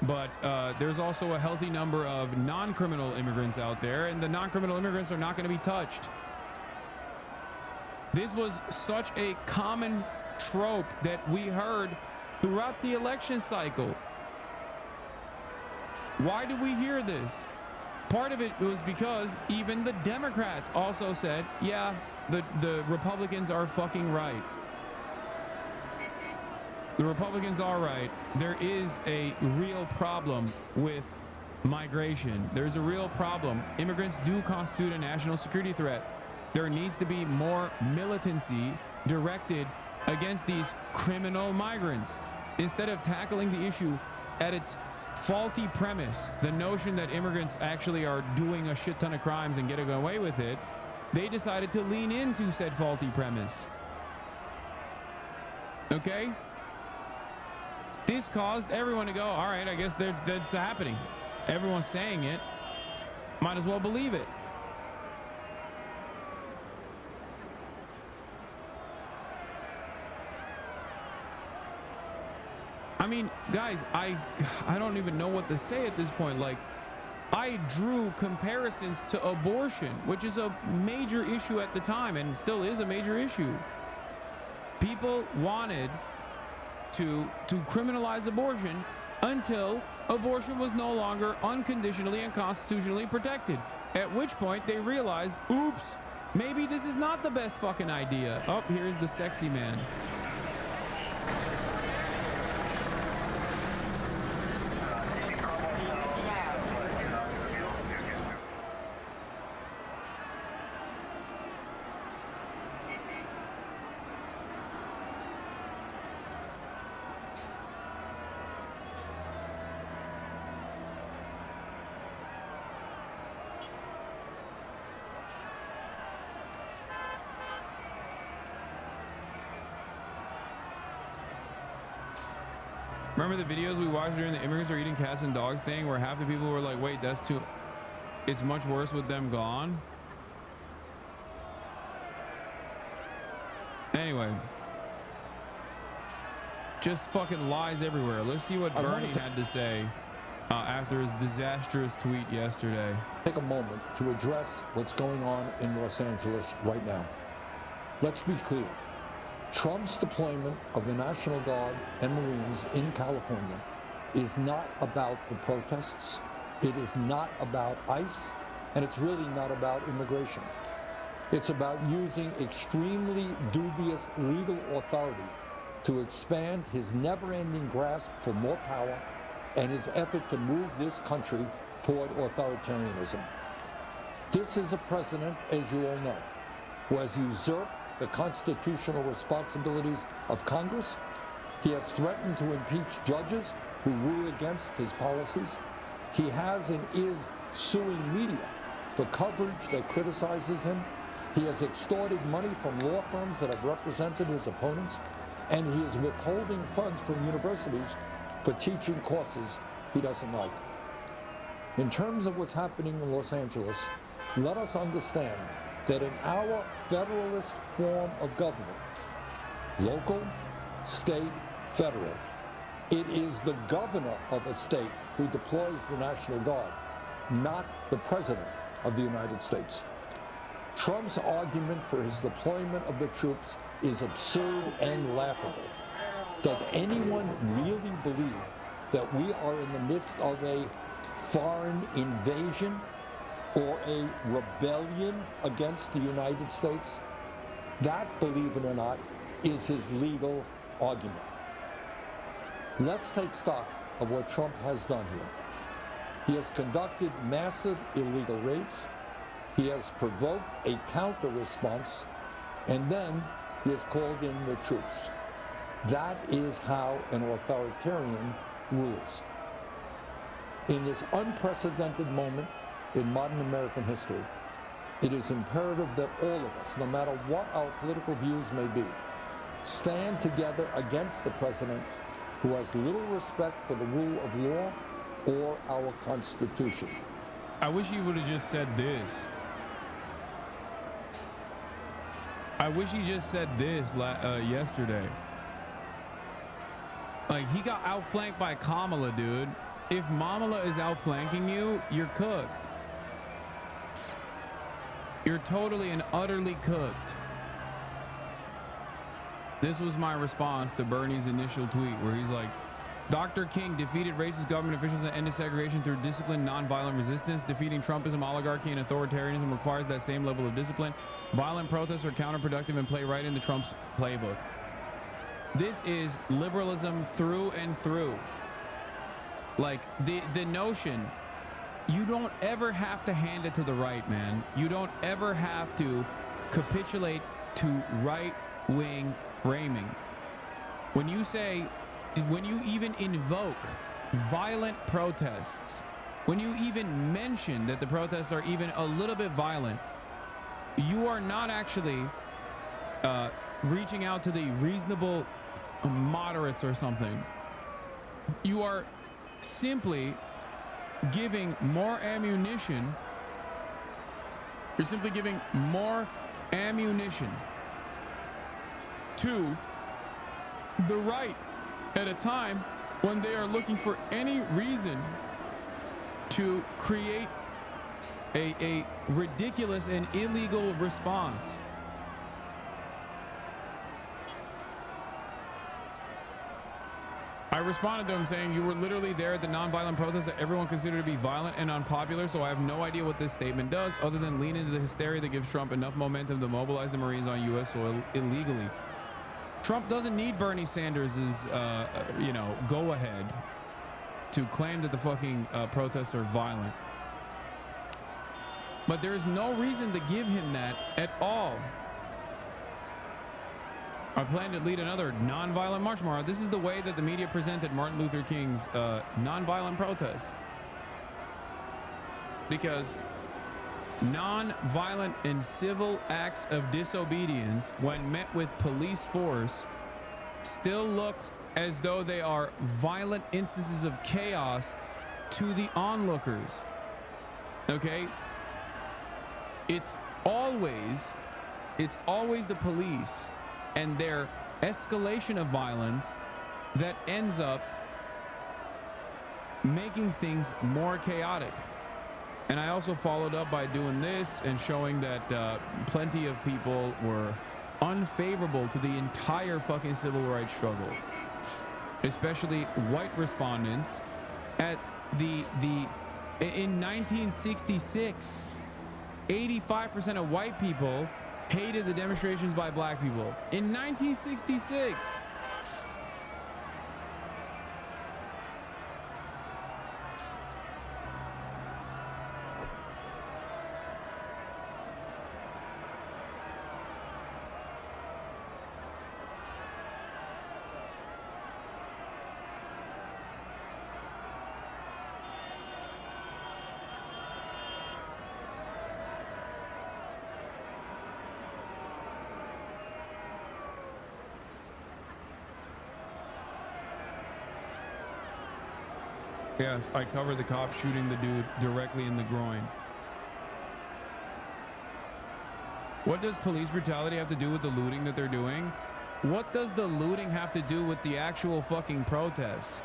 but there's also a healthy number of non-criminal immigrants out there, and the non-criminal immigrants are not going to be touched. This was such a common trope that we heard throughout the election cycle. Why do we hear this? Part of it was because even the Democrats also said, yeah, the Republicans are fucking right. The Republicans are right. There is a real problem with migration. There's a real problem. Immigrants do constitute a national security threat. There needs to be more militancy directed against these criminal migrants. Instead of tackling the issue at its faulty premise, the notion that immigrants actually are doing a shit ton of crimes and getting away with it, they decided to lean into said faulty premise. Okay? This caused everyone to go, all right, I guess that's happening. Everyone's saying it. Might as well believe it. I mean, guys, I don't even know what to say at this point. Like, I drew comparisons to abortion, which is a major issue at the time and still is a major issue. People wanted to criminalize abortion until abortion was no longer unconditionally and constitutionally protected, at which point they realized, oops, maybe this is not the best fucking idea. Oh, here's the sexy man. Remember the videos we watched during the immigrants are eating cats and dogs thing where half the people were like, wait, that's too, it's much worse with them gone? Anyway. Just fucking lies everywhere. Let's see what Bernie had to say after his disastrous tweet yesterday. Take a moment to address what's going on in Los Angeles right now. Let's be clear. Trump's deployment of the National Guard and Marines in California is not about the protests, it is not about ICE, and it's really not about immigration. It's about using extremely dubious legal authority to expand his never-ending grasp for more power and his effort to move this country toward authoritarianism. This is a president, as you all know, who has usurped the constitutional responsibilities of Congress. He has threatened to impeach judges who rule against his policies. He has and is suing media for coverage that criticizes him. He has extorted money from law firms that have represented his opponents, and he is withholding funds from universities for teaching courses he doesn't like. In terms of what's happening in Los Angeles, let us understand that in our federalist form of government, local, state, federal, it is the governor of a state who deploys the National Guard, not the President of the United States. Trump's argument for his deployment of the troops is absurd and laughable. Does anyone really believe that we are in the midst of a foreign invasion or a rebellion against the United States? That, believe it or not, is his legal argument. Let's take stock of what Trump has done here. He has conducted massive illegal raids. He has provoked a counter response, and then he has called in the troops. That is how an authoritarian rules. In this unprecedented moment in modern American history, it is imperative that all of us, no matter what our political views may be, stand together against the president who has little respect for the rule of law or our Constitution. I wish he would have just said this. I wish he just said this yesterday. Like, he got outflanked by Kamala, dude. If Kamala is outflanking you, you're cooked. You're totally and utterly cooked. This was my response to Bernie's initial tweet where he's like, Dr. King defeated racist government officials and ended segregation through disciplined, nonviolent resistance. Defeating Trumpism, oligarchy, and authoritarianism requires that same level of discipline. Violent protests are counterproductive and play right into Trump's playbook. This is liberalism through and through. Like, the notion, you don't ever have to hand it to the right, man. You don't ever have to capitulate to right-wing framing. When you even invoke violent protests, when you even mention that the protests are even a little bit violent, you are not actually reaching out to the reasonable moderates or something. You are simply giving more ammunition. You're simply giving more ammunition to the right at a time when they are looking for any reason to create a ridiculous and illegal response. I responded to him saying, you were literally there at the nonviolent protest that everyone considered to be violent and unpopular, so I have no idea what this statement does other than lean into the hysteria that gives Trump enough momentum to mobilize the Marines on U.S. soil illegally. Trump doesn't need Bernie Sanders's, go ahead to claim that the fucking protests are violent. But there is no reason to give him that at all. I plan to lead another nonviolent march tomorrow. This is the way that the media presented Martin Luther King's nonviolent protests. Because non-violent and civil acts of disobedience, when met with police force, still look as though they are violent instances of chaos to the onlookers. Okay? It's always the police and their escalation of violence that ends up making things more chaotic. And I also followed up by doing this and showing that plenty of people were unfavorable to the entire fucking civil rights struggle, especially white respondents. In 1966, 85% of white people hated the demonstrations by black people. In 1966. Yes, I covered the cop shooting the dude directly in the groin. What does police brutality have to do with the looting that they're doing? What does the looting have to do with the actual fucking protests?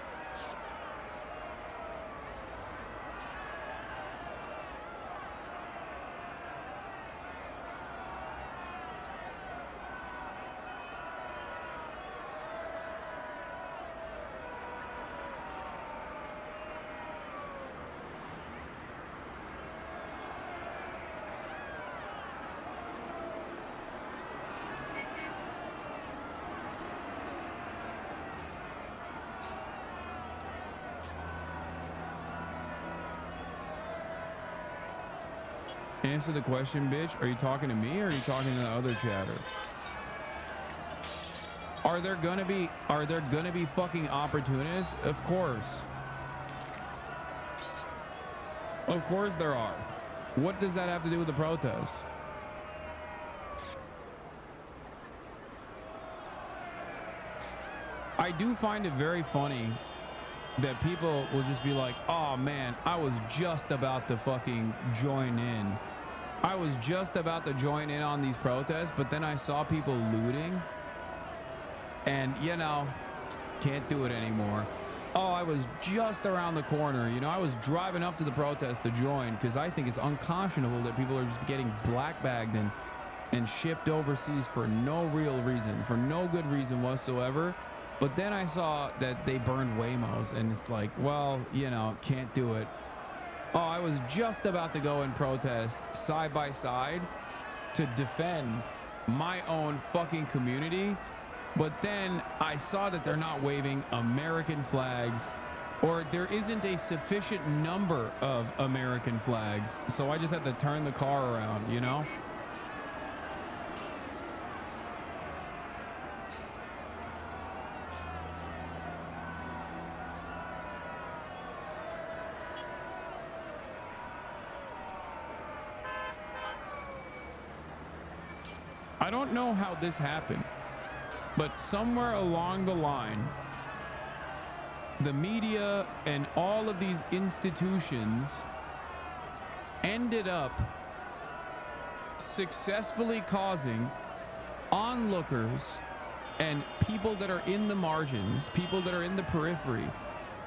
Answer the question, bitch. Are you talking to me or are you talking to the other chatter? Are there gonna be fucking opportunists? Of course. Of course there are. What does that have to do with the protests? I do find it very funny that people will just be like, oh man, I was just about to fucking join in. I was just about to join in on these protests, but then I saw people looting and, you know, can't do it anymore. Oh, I was just around the corner. You know, I was driving up to the protest to join because I think it's unconscionable that people are just getting black bagged and shipped overseas for no real reason, for no good reason whatsoever. But then I saw that they burned Waymos and it's like, well, you know, can't do it. Oh, I was just about to go and protest side by side to defend my own fucking community. But then I saw that they're not waving American flags, or there isn't a sufficient number of American flags. So I just had to turn the car around, you know? I don't know how this happened, but somewhere along the line, the media and all of these institutions ended up successfully causing onlookers and people that are in the margins, people that are in the periphery,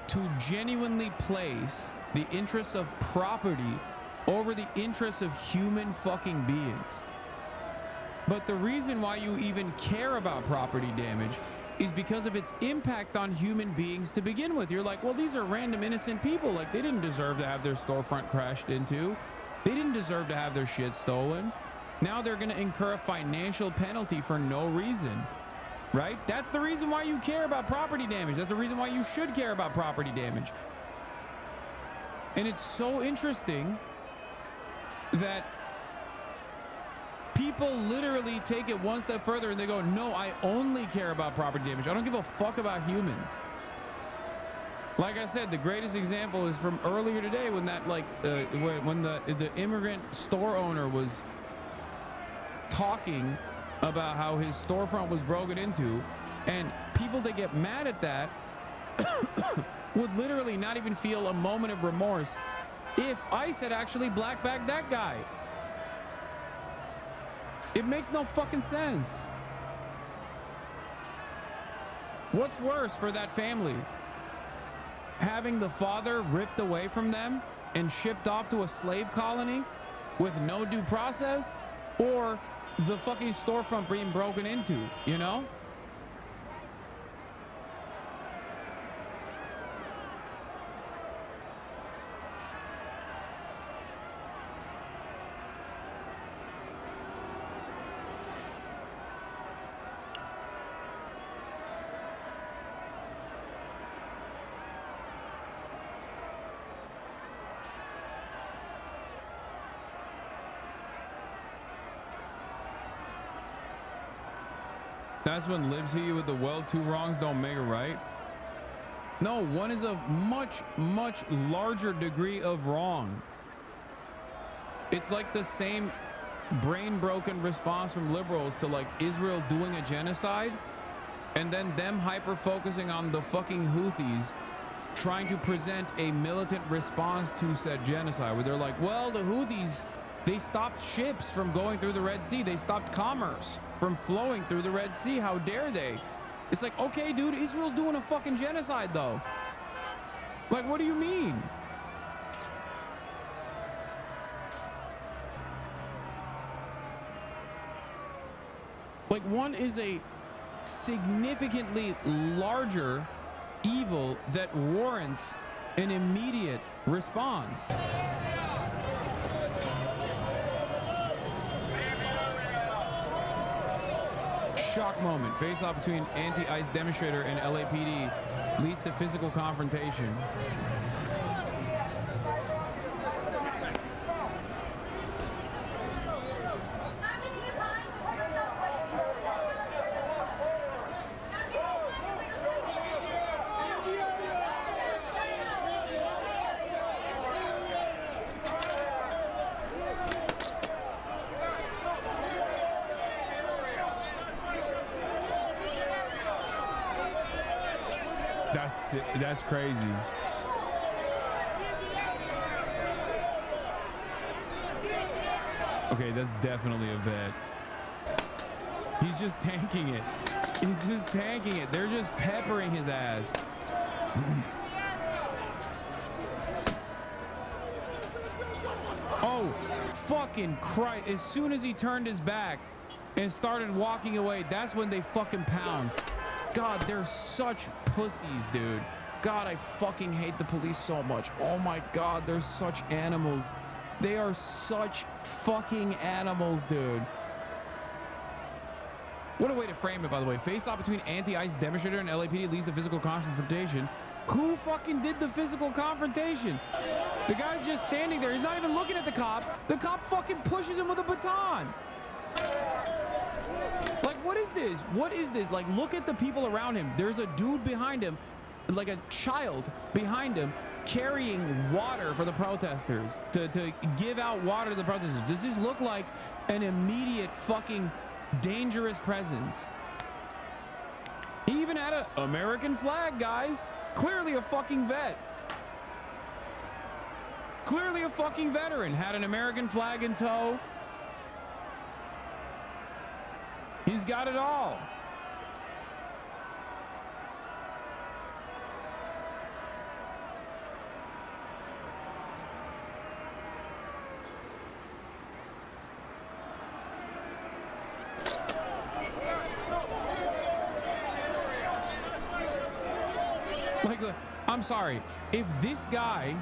to genuinely place the interests of property over the interests of human fucking beings. But the reason why you even care about property damage is because of its impact on human beings to begin with. You're like, well, these are random innocent people. Like, they didn't deserve to have their storefront crashed into. They didn't deserve to have their shit stolen. Now they're going to incur a financial penalty for no reason, right? That's the reason why you care about property damage. That's the reason why you should care about property damage. And it's so interesting that people literally take it one step further and they go, no, I only care about property damage. I don't give a fuck about humans. Like I said, the greatest example is from earlier today when that, like, when the immigrant store owner was talking about how his storefront was broken into, and people that get mad at that would literally not even feel a moment of remorse if ICE had actually black bagged that guy. It makes no fucking sense. What's worse for that family? Having the father ripped away from them and shipped off to a slave colony with no due process, or the fucking storefront being broken into, you know? That's when libs hit you with the, well, two wrongs don't make a right. No, one is a much, much larger degree of wrong. It's like the same brain broken response from liberals to, like, Israel doing a genocide and then them hyper focusing on the fucking Houthis trying to present a militant response to said genocide, where they're like, well, the Houthis, they stopped ships from going through the Red Sea. They stopped commerce from flowing through the Red Sea. How dare they? It's like, okay, dude, Israel's doing a fucking genocide, though. Like, what do you mean? Like, one is a significantly larger evil that warrants an immediate response. Shock moment. Face-off between anti-ICE demonstrator and LAPD leads to physical confrontation. That's crazy. Okay, that's definitely a vet. He's just tanking it. He's just tanking it. They're just peppering his ass. Oh, fucking Christ. As soon as he turned his back and started walking away, that's when they fucking pounced. God, they're such pussies, dude. God, I fucking hate the police so much. Oh my God, they're such animals. They are such fucking animals, dude. What a way to frame it, by the way. Face-off between anti-ICE demonstrator and LAPD leads to physical confrontation. Who fucking did the physical confrontation? The guy's just standing there. He's not even looking at the cop. The cop fucking pushes him with a baton. Like, what is this? What is this? Like, look at the people around him. There's a dude behind him, like a child behind him, carrying water for the protesters, to give out water to the protesters. Does this look like an immediate fucking dangerous presence? He even had an American flag, guys. Clearly a fucking vet. Clearly a fucking veteran. Had an American flag in tow. He's got it all. Like, I'm sorry. If this guy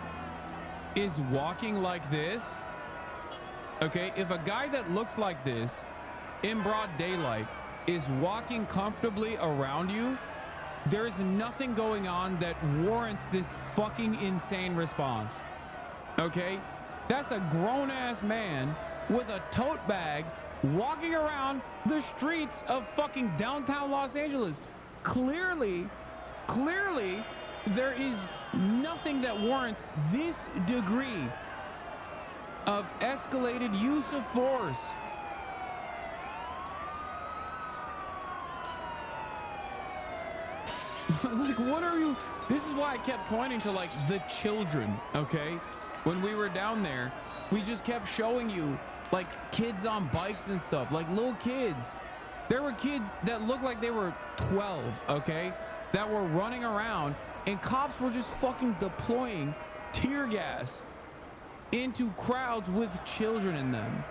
is walking like this, okay, if a guy that looks like this in broad daylight is walking comfortably around you, there is nothing going on that warrants this fucking insane response. Okay? That's a grown-ass man with a tote bag walking around the streets of fucking downtown Los Angeles. Clearly, there is nothing that warrants this degree of escalated use of force. Like, what are you? This is why I kept pointing to, like, the children, okay? When we were down there, we just kept showing you, like, kids on bikes and stuff, like little kids. There were kids that looked like they were 12, okay? That were running around, and cops were just fucking deploying tear gas into crowds with children in them.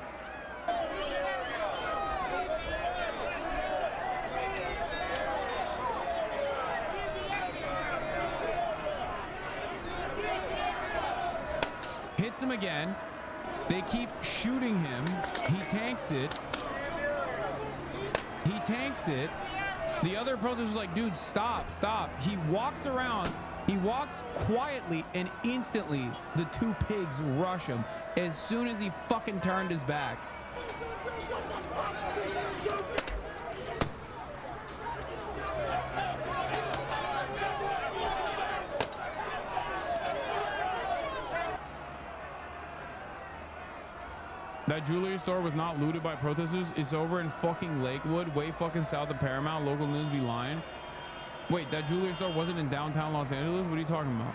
Hits him again. They keep shooting him. He tanks it. He tanks it. The other protesters like, dude, stop, stop. He walks around. He walks quietly, and instantly the two pigs rush him as soon as he fucking turned his back. That jewelry store was not looted by protesters. It's over in fucking Lakewood, way fucking south of Paramount. Local news be lying. Wait, that jewelry store wasn't in downtown Los Angeles? What are you talking about?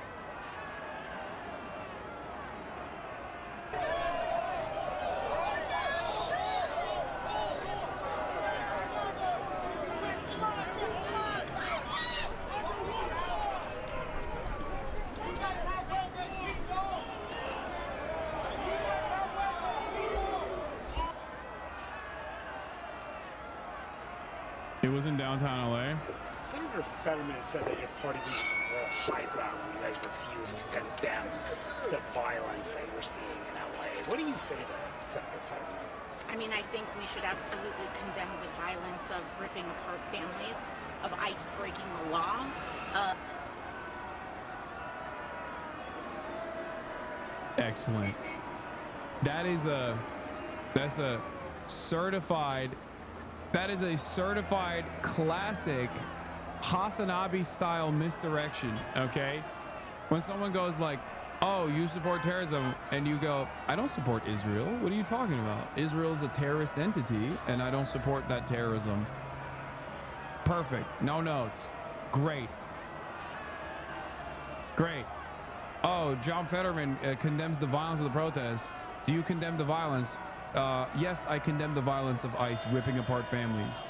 It was in downtown LA. Senator Fetterman said that your party reached the moral high ground when you guys refused to condemn the violence that we're seeing in LA. What do you say to Senator Fetterman? I mean, I think we should absolutely condemn the violence of ripping apart families, of ICE breaking the law. Excellent. That's a certified classic Hasanabi style misdirection. Okay, when someone goes like, oh, you support terrorism, and you go, I don't support Israel. What are you talking about? Israel is a terrorist entity and I don't support that terrorism. Perfect. No notes. Great. Oh, John Fetterman condemns the violence of the protests. Do you condemn the violence? Yes, I condemn the violence of ICE ripping apart families.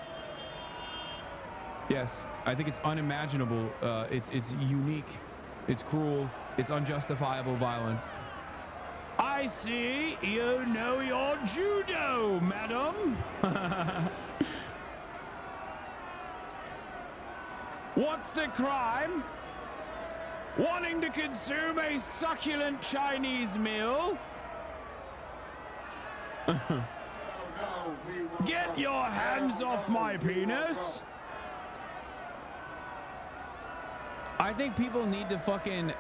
Yes, I think it's unimaginable. It's unique. It's cruel. It's unjustifiable violence. I see you know your judo, madam. What's the crime? Wanting to consume a succulent Chinese meal? Get your hands off my penis. I think people need to fucking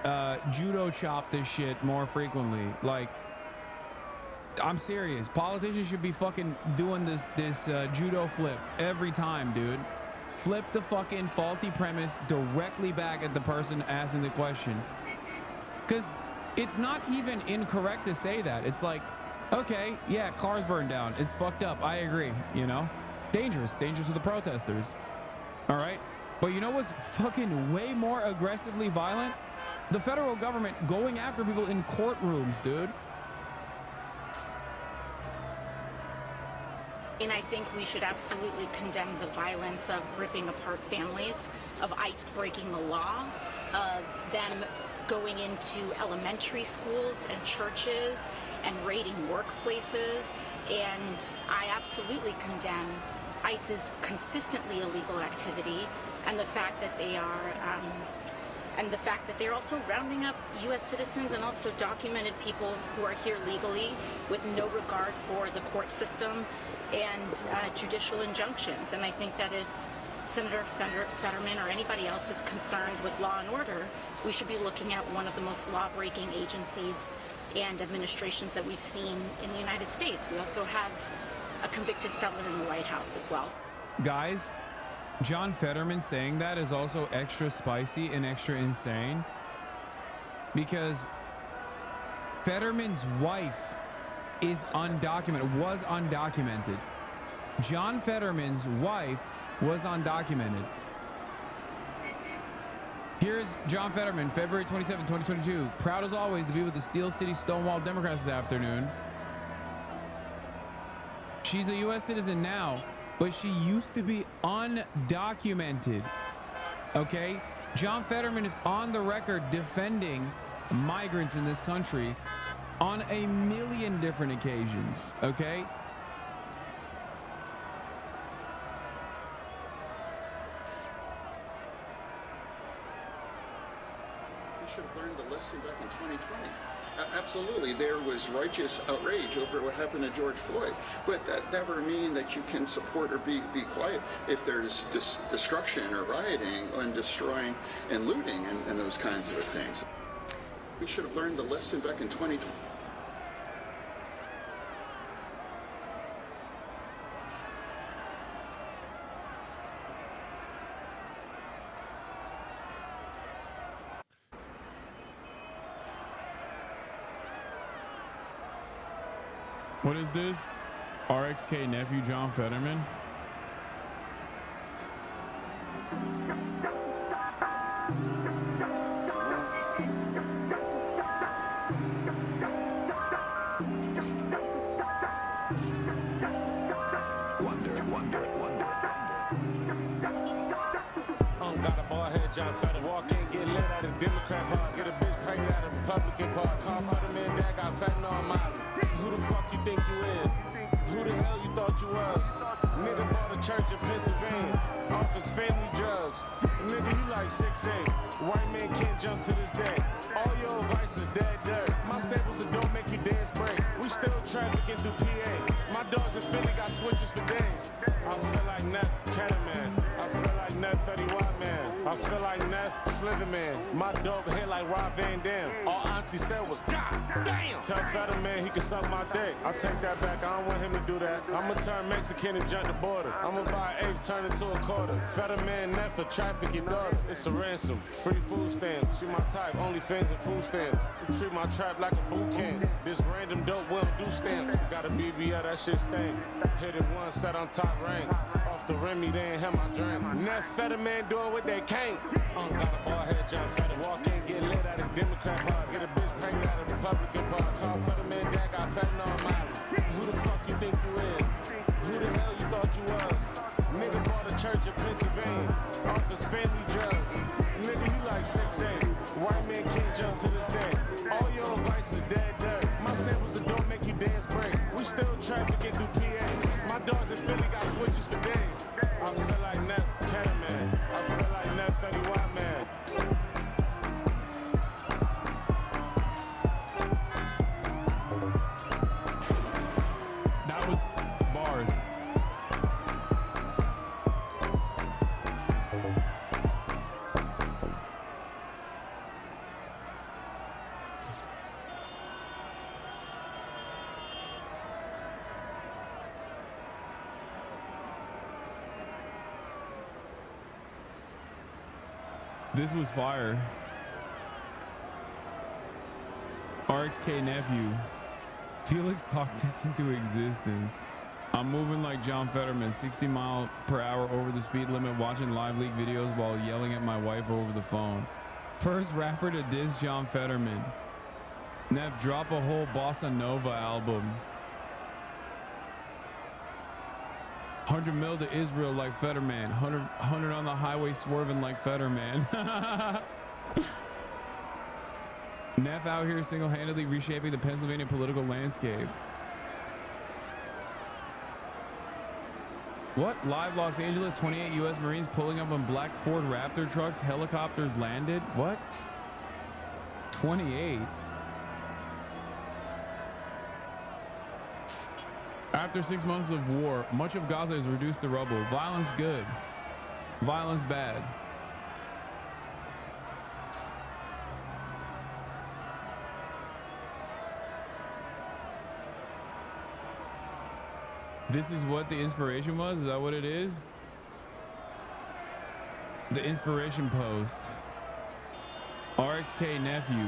judo chop this shit more frequently. Like, I'm serious. Politicians should be fucking doing this judo flip every time, dude. Flip the fucking faulty premise directly back at the person asking the question. Because it's not even incorrect to say that. It's like, okay, yeah, cars burned down. It's fucked up. I agree, you know? It's dangerous. Dangerous for the protesters. All right? But you know what's fucking way more aggressively violent? The federal government going after people in courtrooms, dude. And I think we should absolutely condemn the violence of ripping apart families, of ICE breaking the law, of them going into elementary schools and churches and raiding workplaces. And I absolutely condemn ICE's consistently illegal activity and the fact that they are they're also rounding up U.S. citizens and also documented people who are here legally with no regard for the court system and judicial injunctions. And I think that if Senator Fetterman or anybody else is concerned with law and order, we should be looking at one of the most law-breaking agencies and administrations that we've seen in the United States. We also have a convicted felon in the White House as well. Guys, John Fetterman saying that is also extra spicy and extra insane because Fetterman's wife was undocumented. John Fetterman's wife was undocumented. Here's John Fetterman, February 27, 2022. Proud as always to be with the Steel City Stonewall Democrats this afternoon. She's a U.S. citizen now, but she used to be undocumented. Okay? John Fetterman is on the record defending migrants in this country on a million different occasions. Okay? Should have learned the lesson back in 2020. Absolutely, there was righteous outrage over what happened to George Floyd, but that never means that you can support or be quiet if there's destruction or rioting and destroying and looting and those kinds of things. We should have learned the lesson back in 2020. What is this? RXK nephew John Fetterman? John Fetterman. Walk in, get lit at a Democrat park. Get a bitch pregnant at a Republican park. Call Fetterman dad got fentanyl on Molly. Who the fuck you think you is? Who the hell you thought you was? Nigga bought a church in Pennsylvania off his family drugs. Nigga, you like 6'8". White man can't jump to this day. All your advice is dead dirt. My samples that don't make you dance break. We still trafficking through PA. My dogs in Philly got switches for days. I feel like Neff Ketterman. I feel like Neff Fetty White Man. I feel like Neff Slitherman. My dope hit like Rob Van Dam. All Auntie said was God damn. Tell Fetterman he can suck my dick. I take that back. I don't want him to do that. I'ma turn Mexican and jump the border. I'ma buy an eighth, turn it to a quarter. Fetterman Neff for traffic your daughter. It's a ransom. Free food stamps. She my type. Only fans and food stamps. Treat my trap like a boot camp. This random dope we don't do stamps. Got a BBL, that shit stink. Hit it once, set on top rank. Off the Remy, they ain't have my drink. Neff Fetterman doing what they can't. Got a bald head, John Fetterman. Walk in, get lit at a Democrat park. Get a bitch pregnant at a Republican park. Call Fetterman dad got fentanyl on Molly. Who the fuck you think you is? Who the hell you thought you was? Nigga bought a church in Pennsylvania off his family drugs. Nigga, you like 6'8". White man can't jump to this day. All your advice is dead dirt. My samples that don't make you dance break. We still trafficking through PA. My dogs in Philly got switches for days. I feel like Neff Ketterman. I feel like Neff Fetty White Man. That was bars. This was fire. RXK nephew. Felix talked this into existence. I'm moving like John Fetterman, 60 mile per hour over the speed limit, watching live leak videos while yelling at my wife over the phone. First rapper to diss John Fetterman. Nev, drop a whole Bossa Nova album. 100 mil to Israel like Fetterman. 100 on the highway swerving like Fetterman. Neff out here single-handedly reshaping the Pennsylvania political landscape. What? Live Los Angeles, 28 U.S. Marines pulling up on black Ford Raptor trucks. Helicopters landed. What? 28. After 6 months of war, much of Gaza is reduced to rubble. Violence good. Violence bad. This is what the inspiration was? Is that what it is? The inspiration post. RXK nephew.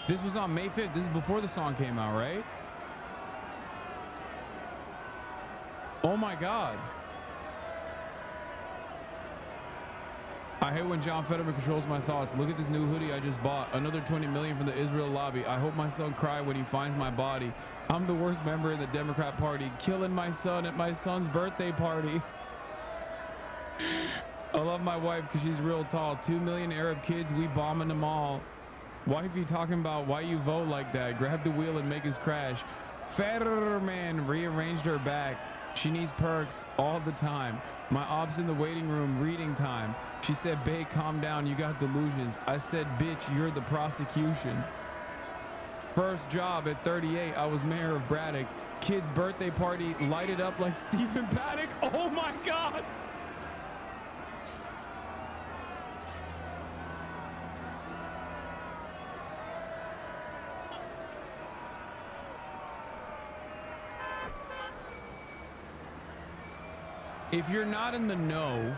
This was on May 5th. This is before the song came out, right? Oh my God. I hate when John Fetterman controls my thoughts. Look at this new hoodie I just bought. Another 20 million from the Israel lobby. I hope my son cry when he finds my body. I'm the worst member in the Democrat Party. Killing my son at my son's birthday party. I love my wife because she's real tall. 2 million Arab kids, we bombing them all. Wifey talking about why you vote like that. Grab the wheel and make us crash. Fetterman rearranged her back. She needs perks all the time. My ops in the waiting room, reading time. She said, babe, calm down, you got delusions. I said, bitch, you're the prosecution. First job at 38, I was mayor of Braddock. Kid's birthday party lighted up like Stephen Paddock. Oh my God. If you're not in the know,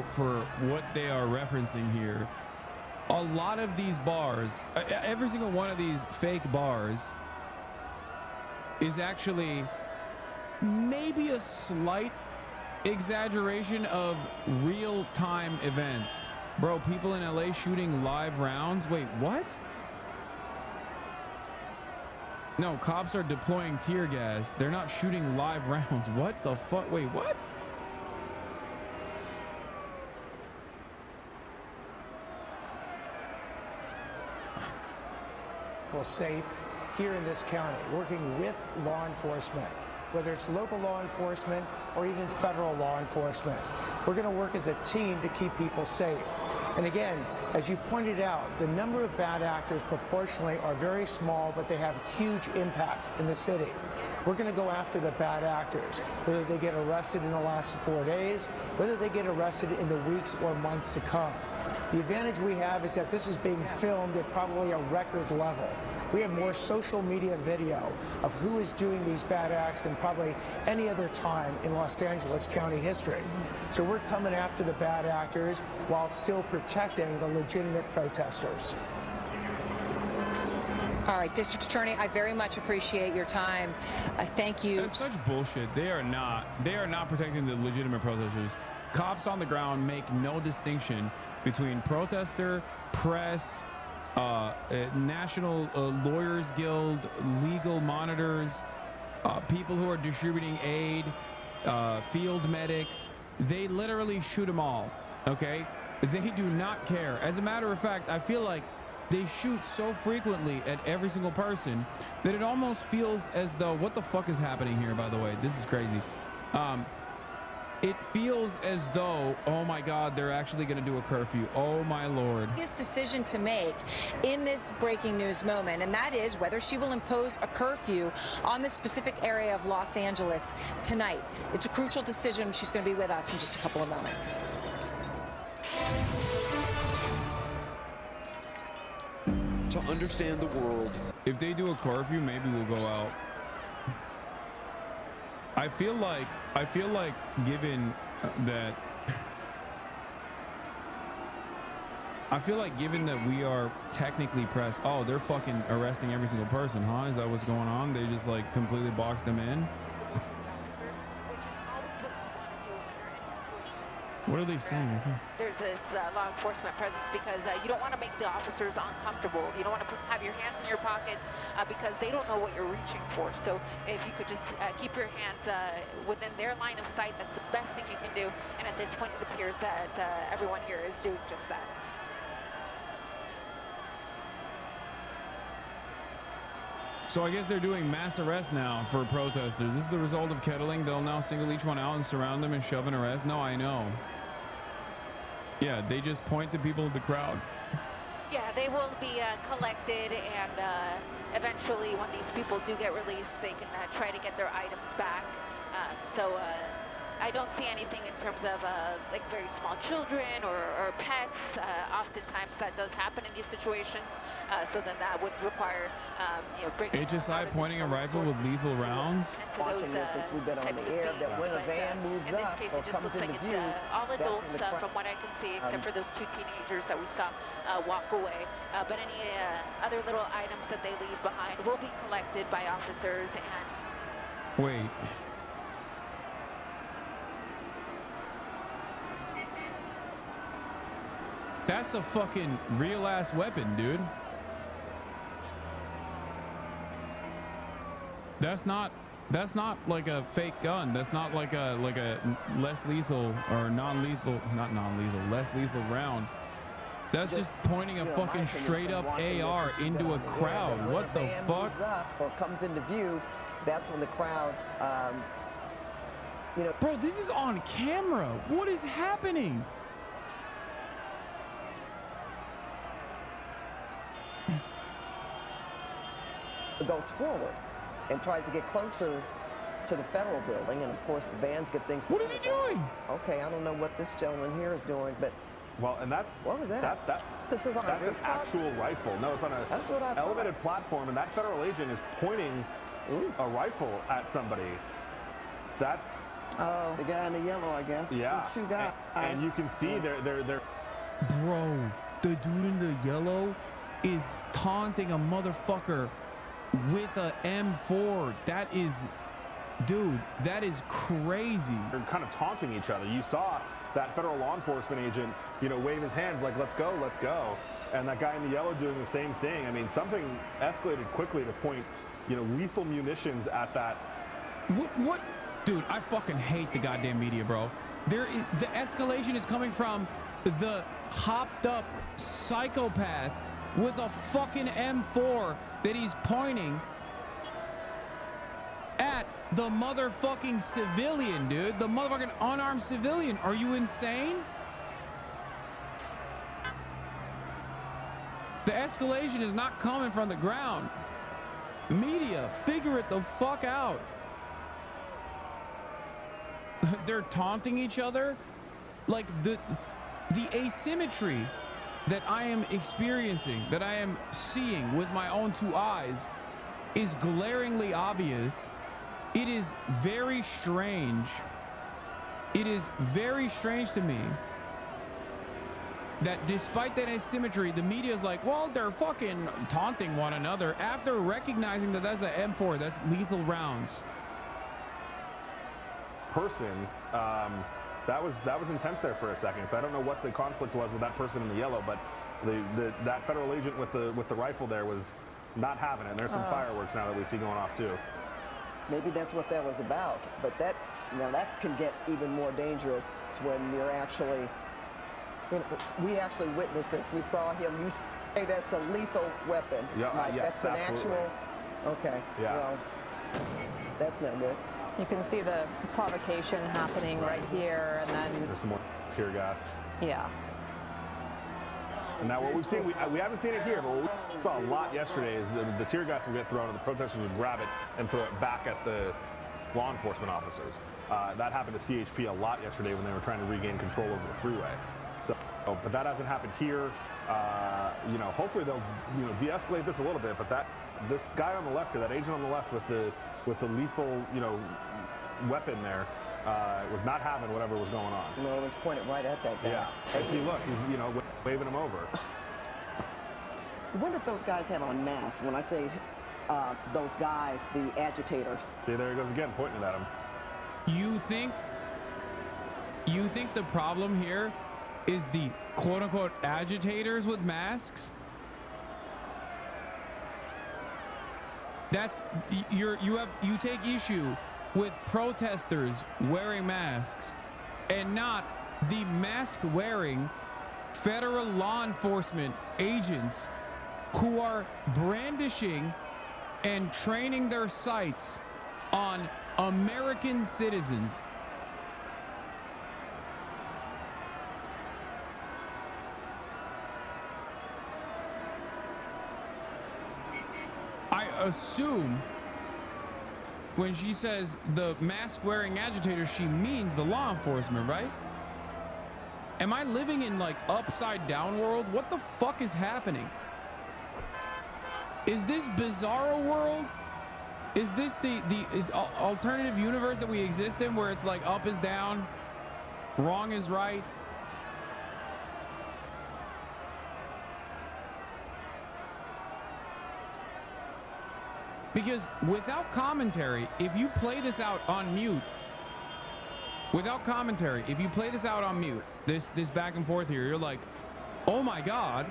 for what they are referencing here, a lot of these bars, every single one of these fake bars is actually maybe a slight exaggeration of real-time events. Bro, people in LA shooting live rounds. Wait, what? No, cops are deploying tear gas. They're not shooting live rounds. What the fuck? Wait, what? safe here in this county, working with law enforcement, whether it's local law enforcement or even federal law enforcement. We're going to work as a team to keep people safe. And again, as you pointed out, the number of bad actors proportionally are very small, but they have huge impacts in the city. We're going to go after the bad actors, whether they get arrested in the last 4 days, whether they get arrested in the weeks or months to come. The advantage we have is that this is being filmed at probably a record level. We have more social media video of who is doing these bad acts than probably any other time in Los Angeles County history. So we're coming after the bad actors while still protecting the legitimate protesters. All right, District Attorney, I very much appreciate your time. Thank you. That's such bullshit. They are not protecting the legitimate protesters. Cops on the ground make no distinction between protester, press, National Lawyers Guild, legal monitors, people who are distributing aid, field medics. They literally shoot them all, okay? They do not care. As a matter of fact, I feel like they shoot so frequently at every single person that it almost feels as though, what the fuck is happening here, by the way? This is crazy. It feels as though, oh my God, they're actually going to do a curfew. Oh my Lord. This decision to make in this breaking news moment, and that is whether she will impose a curfew on this specific area of Los Angeles tonight. It's a crucial decision. She's going to be with us in just a couple of moments. To understand the world. If they do a curfew, maybe we'll go out. I feel like given that we are technically pressed. Oh, they're fucking arresting every single person, huh? Is that what's going on? They just like completely box them in. What are they saying? Okay. There's this law enforcement presence because you don't want to make the officers uncomfortable. You don't want to have your hands in your pockets because they don't know what you're reaching for. So if you could just keep your hands within their line of sight, that's the best thing you can do. And at this point, it appears that everyone here is doing just that. So I guess they're doing mass arrests now for protesters. This is the result of kettling. They'll now single each one out and surround them and shove and arrest. No, I know. Yeah, they just point to people in the crowd. Yeah, they will be collected, and eventually when these people do get released, they can try to get their items back. So I don't see anything in terms of like very small children or pets. Oftentimes that does happen in these situations. So then that would require, bringing HSI pointing a rifle with lethal rounds. Watching this since we've been on the air, that when a van moves up or comes into view, all adults from what I can see, except for those two teenagers that we saw walk away. But any other little items that they leave behind will be collected by officers. And wait. That's a fucking real ass weapon, dude. That's not like a fake gun. That's not like a less lethal or non-lethal, not non-lethal, less lethal round. That's just pointing a fucking straight up AR into a crowd. What the fuck? Moves up or comes into view, that's when the crowd, Bro, this is on camera. What is happening? goes forward and tries to get closer to the federal building, and of course the bands get things. What is he doing? Okay, I don't know what this gentleman here is doing, but well, and that's what was that? This is on that's a rooftop? an actual rifle. No, it's on a elevated platform, and that federal agent is pointing a rifle at somebody. That's the guy in the yellow, I guess. Yeah. There's two guys. And you can see they're. Bro, the dude in the yellow is taunting a motherfucker with a M4. That is, dude, that is crazy. They're kind of taunting each other. You saw that federal law enforcement agent, wave his hands like, let's go, let's go. And that guy in the yellow doing the same thing. I mean, something escalated quickly to point, lethal munitions at that. What? Dude, I fucking hate the goddamn media, bro. The escalation is coming from the hopped up psychopath with a fucking M4 that he's pointing at the motherfucking civilian, dude. The motherfucking unarmed civilian. Are you insane? The escalation is not coming from the ground. Media, figure it the fuck out. They're taunting each other. Like the asymmetry that I am experiencing, that I am seeing with my own two eyes, is glaringly obvious. It is very strange. It is very strange to me that despite that asymmetry, the media is like, well, they're fucking taunting one another after recognizing that that's an M4, that's lethal rounds. Person, that was intense there for a second. So I don't know what the conflict was with that person in the yellow, but that federal agent with the rifle there was not having it. And there's some fireworks now that we see going off too. Maybe that's what that was about, but that, you know, that can get even more dangerous when you're actually, you know, we actually witnessed this. We saw him. You say that's a lethal weapon. Yeah, right? yes, That's an absolutely. actual. Okay. Yeah. Well, that's not good. You can see the provocation happening right here, and then There's some more tear gas. yeah. And now what we've seen, we haven't seen it here, but what we saw a lot yesterday is the tear gas would get thrown and the protesters would grab it and throw it back at the law enforcement officers. That happened to CHP a lot yesterday when they were trying to regain control over the freeway. So, but that hasn't happened here. You know, hopefully they'll, you know, de-escalate this a little bit. But this guy on the left here, that agent on the left with the lethal, you know, weapon there, was not having whatever was going on. No, it was pointed right at that guy. Yeah. And see, look, he's, you know, waving him over. I wonder if those guys have on masks. When I say those guys, the agitators. See, there he goes again, pointing at him. You think the problem here is the quote-unquote agitators with masks? That's you take issue with protesters wearing masks and not the mask-wearing federal law enforcement agents who are brandishing and training their sights on American citizens. I assume when she says the mask-wearing agitators, she means the law enforcement, right? Am I living in like upside down world? What the fuck is happening? Is this bizarro world? Is this the alternative universe that we exist in where it's like up is down, wrong is right? Because without commentary, if you play this out on mute, this back and forth here, you're like, oh my God,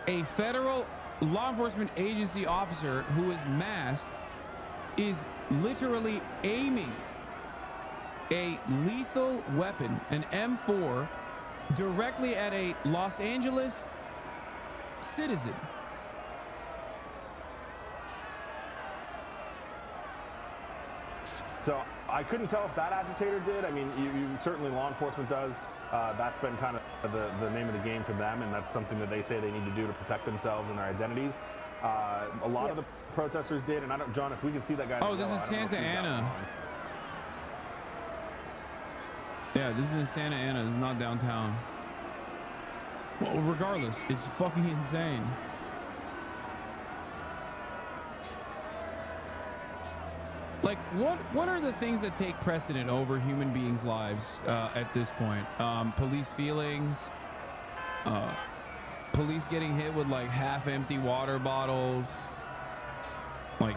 a federal law enforcement agency officer who is masked is literally aiming a lethal weapon, an M4, directly at a Los Angeles citizen. So I couldn't tell if that agitator did. I mean, you certainly law enforcement does. That's been kind of the name of the game for them, and that's something that they say they need to do to protect themselves and their identities. A lot of the protesters did, and I don't, John, if we can see that guy. Oh, this is Santa Ana. Yeah, this is in Santa Ana. This is not downtown. Well, regardless, it's fucking insane. Like, what are the things that take precedent over human beings' lives at this point? Police feelings, police getting hit with like half-empty water bottles, like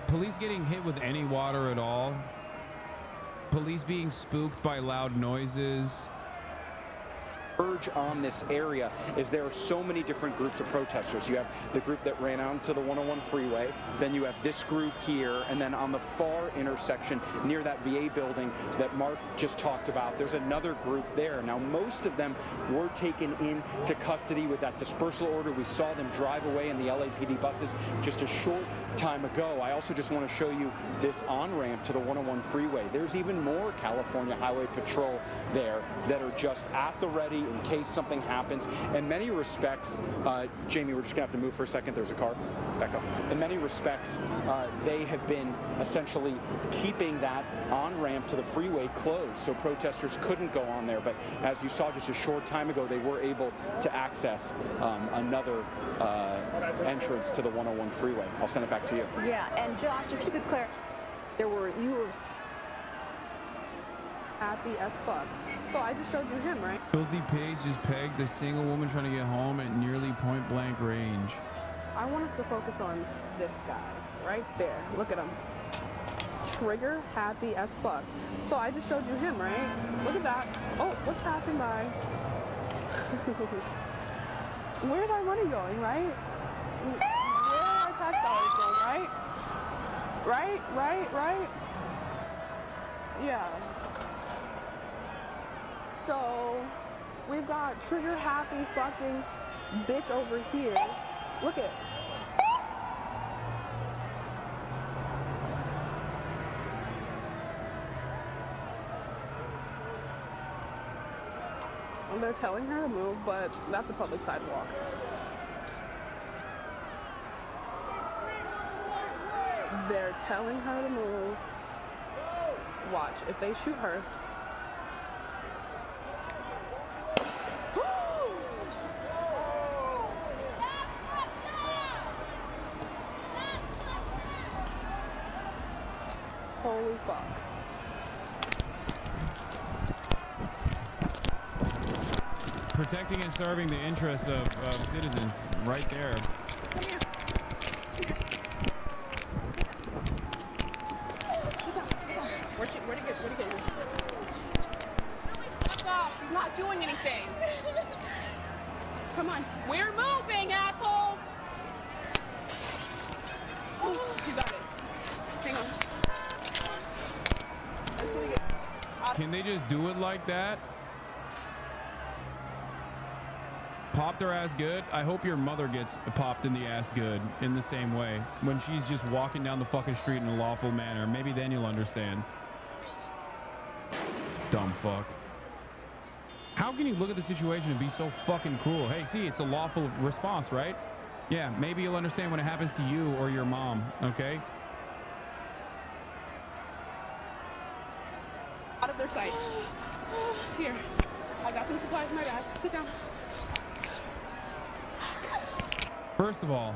police getting hit with any water at all, police being spooked by loud noises. urge on this area is there are so many different groups of protesters. You have the group that ran out to the 101 freeway, then you have this group here, and then on the far intersection near that VA building that Mark just talked about, there's another group there. Now, most of them were taken into custody with that dispersal order. We saw them drive away in the LAPD buses just a short time ago. I also just want to show you this on-ramp to the 101 freeway. There's even more California Highway Patrol there that are just at the ready in case something happens. In many respects, Jamie, we're just gonna have to move for a second. There's a car. Back up. In many respects, they have been essentially keeping that on-ramp to the freeway closed, so protesters couldn't go on there. But as you saw just a short time ago, they were able to access another entrance to the 101 freeway. I'll send it back to you. Yeah, and Josh, if you could clarify, you were happy as fuck. So I just showed you him, right? Filthy pigs just pegged a single woman trying to get home at nearly point-blank range. I want us to focus on this guy right there. Look at him. Trigger happy as fuck. So I just showed you him, right? Look at that. Oh, what's passing by? Where's our money going, right? Where are our tax dollars going, right? Right? Yeah. So we've got trigger happy fucking bitch over here. Look at. And they're telling her to move, but that's a public sidewalk. They're telling her to move. Watch, if they shoot her. Holy fuck. Protecting and serving the interests of citizens right there. Come here. Where'd he get you? Fuck off. She's not doing anything. Come on. We're moving, assholes. You got it. Hang on. Can they just do it like that? Pop their ass good. I hope your mother gets popped in the ass good in the same way when she's just walking down the fucking street in a lawful manner. Maybe then you'll understand. Dumb fuck. How can you look at the situation and be so fucking cruel? Hey, see, it's a lawful response, right? Yeah, maybe you'll understand when it happens to you or your mom, okay? Out of their sight. Here. I got some supplies in my bag. Sit down. First of all,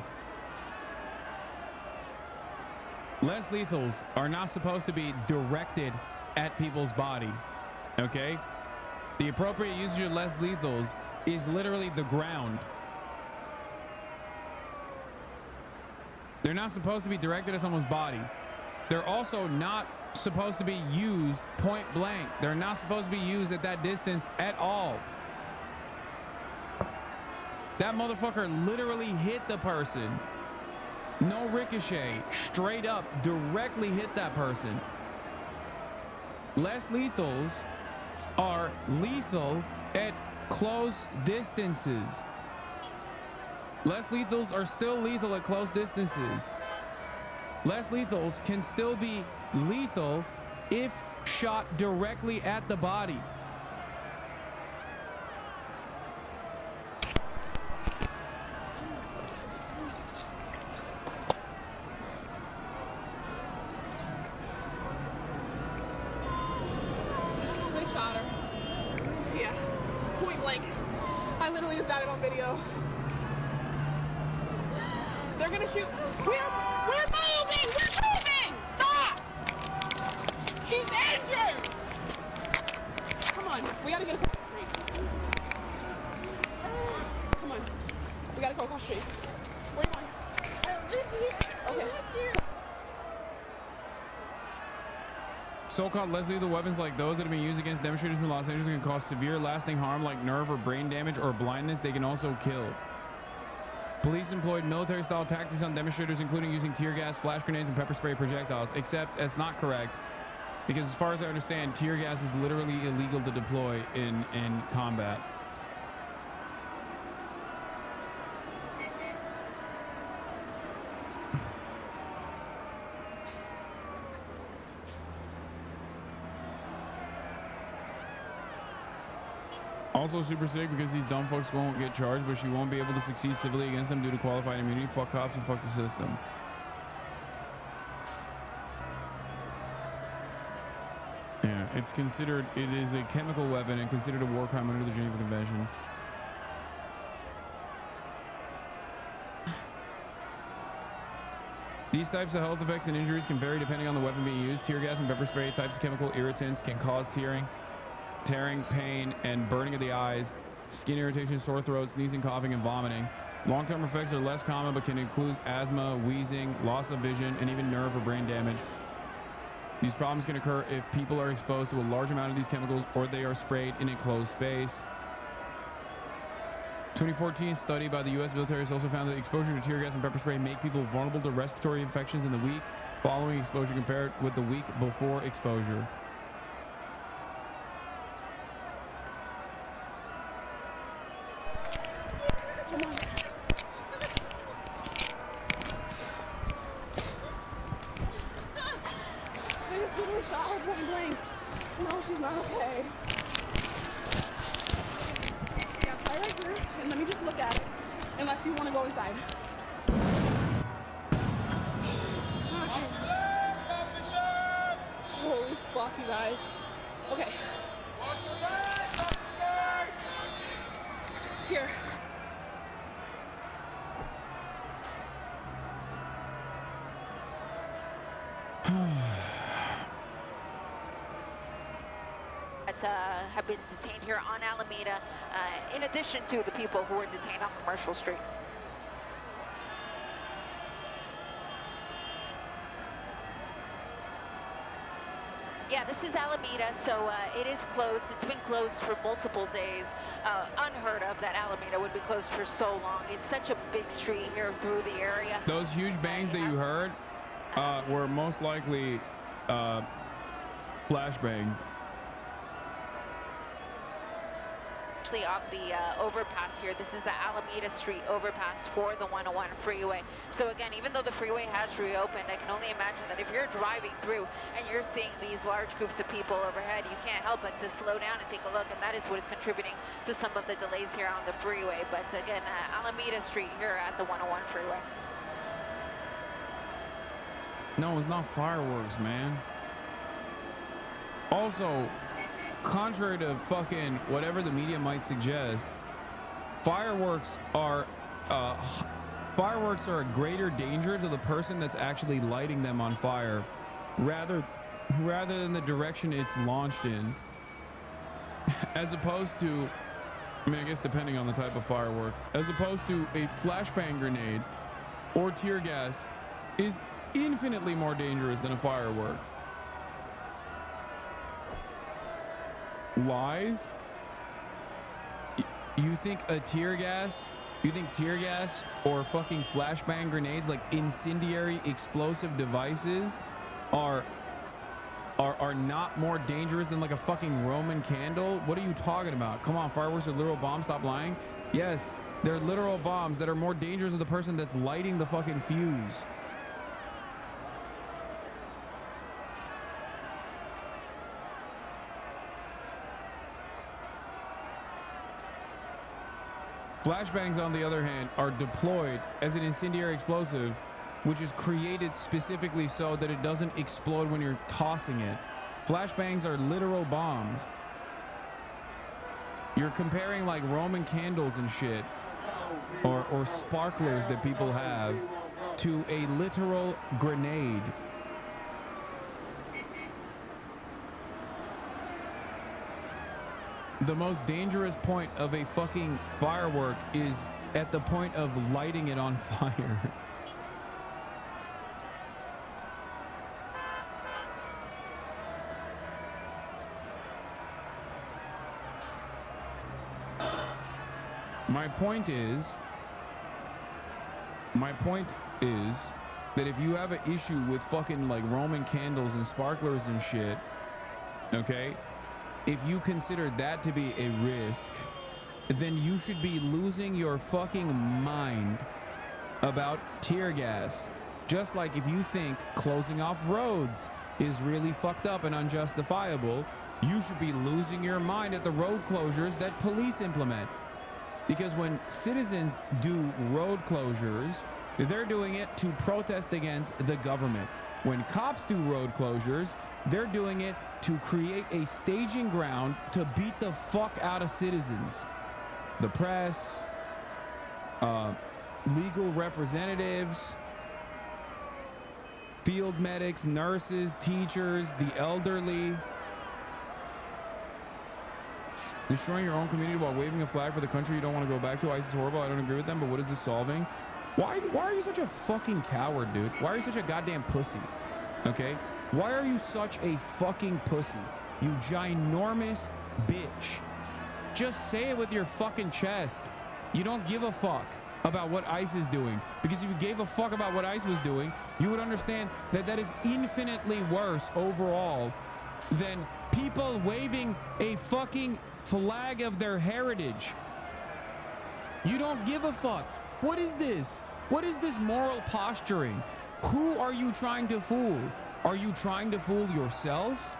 less lethals are not supposed to be directed at people's body, okay? The appropriate usage of less lethals is literally the ground. They're not supposed to be directed at someone's body. They're also not supposed to be used point blank. They're not supposed to be used at that distance at all. That motherfucker literally hit the person. No ricochet, straight up, directly hit that person. Less lethals are lethal at close distances. Less lethals are still lethal at close distances. Less lethals can still be lethal if shot directly at the body. They shot her. Yeah, point blank. I literally just got it on video. They're gonna shoot. We're moving! We're moving! Stop! She's injured! Come on, we gotta get across the street. Come on, we gotta go across the street. Where are you going? I live here. Okay. I live here. So-called less lethal weapons like those that have been used against demonstrators in Los Angeles can cause severe lasting harm like nerve or brain damage or blindness. They can also kill. Police employed military-style tactics on demonstrators, including using tear gas, flash grenades, and pepper spray projectiles, except that's not correct, because as far as I understand, tear gas is literally illegal to deploy in combat. Also super sick because these dumb fucks won't get charged, but she won't be able to succeed civilly against them due to qualified immunity. Fuck cops and fuck the system. Yeah, it's considered, it is a chemical weapon and considered a war crime under the Geneva Convention. These types of health effects and injuries can vary depending on the weapon being used. Tear gas and pepper spray types of chemical irritants can cause tearing, pain, and burning of the eyes, skin irritation, sore throat, sneezing, coughing, and vomiting. Long-term effects are less common but can include asthma, wheezing, loss of vision, and even nerve or brain damage. These problems can occur if people are exposed to a large amount of these chemicals or they are sprayed in a closed space. 2014 study by the U.S. military has also found that exposure to tear gas and pepper spray make people vulnerable to respiratory infections in the week following exposure compared with the week before exposure. Have been detained here on Alameda, in addition to the people who were detained on Commercial Street. Yeah, this is Alameda, so it is closed. It's been closed for multiple days. Unheard of that Alameda would be closed for so long. It's such a big street here through the area. Those huge bangs that you heard were most likely flashbangs. Actually on the overpass here. This is the Alameda Street overpass for the 101 freeway. So again, even though the freeway has reopened, I can only imagine that if you're driving through and you're seeing these large groups of people overhead, you can't help but to slow down and take a look, and that is what is contributing to some of the delays here on the freeway. But again, Alameda Street here at the 101 freeway. No, it's not fireworks, man. Also, contrary to fucking whatever the media might suggest, fireworks are a greater danger to the person that's actually lighting them on fire, rather than the direction it's launched in, as opposed to, I mean, I guess depending on the type of firework, as opposed to a flashbang grenade or tear gas is infinitely more dangerous than a firework. Lies? You think tear gas or fucking flashbang grenades, like incendiary explosive devices, are not more dangerous than like a fucking Roman candle? What are you talking about? Come on, fireworks are literal bombs, stop lying. Yes, they're literal bombs that are more dangerous to the person that's lighting the fucking fuse. Flashbangs, on the other hand, are deployed as an incendiary explosive, which is created specifically so that it doesn't explode when you're tossing it. Flashbangs are literal bombs. You're comparing like Roman candles and shit, or sparklers that people have, to a literal grenade. The most dangerous point of a fucking firework is at the point of lighting it on fire. My point is that if you have an issue with fucking like Roman candles and sparklers and shit, okay, if you consider that to be a risk, then you should be losing your fucking mind about tear gas. Just like if you think closing off roads is really fucked up and unjustifiable, you should be losing your mind at the road closures that police implement. Because when citizens do road closures, they're doing it to protest against the government. When cops do road closures, they're doing it to create a staging ground to beat the fuck out of citizens. The press, legal representatives, field medics, nurses, teachers, the elderly. Destroying your own community while waving a flag for the country you don't want to go back to. ISIS is horrible. I don't agree with them, but what is this solving? Why are you such a fucking coward, dude? Why are you such a goddamn pussy? Okay? Why are you such a fucking pussy? You ginormous bitch. Just say it with your fucking chest. You don't give a fuck about what ICE is doing. Because if you gave a fuck about what ICE was doing, you would understand that that is infinitely worse overall than people waving a fucking flag of their heritage. You don't give a fuck. What is this? What is this moral posturing? Who are you trying to fool? Are you trying to fool yourself?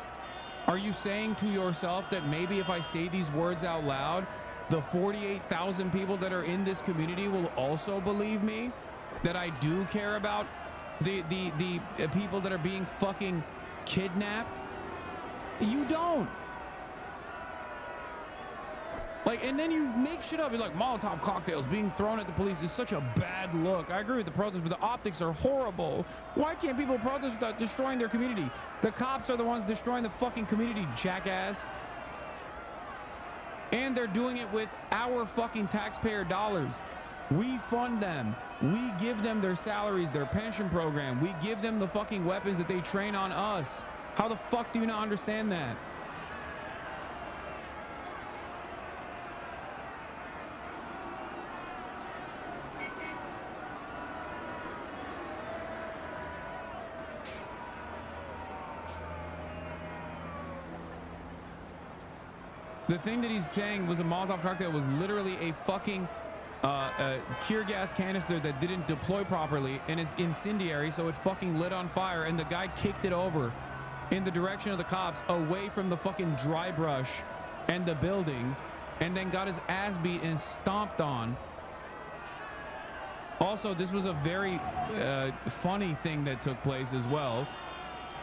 Are you saying to yourself that maybe if I say these words out loud, the 48,000 people that are in this community will also believe me? That I do care about the people that are being fucking kidnapped? You don't. Like, and then you make shit up. You're like, Molotov cocktails being thrown at the police is such a bad look. I agree with the protest, but the optics are horrible. Why can't people protest without destroying their community? The cops are the ones destroying the fucking community, jackass. And they're doing it with our fucking taxpayer dollars. We fund them. We give them their salaries, their pension program. We give them the fucking weapons that they train on us. How the fuck do you not understand that? The thing that he's saying was a Molotov cocktail was literally a fucking tear gas canister that didn't deploy properly and is incendiary, so it fucking lit on fire, and the guy kicked it over in the direction of the cops away from the fucking dry brush and the buildings, and then got his ass beat and stomped on. Also, this was a very funny thing that took place as well.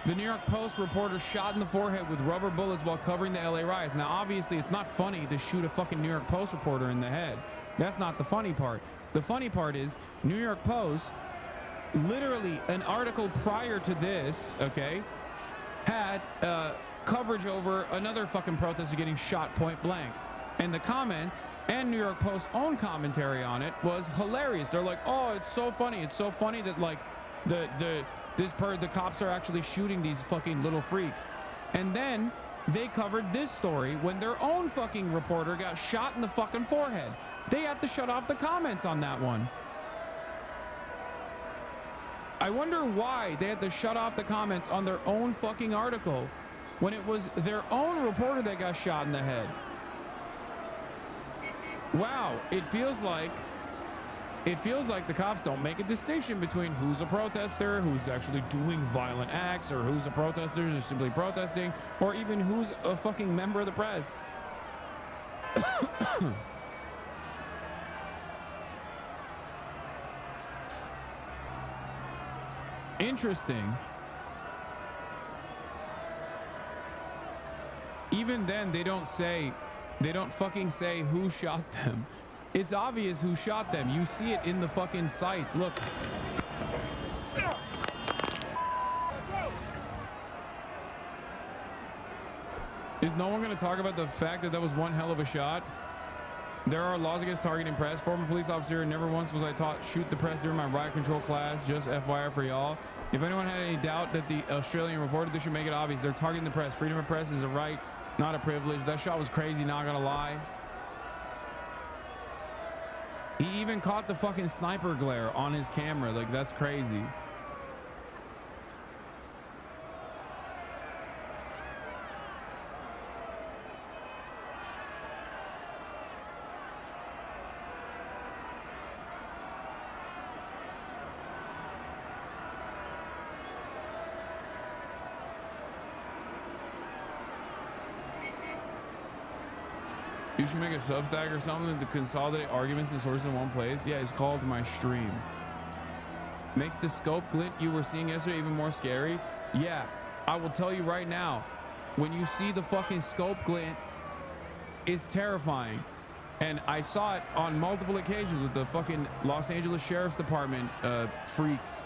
The New York Post reporter shot in the forehead with rubber bullets while covering the LA riots. Now, obviously, it's not funny to shoot a fucking New York Post reporter in the head. That's not the funny part. The funny part is New York Post, literally an article prior to this, okay, had coverage over another fucking protester getting shot point blank. And the comments and New York Post's own commentary on it was hilarious. They're like, oh, it's so funny. It's so funny that, like, the cops are actually shooting these fucking little freaks. And then they covered this story when their own fucking reporter got shot in the fucking forehead. They had to shut off the comments on that one. I wonder why they had to shut off the comments on their own fucking article when it was their own reporter that got shot in the head. Wow, it feels like the cops don't make a distinction between who's a protester, who's actually doing violent acts, or who's a protester who's simply protesting, or even who's a fucking member of the press. Interesting. Even then, they don't fucking say who shot them. It's obvious who shot them. You see it in the fucking sights. Look. Is no one going to talk about the fact that that was one hell of a shot? There are laws against targeting press. Former police officer, never once was I taught shoot the press during my riot control class. Just FYI for y'all. If anyone had any doubt that the Australian reported, this should make it obvious. They're targeting the press. Freedom of press is a right, not a privilege. That shot was crazy, not gonna lie. He even caught the fucking sniper glare on his camera. Like, that's crazy. You should make a Substack or something to consolidate arguments and sources in one place. Yeah, it's called My Stream. Makes the scope glint you were seeing yesterday even more scary. Yeah, I will tell you right now, when you see the fucking scope glint, it's terrifying. And I saw it on multiple occasions with the fucking Los Angeles Sheriff's Department freaks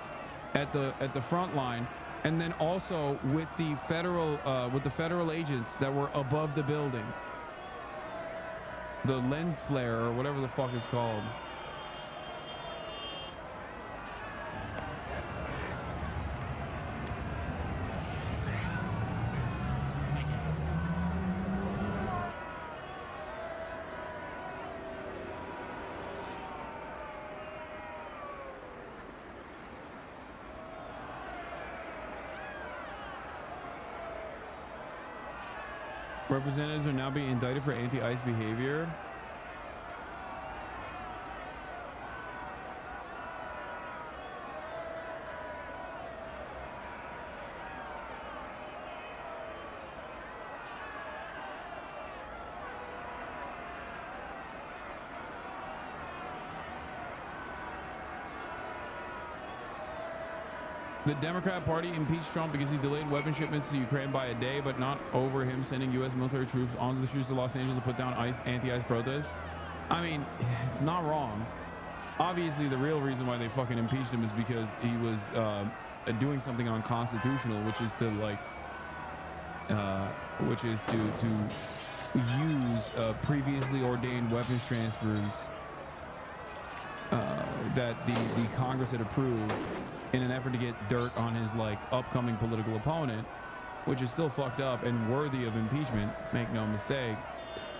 at the front line, and then also with the federal agents that were above the building. The lens flare or whatever the fuck it's called. Representatives are now being indicted for anti-ICE behavior. The Democrat Party impeached Trump because he delayed weapon shipments to Ukraine by a day, but not over him sending U.S. military troops onto the streets of Los Angeles to put down anti-ICE protests. I mean, it's not wrong. Obviously, the real reason why they fucking impeached him is because he was doing something unconstitutional, which is to use previously ordained weapons transfers that the Congress had approved in an effort to get dirt on his like upcoming political opponent, which is still fucked up and worthy of impeachment, make no mistake.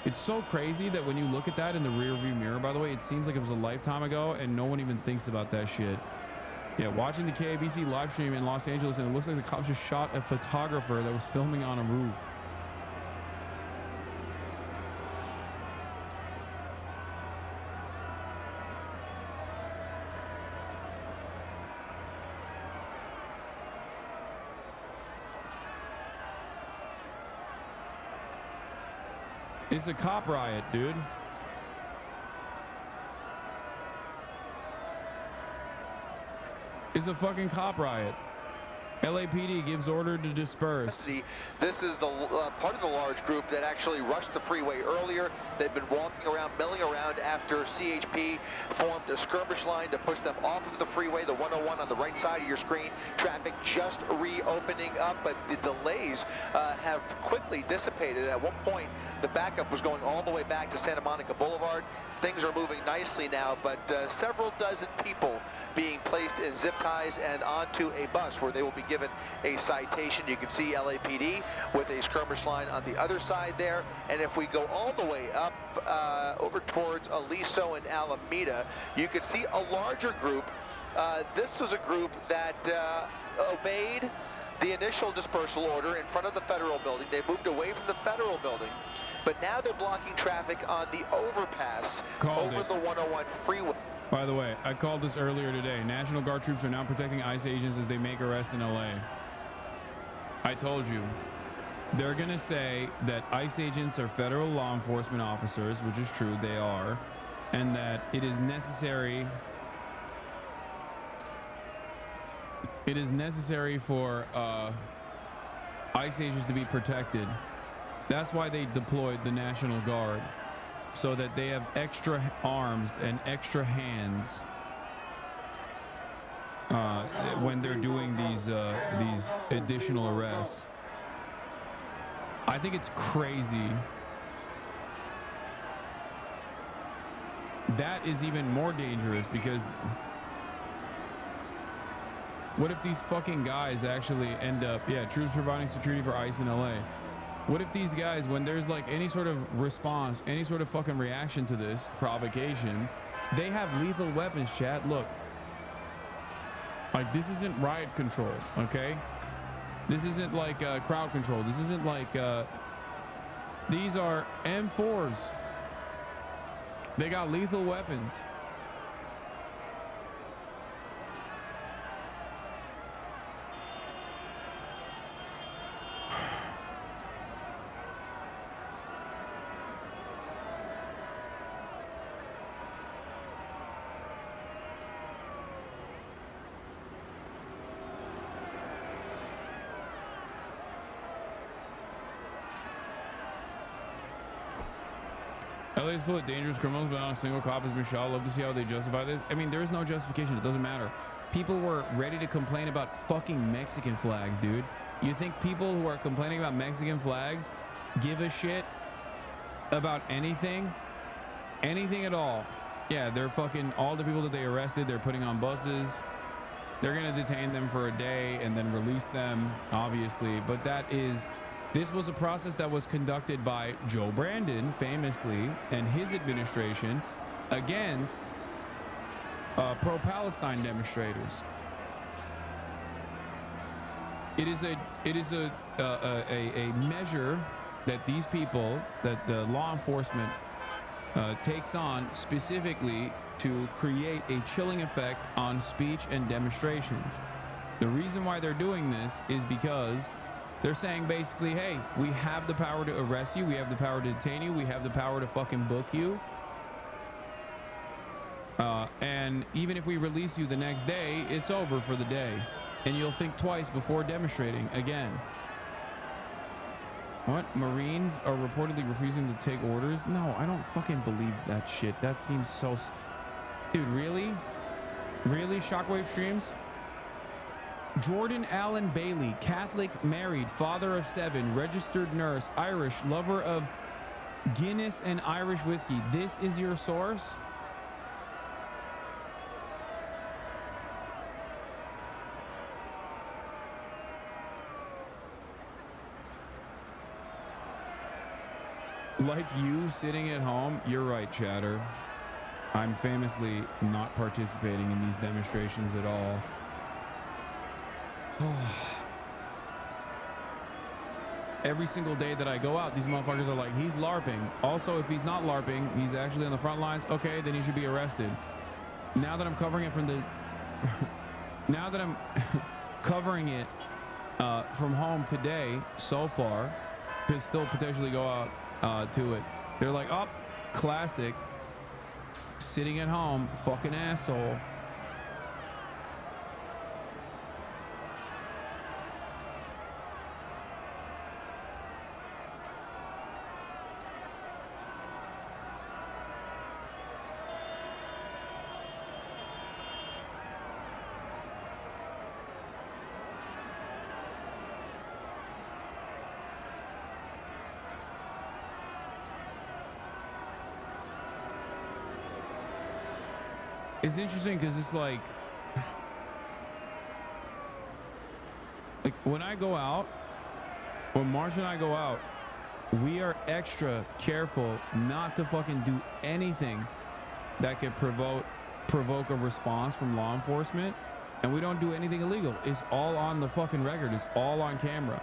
It's so crazy that when you look at that in the rearview mirror, by the way, it seems like it was a lifetime ago and no one even thinks about that shit. Yeah, watching the KABC live stream in Los Angeles, and it looks like the cops just shot a photographer that was filming on a roof. It's a cop riot, dude. It's a fucking cop riot. LAPD gives order to disperse. This is the part of the large group that actually rushed the freeway earlier. They've been walking around, milling around after CHP formed a skirmish line to push them off of the freeway, the 101 on the right side of your screen. Traffic just reopening up, but the delays have quickly dissipated. At one point, the backup was going all the way back to Santa Monica Boulevard. Things are moving nicely now, but several dozen people being placed in zip ties and onto a bus where they will be given a citation. You can see LAPD with a skirmish line on the other side there. And if we go all the way up over towards Aliso and Alameda, you can see a larger group. This was a group that obeyed the initial dispersal order in front of the federal building. They moved away from the federal building, but now they're blocking traffic on the overpass over the 101 freeway. By the way, I called this earlier today. National Guard troops are now protecting ICE agents as they make arrests in LA. I told you. They're going to say that ICE agents are federal law enforcement officers, which is true, they are, and that it is necessary for ICE agents to be protected. That's why they deployed the National Guard, so that they have extra arms and extra hands when they're doing these additional arrests. I think it's crazy. That is even more dangerous, because what if these fucking guys actually end up, troops providing security for ICE in LA. What if these guys, when there's like any sort of response, any sort of fucking reaction to this provocation, They have lethal weapons, chat. Look. Like, this isn't riot control, okay? This isn't like crowd control. This isn't like, these are M4s. They got lethal weapons. LA is full of dangerous criminals, but not a single cop has been shot. I'd love to see how they justify this. I mean, there is no justification. It doesn't matter. People were ready to complain about fucking Mexican flags, dude. You think people who are complaining about Mexican flags give a shit about anything? Anything at all? Yeah, they're fucking, all the people that they arrested, they're putting on buses. They're going to detain them for a day and then release them, obviously. But this was a process that was conducted by Joe Brandon, famously, and his administration against pro-Palestine demonstrators. It is a measure that these people, that the law enforcement takes on specifically to create a chilling effect on speech and demonstrations. The reason why they're doing this is because they're saying basically, hey, we have the power to arrest you. We have the power to detain you. We have the power to fucking book you. And even if we release you the next day, it's over for the day. And you'll think twice before demonstrating again. What? Marines are reportedly refusing to take orders? No, I don't fucking believe that shit. That seems so... Dude, really? Really, Shockwave Streams? Jordan Allen Bailey, Catholic, married, father of 7, registered nurse, Irish, lover of Guinness and Irish whiskey. This is your source? Like you sitting at home, you're right, chatter. I'm famously not participating in these demonstrations at all. Every single day that I go out, these motherfuckers are like, he's LARPing. Also, if he's not LARPing, he's actually on the front lines. Okay, then he should be arrested. Now that I'm covering it from the... now that I'm covering it from home today, so far, could still potentially go out to it. They're like, oh, classic. Sitting at home, fucking asshole. It's interesting because it's like when I go out, when Marsh and I go out, we are extra careful not to fucking do anything that could provoke a response from law enforcement, and we don't do anything illegal. It's all on the fucking record. It's all on camera.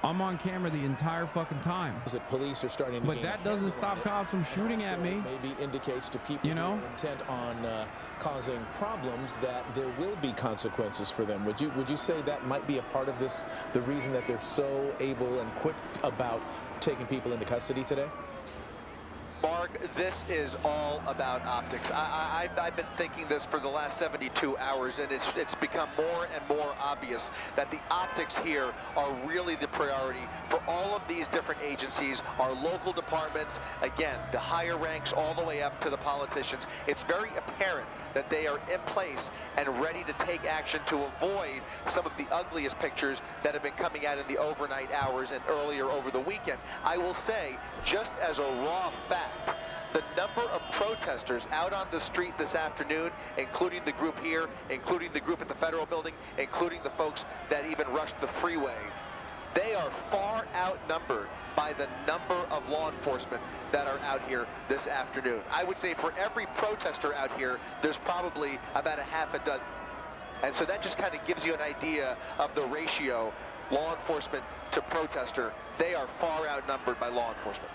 I'm on camera the entire fucking time. Is that police are starting to but that doesn't stop cops from shooting at me. Maybe indicates to people, you know, who are intent on causing problems that there will be consequences for them. Would you say that might be a part of this, the reason that they're so able and quick about taking people into custody today? Mark, this is all about optics. I've been thinking this for the last 72 hours, and it's become more and more obvious that the optics here are really the priority for all of these different agencies, our local departments, again, the higher ranks all the way up to the politicians. It's very apparent that they are in place and ready to take action to avoid some of the ugliest pictures that have been coming out in the overnight hours and earlier over the weekend. I will say, just as a raw fact, the number of protesters out on the street this afternoon, including the group here, including the group at the federal building, including the folks that even rushed the freeway, they are far outnumbered by the number of law enforcement that are out here this afternoon. I would say for every protester out here, there's probably about a half a dozen. And so that just kind of gives you an idea of the ratio, law enforcement to protester. They are far outnumbered by law enforcement.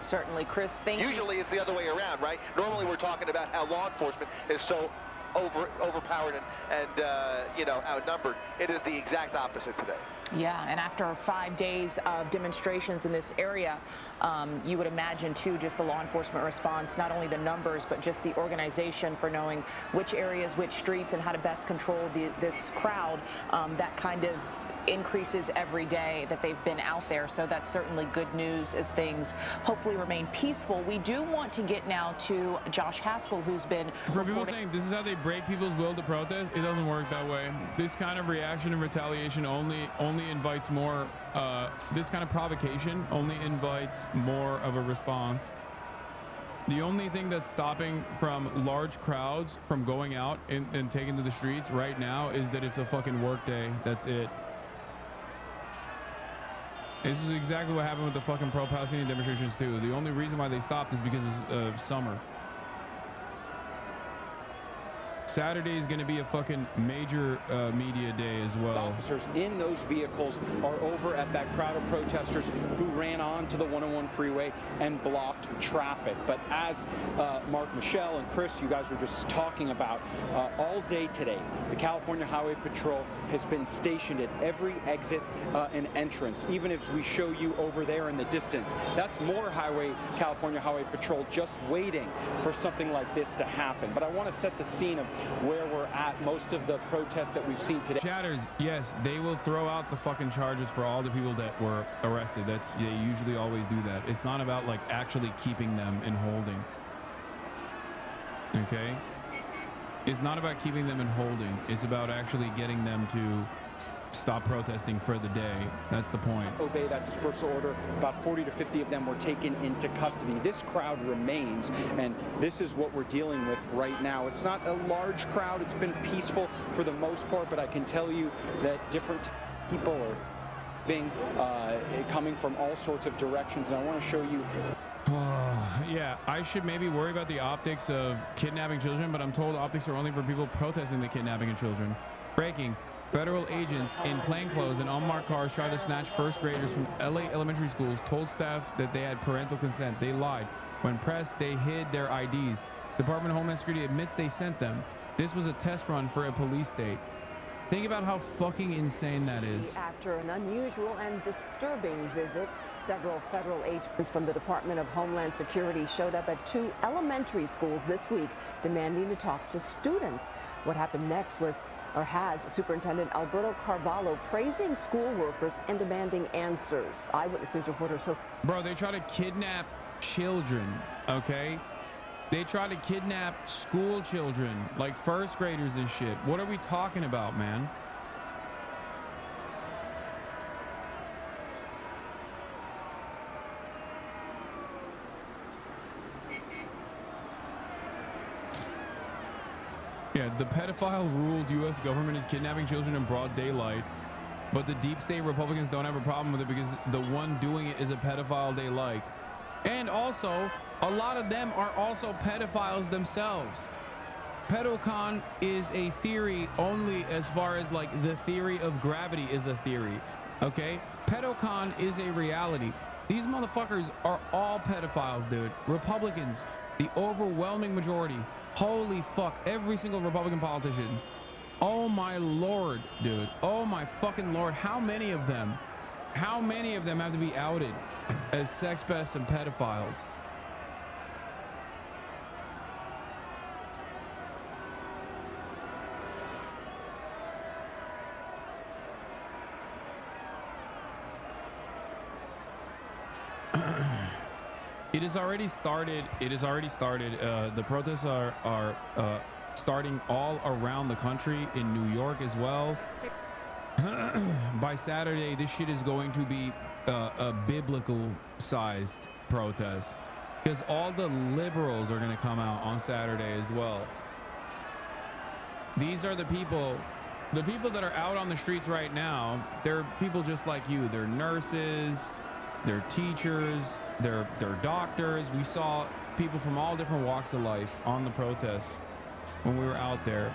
Certainly, Chris, thank you. Usually it's the other way around, right? Normally we're talking about how law enforcement is so overpowered and you know, outnumbered. It is the exact opposite today. Yeah, and after 5 days of demonstrations in this area, you would imagine, too, just the law enforcement response, not only the numbers, but just the organization for knowing which areas, which streets, and how to best control this crowd. That kind of increases every day that they've been out there. So that's certainly good news as things hopefully remain peaceful. We do want to get now to Josh Haskell, who's been For people saying this is how they break people's will to protest, it doesn't work that way. This kind of reaction and retaliation only invites more, this kind of provocation only invites more of a response. The only thing that's stopping from large crowds from going out and taking to the streets right now is that it's a fucking work day. That's it. This is exactly what happened with the fucking pro-Palestinian demonstrations too. The only reason why they stopped is because of summer. Saturday is going to be a fucking major media day as well. Officers in those vehicles are over at that crowd of protesters who ran onto the 101 freeway and blocked traffic. But as Mark, Michelle, and Chris, you guys were just talking about, all day today, the California Highway Patrol has been stationed at every exit and entrance. Even if we show you over there in the distance, that's more California Highway Patrol just waiting for something like this to happen. But I want to set the scene of where we're at. Most of the protests that we've seen today. Chatters, yes, they will throw out the fucking charges for all the people that were arrested. They usually always do that. It's not about like actually keeping them in holding. Okay? It's not about keeping them in holding. It's about actually getting them to stop protesting for the day. That's the point. Obey that dispersal order. About 40 to 50 of them were taken into custody. This crowd remains, and this is what we're dealing with right now. It's not a large crowd. It's been peaceful for the most part, but I can tell you that different people are coming from all sorts of directions, and I want to show you. Yeah, I should maybe worry about the optics of kidnapping children, but I'm told optics are only for people protesting the kidnapping of children. Breaking. Federal agents in plainclothes and unmarked cars tried to snatch first graders from LA elementary schools, told staff that they had parental consent. They lied. When pressed, they hid their IDs. Department of Homeland Security admits they sent them. This was a test run for a police state. Think about how fucking insane that is. After an unusual and disturbing visit, several federal agents from the Department of Homeland Security showed up at 2 elementary schools this week demanding to talk to students. What happened next has Superintendent Alberto Carvalho praising school workers and demanding answers. Eyewitness News reporter Bro, they try to kidnap children, okay? They try to kidnap school children, like first graders and shit. What are we talking about, man? Yeah, the pedophile-ruled U.S. government is kidnapping children in broad daylight, but the deep state Republicans don't have a problem with it because the one doing it is a pedophile they like. And also, a lot of them are also pedophiles themselves. Pedocon is a theory only as far as like the theory of gravity is a theory, okay? Pedocon is a reality. These motherfuckers are all pedophiles, dude. Republicans, the overwhelming majority. Holy fuck, every single Republican politician. Oh my lord, dude. Oh my fucking lord. How many of them have to be outed as sex pests and pedophiles? It has already started. The protests are starting all around the country, in New York as well. By Saturday, this shit is going to be a biblical-sized protest, because all the liberals are going to come out on Saturday as well. These are the people The people that are out on the streets right now, they're people just like you. They're nurses, they're teachers, they're doctors. We saw people from all different walks of life on the protests when we were out there.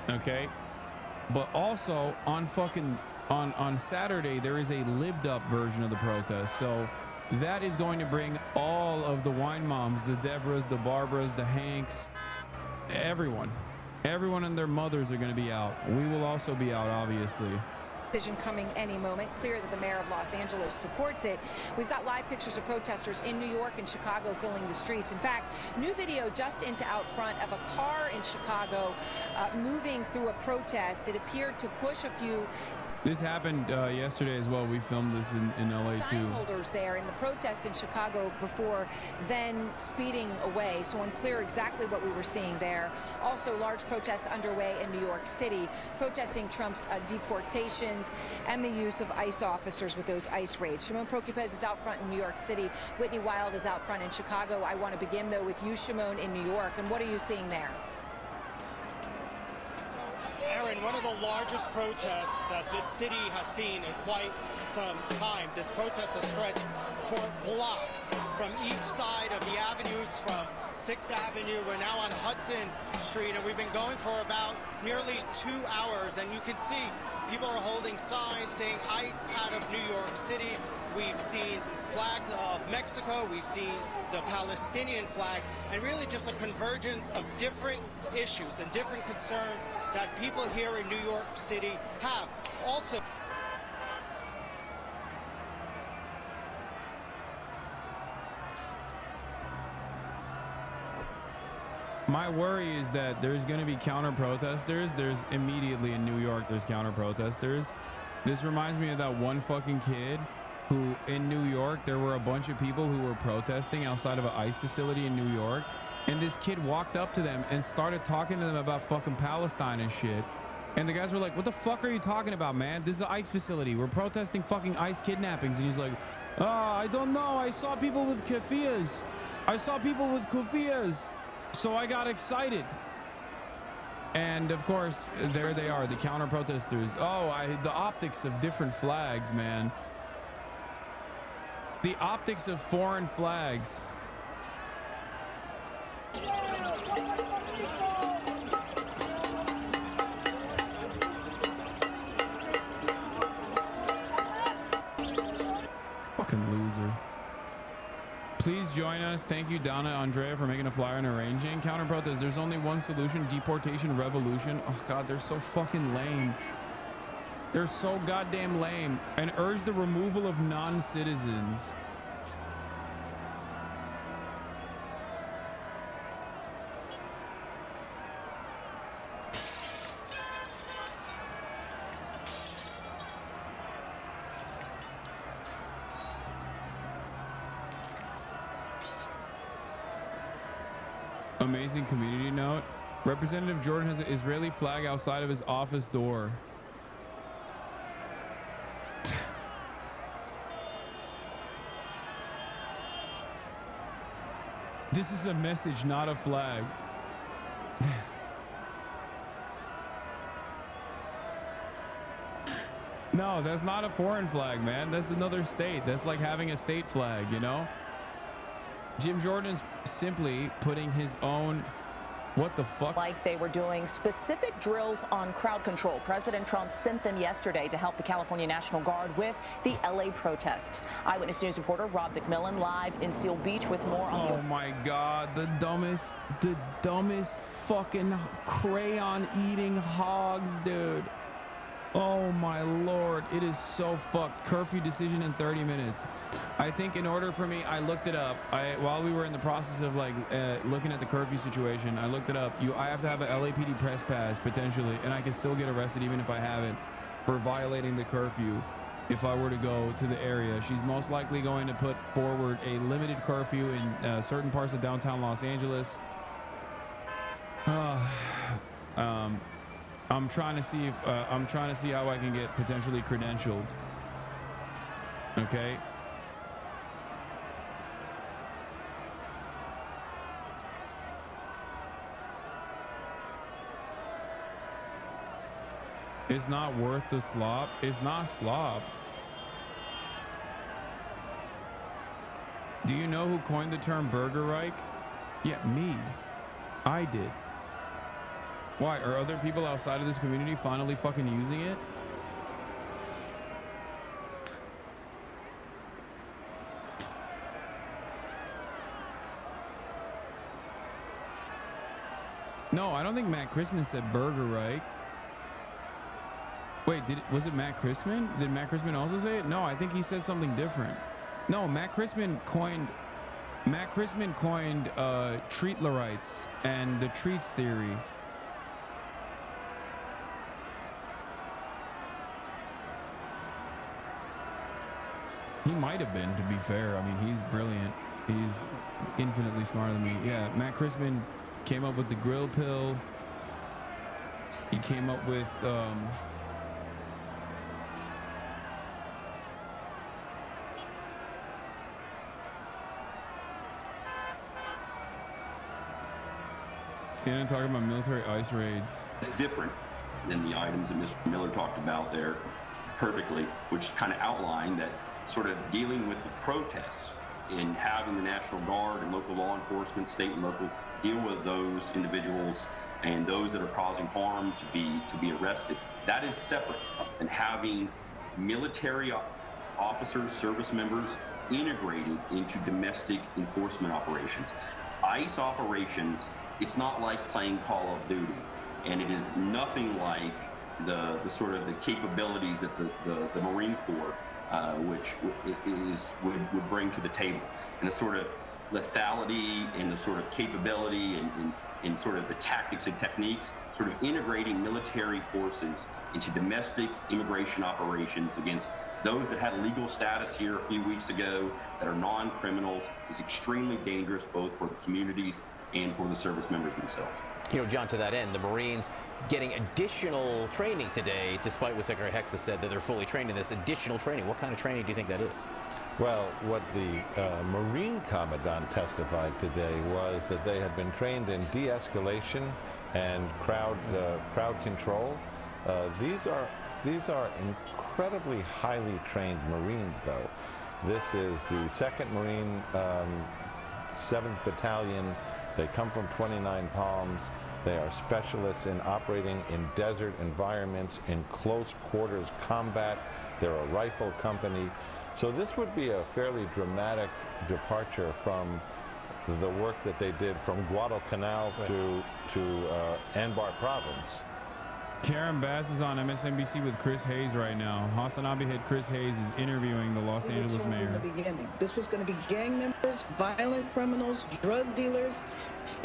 Okay? But also on Saturday, there is a lived up version of the protest. So that is going to bring all of the wine moms, the Deborahs, the Barbaras, the Hanks, everyone and their mothers are going to be out. We will also be out, obviously. Decision coming any moment. Clear that the mayor of Los Angeles supports it. We've got live pictures of protesters in New York and Chicago filling the streets. In fact, new video just into out front of a car in Chicago moving through a protest. It appeared to push a few. This happened yesterday as well. We filmed this in LA too. Holders there in the protest in Chicago before then speeding away. So unclear exactly what we were seeing there. Also, large protests underway in New York City protesting Trump's deportations and the use of ICE officers with those ICE raids. Shimon Prokupez is out front in New York City. Whitney Wild is out front in Chicago. I want to begin, though, with you, Shimon, in New York. And what are you seeing there? Aaron, one of the largest protests that this city has seen in quite some time. This protest has stretched for blocks from each side of the avenues, from 6th Avenue. We're now on Hudson Street, and we've been going for about nearly 2 hours. And you can see people are holding signs saying ICE out of New York City. We've seen flags of Mexico. We've seen the Palestinian flag, and really just a convergence of different issues and different concerns that people here in New York City have. Also, my worry is that there's going to be counter protesters. There's immediately in New York, there's counter protesters. This reminds me of that one fucking kid who in New York, there were a bunch of people who were protesting outside of an ICE facility in New York. And this kid walked up to them and started talking to them about fucking Palestine and shit. And the guys were like, what the fuck are you talking about, man? This is an ICE facility. We're protesting fucking ICE kidnappings. And he's like, I don't know. I saw people with keffiyehs. So I got excited. And of course, there they are, the counter protesters. The optics of different flags, man. The optics of foreign flags. Fucking loser. Please join us. Thank you, Donna Andrea, for making a flyer and arranging. Counter protest. There's only one solution: deportation revolution. Oh God, they're so fucking lame. They're so goddamn lame. And urge the removal of non-citizens. Amazing community note. Representative Jordan has an Israeli flag outside of his office door. This is a message, not a flag. No, that's not a foreign flag, man. That's another state. That's like having a state flag, you know? Jim Jordan's simply putting his own, what the fuck? Like they were doing specific drills on crowd control. President Trump sent them yesterday to help the California National Guard with the LA protests. Eyewitness News reporter Rob McMillan live in Seal Beach with more on Oh my God, the dumbest fucking crayon eating hogs, dude. Oh my Lord, it is so fucked. Curfew decision in 30 minutes. I think in order for me, I looked it up. While we were in the process of like looking at the curfew situation, I looked it up. I have to have an LAPD press pass potentially, and I can still get arrested even if I haven't for violating the curfew. If I were to go to the area, she's most likely going to put forward a limited curfew in certain parts of downtown Los Angeles. I'm trying to see if I'm trying to see how I can get potentially credentialed. Okay. It's not worth the slop. It's not slop. Do you know who coined the term Burger Reich? Yeah, me. I did. Why? Are other people outside of this community finally fucking using it? No, I don't think Matt Christman said Burger Reich. Wait, was it Matt Christman? Did Matt Christman also say it? No, I think he said something different. No, Matt Christman coined treatlerites and the treats theory. He might have been, to be fair. I mean, he's brilliant. He's infinitely smarter than me. Yeah, Matt Christman came up with the grill pill. He came up with CNN talking about military ice raids. It's different than the items that Mr. Miller talked about there perfectly, which kind of outlined that sort of dealing with the protests and having the National Guard and local law enforcement, state and local, deal with those individuals and those that are causing harm to be arrested. That is separate than having military officers, service members integrated into domestic enforcement operations. ICE operations, it's not like playing Call of Duty, and it is nothing like the sort of the capabilities that the Marine Corps, which would bring to the table, and the sort of lethality and the sort of capability and sort of the tactics and techniques, sort of integrating military forces into domestic immigration operations against those that had legal status here a few weeks ago that are non-criminals is extremely dangerous both for the communities and for the service members themselves. You know, John, to that end, the Marines getting additional training today, despite what Secretary Hex has said that they're fully trained in this additional training. What kind of training do you think that is? Well, what the Marine Commandant testified today was that they had been trained in de-escalation and crowd control. These are incredibly highly trained Marines, though. This is the 2nd Marine 7th Battalion. They come from 29 Palms. They are specialists in operating in desert environments, in close quarters combat. They're a rifle company. So this would be a fairly dramatic departure from the work that they did from Guadalcanal to Anbar Province. Karen Bass is on MSNBC with Chris Hayes right now. Hasanabi head Chris Hayes is interviewing the Los Angeles mayor. In the beginning, this was going to be gang members, violent criminals, drug dealers,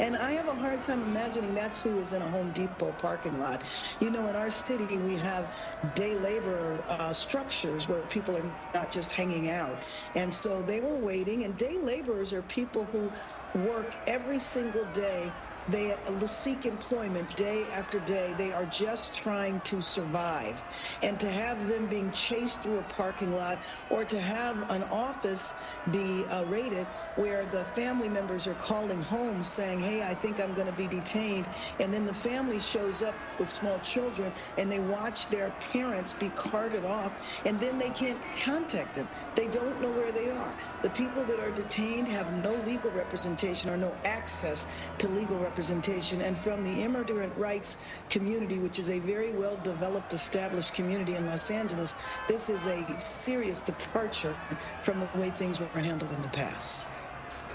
and I have a hard time imagining that's who is in a Home Depot parking lot. You know, in our city, we have day labor structures where people are not just hanging out, and so they were waiting. And day laborers are people who work every single day. They seek employment day after day. They are just trying to survive. And to have them being chased through a parking lot, or to have an office be raided where the family members are calling home saying, hey, I think I'm going to be detained. And then the family shows up with small children and they watch their parents be carted off, and then they can't contact them. They don't know where they are. The people that are detained have no legal representation or no access to legal representation. And from the immigrant rights community, which is a very well-developed, established community in Los Angeles, this is a serious departure from the way things were handled in the past.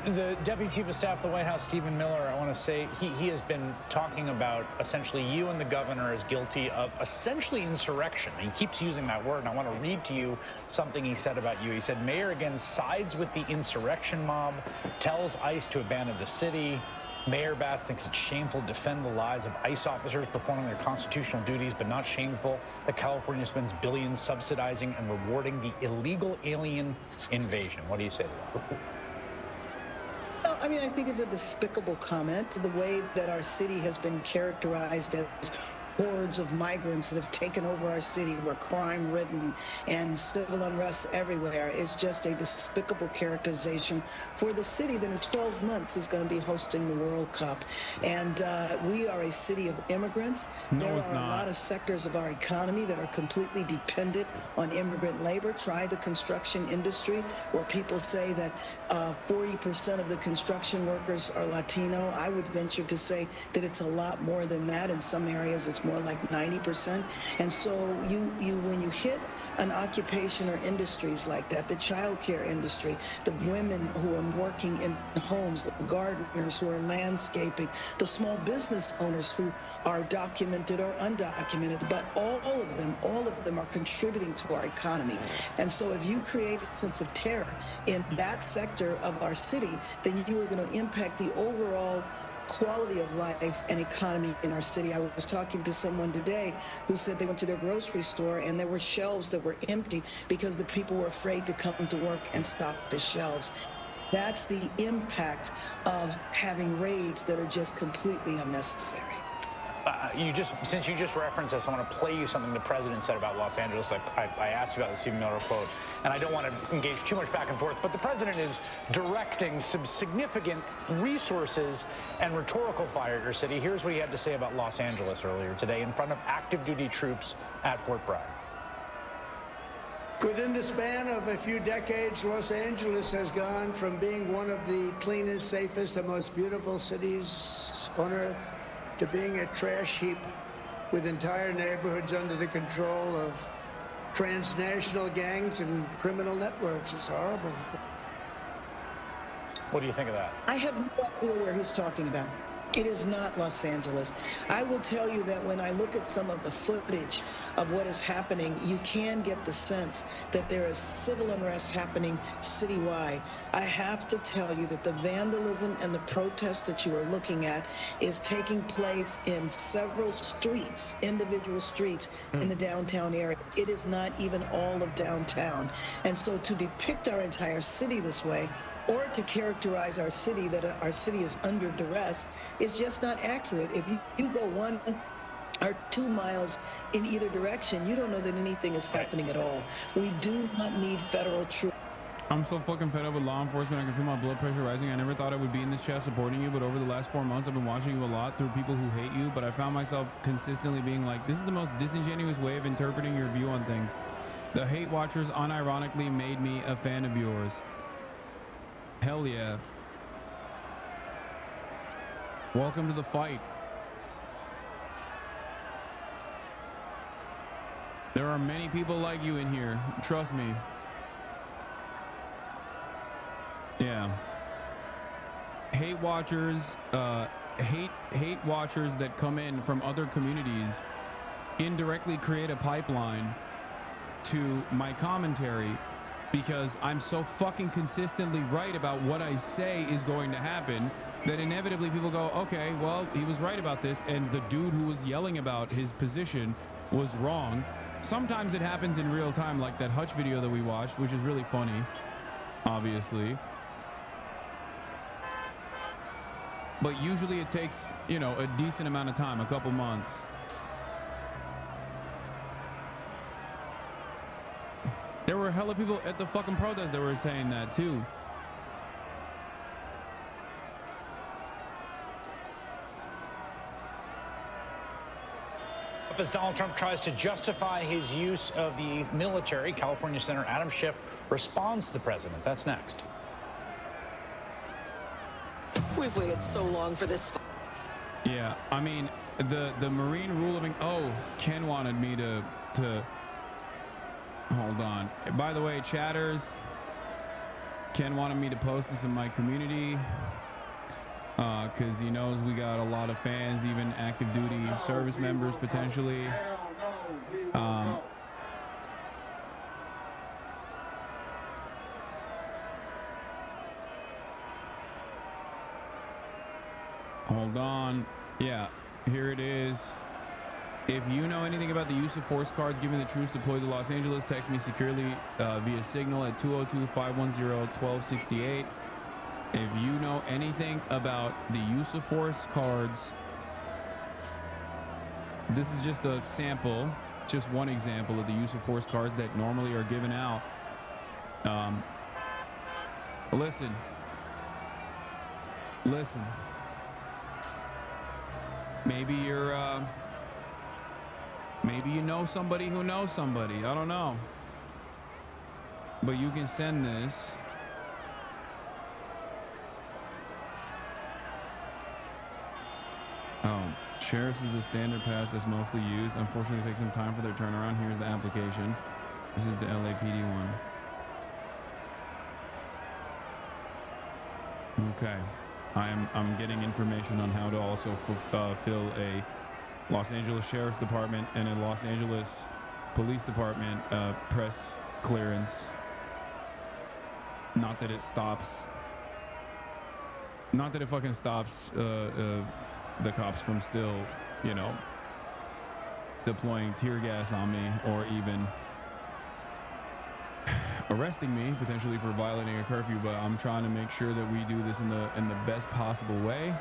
The Deputy Chief of Staff of the White House, Stephen Miller, I want to say he has been talking about essentially you and the governor is guilty of essentially insurrection. He keeps using that word, and I want to read to you something he said about you. He said, Mayor again sides with the insurrection mob, tells ICE to abandon the city. Mayor Bass thinks it's shameful to defend the lives of ICE officers performing their constitutional duties, but not shameful that California spends billions subsidizing and rewarding the illegal alien invasion. What do you say to that? I mean, I think it's a despicable comment. The way that our city has been characterized as hordes of migrants that have taken over our city. We're crime-ridden and civil unrest everywhere. Is just a despicable characterization for the city that in 12 months is going to be hosting the World Cup. And we are a city of immigrants. There are a lot of sectors of our economy that are completely dependent on immigrant labor. Try the construction industry, where people say that 40% of the construction workers are Latino. I would venture to say that it's a lot more than that. In some areas, it's more like 90%. And so when you hit an occupation or industries like that, the childcare industry, the women who are working in homes, the gardeners who are landscaping, the small business owners who are documented or undocumented, but all of them are contributing to our economy. And so if you create a sense of terror in that sector of our city, then you are going to impact the overall quality of life and economy in our city. I was talking to someone today who said they went to their grocery store and there were shelves that were empty because the people were afraid to come to work and stock the shelves. That's the impact of having raids that are just completely unnecessary. Since you just referenced this, I want to play you something the president said about Los Angeles. I asked you about the Stephen Miller quote, and I don't want to engage too much back and forth, but the president is directing some significant resources and rhetorical fire at your city. Here's what he had to say about Los Angeles earlier today in front of active duty troops at Fort Bragg. Within the span of a few decades, Los Angeles has gone from being one of the cleanest, safest, and most beautiful cities on earth to being a trash heap with entire neighborhoods under the control of transnational gangs and criminal networks. It's horrible. What do you think of that? I have no idea where he's talking about. It is not Los Angeles. I will tell you that when I look at some of the footage of what is happening, you can get the sense that there is civil unrest happening citywide. I have to tell you that the vandalism and the protests that you are looking at is taking place in several streets, individual streets in the downtown area. It is not even all of downtown. And so to depict our entire city this way, or to characterize our city that our city is under duress, is just not accurate. If you go 1 or 2 miles in either direction, you don't know that anything is happening at all. We do not need federal troops. I'm so fucking fed up with law enforcement. I can feel my blood pressure rising. I never thought I would be in this chat supporting you, but over the last 4 months, I've been watching you a lot through people who hate you, but I found myself consistently being like, this is the most disingenuous way of interpreting your view on things. The hate watchers unironically made me a fan of yours. Hell yeah. Welcome to the fight. There are many people like you in here. Trust me. Yeah. Hate watchers, hate watchers that come in from other communities indirectly create a pipeline to my commentary, because I'm so fucking consistently right about what I say is going to happen that inevitably people go, okay, well, he was right about this, and the dude who was yelling about his position was wrong. Sometimes it happens in real time, like that Hutch video that we watched, which is really funny, obviously. But usually it takes, you know, a decent amount of time, a couple months. There were hella people at the fucking protest that were saying that too. As Donald Trump tries to justify his use of the military, California Senator Adam Schiff responds to the president. That's next. We've waited so long for this. Yeah, I mean, the Marine rule of... Oh, Ken wanted me to... Hold on. By the way, chatters, Ken wanted me to post this in my community because he knows we got a lot of fans, even active duty service members potentially. Hold on. Yeah, here it is. If you know anything about the use of force cards given the troops deployed to Los Angeles, text me securely via Signal at 202-510-1268. If you know anything about the use of force cards This is just a sample, just one example of the use of force cards that normally are given out. Listen. Maybe you're, maybe you know somebody who knows somebody. I don't know. But you can send this. Oh, Sheriff's is the standard pass that's mostly used. Unfortunately, it takes some time for their turnaround. Here's the application. This is the LAPD one. Okay. I'm getting information on how to also fill a Los Angeles Sheriff's Department and a Los Angeles Police Department press clearance. Not that it stops. Not that it fucking stops the cops from still, you know, deploying tear gas on me or even arresting me potentially for violating a curfew, but I'm trying to make sure that we do this in the best possible way.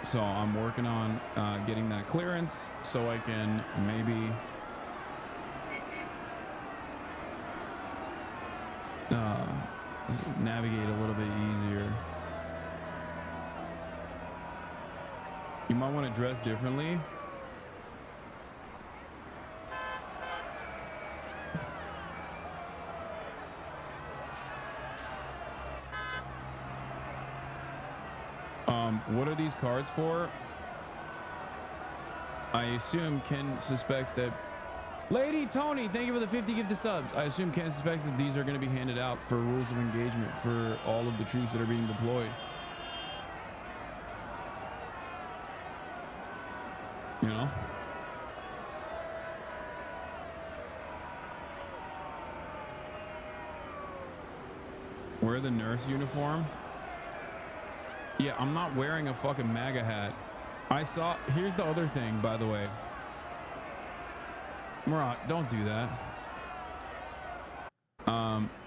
So I'm working on getting that clearance so I can maybe navigate a little bit easier. You might want to dress differently. What are these cards for? I assume Ken suspects that Lady Tony, thank you for the 50 gifted subs. I assume Ken suspects that these are going to be handed out for rules of engagement for all of the troops that are being deployed. You know? Wear the nurse uniform. Yeah, I'm not wearing a fucking MAGA hat. Here's the other thing, by the way. Murat, don't do that.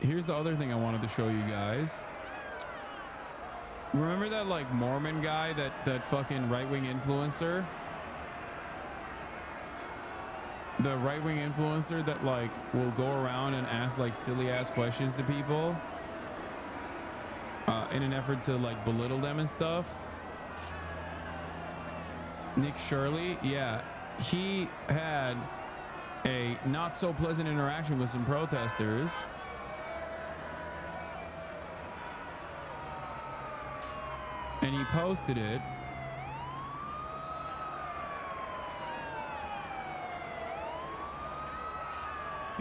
Here's the other thing I wanted to show you guys. Remember that like Mormon guy, that fucking right-wing influencer? The right-wing influencer that like will go around and ask like silly ass questions to people in an effort to like belittle them and stuff. Nick Shirley, yeah, he had a not so pleasant interaction with some protesters. And he posted it.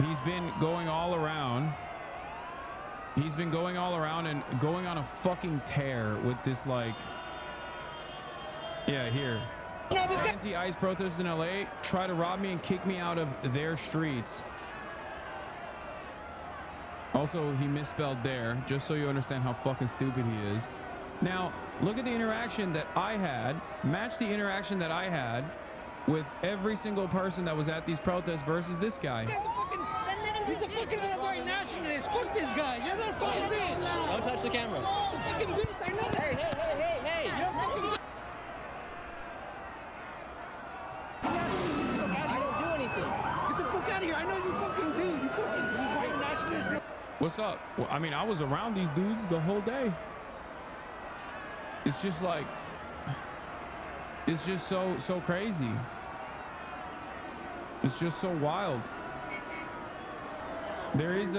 He's been going all around. He's been going all around and going on a fucking tear with this like, yeah, here. Anti-ICE protesters in LA try to rob me and kick me out of their streets. Also, he misspelled there, just so you understand how fucking stupid he is. Now, look at the interaction that I had. Match the interaction that I had with every single person that was at these protests versus this guy. He's a fucking white nationalist. Fuck this guy. You're not a fucking bitch. Don't touch the camera. Fucking bitch. I know that. Hey. You're a fucking bitch. I don't do anything. Get the fuck out of here. I know you fucking do. You fucking white nationalist. What's up? Well, I mean, I was around these dudes the whole day. It's just like, it's just so crazy. It's just so wild. There is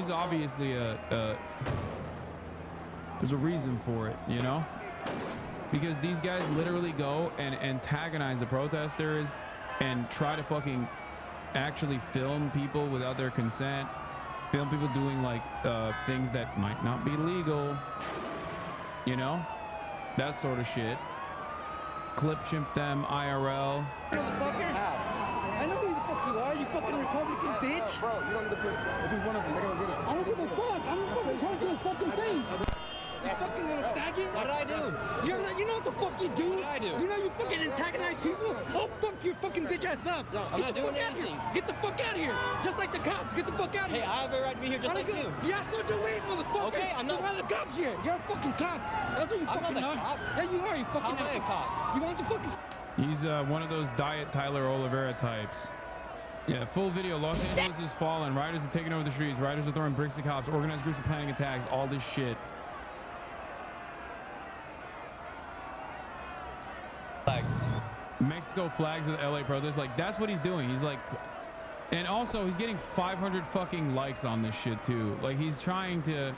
obviously there's a reason for it, you know, because these guys literally go and antagonize the protesters and try to fucking actually film people without their consent, film people doing like things that might not be legal, you know, that sort of shit. Clip chimp them IRL. I know who the fuck you are, you fucking Republican bitch. Bro, you don't need to put it. This is one of them. They're gonna get it. I don't give a fuck. I'm gonna fucking talk to his fucking face. You fucking little faggot. What did I do? You know what the fuck you do? What did I do? You know you fucking antagonize nice people. Oh, fuck your fucking bitch ass up. No, I'm not doing anything. Get the fuck out of here. Just like the cops. Get the fuck out of here. Hey, I have a right to be here just like you. Yeah, so do we, motherfucker. Okay, I'm not. You're one of the cops here. You're a fucking cop. That's what you I'm fucking not the are. cop. Yeah, you are. You fucking How am I a cop? You want to fucking... He's one of those Diet Tyler Oliveira types. Yeah, full video. Los Angeles is fallen. Riders are taking over the streets. Riders are throwing bricks at cops. Organized groups are planning attacks. All this shit. Mexico flags of the LA protests. Like, that's what he's doing. He's like, and also he's getting 500 fucking likes on this shit too. Like, he's trying to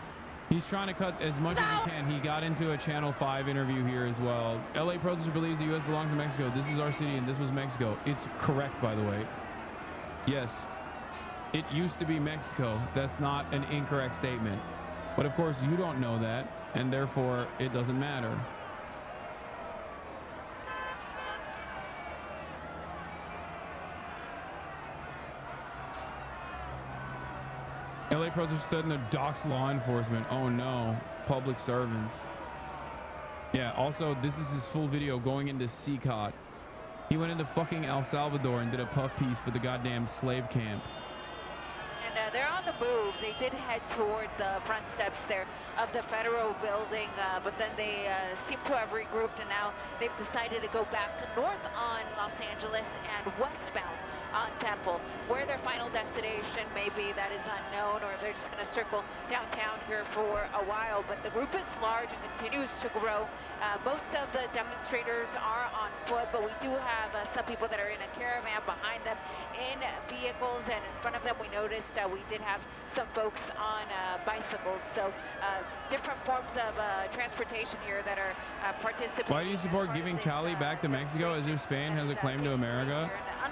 cut as much as he can. He got into a Channel 5 interview here as well. LA protester believes the U.S. belongs to Mexico. This is our city and this was Mexico. It's correct, by the way. Yes, it used to be Mexico. That's not an incorrect statement. But of course you don't know that, and therefore it doesn't matter. LA protesters said in their dox law enforcement. Oh no, public servants. Yeah, also this is his full video going into CCOT. He went into fucking El Salvador and did a puff piece for the goddamn slave camp. And they're on the move. They did head toward the front steps there of the federal building, but then they seem to have regrouped, and now they've decided to go back north on Los Angeles and westbound on Temple. Where their final destination may be, that is unknown, or if they're just going to circle downtown here for a while. But the group is large and continues to grow. Most of the demonstrators are on foot, but we do have some people that are in a caravan behind them in vehicles, and in front of them we noticed we did have some folks on bicycles. So different forms of transportation here that are participating. Why do you support giving Cali back to Mexico as if Spain has a claim to America?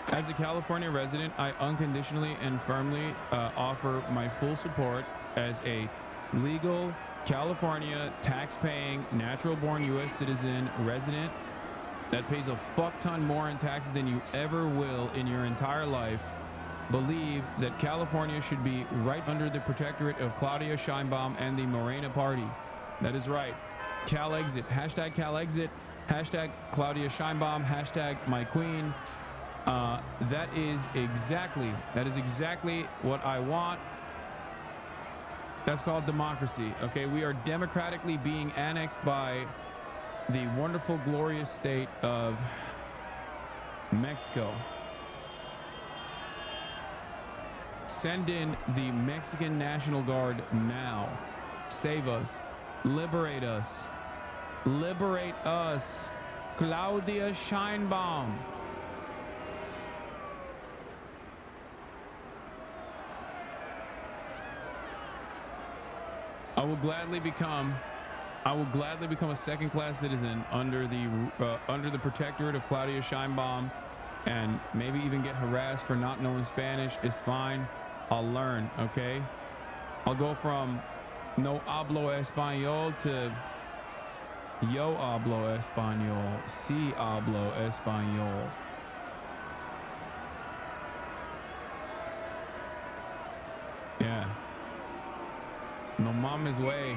As a California resident, I unconditionally and firmly offer my full support as a legal California tax-paying, natural-born U.S. citizen resident that pays a fuck ton more in taxes than you ever will in your entire life. Believe that California should be right under the protectorate of Claudia Sheinbaum and the Morena Party. That is right. Cal exit. Hashtag Cal exit. Hashtag Claudia Sheinbaum. Hashtag my queen. That is exactly what I want. That's called democracy. Okay, we are democratically being annexed by the wonderful, glorious state of Mexico. Send in the Mexican National Guard now. Save us. Liberate us. Liberate us. Claudia Sheinbaum. I will gladly become a second-class citizen under the protectorate of Claudia Sheinbaum, and maybe even get harassed for not knowing Spanish. It's fine. I'll learn, okay? I'll go from no hablo español to yo hablo español, si hablo español. Yeah. No mama's way.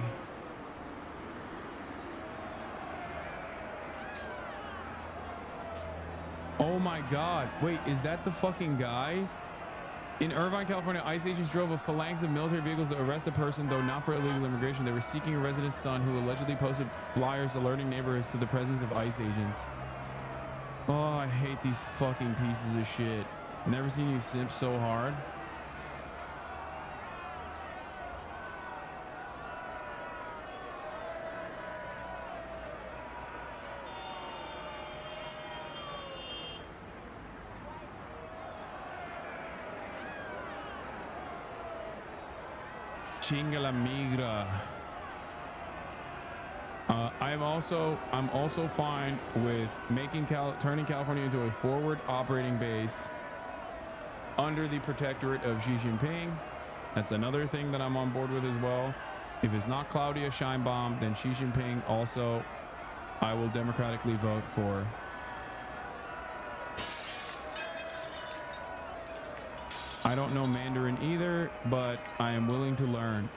Oh my God. Wait, is that the fucking guy? In Irvine, California, ICE agents drove a phalanx of military vehicles to arrest a person, though not for illegal immigration. They were seeking a resident's son who allegedly posted flyers alerting neighbors to the presence of ICE agents. Oh, I hate these fucking pieces of shit. Never seen you simp so hard. Chinga la migra. I'm also fine with turning California into a forward operating base under the protectorate of Xi Jinping. That's another thing that I'm on board with as well. If it's not Claudia Sheinbaum, then Xi Jinping also I will democratically vote for. I don't know Mandarin either, but I am willing to learn.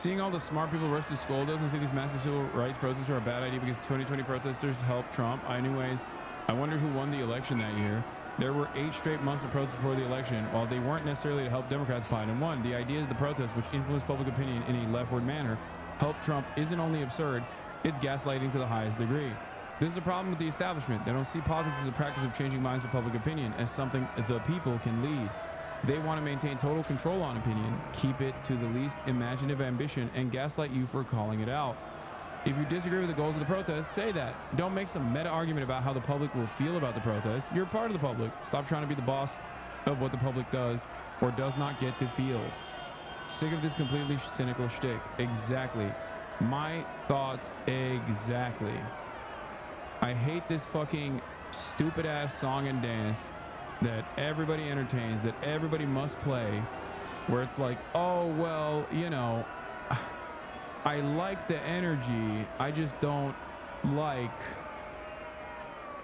Seeing all the smart people rush to scold us and say these massive civil rights protests are a bad idea because 2020 protesters helped Trump. Anyways, I wonder who won the election that year. There were 8 straight months of protests before the election. While they weren't necessarily to help Democrats, Biden won. The idea that the protests, which influenced public opinion in a leftward manner, helped Trump isn't only absurd, it's gaslighting to the highest degree. This is a problem with the establishment. They don't see politics as a practice of changing minds of public opinion, as something the people can lead. They want to maintain total control on opinion, keep it to the least imaginative ambition, and gaslight you for calling it out. If you disagree with the goals of the protest, say that. Don't make some meta argument about how the public will feel about the protest. You're part of the public. Stop trying to be the boss of what the public does or does not get to feel. Sick of this completely cynical shtick. Exactly. My thoughts exactly. I hate this fucking stupid ass song and dance that everybody entertains, that everybody must play, where it's like, oh, well, you know, I like the energy. I just don't like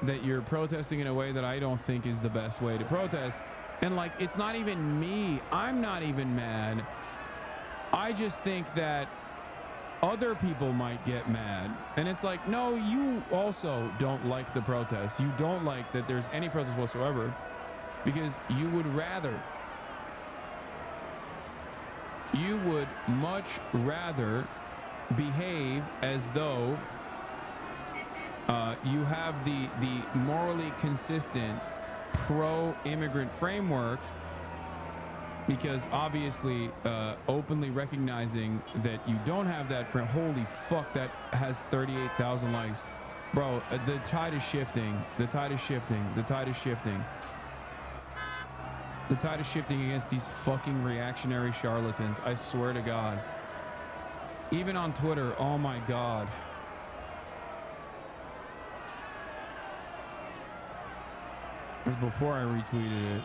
that you're protesting in a way that I don't think is the best way to protest. And like, it's not even me. I'm not even mad. I just think that other people might get mad. And it's like, no, you also don't like the protest. You don't like that there's any protest whatsoever because you would much rather behave as though you have the morally consistent pro-immigrant framework, because obviously openly recognizing that you don't have that holy fuck, that has 38,000 likes. Bro, the tide is shifting. The tide is shifting. The tide is shifting. The tide is shifting against these fucking reactionary charlatans. I swear to God. Even on Twitter, oh my God. It was before I retweeted it.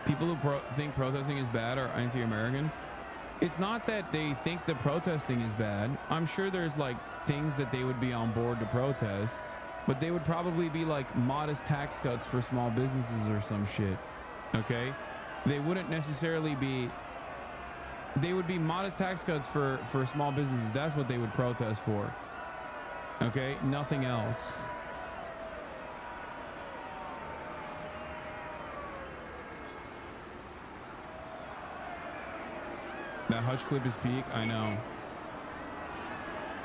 People who think protesting is bad are anti-American. It's not that they think the protesting is bad. I'm sure there's like things that they would be on board to protest, but they would probably be like modest tax cuts for small businesses or some shit. Okay? They wouldn't necessarily be, they would be modest tax cuts for small businesses. That's what they would protest for. Okay? Nothing else. That Hutch clip is peak. I know.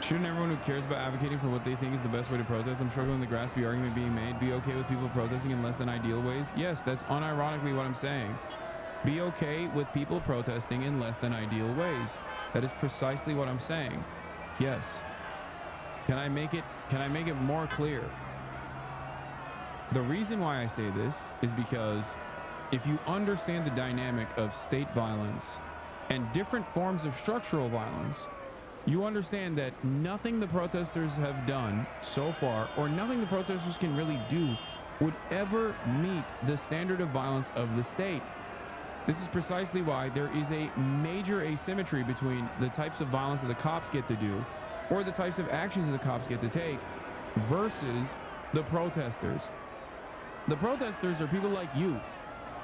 Shouldn't everyone who cares about advocating for what they think is the best way to protest? I'm struggling to grasp the argument being made. Be okay with people protesting in less than ideal ways? Yes, that's unironically what I'm saying. Be okay with people protesting in less than ideal ways. That is precisely what I'm saying. Yes. Can I make it more clear? The reason why I say this is because if you understand the dynamic of state violence and different forms of structural violence, you understand that nothing the protesters have done so far, or nothing the protesters can really do, would ever meet the standard of violence of the state. This is precisely why there is a major asymmetry between the types of violence that the cops get to do, or the types of actions that the cops get to take, versus the protesters. The protesters are people like you.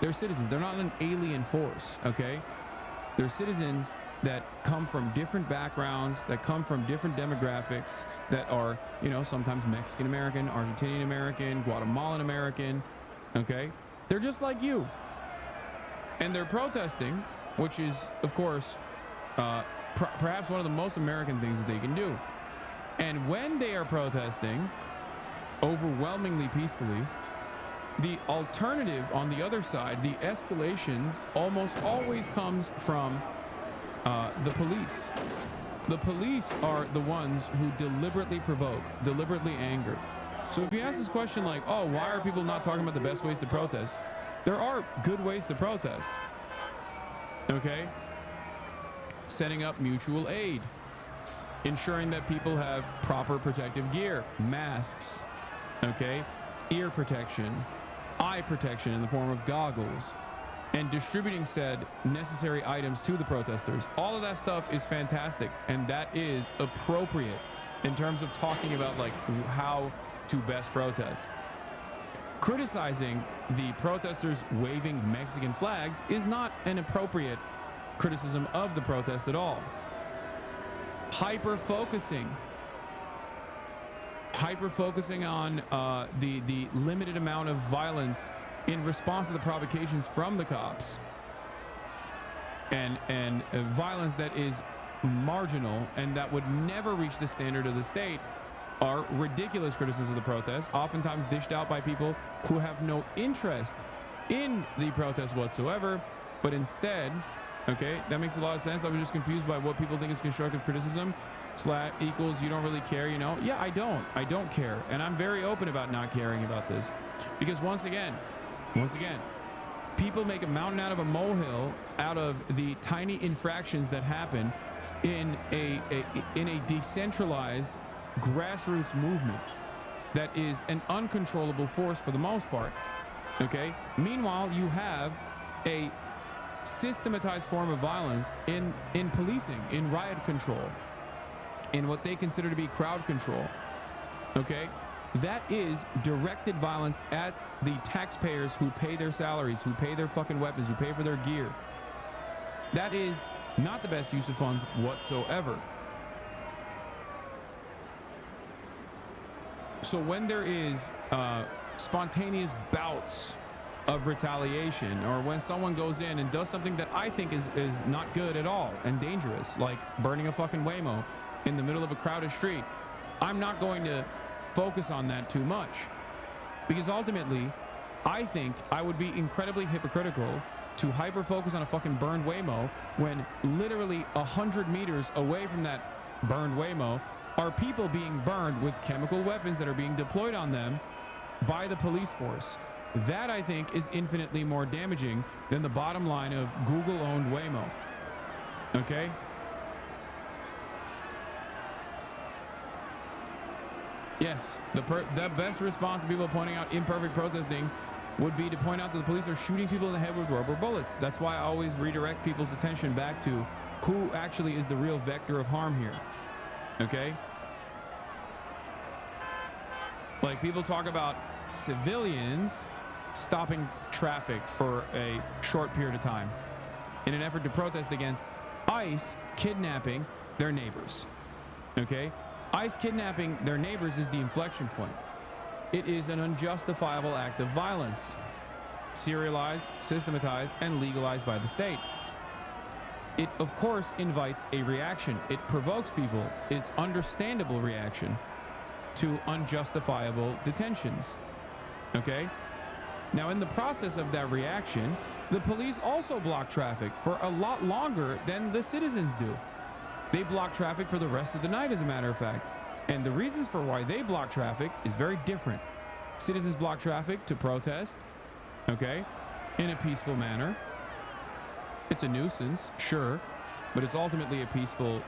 They're citizens. They're not an alien force, okay? They're citizens that come from different backgrounds, that come from different demographics, that are, you know, sometimes Mexican American, Argentinian American, Guatemalan American, okay? They're just like you. And they're protesting, which is, of course, perhaps one of the most American things that they can do. And when they are protesting, overwhelmingly peacefully, the alternative on the other side, the escalation, almost always comes from the police. The police are the ones who deliberately provoke, deliberately anger. So if you ask this question like, oh, why are people not talking about the best ways to protest? There are good ways to protest. Okay? Setting up mutual aid. Ensuring that people have proper protective gear. Masks. Okay? Ear protection. Eye protection in the form of goggles. and distributing said necessary items to the protesters. All of that stuff is fantastic, and that is appropriate in terms of talking about like how to best protest. Criticizing the protesters waving Mexican flags is not an appropriate criticism of the protest at all. Hyper-focusing on the limited amount of violence in response to the provocations from the cops, and violence that is marginal and that would never reach the standard of the state, are ridiculous criticisms of the protest, oftentimes dished out by people who have no interest in the protest whatsoever, but instead, okay, that makes a lot of sense. I was just confused by what people think is constructive criticism / equals you don't really care, you know? Yeah, I don't care, and I'm very open about not caring about this, because once again, people make a mountain out of a molehill out of the tiny infractions that happen in a decentralized grassroots movement that is an uncontrollable force for the most part. Okay, meanwhile, you have a systematized form of violence in policing, in riot control, in what they consider to be crowd control. Okay, that is directed violence at the taxpayers who pay their salaries, who pay their fucking weapons, who pay for their gear. That is not the best use of funds whatsoever. So when there is spontaneous bouts of retaliation, or when someone goes in and does something that I think is not good at all and dangerous, like burning a fucking Waymo in the middle of a crowded street, I'm not going to focus on that too much, because ultimately I think I would be incredibly hypocritical to hyper focus on a fucking burned Waymo when literally 100 meters away from that burned Waymo are people being burned with chemical weapons that are being deployed on them by the police force. That, I think, is infinitely more damaging than the bottom line of Google-owned Waymo. Okay? Yes, the best response to people pointing out imperfect protesting would be to point out that the police are shooting people in the head with rubber bullets. That's why I always redirect people's attention back to who actually is the real vector of harm here. Okay? Like, people talk about civilians stopping traffic for a short period of time in an effort to protest against ICE kidnapping their neighbors. Okay? ICE kidnapping their neighbors is the inflection point. It is an unjustifiable act of violence, serialized, systematized, and legalized by the state. It, of course, invites a reaction. It provokes people. It's understandable reaction to unjustifiable detentions. Okay? Now, in the process of that reaction, the police also block traffic for a lot longer than the citizens do. They block traffic for the rest of the night, as a matter of fact. And the reasons for why they block traffic is very different. Citizens block traffic to protest, okay, in a peaceful manner. It's a nuisance, sure, but it's ultimately a peaceful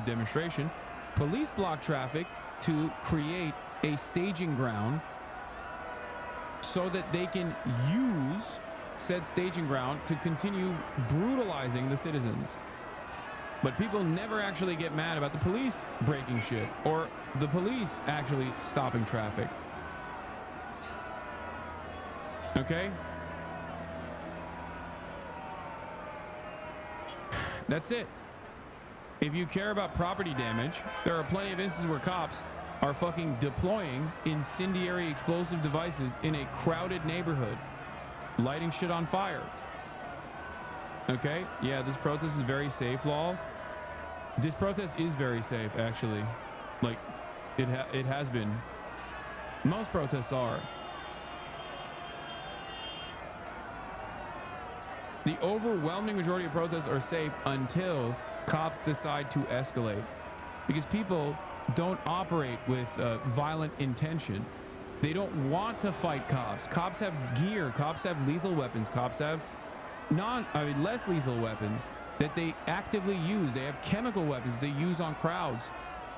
demonstration. Police block traffic to create a staging ground so that they can use said staging ground to continue brutalizing the citizens. But people never actually get mad about the police breaking shit or the police actually stopping traffic. Okay? That's it. If you care about property damage, there are plenty of instances where cops are fucking deploying incendiary explosive devices in a crowded neighborhood, lighting shit on fire. Okay? Yeah, this protest is very safe, lol. This protest is very safe, actually. Like, it has been. Most protests are. The overwhelming majority of protests are safe until cops decide to escalate. Because people don't operate with violent intention. They don't want to fight cops. Cops have gear. Cops have lethal weapons. Cops have less lethal weapons that they actively use. They have chemical weapons they use on crowds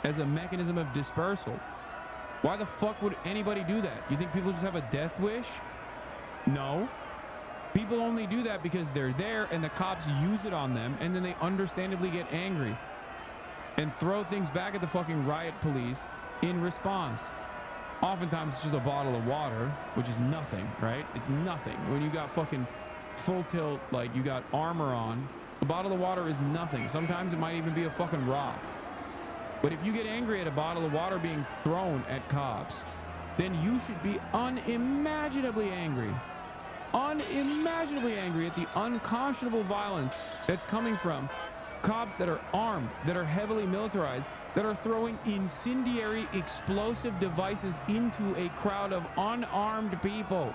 as a mechanism of dispersal. Why the fuck would anybody do that? You think people just have a death wish? No. People only do that because they're there and the cops use it on them, and then they understandably get angry and throw things back at the fucking riot police in response. Oftentimes it's just a bottle of water, which is nothing, right? It's nothing. When you got fucking full tilt, like you got armor on, a bottle of water is nothing. Sometimes it might even be a fucking rock. But if you get angry at a bottle of water being thrown at cops, then you should be unimaginably angry at the unconscionable violence that's coming from cops that are armed, that are heavily militarized, that are throwing incendiary explosive devices into a crowd of unarmed people.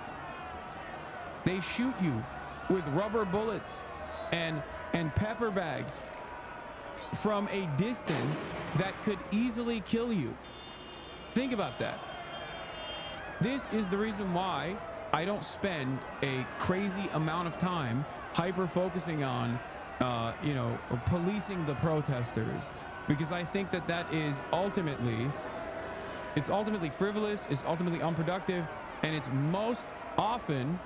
They shoot you with rubber bullets and pepper bags from a distance that could easily kill you. Think about that. This is the reason why I don't spend a crazy amount of time hyper focusing on policing the protesters, because I think that is ultimately frivolous, it's ultimately unproductive, and it's most often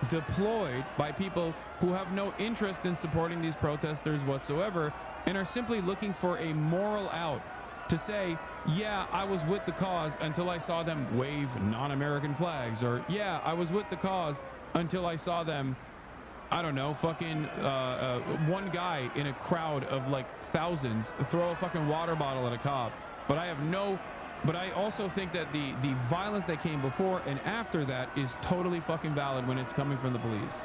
deployed by people who have no interest in supporting these protesters whatsoever and are simply looking for a moral out to say, yeah, I was with the cause until I saw them wave non-American flags, or yeah, I was with the cause until I saw them, I don't know, fucking one guy in a crowd of like thousands throw a fucking water bottle at a cop. But I also think that the violence that came before and after that is totally fucking valid when it's coming from the police.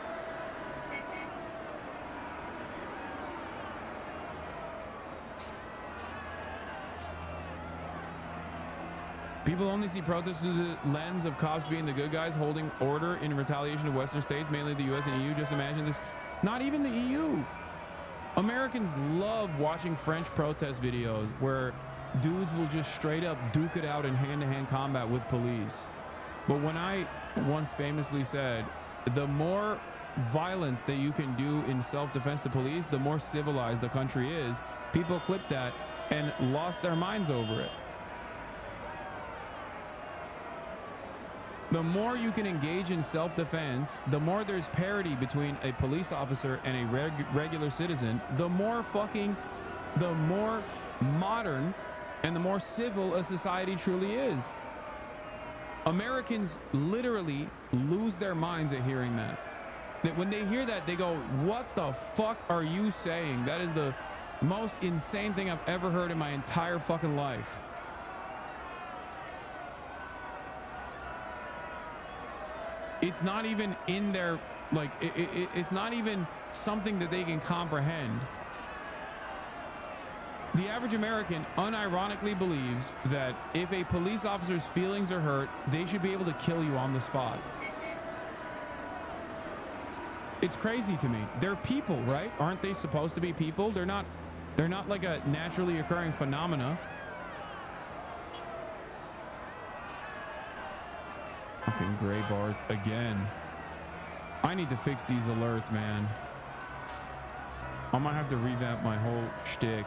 People only see protests through the lens of cops being the good guys holding order in retaliation of Western states, mainly the US and EU. Just imagine this. Not even the EU. Americans love watching French protest videos where dudes will just straight up duke it out in hand-to-hand combat with police. But when I once famously said, the more violence that you can do in self-defense to police, the more civilized the country is, people clipped that and lost their minds over it. The more you can engage in self-defense, the more there's parity between a police officer and a regular citizen, the more modern and the more civil a society truly is. Americans literally lose their minds at hearing that. That when they hear that, they go, what the fuck are you saying? That is the most insane thing I've ever heard in my entire fucking life. It's not even in their, like, it's not even something that they can comprehend. The average American unironically believes that if a police officer's feelings are hurt, they should be able to kill you on the spot. It's crazy to me. They're people, right? Aren't they supposed to be people? They're not like a naturally occurring phenomena. Fucking gray bars again. I need to fix these alerts, man. I might have to revamp my whole shtick.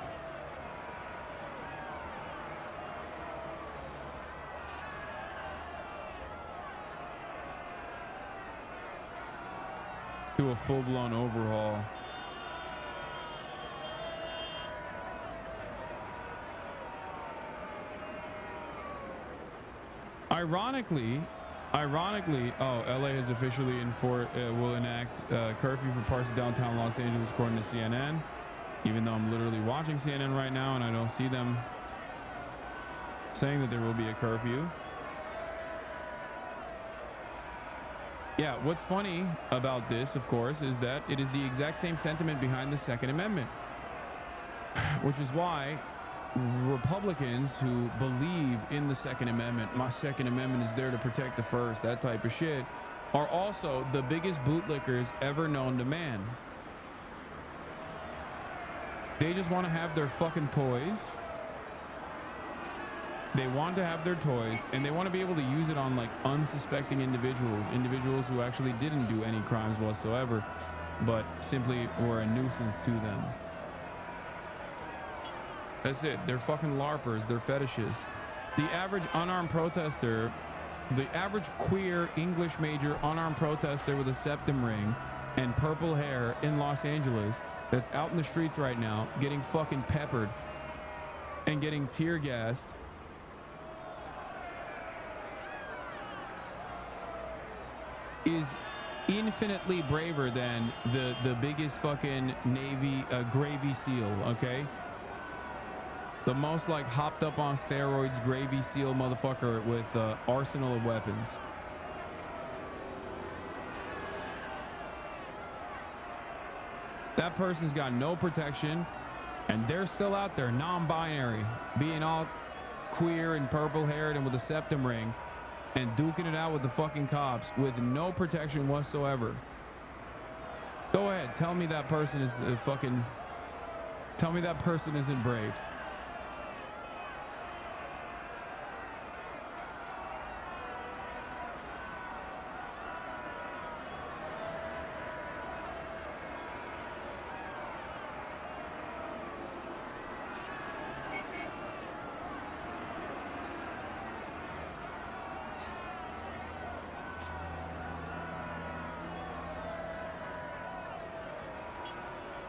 Do a full-blown overhaul. Ironically, LA has officially will enact curfew for parts of downtown Los Angeles, according to CNN. Even though I'm literally watching CNN right now and I don't see them saying that there will be a curfew. Yeah, what's funny about this, of course, is that it is the exact same sentiment behind the Second Amendment, which is why Republicans who believe in the Second Amendment, my Second Amendment is there to protect the first, that type of shit, are also the biggest bootlickers ever known to man. They just want to have their fucking toys. They want to have their toys, and they want to be able to use it on like unsuspecting individuals who actually didn't do any crimes whatsoever, but simply were a nuisance to them. That's it. They're fucking LARPers. They're fetishes. The average unarmed protester, the average queer English major unarmed protester with a septum ring and purple hair in Los Angeles that's out in the streets right now getting fucking peppered and getting tear gassed is infinitely braver than the biggest fucking Navy gravy seal, okay? The most like hopped up on steroids gravy seal motherfucker with arsenal of weapons. That person's got no protection, and they're still out there non-binary, being all queer and purple-haired and with a septum ring, and duking it out with the fucking cops with no protection whatsoever. Go ahead, tell me that person is tell me that person isn't brave.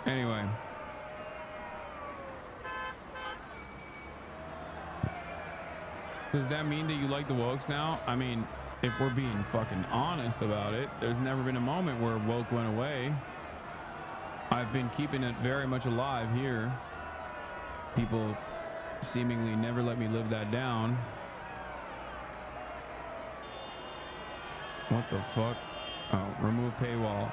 Anyway. Does that mean that you like the wokes now? I mean, if we're being fucking honest about it, there's never been a moment where woke went away. I've been keeping it very much alive here. People seemingly never let me live that down. What the fuck? Oh, remove paywall.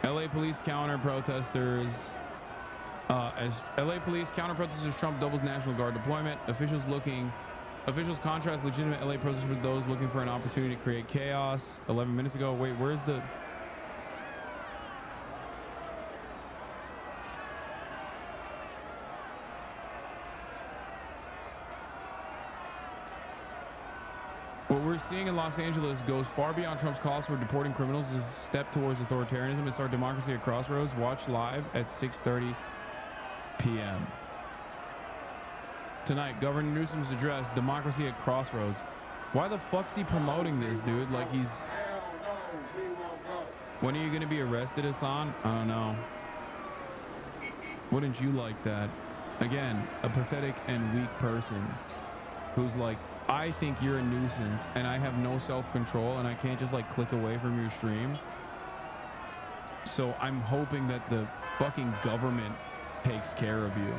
LA police counter protesters. As LA police counter protesters, Trump doubles National Guard deployment. Officials contrast legitimate LA protesters with those looking for an opportunity to create chaos. 11 minutes ago. Wait, where's the? What we're seeing in Los Angeles goes far beyond Trump's calls for deporting criminals as a step towards authoritarianism. It's our democracy at crossroads. Watch live at 6:30 p.m. Tonight, Governor Newsom's address, Democracy at Crossroads. Why the fuck's he promoting this, dude? Like he's... When are you going to be arrested, Hasan? I don't know. Wouldn't you like that? Again, a pathetic and weak person who's like, I think you're a nuisance and I have no self-control and I can't just like click away from your stream. So I'm hoping that the fucking government takes care of you.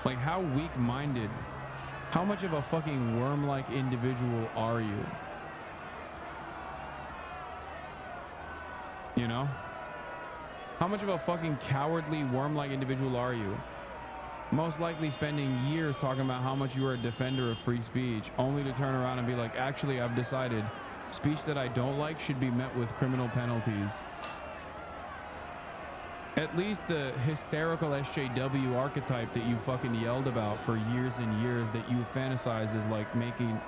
Like, how weak-minded, how much of a fucking worm-like individual are you? You know? How much of a fucking cowardly worm-like individual are you? Most likely spending years talking about how much you are a defender of free speech, only to turn around and be like, actually, I've decided speech that I don't like should be met with criminal penalties. At least the hysterical SJW archetype that you fucking yelled about for years and years, that you fantasized as like making,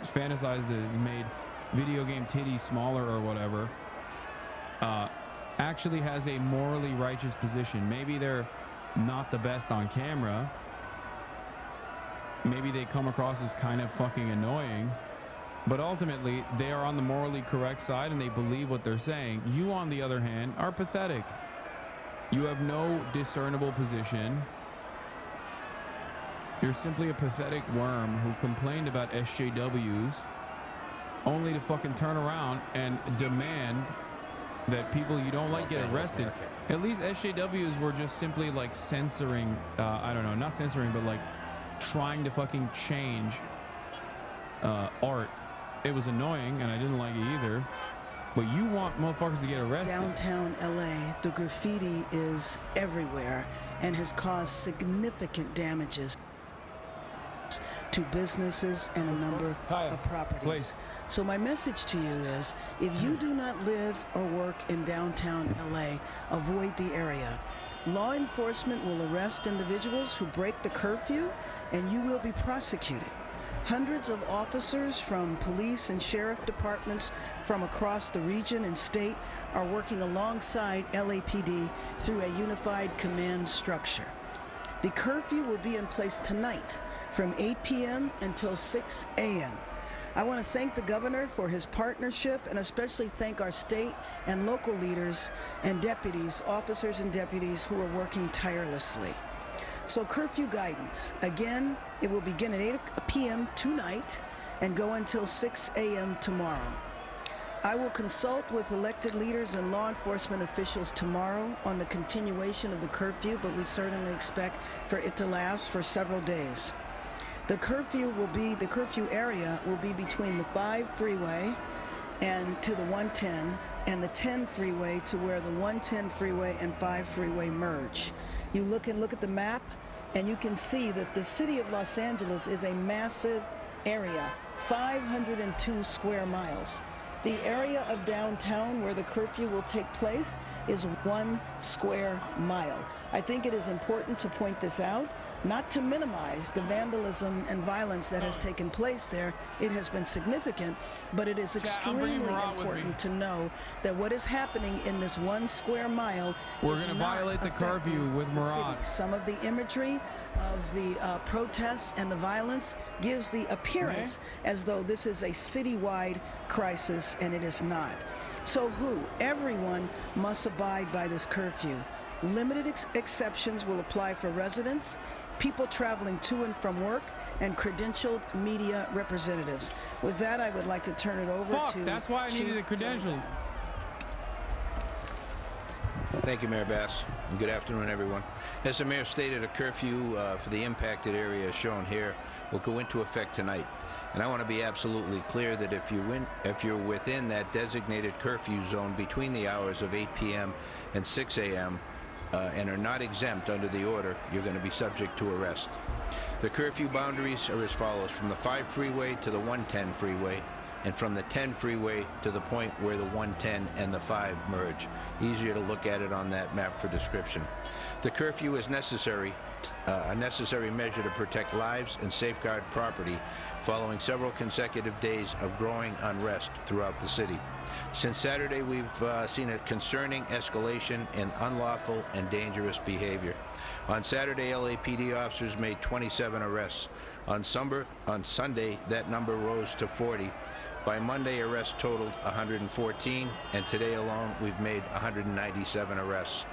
fantasized as made video game titties smaller or whatever, actually has a morally righteous position. Maybe they're not the best on camera. Maybe they come across as kind of fucking annoying, but ultimately they are on the morally correct side and they believe what they're saying. You, on the other hand, are pathetic. You have no discernible position. You're simply a pathetic worm who complained about SJWs only to fucking turn around and demand that people you don't like get arrested. At least SJWs were just simply like censoring, I don't know, not censoring, but like trying to fucking change art. It was annoying and I didn't like it either. But you want motherfuckers to get arrested. Downtown LA, the graffiti is everywhere and has caused significant damages to businesses and a number of properties. So my message to you is, if you do not live or work in downtown LA, avoid the area. Law enforcement will arrest individuals who break the curfew and you will be prosecuted. Hundreds of officers from police and sheriff departments from across the region and state are working alongside LAPD through a unified command structure. The curfew will be in place tonight from 8 p.m. until 6 a.m. I want to thank the governor for his partnership, and especially thank our state and local leaders and deputies, officers and deputies who are working tirelessly. So curfew guidance, again, it will begin at 8 p.m. tonight and go until 6 a.m. tomorrow. I will consult with elected leaders and law enforcement officials tomorrow on the continuation of the curfew, but we certainly expect for it to last for several days. The curfew area will be between the 5 freeway and to the 110, and the 10 freeway to where the 110 freeway and 5 freeway merge. You look at the map, and you can see that the city of Los Angeles is a massive area, 502 square miles. The area of downtown where the curfew will take place is 1 square mile. I think it is important to point this out, not to minimize the vandalism and violence that has taken place there. It has been significant, but it is extremely important to know that what is happening in this 1 square mile We're going to violate the curfew with Murat. Some of the imagery of the protests and the violence gives the appearance as though this is a citywide crisis, and it is not. So everyone must abide by this curfew. Limited exceptions will apply for residents, people traveling to and from work, and credentialed media representatives. With that, I would like to turn it over to that's why I needed the credentials. Thank you, Mayor Bass. And good afternoon, everyone. As the mayor stated, a curfew for the impacted area shown here will go into effect tonight. And I want to be absolutely clear that if you're within that designated curfew zone between the hours of 8 p.m. and 6 a.m. And are not exempt under the order, you're going to be subject to arrest. The curfew boundaries are as follows: from the 5 freeway to the 110 freeway, and from the 10 freeway to the point where the 110 and the 5 merge. Easier to look at it on that map for description. The curfew is necessary, a necessary measure to protect lives and safeguard property following several consecutive days of growing unrest throughout the city. Since Saturday, we've seen a concerning escalation in unlawful and dangerous behavior. On Saturday, LAPD officers made 27 arrests. On Sunday, that number rose to 40. By Monday, arrests totaled 114, and today alone, we've made 197 arrests.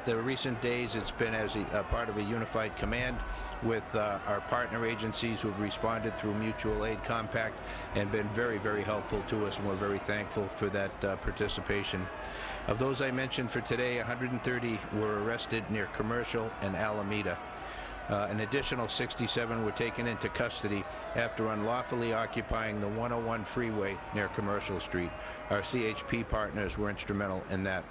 The recent days, it's been as a part of a unified command with our partner agencies who've responded through mutual aid compact and been very, very helpful to us, and we're very thankful for that participation. Of those I mentioned for today, 130 were arrested near Commercial and Alameda. An additional 67 were taken into custody after unlawfully occupying the 101 freeway near Commercial Street. Our CHP partners were instrumental in that.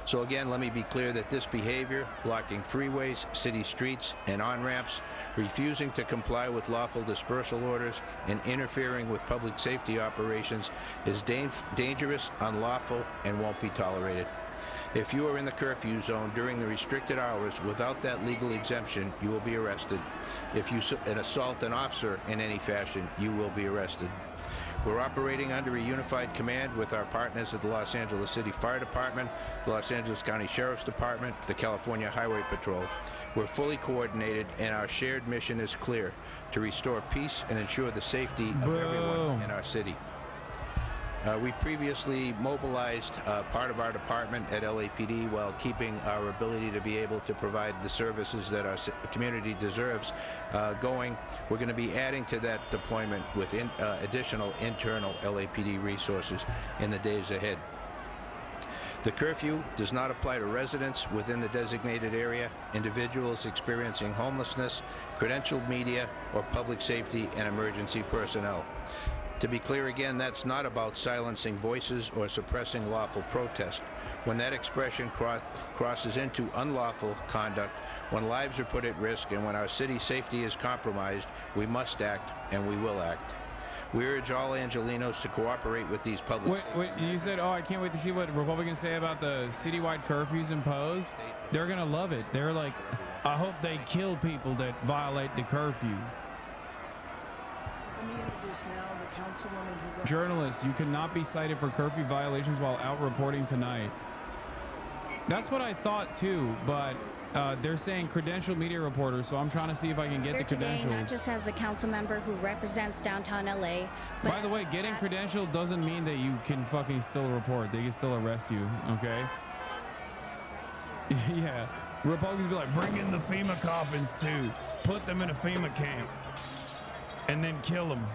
So again, let me be clear that this behavior, blocking freeways, city streets, and on-ramps, refusing to comply with lawful dispersal orders, and interfering with public safety operations is dangerous, unlawful, and won't be tolerated. If you are in the curfew zone during the restricted hours without that legal exemption, you will be arrested. If you assault an officer in any fashion, you will be arrested. We're operating under a unified command with our partners at the Los Angeles City Fire Department, the Los Angeles County Sheriff's Department, the California Highway Patrol. We're fully coordinated, and our shared mission is clear: to restore peace and ensure the safety of everyone in our city. We previously mobilized part of our department at LAPD while keeping our ability to be able to provide the services that our community deserves going. We're going to be adding to that deployment with additional internal LAPD resources in the days ahead. The curfew does not apply to residents within the designated area, individuals experiencing homelessness, credentialed media, or public safety and emergency personnel. To be clear again, that's not about silencing voices or suppressing lawful protest. When that expression crosses into unlawful conduct, when lives are put at risk, and when our city's safety is compromised, we must act, and we will act. We urge all Angelenos to cooperate with these public... Wait, you said, I can't wait to see what Republicans say about the citywide curfews imposed. They're going to love it. They're like, I hope they kill people that violate the curfew. Journalists, you cannot be cited for curfew violations while out reporting tonight. That's what I thought too, but They're saying credentialed media reporter, so I'm trying to see if I can get Here the today, credentials. not just as a council member who represents downtown LA, but By the way, getting credentialed doesn't mean that you can fucking still report. They can still arrest you, okay? Yeah. Republicans be like, bring in the FEMA coffins too. Put them in a FEMA camp. And then kill them.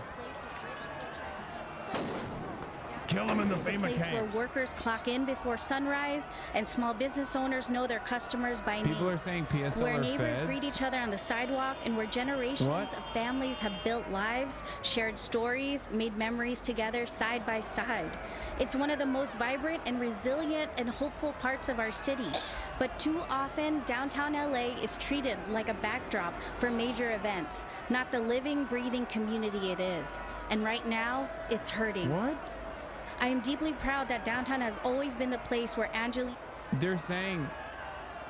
Kill them in the FEMA place camps. where workers clock in before sunrise and small business owners know their customers by name. People are saying PSL where are neighbors feds. greet each other on the sidewalk and where generations What? of families have built lives, shared stories, made memories together side by side. It's one of the most vibrant and resilient and hopeful parts of our city. But too often, downtown LA is treated like a backdrop for major events, not the living, breathing community it is. And right now, it's hurting. What? I am deeply proud that downtown has always been the place where They're saying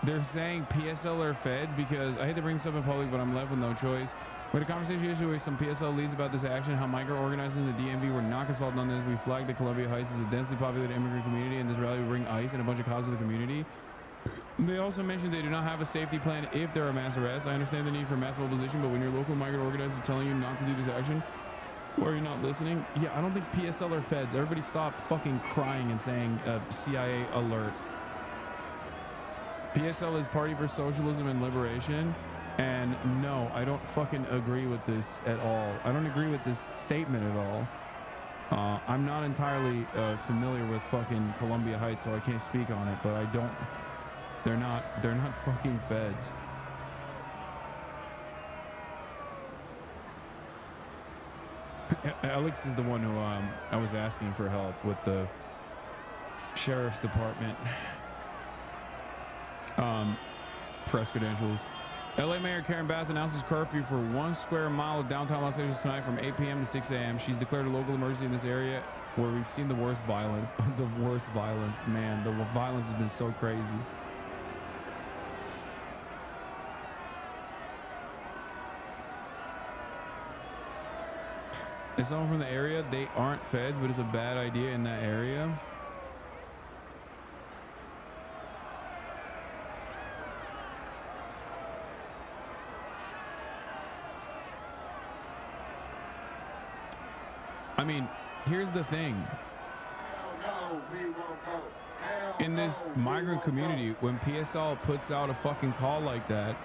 PSL are feds because I hate to bring this up in public, but I'm left with no choice. We had a conversation yesterday with some PSL leads about this action, how micro-organizers in the DMV were not consulted on this. We flagged that Columbia Heights is a densely populated immigrant community, and this rally would bring ICE and a bunch of cops to the community. They also mentioned they do not have a safety plan if there are mass arrests. I understand the need for mass mobilization, but when your local migrant organizer is telling you not to do this action, or you're not listening, yeah, I don't think PSL are feds. Everybody stop fucking crying and saying CIA alert. PSL is Party for Socialism and Liberation, and no, I don't fucking agree with this at all. I don't agree with this statement at all. I'm not entirely familiar with fucking Columbia Heights, so I can't speak on it, but I don't. They're not fucking feds. Alex is the one who I was asking for help with the sheriff's department press credentials. LA Mayor Karen Bass announces curfew for 1 square mile of downtown Los Angeles tonight from 8 p.m. to 6 a.m. She's declared a local emergency in this area where we've seen the worst violence. The worst violence, man. The violence has been so crazy. As someone from the area, they aren't feds, but it's a bad idea in that area. I mean, here's the thing. In this migrant community, when PSL puts out a fucking call like that,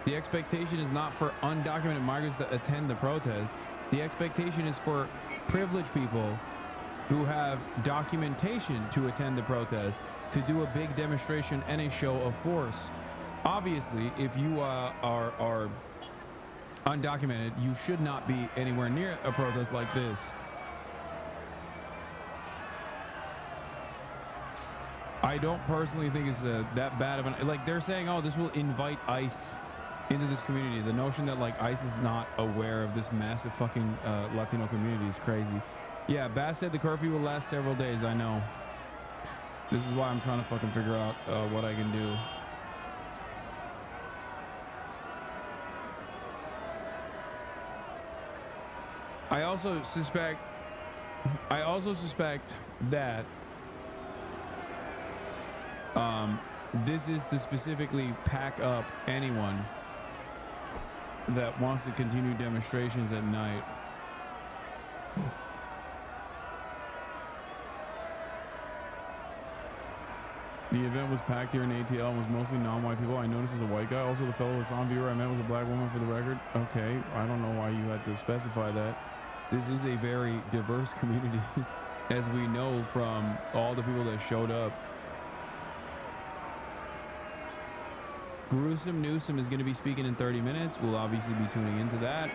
the expectation is not for undocumented migrants to attend the protest. The expectation is for privileged people who have documentation to attend the protest, to do a big demonstration and a show of force. Obviously, if you are undocumented, you should not be anywhere near a protest like this. I don't personally think it's that bad of an, like they're saying, oh, this will invite ICE into this community. The notion that like ICE is not aware of this massive fucking Latino community is crazy. Yeah, Bass said the curfew will last several days. I know. This is why I'm trying to fucking figure out what I can do. I also suspect that this is to specifically pack up anyone that wants to continue demonstrations at night. The event was packed here in ATL and was mostly non-white people. I noticed as a white guy. Also, the fellow Hassan viewer I met was a black woman, for the record. Okay, I don't know why you had to specify that. This is a very diverse community, as we know from all the people that showed up. Gruesome Newsom is going to be speaking in 30 minutes. We'll obviously be tuning into that.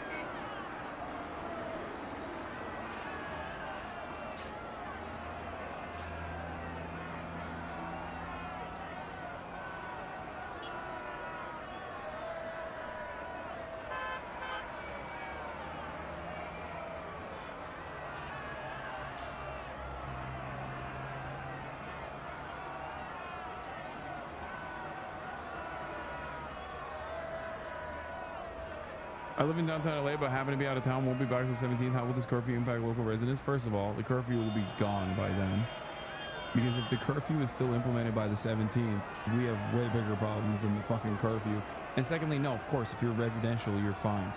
I live in downtown LA, but happen to be out of town. Won't be back till 17th. How will this curfew impact local residents? First of all, the curfew will be gone by then. Because if the curfew is still implemented by the 17th, we have way bigger problems than the fucking curfew. And secondly, no, of course, if you're residential, you're fine.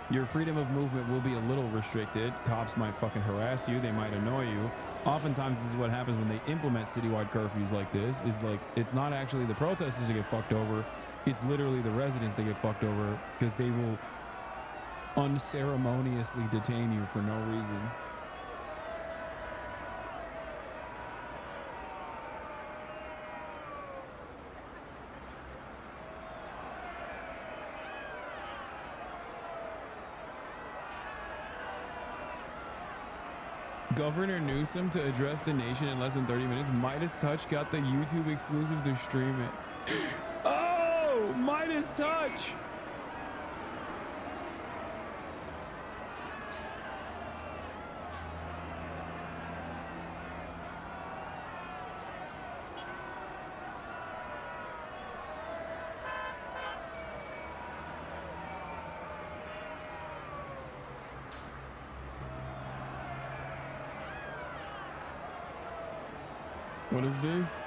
Your freedom of movement will be a little restricted. Cops might fucking harass you. They might annoy you. Oftentimes, this is what happens when they implement citywide curfews like this, is like, it's not actually the protesters that get fucked over. It's literally the residents that get fucked over because they will unceremoniously detain you for no reason. Governor Newsom to address the nation in less than 30 minutes. Midas Touch got the YouTube exclusive to stream it. Oh, Midas Touch. What is this?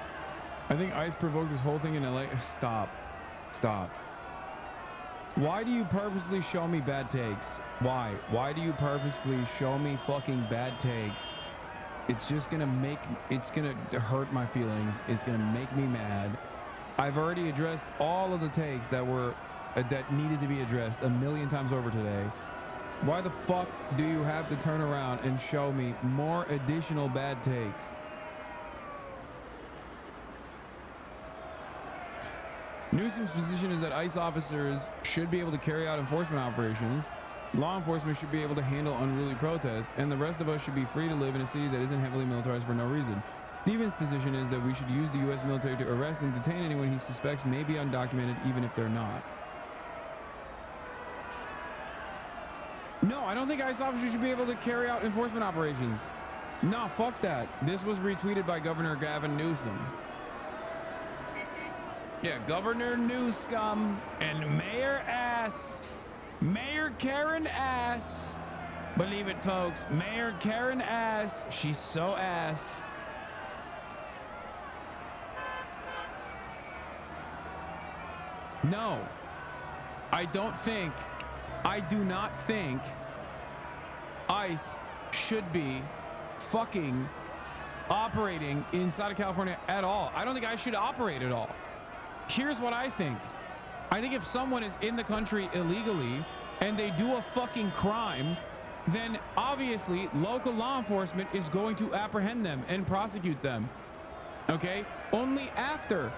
I think ICE provoked this whole thing in LA. Stop. Stop. Why do you purposely show me bad takes? Why? Why do you purposefully show me fucking bad takes? It's just gonna make, it's gonna hurt my feelings. It's gonna make me mad. I've already addressed all of the takes that were, that needed to be addressed a million times over today. Why the fuck do you have to turn around and show me more additional bad takes? Newsom's position is that ICE officers should be able to carry out enforcement operations, law enforcement should be able to handle unruly protests, and the rest of us should be free to live in a city that isn't heavily militarized for no reason. Stevens' position is that we should use the U.S. military to arrest and detain anyone he suspects may be undocumented, even if they're not. No, I don't think ICE officers should be able to carry out enforcement operations. No, fuck that. This was retweeted by Governor Gavin Newsom. Yeah, Governor Newscum and Mayor Ass. Mayor Karen Ass. Believe it, folks. Mayor Karen Ass. She's so ass. No. I do not think ICE should be fucking operating inside of California at all. I don't think ICE should operate at all. Here's what I think. I think if someone is in the country illegally and they do a fucking crime, then obviously local law enforcement is going to apprehend them and prosecute them. Okay? Only after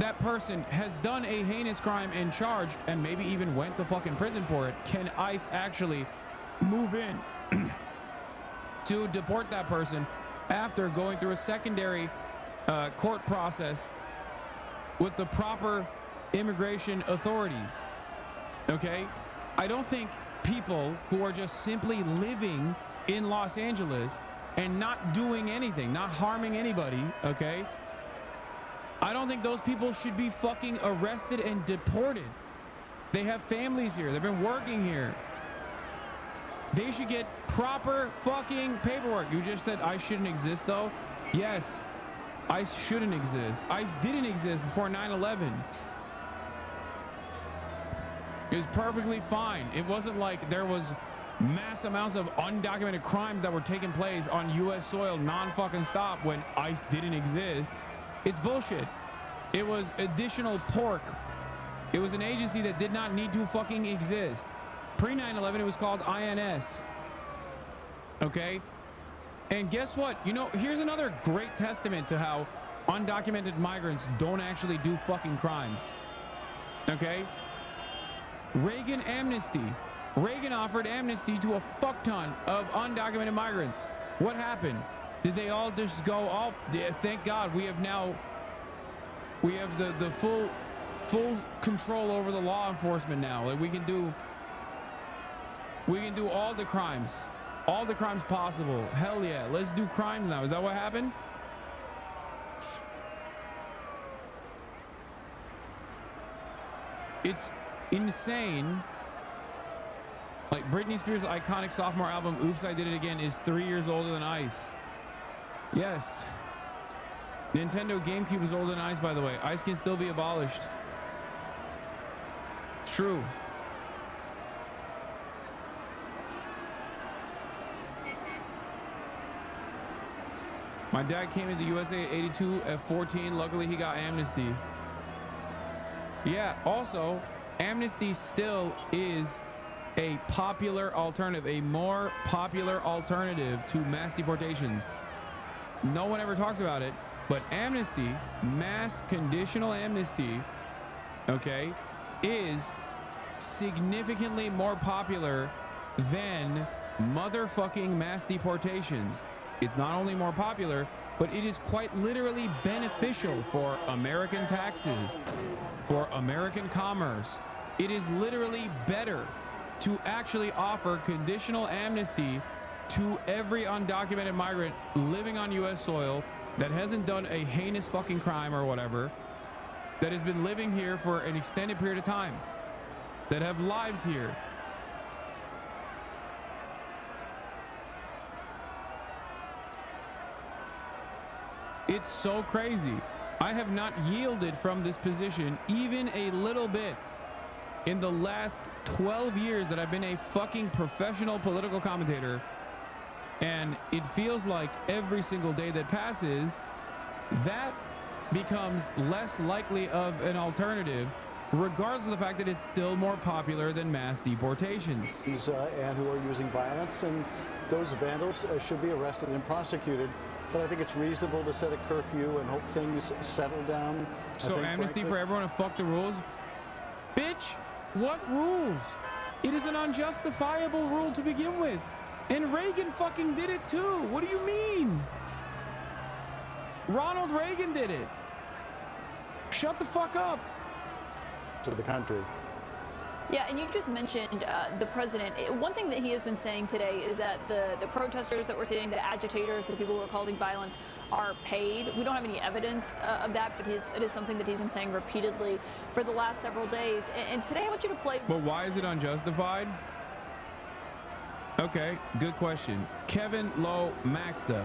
that person has done a heinous crime and charged and maybe even went to fucking prison for it can ICE actually move in to deport that person after going through a secondary court process with the proper immigration authorities. Okay? I don't think people who are just simply living in Los Angeles and not doing anything, not harming anybody, okay? I don't think those people should be fucking arrested and deported. They have families here. They've been working here. They should get proper fucking paperwork. You just said ICE shouldn't exist though? Yes. ICE shouldn't exist. ICE didn't exist before 9/11. It was perfectly fine. It wasn't like there was mass amounts of undocumented crimes that were taking place on U.S. soil non-fucking stop when ICE didn't exist. It's bullshit. It was additional pork. It was an agency that did not need to fucking exist. Pre 9/11, it was called INS. Okay? And guess what? You know, here's another great testament to how undocumented migrants don't actually do fucking crimes. Okay? Reagan amnesty. Reagan offered amnesty to a fuck ton of undocumented migrants. What happened? Did they all just go, oh, yeah, thank God we have the full control over the law enforcement now. Like we can do all the crimes. All the crimes possible. Hell yeah. Let's do crimes now. Is that what happened? It's insane. Like Britney Spears' iconic sophomore album, Oops, I Did It Again, is 3 years older than ICE. Yes. Nintendo GameCube is older than ice, by the way. Ice can still be abolished. It's true. My dad came into the USA at 82 at 14. Luckily, he got amnesty. Yeah, also, amnesty still is a popular alternative, a more popular alternative to mass deportations. No one ever talks about it, but amnesty, mass conditional amnesty, okay, is significantly more popular than motherfucking mass deportations. It's not only more popular, but it is quite literally beneficial for American taxes, for American commerce. It is literally better to actually offer conditional amnesty to every undocumented migrant living on U.S. soil that hasn't done a heinous fucking crime or whatever, that has been living here for an extended period of time, that have lives here. It's so crazy. I have not yielded from this position even a little bit in the last 12 years that I've been a fucking professional political commentator. And it feels like every single day that passes, that becomes less likely of an alternative, regardless of the fact that it's still more popular than mass deportations. And who are using violence, and those vandals should be arrested and prosecuted. But I think it's reasonable to set a curfew and hope things settle down. So amnesty for everyone and fuck the rules? Bitch, what rules? It is an unjustifiable rule to begin with. And Reagan fucking did it too. What do you mean? Ronald Reagan did it. Shut the fuck up. To the country. Yeah, and you just mentioned the president. One thing that he has been saying today is that the protesters that we're seeing, the agitators, the people who are causing violence, are paid. We don't have any evidence of that, but it is something that he's been saying repeatedly for the last several days. And today I want you to play. But why is it unjustified? Okay, good question. Kevin Lowe Maxta,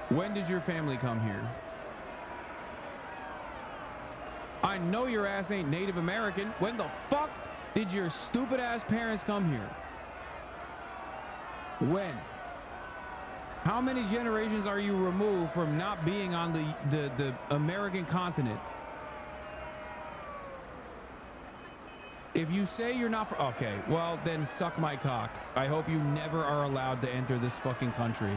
when did your family come here? I know your ass ain't Native American. When the fuck did your stupid ass parents come here? When? How many generations are you removed from not being on the American continent? If you say you're not, okay, well then suck my cock. I hope you never are allowed to enter this fucking country.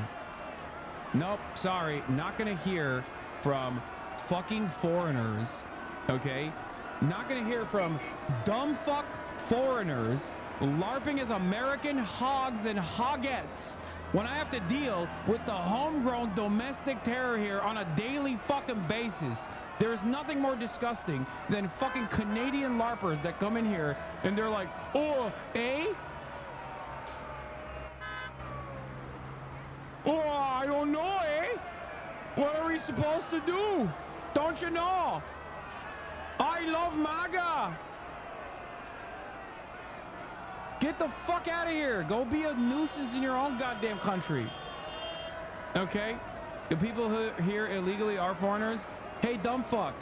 Nope, sorry, not gonna hear from fucking foreigners. Okay, not gonna hear from dumb fuck foreigners LARPing as American hogs and hogettes when I have to deal with the homegrown domestic terror here on a daily fucking basis. There's nothing more disgusting than fucking Canadian LARPers that come in here and they're like, oh, eh? Oh, I don't know, eh? What are we supposed to do? Don't you know? I love MAGA. Get the fuck out of here. Go be a nuisance in your own goddamn country. Okay? The people who here illegally are foreigners. Hey, dumb fuck.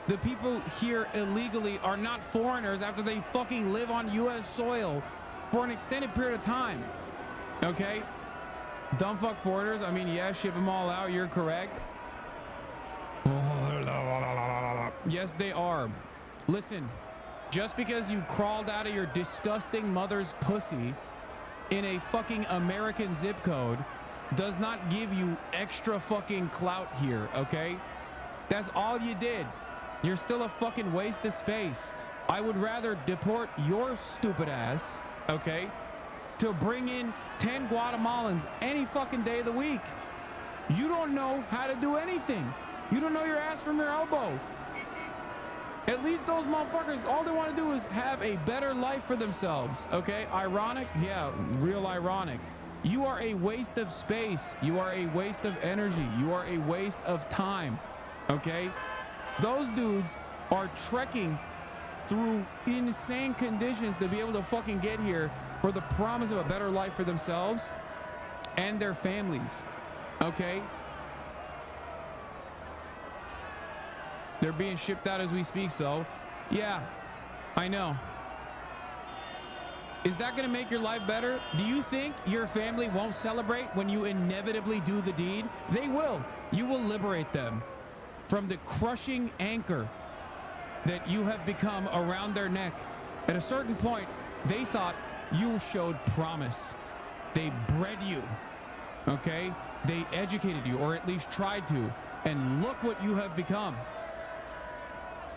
The people here illegally are not foreigners after they fucking live on U.S. soil for an extended period of time. Okay? Dumb fuck foreigners. I mean, yeah, ship them all out. You're correct. Yes, they are. Listen, just because you crawled out of your disgusting mother's pussy in a fucking American zip code does not give you extra fucking clout here, okay? That's all you did. You're still a fucking waste of space. I would rather deport your stupid ass, okay, to bring in 10 Guatemalans any fucking day of the week. You don't know how to do anything. You don't know your ass from your elbow. At least those motherfuckers, all they want to do is have a better life for themselves, okay? Ironic? Yeah, real ironic. You are a waste of space. You are a waste of energy. You are a waste of time, okay? Those dudes are trekking through insane conditions to be able to fucking get here for the promise of a better life for themselves and their families, okay? They're being shipped out as we speak, so yeah, I know. Is that going to make your life better? Do you think your family won't celebrate when you inevitably do the deed? They will. You will liberate them from the crushing anchor that you have become around their neck. At a certain point, they thought you showed promise. They bred you, okay? They educated you, or at least tried to, and look what you have become.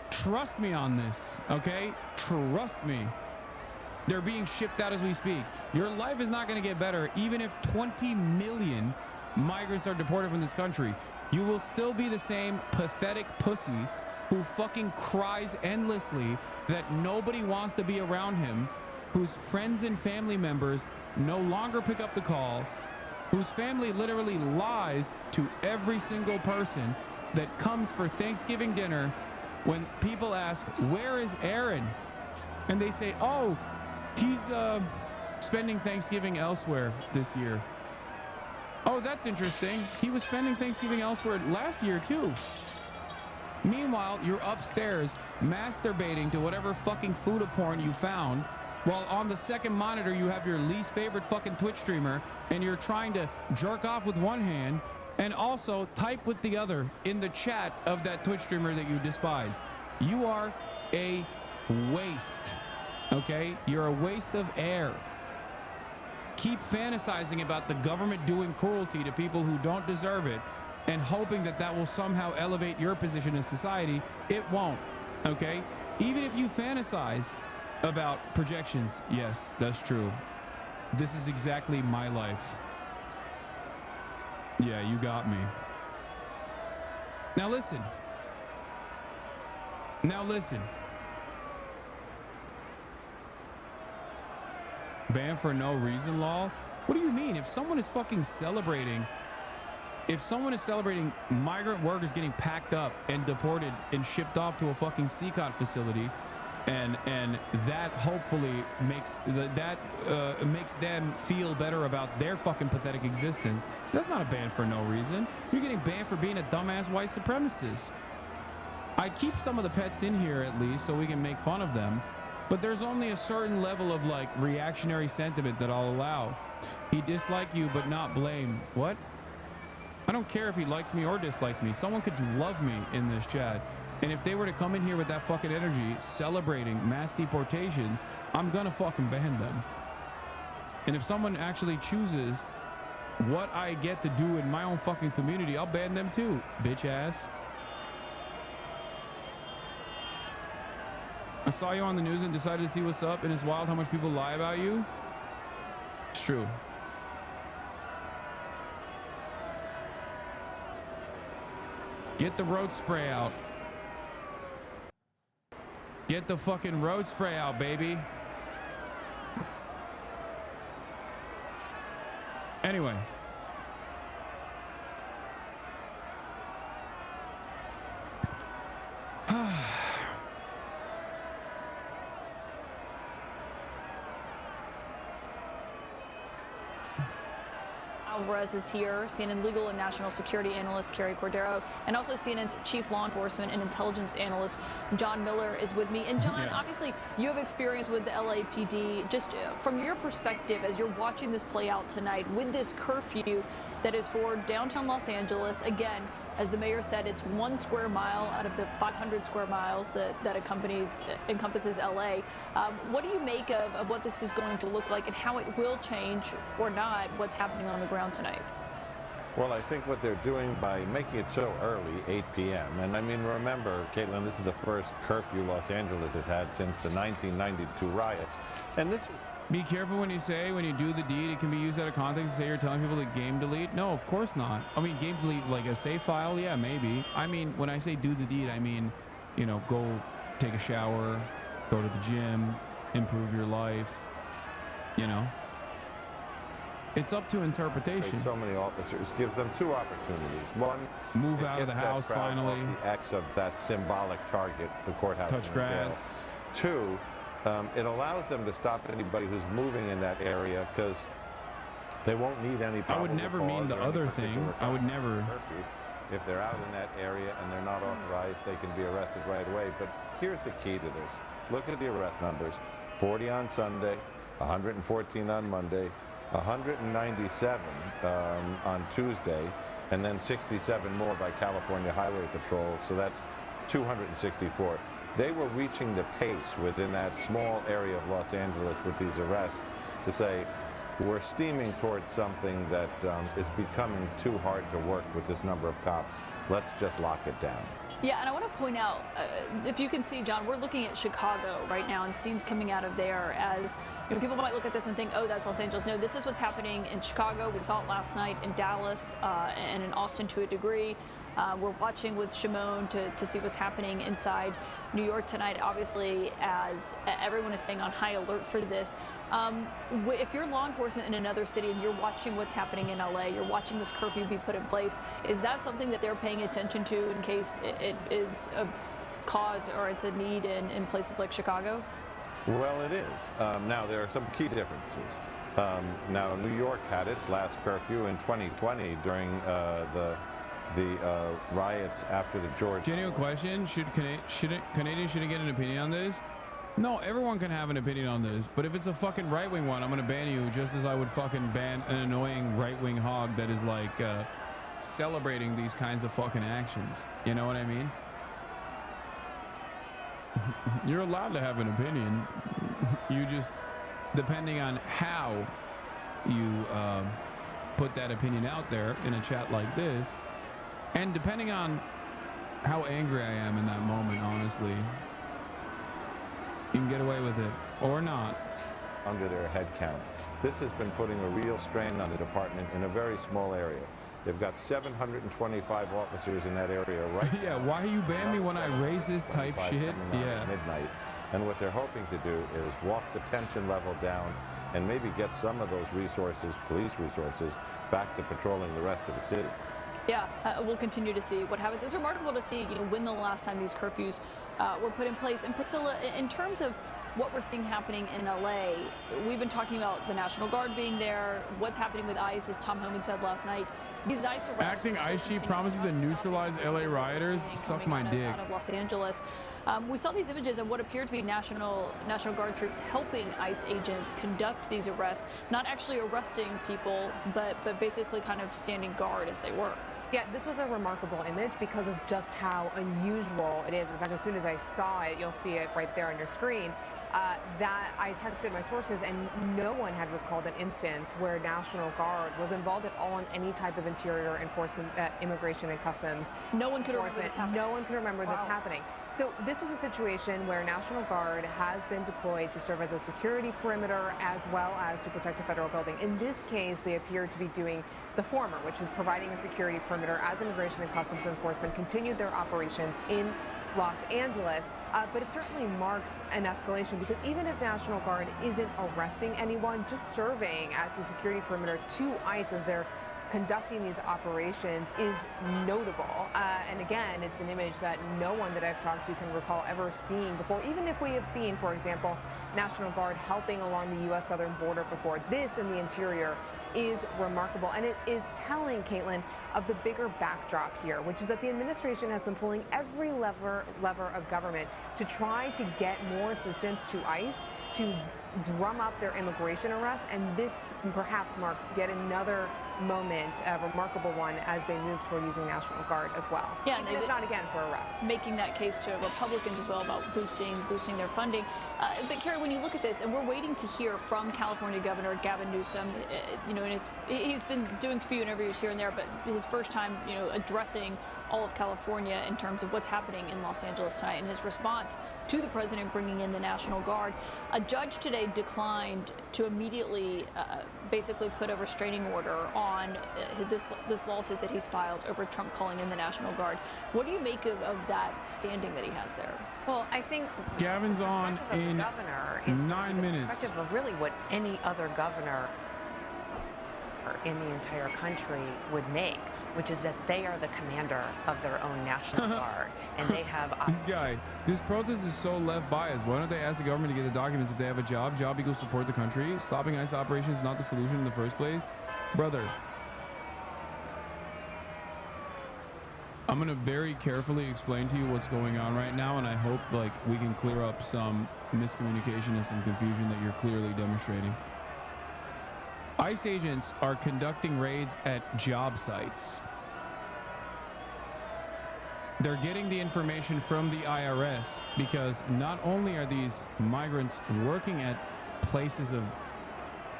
Trust me on this, okay? Trust me. They're being shipped out as we speak. Your life is not going to get better even if 20 million migrants are deported from this country. You will still be the same pathetic pussy who fucking cries endlessly that nobody wants to be around him, whose friends and family members no longer pick up the call, whose family literally lies to every single person that comes for Thanksgiving dinner when people ask, where is Aaron? And they say, oh, he's spending Thanksgiving elsewhere this year. Oh, that's interesting. He was spending Thanksgiving elsewhere last year too. Meanwhile, you're upstairs masturbating to whatever fucking food porn you found, while on the second monitor you have your least favorite fucking Twitch streamer and you're trying to jerk off with one hand and also type with the other in the chat of that Twitch streamer that you despise. You are a waste, okay? You're a waste of air. Keep fantasizing about the government doing cruelty to people who don't deserve it and hoping that that will somehow elevate your position in society. It won't, okay? Even if you fantasize about projections, yes, that's true. This is exactly my life. Yeah, you got me. Now listen. Now listen. Ban for no reason law? What do you mean? If someone is fucking celebrating, if someone is celebrating migrant workers getting packed up and deported and shipped off to a fucking CCOT facility, and that hopefully makes makes them feel better about their fucking pathetic existence, that's not a ban for no reason. You're getting banned for being a dumbass white supremacist. I keep some of the pets in here at least so we can make fun of them, but there's only a certain level of like reactionary sentiment that I'll allow. He disliked you but not blame. What? I don't care if he likes me or dislikes me. Someone could love me in this chat. And if they were to come in here with that fucking energy, celebrating mass deportations, I'm gonna fucking ban them. And if someone actually chooses what I get to do in my own fucking community, I'll ban them too, bitch ass. I saw you on the news and decided to see what's up, and it's wild how much people lie about you. It's true. Get the road spray out. Get the fucking road spray out, baby. Anyway. Alvarez is here, CNN legal and national security analyst Carrie Cordero, and also CNN's chief law enforcement and intelligence analyst John Miller is with me. And John, obviously you have experience with the LAPD. Just from your perspective, as you're watching this play out tonight with this curfew that is for downtown Los Angeles, again, as the mayor said, it's 1 square mile out of the 500 square miles that encompasses LA. What do you make of what this is going to look like and how it will change or not what's happening on the ground tonight? Well, I think what they're doing by making it so early, 8 p.m., and I mean, remember, Caitlin, this is the first curfew Los Angeles has had since the 1992 riots. And this is... Be careful when you say, when you do the deed, it can be used out of context to say you're telling people to game delete. No, of course not. I mean, game delete, like a save file, yeah, maybe. I mean, when I say do the deed, I mean, you know, go take a shower, go to the gym, improve your life, you know. It's up to interpretation. So many officers gives them two opportunities. One, move out of the house finally. Off the X of that symbolic target, the courthouse. Touch grass. Two, it allows them to stop anybody who's moving in that area because they won't need any. I would never mean the other thing. I would never. If they're out in that area and they're not authorized, they can be arrested right away. But here's the key to this. Look at the arrest numbers. 40 on Sunday, 114 on Monday, 197 on Tuesday, and then 67 more by California Highway Patrol. So that's 264. They were reaching the pace within that small area of Los Angeles with these arrests to say, we're steaming towards something that is becoming too hard to work with this number of cops. Let's just lock it down. Yeah, and I want to point out, if you can see, John, we're looking at Chicago right now and scenes coming out of there as, you know, people might look at this and think, oh, that's Los Angeles. No, this is what's happening in Chicago. We saw it last night in Dallas and in Austin to a degree. We're watching with Shimon to see what's happening inside New York tonight, obviously, as everyone is staying on high alert for this. If you're law enforcement in another city and you're watching what's happening in LA, you're watching this curfew be put in place, is that something that they're paying attention to in case it is a cause or it's a need in places like Chicago? Well, it is. Now, there are some key differences. Now, New York had its last curfew in 2020 during the riots after the George. Genuine question: Canadians shouldn't get an opinion on this? No, everyone can have an opinion on this, but if it's a fucking right-wing one, I'm gonna ban you just as I would fucking ban an annoying right-wing hog that is like celebrating these kinds of fucking actions. You know what I mean? You're allowed to have an opinion. You just, depending on how you put that opinion out there in a chat like this, and depending on how angry I am in that moment, honestly, you can get away with it or not. Under their head count. This has been putting a real strain on the department in a very small area. They've got 725 officers in that area right yeah, now. why you ban me when I racist type shit? Yeah. At midnight. And what they're hoping to do is walk the tension level down and maybe get some of those resources, police resources, back to patrolling the rest of the city. Yeah, we'll continue to see what happens. It's remarkable to see, when the last time these curfews were put in place. And Priscilla, in terms of what we're seeing happening in LA, we've been talking about the National Guard being there, what's happening with ICE, as Tom Homan said last night. These ICE arrests acting ICE chief promises to neutralize LA rioters. Suck my dick. Out of Los Angeles. We saw these images of what appeared to be National Guard troops helping ICE agents conduct these arrests, not actually arresting people, but basically kind of standing guard as they were. Yeah, this was a remarkable image because of just how unusual it is. In fact, as soon as I saw it, you'll see it right there on your screen, that I texted my sources and no one had recalled an instance where National Guard was involved at all in any type of interior enforcement, immigration and customs. No one could remember this happening. No one could remember this happening. So this was a situation where National Guard has been deployed to serve as a security perimeter as well as to protect a federal building. In this case, they appear to be doing the former, which is providing a security perimeter as immigration and customs enforcement continued their operations in Los Angeles, but it certainly marks an escalation because even if National Guard isn't arresting anyone, just serving as a security perimeter to ICE as they're conducting these operations is notable. And again, it's an image that no one that I've talked to can recall ever seeing before, even if we have seen, for example, National Guard helping along the U.S. southern border before. This in the interior is remarkable, and it is telling, Caitlin, of the bigger backdrop here, which is that the administration has been pulling every lever of government to try to get more assistance to ICE to drum up their immigration arrests, and this perhaps marks yet another moment, a remarkable one, as they move toward using National Guard as well. Yeah, even if not again for arrests. Making that case to Republicans as well about boosting their funding. But Carrie, when you look at this, and we're waiting to hear from California Governor Gavin Newsom, he's been doing a few interviews here and there, but his first time, addressing all of California in terms of what's happening in Los Angeles tonight, and his response to the president bringing in the National Guard. A judge today declined to immediately basically put a restraining order on this lawsuit that he's filed over Trump calling in the National Guard. What do you make of that standing that he has there? Well, I think Gavin's on in governor is 9 minutes. The perspective of really what any other governor in the entire country would make, which is that they are the commander of their own National Guard, and they have this protest is so left biased. Why don't they ask the government to get the documents if they have a job? Job equals support the country. Stopping ICE operations is not the solution in the first place. Brother, I'm gonna very carefully explain to you what's going on right now, and I hope like we can clear up some miscommunication and some confusion that you're clearly demonstrating. ICE agents are conducting raids at job sites. They're getting the information from the IRS because not only are these migrants working at places of,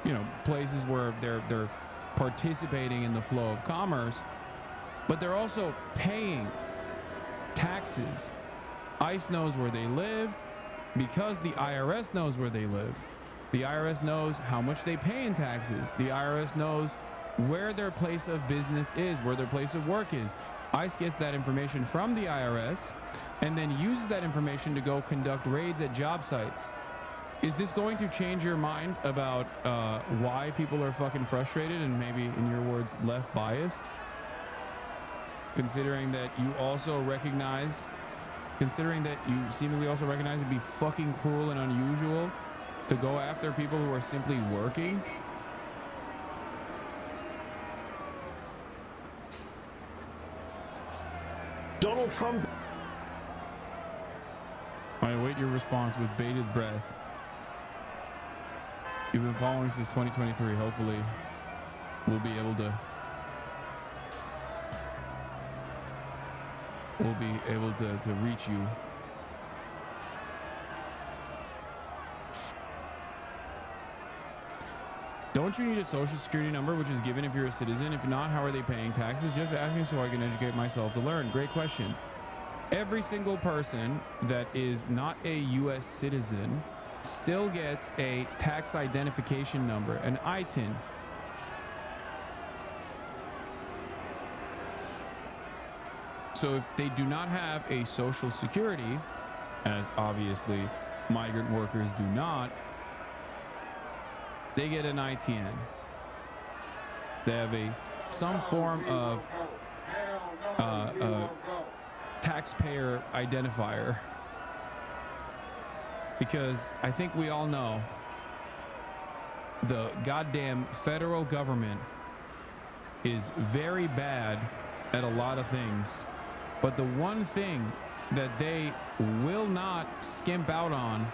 you know, places where they're participating in the flow of commerce, but they're also paying taxes. ICE knows where they live because the IRS knows where they live. The IRS knows how much they pay in taxes. The IRS knows where their place of business is, where their place of work is. ICE gets that information from the IRS and then uses that information to go conduct raids at job sites. Is this going to change your mind about why people are fucking frustrated and maybe, in your words, left biased? Considering that you also recognize, it'd be fucking cruel and unusual to go after people who are simply working? Donald Trump. I await your response with bated breath. You've been following since 2023. Hopefully, we'll be able to reach you. Don't you need a social security number, which is given if you're a citizen? If not, how are they paying taxes? Just asking so I can educate myself to learn. Great question. Every single person that is not a U.S. citizen still gets a tax identification number, an ITIN. So if they do not have a social security, as obviously migrant workers do not, they get an ITN. They have some form of taxpayer identifier. Because I think we all know the goddamn federal government is very bad at a lot of things. But the one thing that they will not skimp out on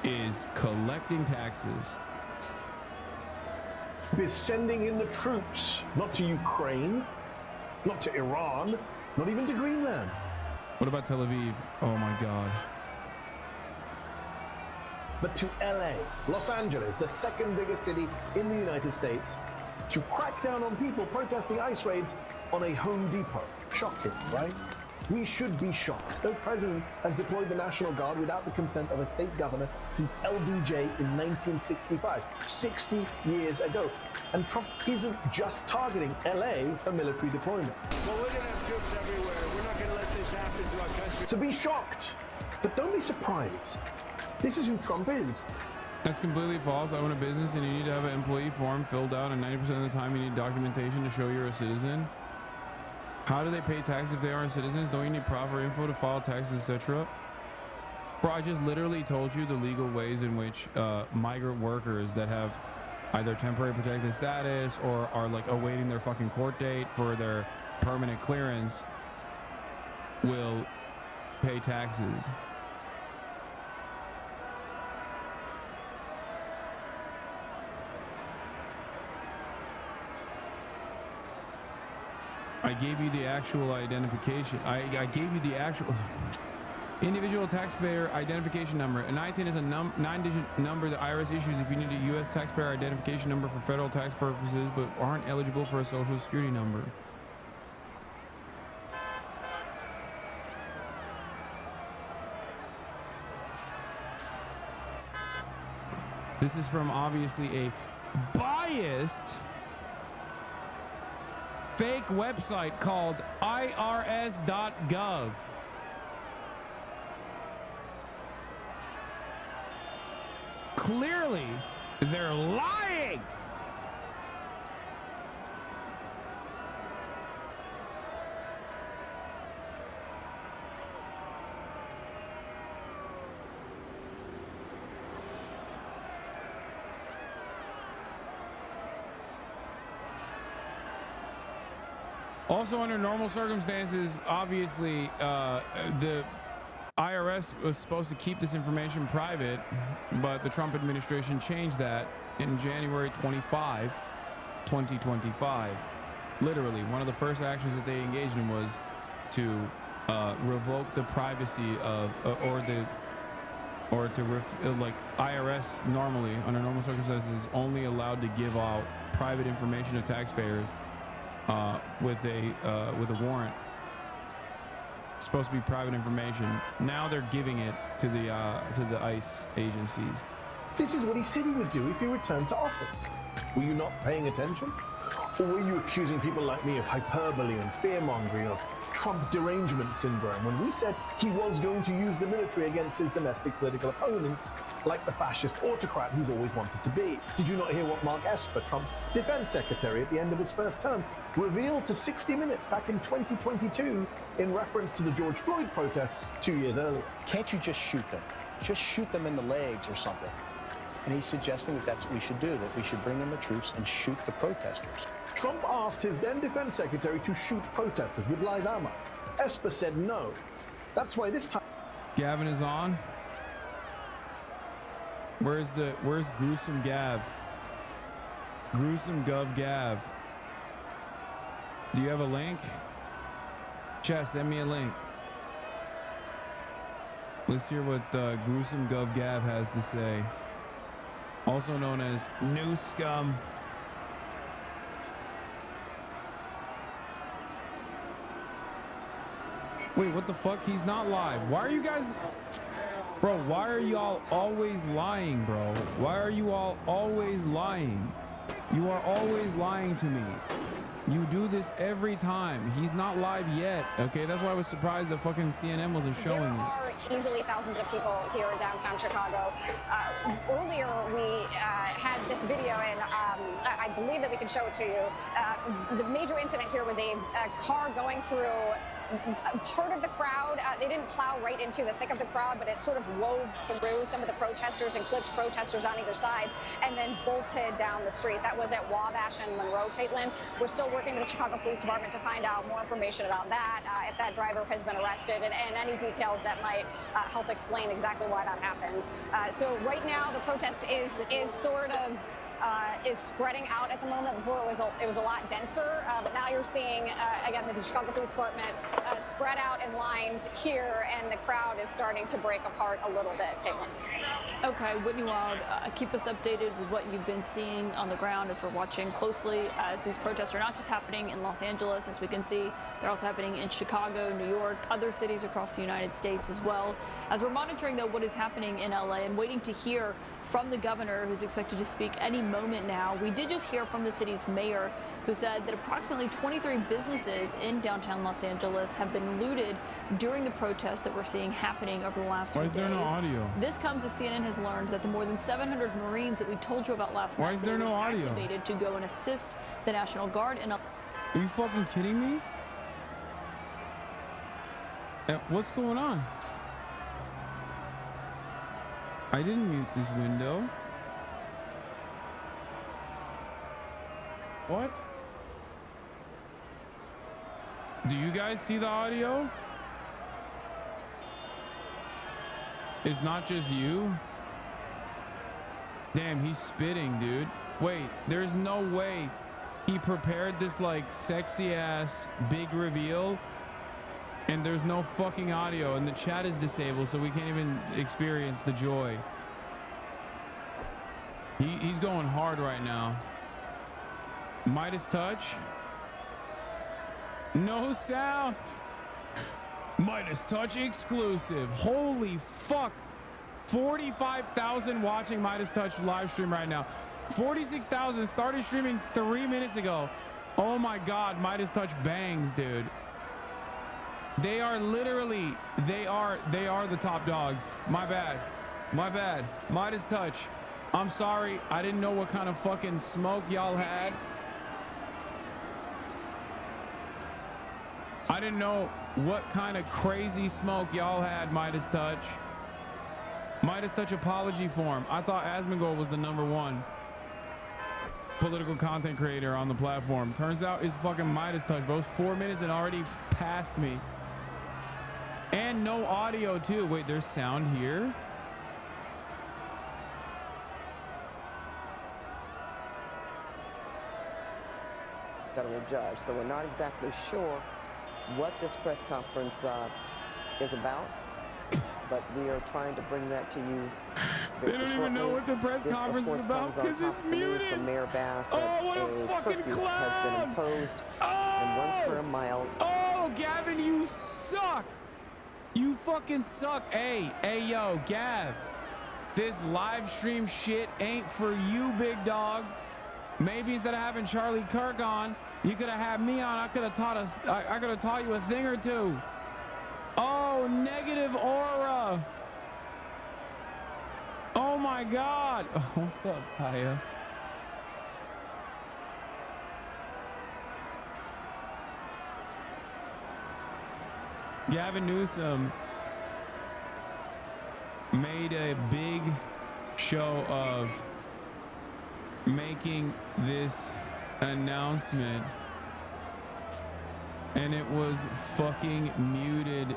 is collecting taxes. Is sending in the troops, not to Ukraine, not to Iran, not even to Greenland. What about Tel Aviv? Oh my God. But to LA, Los Angeles, the second biggest city in the United States, to crack down on people protesting ICE raids on a Home Depot. Shocking, right? We should be shocked. The president has deployed the National Guard without the consent of a state governor since LBJ in 1965, 60 years ago. And Trump isn't just targeting LA for military deployment. Well, we're going to have troops everywhere. We're not going to let this happen to our country. So be shocked, but don't be surprised. This is who Trump is. That's completely false. I own a business and you need to have an employee form filled out, and 90% of the time you need documentation to show you're a citizen. How do they pay taxes if they aren't citizens? Don't you need proper info to file taxes, etc.? Bro, I just literally told you the legal ways in which migrant workers that have either temporary protected status or are like awaiting their fucking court date for their permanent clearance will pay taxes. I gave you the actual identification. I gave you the actual individual taxpayer identification number. An ITIN is a 9-digit number the IRS issues if you need a U.S. taxpayer identification number for federal tax purposes but aren't eligible for a social security number. This is from obviously a biased fake website called irs.gov. Clearly, they're lying. Also, under normal circumstances, obviously, the IRS was supposed to keep this information private, but the Trump administration changed that in January 25, 2025. Literally, one of the first actions that they engaged in was to revoke the privacy of, like IRS normally, under normal circumstances, is only allowed to give out private information to taxpayers with a warrant. It's supposed to be private information. Now they're giving it to the ICE agencies. This is what he said he would do if he returned to office. Were you not paying attention? Or were you accusing people like me of hyperbole and fear-mongering, of Trump derangement syndrome, when we said he was going to use the military against his domestic political opponents, like the fascist autocrat he's always wanted to be? Did you not hear what Mark Esper, Trump's defense secretary at the end of his first term, revealed to 60 Minutes back in 2022 in reference to the George Floyd protests 2 years earlier? Can't you just shoot them? Just shoot them in the legs or something. And he's suggesting that that's what we should do, that we should bring in the troops and shoot the protesters. Trump asked his then defense secretary to shoot protesters with live ammo. Esper said no. That's why this time... Gavin is on. Where's Gruesome Gav? Gruesome Gov Gav. Do you have a link? Chat, send me a link. Let's hear what Gruesome Gov Gav has to say. Also known as New Scum. Wait, what the fuck? He's not live. Why are you guys... Bro, why are y'all always lying, bro? Why are you all always lying? You are always lying to me. You do this every time. He's not live yet, okay? That's why I was surprised that fucking CNN wasn't showing it. There are easily thousands of people here in downtown Chicago. Earlier, we had this video, and I believe that we can show it to you. The major incident here was a car going through part of the crowd. They didn't plow right into the thick of the crowd, but it sort of wove through some of the protesters and clipped protesters on either side and then bolted down the street. That was at Wabash and Monroe, Caitlin. We're still working with the Chicago Police Department to find out more information about that, if that driver has been arrested, and any details that might help explain exactly why that happened. So right now, the protest is sort of is spreading out at the moment. Before it was a lot denser, but now you're seeing again the Chicago Police Department spread out in lines here, and the crowd is starting to break apart a little bit. Caitlin. Okay, Whitney Wild, keep us updated with what you've been seeing on the ground as we're watching closely as these protests are not just happening in Los Angeles, as we can see, they're also happening in Chicago, New York, other cities across the United States as well. As we're monitoring, though, what is happening in LA and waiting to hear from the governor, who's expected to speak any moment now. We did just hear from the city's mayor, who said that approximately 23 businesses in downtown Los Angeles have been looted during the protests that we're seeing happening over the last few days. Why is there no audio? This comes as CNN has learned that the more than 700 Marines that we told you about last night Why is there no audio? Activated to go and assist the National Guard. And are you fucking kidding me? What's going on? I didn't mute this window. What? Do you guys see the audio? It's not just you? Damn, he's spitting, dude. Wait, there's no way he prepared this like sexy ass big reveal and there's no fucking audio and the chat is disabled, so we can't even experience the joy. He's going hard right now. Midas touch. No sound. Midas touch exclusive. Holy fuck. 45,000 watching Midas touch live stream right now. 46,000 started streaming 3 minutes ago. Oh my god, Midas touch bangs, dude. They are literally, they are the top dogs. My bad. Midas touch. I'm sorry. I didn't know what kind of fucking smoke y'all had. I didn't know what kind of crazy smoke y'all had, Midas touch. Midas touch apology form. I thought Asmongold was the #1. political content creator on the platform. Turns out it's fucking Midas touch, bro. It's 4 minutes and already passed me. And no audio too. Wait, there's sound here? Federal judge. So we're not exactly sure what this press conference is about, but we are trying to bring that to you. They don't even know what the press conference is about because it's muted. From Mayor Bass Oh, what a fucking clown! Has been imposed and runs for a mile. Oh, Gavin, you suck! You fucking suck. Hey, yo, Gav. This live stream shit ain't for you, big dog. Maybe instead of having Charlie Kirk on, you could have had me on. I could have taught you a thing or two. Oh, negative aura. Oh my God. Oh, what's up, Kaya? Gavin Newsom made a big show of making this announcement, and it was fucking muted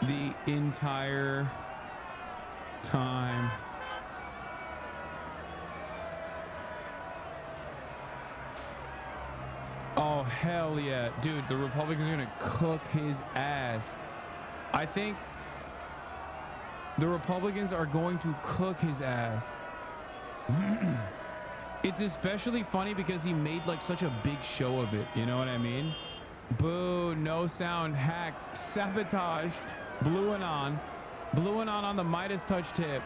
the entire time. Oh, hell yeah. Dude, the Republicans are gonna cook his ass. I think the Republicans are going to cook his ass. It's especially funny because he made like such a big show of it. You know what I mean? Boo, no sound, hacked, sabotage, Blue Anon on the Midas touch tip,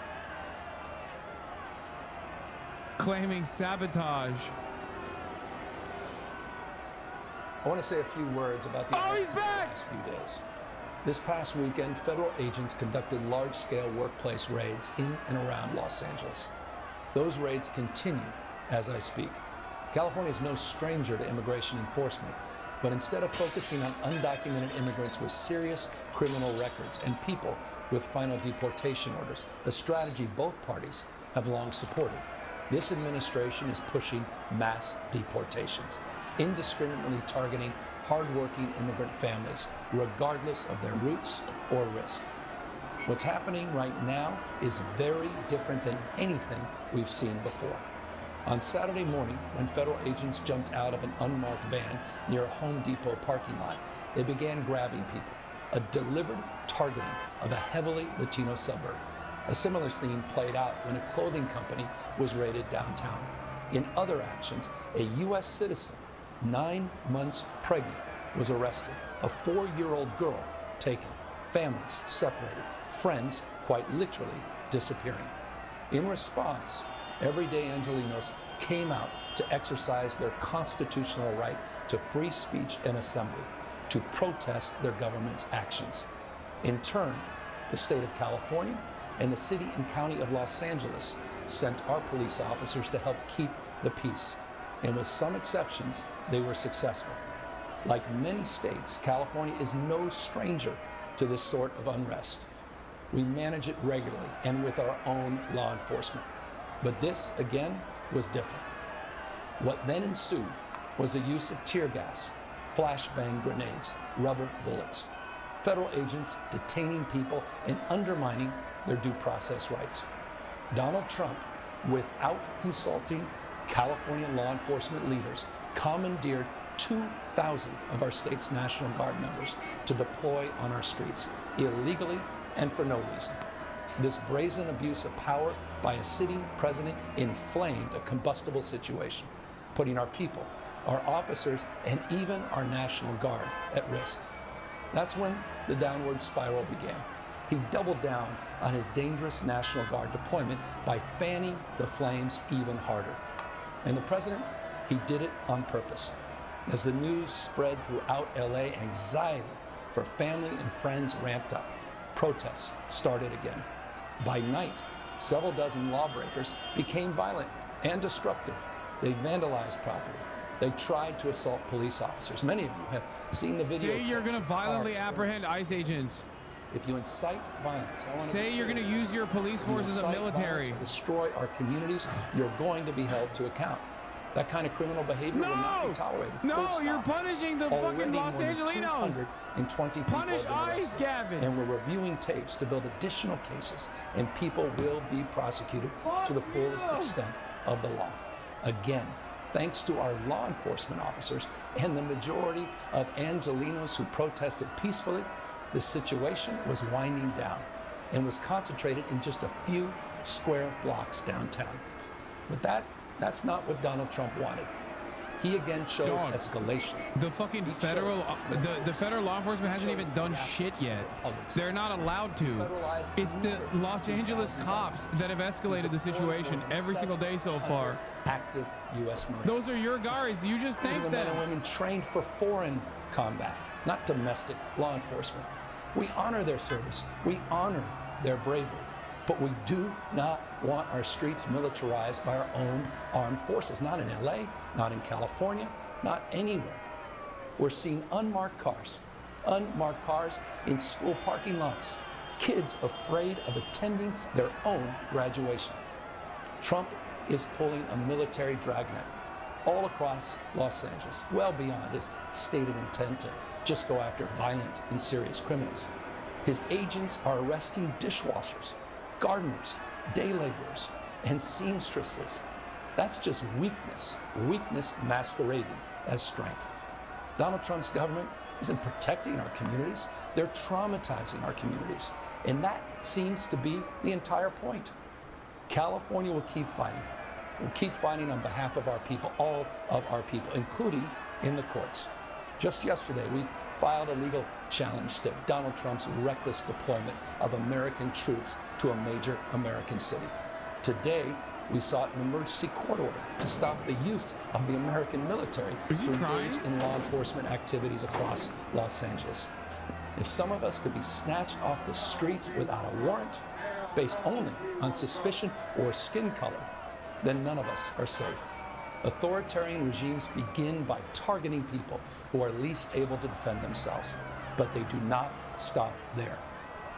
claiming sabotage. I want to say a few words about the last few days. This past weekend, federal agents conducted large-scale workplace raids in and around Los Angeles. Those raids continue as I speak. California is no stranger to immigration enforcement, but instead of focusing on undocumented immigrants with serious criminal records and people with final deportation orders, a strategy both parties have long supported, this administration is pushing mass deportations, indiscriminately targeting hardworking immigrant families, regardless of their roots or risk. What's happening right now is very different than anything we've seen before. On Saturday morning, when federal agents jumped out of an unmarked van near a Home Depot parking lot, they began grabbing people, a deliberate targeting of a heavily Latino suburb. A similar scene played out when a clothing company was raided downtown. In other actions, a U.S. citizen, 9 months pregnant, was arrested. A 4-year-old girl taken, families separated, friends quite literally disappearing. In response, everyday Angelenos came out to exercise their constitutional right to free speech and assembly, to protest their government's actions. In turn, the state of California and the city and county of Los Angeles sent our police officers to help keep the peace. And with some exceptions, they were successful. Like many states, California is no stranger to this sort of unrest. We manage it regularly and with our own law enforcement. But this, again, was different. What then ensued was the use of tear gas, flashbang grenades, rubber bullets. Federal agents detaining people and undermining their due process rights. Donald Trump, without consulting California law enforcement leaders, commandeered 2,000 of our state's National Guard members to deploy on our streets, illegally and for no reason. This brazen abuse of power by a sitting president inflamed a combustible situation, putting our people, our officers, and even our National Guard at risk. That's when the downward spiral began. He doubled down on his dangerous National Guard deployment by fanning the flames even harder. And the president, he did it on purpose. As the news spread throughout LA, anxiety for family and friends ramped up. Protests started again. By night, several dozen lawbreakers became violent and destructive. They vandalized property. They tried to assault police officers. Many of you have seen the video. Say you're going to violently apprehend ICE agents. if you incite violence, I want to say you're going to use your police force as a military, destroy our communities, you're going to be held to account. That kind of criminal behavior will not be tolerated. No, you're punishing the fucking Los Angelinos. Punish ICE, Gavin. And we're reviewing tapes to build additional cases, and people will be prosecuted to the fullest extent of the law. Again, thanks to our law enforcement officers and the majority of Angelinos who protested peacefully, the situation was winding down and was concentrated in just a few square blocks downtown. But that's not what Donald Trump wanted. He again chose escalation. The fucking federal law enforcement hasn't even done shit yet. They're not allowed to. It's the Los Angeles cops that have escalated the situation every single day so far. Active U.S. Marines. Those are your guys. You just think that. Men and women trained for foreign combat, not domestic law enforcement. We honor their service. We honor their bravery. But we do not want our streets militarized by our own armed forces. Not in LA, not in California, not anywhere. We're seeing unmarked cars in school parking lots, kids afraid of attending their own graduation. Trump is pulling a military dragnet all across Los Angeles, well beyond his stated intent to just go after violent and serious criminals. His agents are arresting dishwashers, gardeners, day laborers, and seamstresses. That's just weakness masquerading as strength. Donald Trump's government isn't protecting our communities, they're traumatizing our communities. And that seems to be the entire point. California will keep fighting. We'll keep fighting on behalf of our people, all of our people, including in the courts. Just yesterday, we filed a legal challenge to Donald Trump's reckless deployment of American troops to a major American city. Today, we sought an emergency court order to stop the use of the American military to engage in law enforcement activities across Los Angeles. If some of us could be snatched off the streets without a warrant, based only on suspicion or skin color, then none of us are safe. Authoritarian regimes begin by targeting people who are least able to defend themselves, but they do not stop there.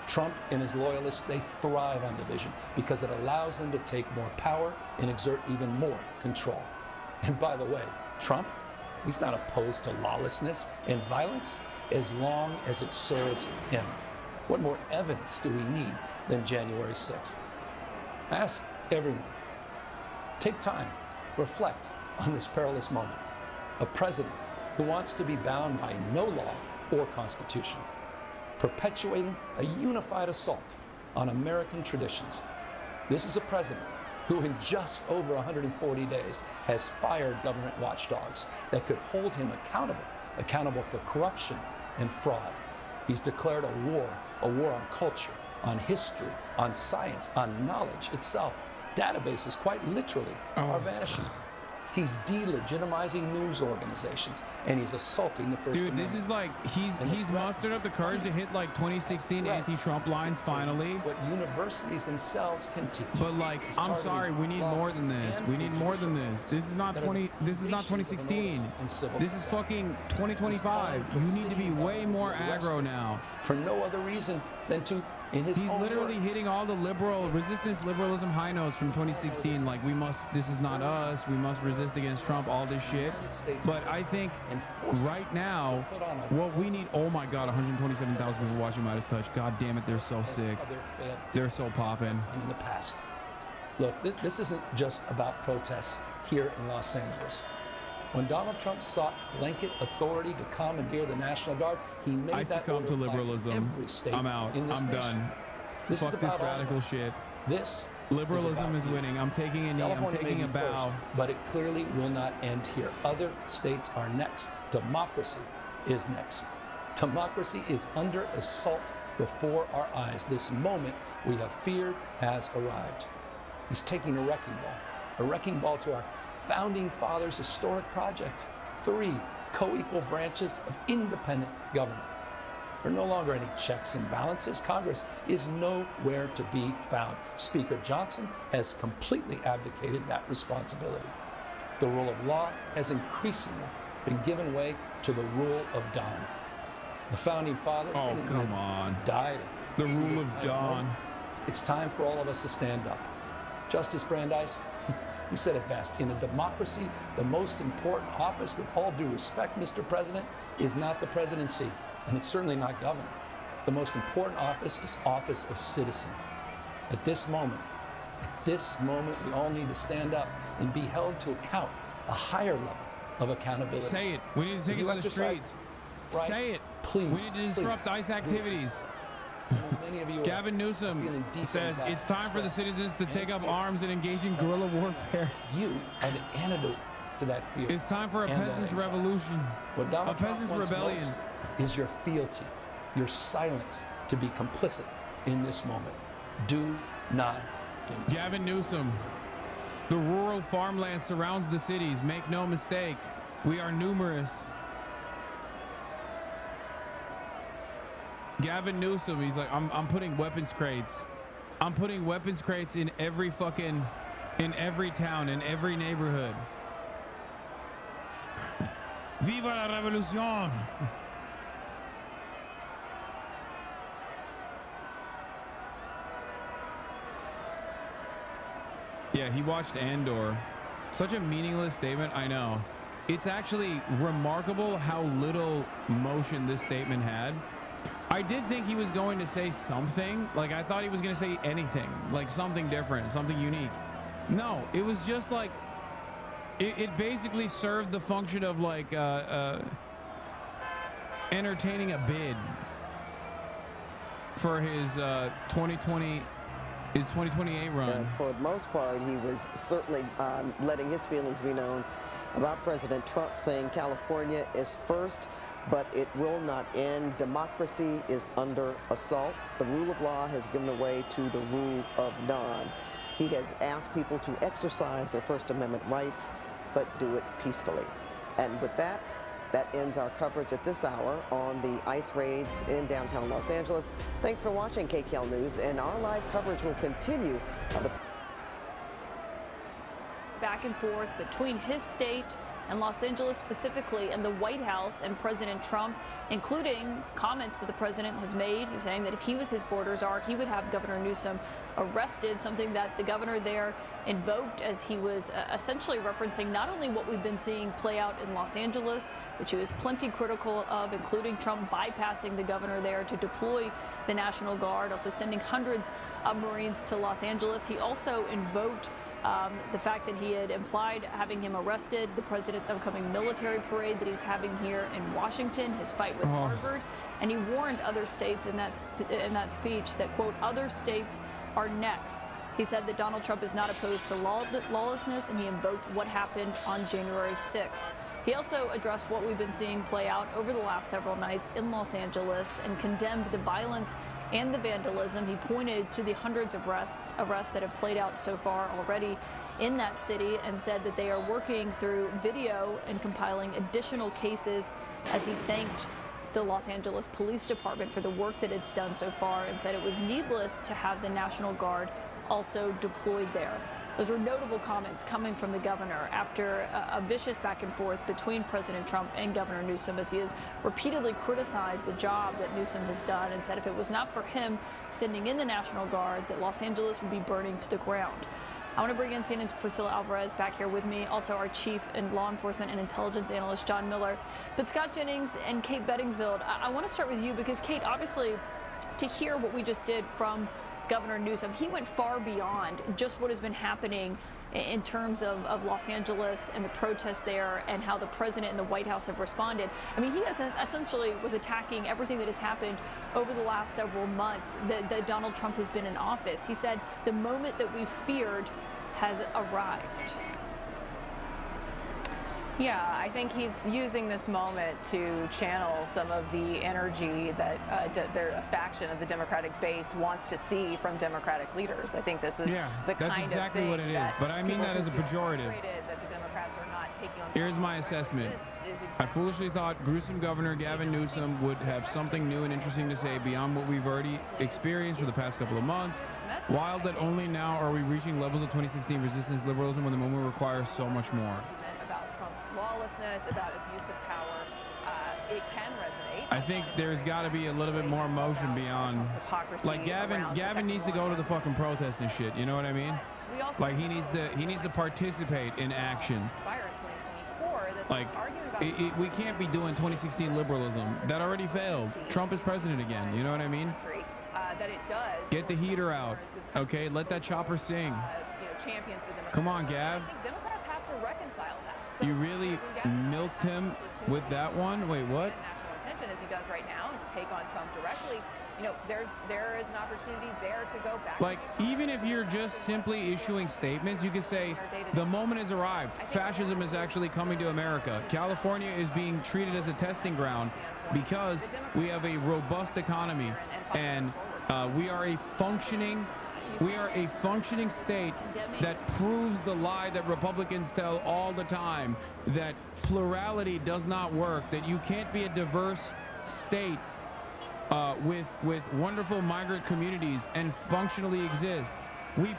Trump and his loyalists, they thrive on division because it allows them to take more power and exert even more control. And by the way, Trump, he's not opposed to lawlessness and violence as long as it serves him. What more evidence do we need than January 6th? Ask everyone. Take time. Reflect on this perilous moment. A president who wants to be bound by no law or constitution, perpetuating a unified assault on American traditions. This is a president who in just over 140 days has fired government watchdogs that could hold him accountable for corruption and fraud. He's declared a war on culture, on history, on science, on knowledge itself. Databases, quite literally, are vanishing. He's delegitimizing news organizations, and he's assaulting the First Amendment. Dude, this is like, he's mustered up the courage to hit like 2016 anti-Trump lines finally. What universities themselves can teach. But like, I'm sorry, we need more than this. We need more than this. This is not 2016. This is fucking 2025. You need to be way more aggro now. For no other reason than to, in his He's own literally words, hitting all the liberalism high notes from 2016. Like, this is not us. We must resist against Trump, all this shit. But I think right now, what we need, oh my God, 127,000 people watching Midas Touch. God damn it, they're so sick. They're so popping. in the past. Look, this isn't just about protests here in Los Angeles. When Donald Trump sought blanket authority to commandeer the National Guard, he made I that succumb to order apply liberalism. every state I'm out. in this I'm nation. done. This is Fuck this about all of radical us. shit. This Liberalism is is about you. winning. I'm taking a knee. I'm California may taking a be bow. first, but it clearly will not end here. Other states are next. Democracy is next. Democracy is under assault before our eyes. This moment we have feared has arrived. He's taking a wrecking ball to our founding fathers' historic project. 3 co-equal branches of independent government. There are no longer any checks and balances. Congress is nowhere to be found. Speaker Johnson has completely abdicated that responsibility. The rule of law has increasingly been given way to the rule of Don. The founding fathers Oh, they come on. died The see rule this of kind dawn. moment. It's time for all of us to stand up. Justice Brandeis, you said it best. In a democracy, the most important office, with all due respect, Mr. President, is not the presidency, and it's certainly not governor. The most important office is office of citizen. At this moment, we all need to stand up and be held to account, a higher level of accountability. Say it. We need to take it to the streets. Say it. Please. We need to disrupt ICE activities. Many of you Gavin Newsom says it's time for the citizens to take up arms and engage in guerrilla warfare. You are the antidote to that fear. It's time for a and peasants' that anxiety. revolution. What Donald A Trump peasants' wants rebellion. most is your fealty, your silence to be complicit in this moment. Do not. Gavin Newsom. The rural farmland surrounds the cities. Make no mistake. We are numerous. Gavin Newsom, he's like, I'm putting weapons crates. I'm putting weapons crates in every town, in every neighborhood. Viva la revolución! Yeah, he watched Andor. Such a meaningless statement, I know. It's actually remarkable how little motion this statement had. I did think he was going to say something. Like, I thought he was going to say anything, like something different, something unique. No, it was just like, it basically served the function of like entertaining a bid for his 2028 run. And for the most part, he was certainly letting his feelings be known about President Trump, saying California is first, but it will not end. Democracy is under assault. The rule of law has given way to the rule of none. He has asked people to exercise their First Amendment rights, but do it peacefully. And with that, that ends our coverage at this hour on the ICE raids in downtown Los Angeles. Thanks for watching KCAL News, and our live coverage will continue. Back and forth between his state and Los Angeles specifically, and the White House and President Trump, including comments that the president has made saying that if he was his border czar, he would have Governor Newsom arrested, something that the governor there invoked as he was essentially referencing not only what we've been seeing play out in Los Angeles, which he was plenty critical of, including Trump bypassing the governor there to deploy the National Guard, also sending hundreds of Marines to Los Angeles. He also invoked the fact that he had implied having him arrested, the president's upcoming military parade that he's having here in Washington, his fight with Harvard, and he warned other states in that speech that, quote, other states are next. He said that Donald Trump is not opposed to lawlessness, and he invoked what happened on January 6th. He also addressed what we've been seeing play out over the last several nights in Los Angeles and condemned the violence and the vandalism. He pointed to the hundreds of arrests that have played out so far already in that city and said that they are working through video and compiling additional cases, as he thanked the Los Angeles Police Department for the work that it's done so far and said it was needless to have the National Guard also deployed there. Those were notable comments coming from the governor after a vicious back and forth between President Trump and Governor Newsom, as he has repeatedly criticized the job that Newsom has done and said if it was not for him sending in the National Guard, that Los Angeles would be burning to the ground. I want to bring in CNN's Priscilla Alvarez back here with me, also our chief and law enforcement and intelligence analyst, John Miller. But Scott Jennings and Kate Bedingfield, I want to start with you because, Kate, obviously, to hear what we just did from Governor Newsom, he went far beyond just what has been happening in terms of Los Angeles and the protests there and how the president and the White House have responded. I mean, he essentially was attacking everything that has happened over the last several months that Donald Trump has been in office. He said the moment that we feared has arrived. Yeah, I think he's using this moment to channel some of the energy that a faction of the Democratic base wants to see from Democratic leaders. I think this is the that's kind exactly of thing what it is. that But I mean that as a pejorative. that the Democrats are not taking on. Here's my assessment. I foolishly thought gruesome Governor Gavin Newsom would have something new and interesting to say beyond what we've already experienced for the past couple of months. Wild that only now are we reaching levels of 2016 resistance liberalism when the moment requires so much more. About Trump's lawlessness, about abuse of power. it can resonate. I think there's got to be a little bit more emotion beyond, like Gavin needs to go to the fucking protests and shit. You know what I mean? Like he needs to participate in action. Like we can't be doing 2016 liberalism. That already failed. Trump is president again. You know what I mean? That it does. Get the heater out. Okay, let that chopper sing. Champions the Democrats. Come on, Gav. I think Democrats have to reconcile that. So You really milked him with that one? Wait, what? National attention as he does right now, and to take on Trump directly. You know, there is an opportunity there to go back. Like, even if you're just simply issuing statements, you could say the moment has arrived. Fascism is actually coming to America. California is being treated as a testing ground because we have a robust economy and we are a functioning state that proves the lie that Republicans tell all the time, that plurality does not work, that you can't be a diverse state with wonderful migrant communities and functionally exist. We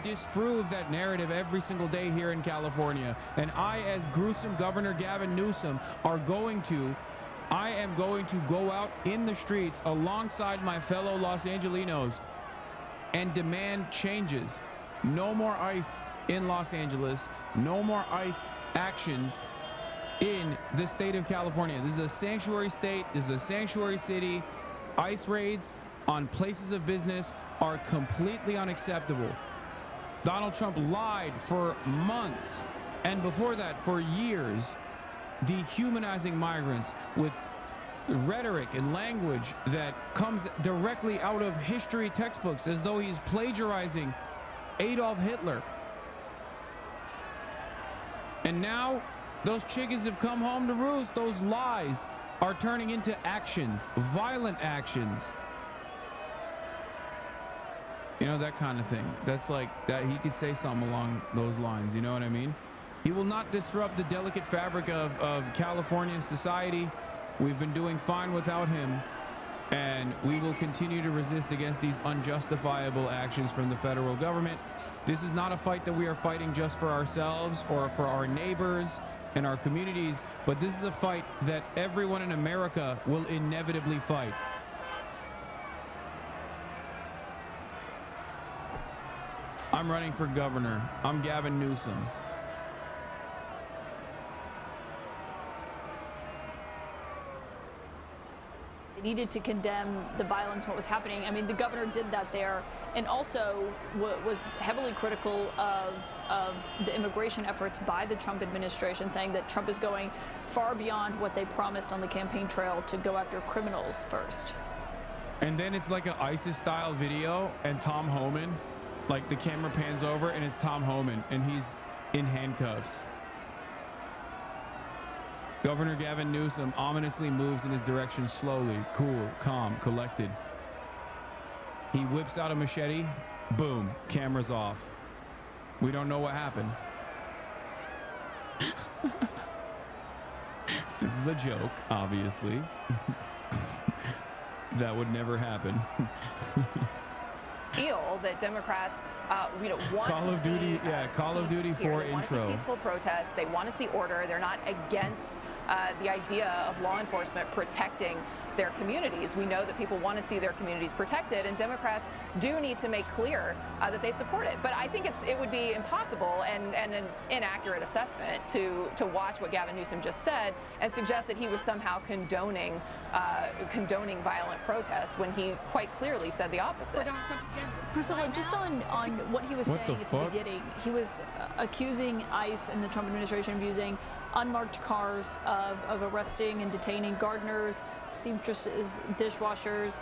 disprove that narrative every single day here in California. And I, as gruesome Governor Gavin Newsom, I am going to go out in the streets alongside my fellow Los Angelinos and demand changes. No more ICE in Los Angeles. No more ICE actions in the state of California. This is a sanctuary state. This is a sanctuary city. ICE raids on places of business are completely unacceptable. Donald Trump lied for months, and before that for years, dehumanizing migrants with rhetoric and language that comes directly out of history textbooks, as though he's plagiarizing Adolf Hitler. And now those chickens have come home to roost. Those lies are turning into actions, violent actions. You know, that kind of thing. That's like that. He could say something along those lines. You know what I mean? He will not disrupt the delicate fabric of Californian society. We've been doing fine without him, and we will continue to resist against these unjustifiable actions from the federal government. This is not a fight that we are fighting just for ourselves or for our neighbors and our communities, but this is a fight that everyone in America will inevitably fight. I'm running for governor. I'm Gavin Newsom. Needed to condemn the violence, what was happening. I mean, the governor did that there, and also was heavily critical of the immigration efforts by the Trump administration, saying that Trump is going far beyond what they promised on the campaign trail to go after criminals first. And then it's like an ISIS-style video, and Tom Homan, like the camera pans over, and it's Tom Homan, and he's in handcuffs. Governor Gavin Newsom ominously moves in his direction slowly, cool, calm, collected. He whips out a machete. Boom, cameras off. We don't know what happened. This is a joke, obviously. That would never happen. Feel that Democrats, want Call of Duty, yeah, Call of Duty 4 intro. Peaceful protests. They want to see order. They're not against the idea of law enforcement protecting their communities. We know that people want to see their communities protected, and Democrats do need to make clear that they support it. But I think it would be impossible and an inaccurate assessment to watch what Gavin Newsom just said and suggest that he was somehow condoning violent protests when he quite clearly said the opposite. Priscilla, just on what he was saying at the beginning, he was accusing ICE and the Trump administration of using unmarked cars, of arresting and detaining gardeners, seamstresses, dishwashers.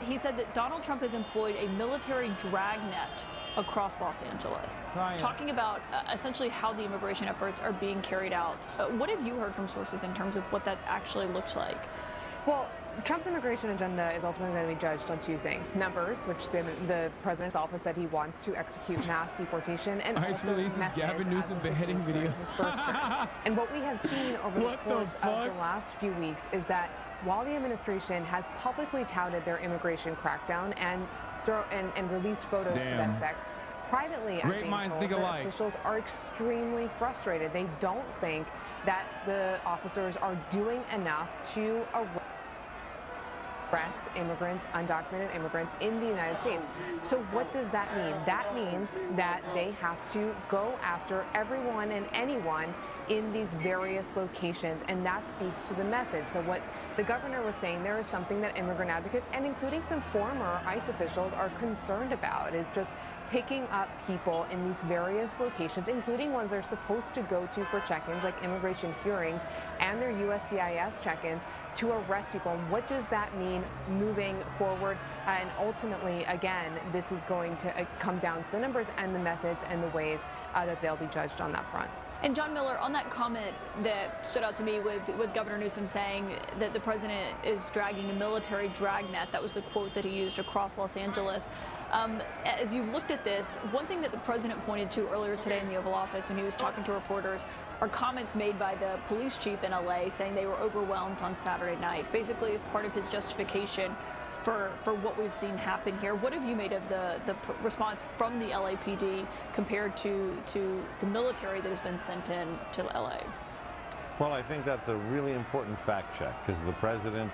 He said that Donald Trump has employed a military dragnet across Los Angeles, talking about essentially how the immigration efforts are being carried out. What have you heard from sources in terms of what that's actually looked like? Well, Trump's immigration agenda is ultimately going to be judged on two things: numbers, which the president's office said he wants to execute mass deportation, and ICE also releases methods, Gavin Newsom beheading video. His first term. And what we have seen over the course of the last few weeks is that while the administration has publicly touted their immigration crackdown and released photos to that effect, privately, Great I'm being minds told think that alike. officials are extremely frustrated. They don't think that the officers are doing enough to arrest immigrants, undocumented immigrants in the United States. So what does that mean? That means that they have to go after everyone and anyone in these various locations, and that speaks to the method. So what the governor was saying, there is something that immigrant advocates, and including some former ICE officials, are concerned about, is just picking up people in these various locations, including ones they're supposed to go to for check-ins, like immigration hearings and their USCIS check-ins, to arrest people. And what does that mean moving forward? And ultimately, again, this is going to come down to the numbers and the methods and the ways that they'll be judged on that front. And John Miller, on that comment that stood out to me with Governor Newsom saying that the president is dragging a military dragnet, that was the quote that he used across Los Angeles. As you've looked at this, one thing that the president pointed to earlier today in the Oval Office when he was talking to reporters are comments made by the police chief in LA saying they were overwhelmed on Saturday night, basically as part of his justification for what we've seen happen here. What have you made of the response from the LAPD compared to the military that has been sent in to LA? Well, I think that's a really important fact check, because the president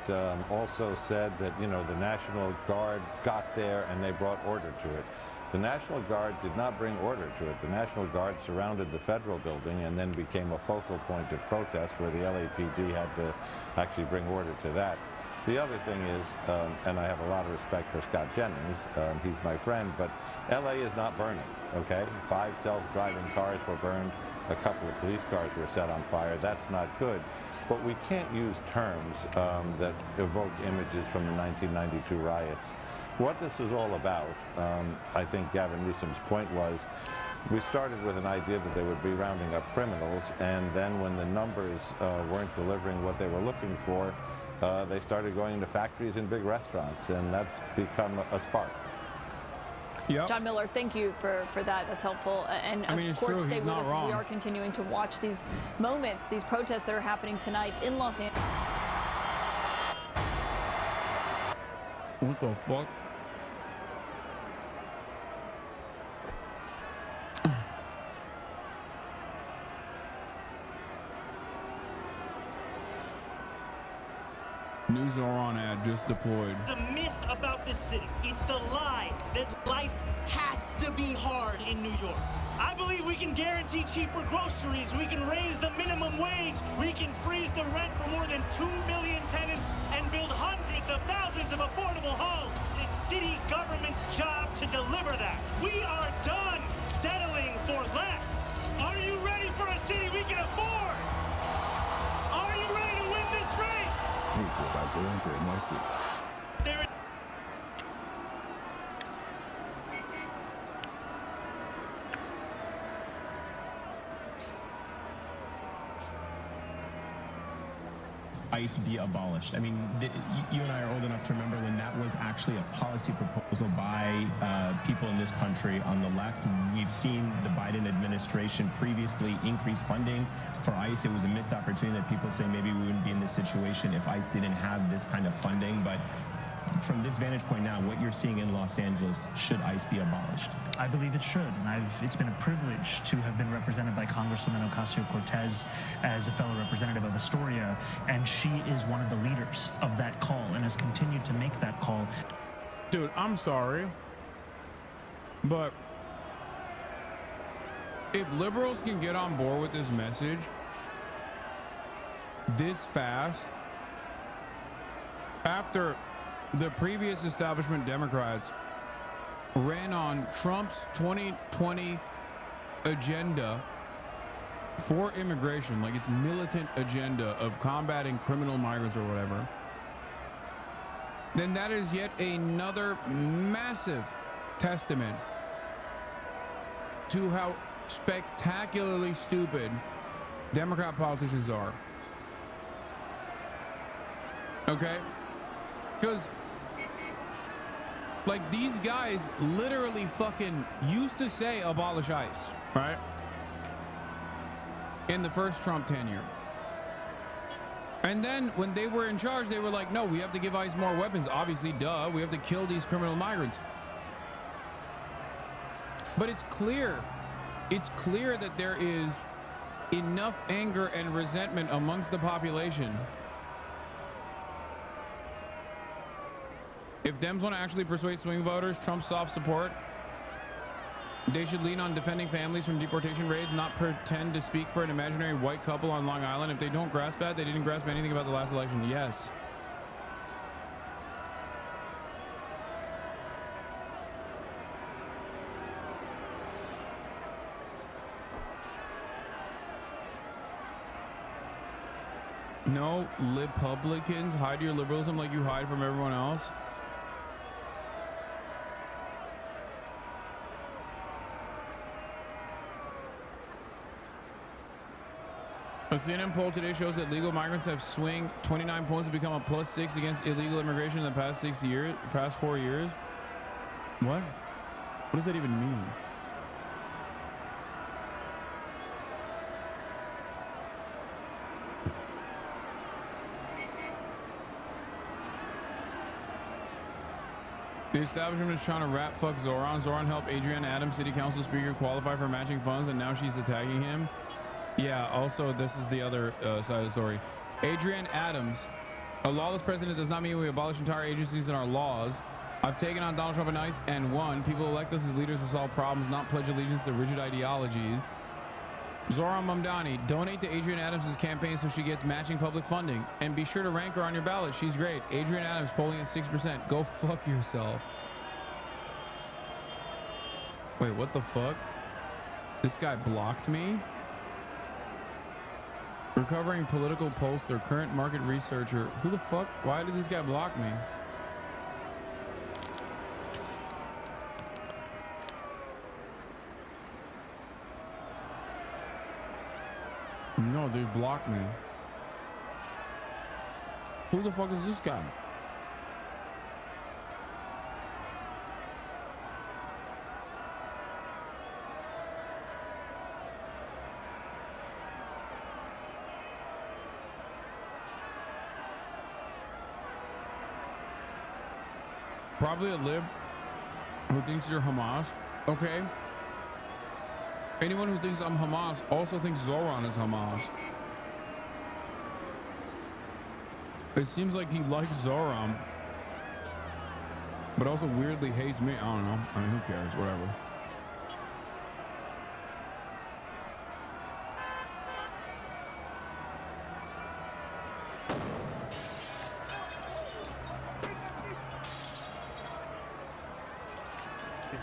also said that, you know, the National Guard got there and they brought order to it. The National Guard did not bring order to it. The National Guard surrounded the federal building and then became a focal point of protest where the LAPD had to actually bring order to that. The other thing is, and I have a lot of respect for Scott Jennings, he's my friend, but LA is not burning, okay? 5 self-driving cars were burned, a couple of police cars were set on fire. That's not good. But we can't use terms that evoke images from the 1992 riots. What this is all about, I think Gavin Newsom's point was, we started with an idea that they would be rounding up criminals, and then when the numbers weren't delivering what they were looking for, they started going into factories and big restaurants, and that's become a spark. Yep. John Miller, thank you for that. That's helpful. And of course, stay with us as we are continuing to watch these moments, these protests that are happening tonight in Los Angeles. What the fuck? News are on ad just deployed. It's a myth about this city. It's the lie that life has to be hard in New York. I believe we can guarantee cheaper groceries, we can raise the minimum wage, we can freeze the rent for more than 2 million tenants and build hundreds of thousands of affordable homes. It's city government's job to deliver that. We are done settling for less. Are you ready for a city we can afford? Are you ready to win this race? Paid for by Zoe and for NYC. ICE be abolished. I mean, you and I are old enough to remember when that was actually a policy proposal by people in this country on the left. We've seen the Biden administration previously increase funding for ICE. It was a missed opportunity that people say maybe we wouldn't be in this situation if ICE didn't have this kind of funding. But from this vantage point now, what you're seeing in Los Angeles, should ICE be abolished? I believe it should, and it's been a privilege to have been represented by Congresswoman Ocasio-Cortez as a fellow representative of Astoria, and she is one of the leaders of that call and has continued to make that call. Dude, I'm sorry, but if liberals can get on board with this message this fast, after the previous establishment Democrats ran on Trump's 2020 agenda for immigration, like its militant agenda of combating criminal migrants or whatever, then that is yet another massive testament to how spectacularly stupid Democrat politicians are. Okay? Because like these guys literally fucking used to say abolish ICE, right? In the first Trump tenure. And then when they were in charge, they were like, no, we have to give ICE more weapons. Obviously, duh, we have to kill these criminal migrants. But it's clear that there is enough anger and resentment amongst the population. If Dems want to actually persuade swing voters, Trump's soft support, they should lean on defending families from deportation raids, not pretend to speak for an imaginary white couple on Long Island. If they don't grasp that, they didn't grasp anything about the last election. Yes. No, Republicans, hide your liberalism like you hide from everyone else. A CNN poll today shows that legal migrants have swung 29 points to become a +6 against illegal immigration in the past 4 years. What? What does that even mean? The establishment is trying to rat fuck Zoran. Zoran helped Adrienne Adams, city council speaker, qualify for matching funds, and now she's attacking him. Yeah, also, this is the other side of the story. Adrienne Adams, a lawless president does not mean we abolish entire agencies in our laws. I've taken on Donald Trump and ICE and won. People elect us as leaders to solve problems, not pledge allegiance to rigid ideologies. Zoran Mamdani, donate to Adrienne Adams' campaign so she gets matching public funding. And be sure to rank her on your ballot. She's great. Adrienne Adams polling at 6%. Go fuck yourself. Wait, what the fuck? This guy blocked me? Recovering political pollster, current market researcher. Who the fuck? Why did this guy block me? No, they blocked me. Who the fuck is this guy? Probably a lib who thinks you're Hamas. Okay. Anyone who thinks I'm Hamas also thinks Zoran is Hamas. It seems like he likes Zoran, but also weirdly hates me. I don't know. I mean, who cares? Whatever.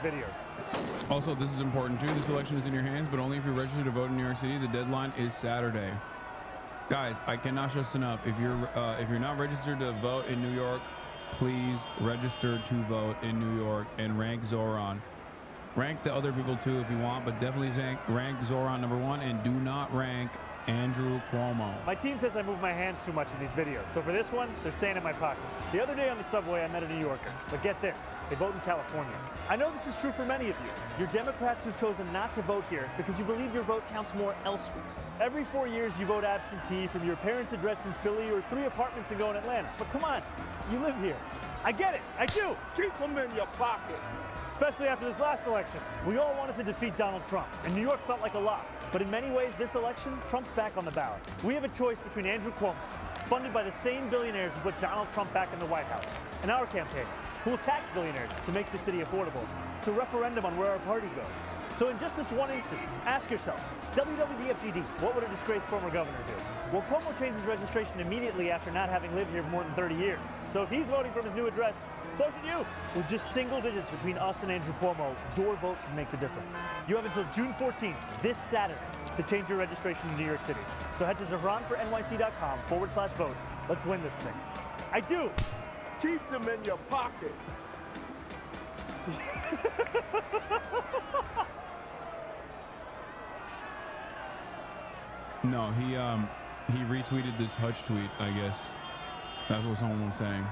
Video. Also, this is important too. This election is in your hands, but only if you're registered to vote in New York City. The deadline is Saturday. Guys, I cannot stress enough. If you're not registered to vote in New York, please register to vote in New York and rank Zoran. Rank the other people too if you want, but definitely rank Zoran #1 and do not rank Andrew Cuomo. My team says I move my hands too much in these videos, so for this one, they're staying in my pockets. The other day on the subway, I met a New Yorker, but get this, they vote in California. I know this is true for many of you. You're Democrats who've chosen not to vote here because you believe your vote counts more elsewhere. Every 4 years, you vote absentee from your parents' address in Philly or 3 apartments ago in Atlanta. But come on, you live here. I get it, I do. Keep them in your pockets. Especially after this last election. We all wanted to defeat Donald Trump, and New York felt like a lock. But in many ways, this election, Trump's back on the ballot. We have a choice between Andrew Cuomo, funded by the same billionaires who put Donald Trump back in the White House, and our campaign, who will tax billionaires to make the city affordable. It's a referendum on where our party goes. So in just this one instance, ask yourself, WWDFGD, what would a disgraced former governor do? Well, Cuomo changed his registration immediately after not having lived here for more than 30 years. So if he's voting from his new address, so should you. With just single digits between us and Andrew Cuomo, your vote can make the difference. You have until June 14th, this Saturday, to change your registration in New York City. So head to ZahranForNYC.com/vote. Let's win this thing. I do. Keep them in your pockets. No, he retweeted this Hutch tweet, I guess. That's what someone was saying.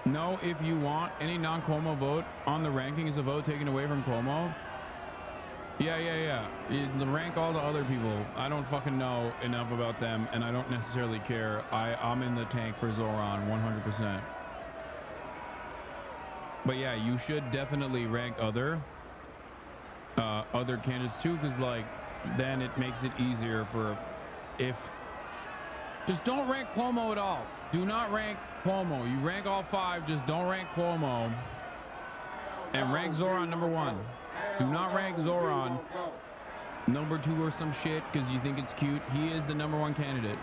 No, if you want any non-Cuomo vote on the ranking is a vote taken away from Cuomo. Yeah. Rank all the other people. I don't fucking know enough about them, and I don't necessarily care. I'm in the tank for Zoran, 100%. But yeah, you should definitely rank other candidates too, because like then it makes it easier for just don't rank Cuomo at all. Do not rank Cuomo. You rank all 5, just don't rank Cuomo. And rank Zoran number 1. Do not rank Zoran number 2 or some shit because you think it's cute. He is the number 1 candidate.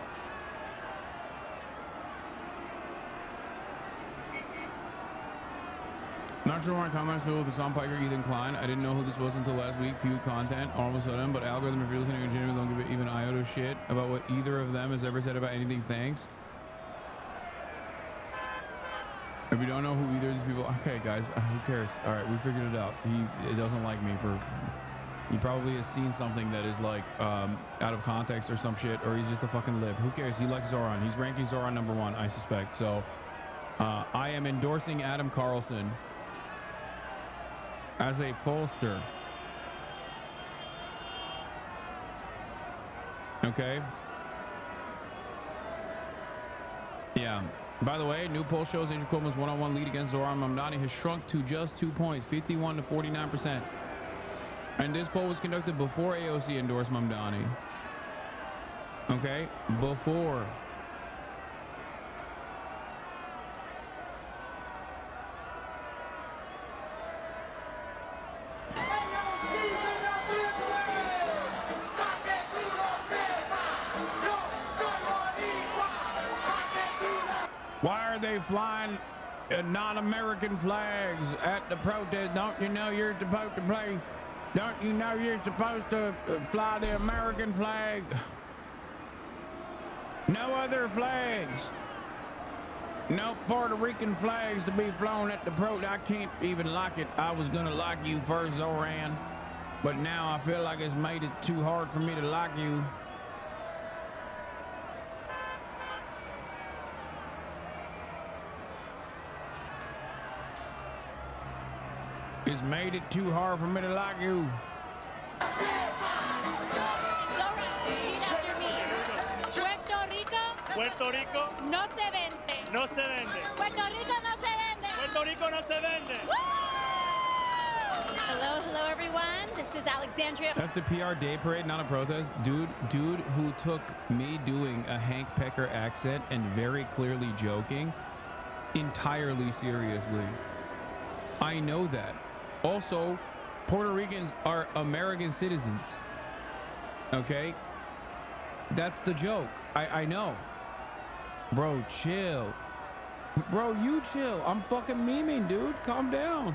Not sure why timelines filled with Hassan Piker, Ethan Klein. I didn't know who this was until last week. Few content all of a sudden, but algorithm, if you're listening to Jimmy, don't give it even iota shit about what either of them has ever said about anything. Thanks. If you don't know who either of these people, okay, guys, who cares? All right, we figured it out. He doesn't like me for. He probably has seen something that is like out of context or some shit, or he's just a fucking lib. Who cares? He likes Zoran. He's ranking Zoran number 1, I suspect. So I am endorsing Adam Carlson as a pollster. Okay. Yeah. By the way, new poll shows Andrew Cuomo's one-on-one lead against Zoran Mamdani has shrunk to just 2 points, 51 to 49%. And this poll was conducted before AOC endorsed Mamdani. Okay, before. Why are they flying non-American flags at the protest? Don't you know you're supposed to play? Don't you know you're supposed to fly the American flag? No other flags. No Puerto Rican flags to be flown at the protest. I can't even like it. I was gonna like you first, Zoran, but now I feel like it's made it too hard for me to like you. It's made it too hard for me to like you. Zoran, repeat after me. Puerto Rico no se vende. no se vende. Puerto Rico no se vende. Puerto Rico no se vende. Hello, everyone. This is Alexandria. That's the PR day parade, not a protest. Dude who took me doing a Hank Pecker accent and very clearly joking entirely seriously. I know that. Also, Puerto Ricans are American citizens. Okay? That's the joke. I know. Bro, chill. Bro, you chill. I'm fucking memeing, dude. Calm down.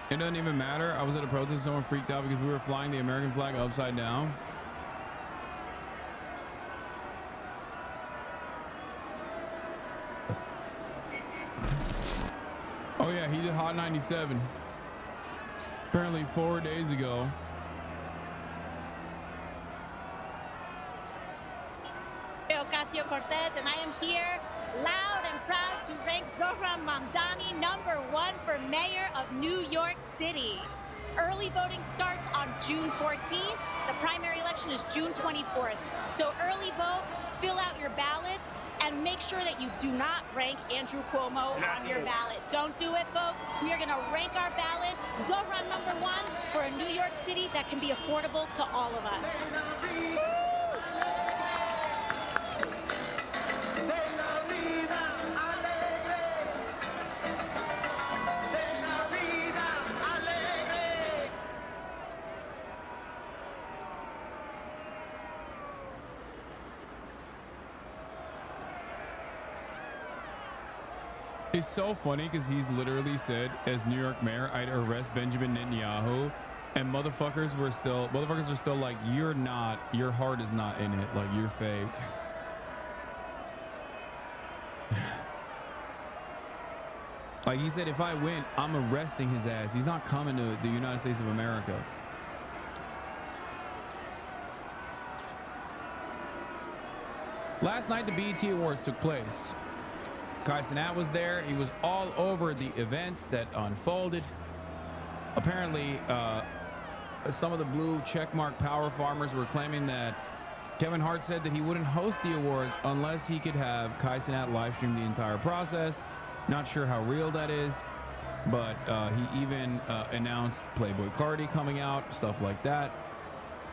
It doesn't even matter. I was at a protest. Someone freaked out because we were flying the American flag upside down. Oh yeah, he did Hot 97. Apparently 4 days ago. Ocasio-Cortez, and I am here loud and proud to rank Zohran Mamdani #1 for mayor of New York City. Early voting starts on June 14th. The primary election is June 24th. So early vote, fill out your ballots, and make sure that you do not rank Andrew Cuomo on your ballot. Don't do it, folks. We are going to rank our ballot Zohran #1 for a New York City that can be affordable to all of us. It's so funny because he's literally said, as New York mayor, I'd arrest Benjamin Netanyahu, and motherfuckers are still like, you're not, your heart is not in it, like you're fake. Like he said, if I win, I'm arresting his ass. He's not coming to the United States of America. Last night, the BET Awards took place. Kai Cenat was there. He was all over the events that unfolded. Apparently, some of the blue checkmark power farmers were claiming that Kevin Hart said that he wouldn't host the awards unless he could have Kai Cenat live stream the entire process. Not sure how real that is, but he even announced Playboi Carti coming out, stuff like that.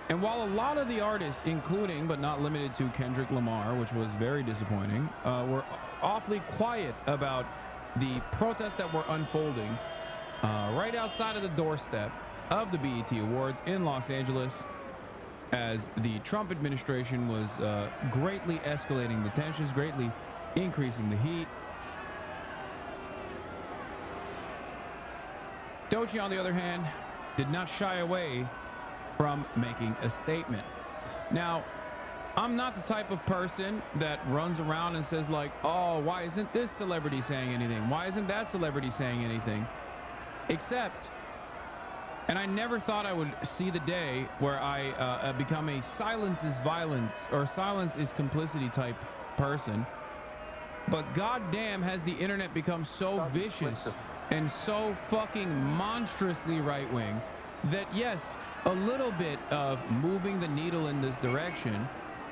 And while a lot of the artists, including but not limited to Kendrick Lamar, which was very disappointing, were awfully quiet about the protests that were unfolding right outside of the doorstep of the BET Awards in Los Angeles, as the Trump administration was greatly escalating the tensions, greatly increasing the heat. Doechii, on the other hand, did not shy away from making a statement. Now, I'm not the type of person that runs around and says like, oh, why isn't this celebrity saying anything? Why isn't that celebrity saying anything? Except, and I never thought I would see the day where I become a silence is violence or silence is complicity type person. But goddamn, has the internet become so vicious and so fucking monstrously right-wing that yes, a little bit of moving the needle in this direction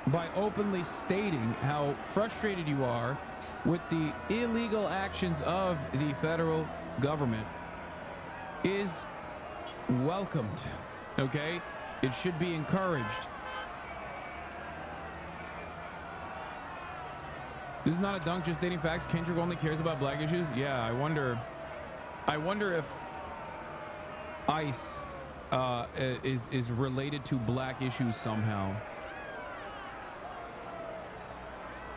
by openly stating how frustrated you are with the illegal actions of the federal government is welcomed, okay? It should be encouraged. This is not a dunk, just stating facts. Kendrick only cares about black issues. Yeah, I wonder if ICE is related to black issues somehow.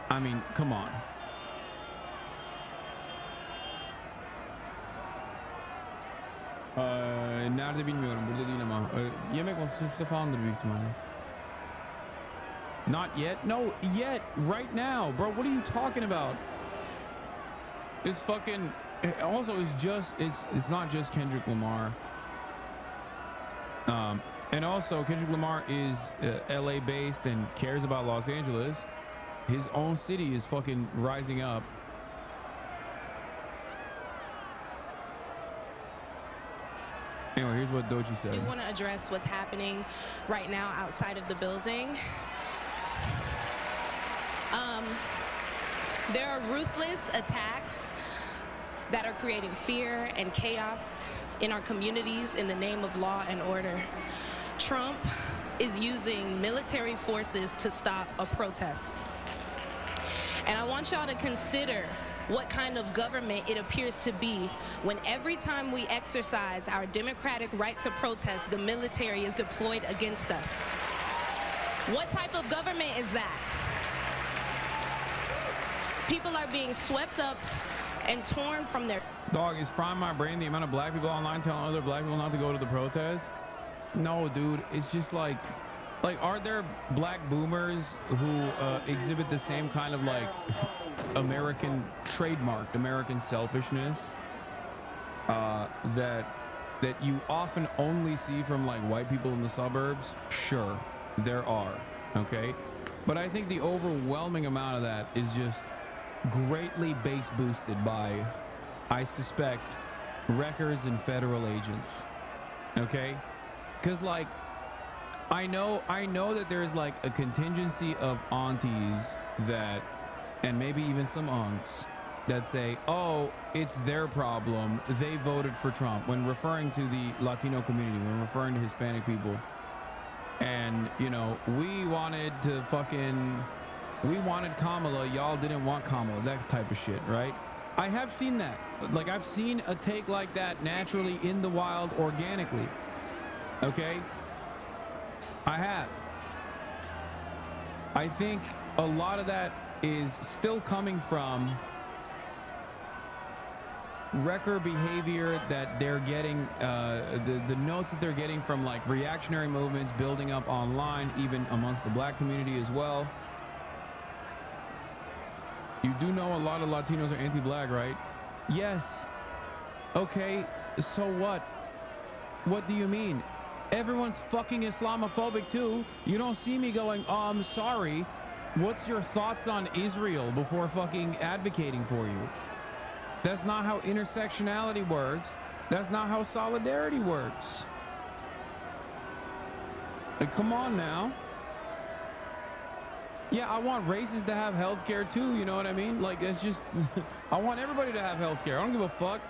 I mean, come on. Nerede bilmiyorum. Burada değil ama. Yemek masasında falandır büyük ihtimalle. Not yet? No, yet. Right now. Bro, what are you talking about? It's fucking... Also, it's not just Kendrick Lamar. And also, Kendrick Lamar is LA based and cares about Los Angeles. His own city is fucking rising up. Anyway, here's what Doechii said. I do want to address what's happening right now outside of the building. There are ruthless attacks that are creating fear and chaos in our communities in the name of law and order. Trump is using military forces to stop a protest. And I want y'all to consider what kind of government it appears to be when every time we exercise our democratic right to protest, the military is deployed against us. What type of government is that? People are being swept up and torn from their... Dog, is frying my brain the amount of black people online telling other black people not to go to the protest? No, dude, it's just like are there black boomers who exhibit the same kind of like American trademarked American selfishness that you often only see from like white people in the suburbs? Sure, there are, okay? But I think the overwhelming amount of that is just greatly base boosted by, I suspect, wreckers and federal agents, okay? Because like I know that there's like a contingency of aunties that, and maybe even some unks that say, oh, it's their problem, they voted for Trump, when referring to the Latino community, when referring to Hispanic people. And you know, we wanted Kamala, y'all didn't want Kamala, that type of shit, right? I have seen that. Like, I've seen a take like that naturally in the wild, organically. Okay? I have. I think a lot of that is still coming from wrecker behavior that they're getting, the notes that they're getting from like reactionary movements building up online, even amongst the black community as well. You do know a lot of Latinos are anti-black, right? Yes. Okay, so what? What do you mean? Everyone's fucking Islamophobic too. You don't see me going, oh, I'm sorry. What's your thoughts on Israel before fucking advocating for you? That's not how intersectionality works. That's not how solidarity works. Like, come on now. Yeah, I want races to have health care too, you know what I mean? Like, it's just, I want everybody to have health care. I don't give a fuck.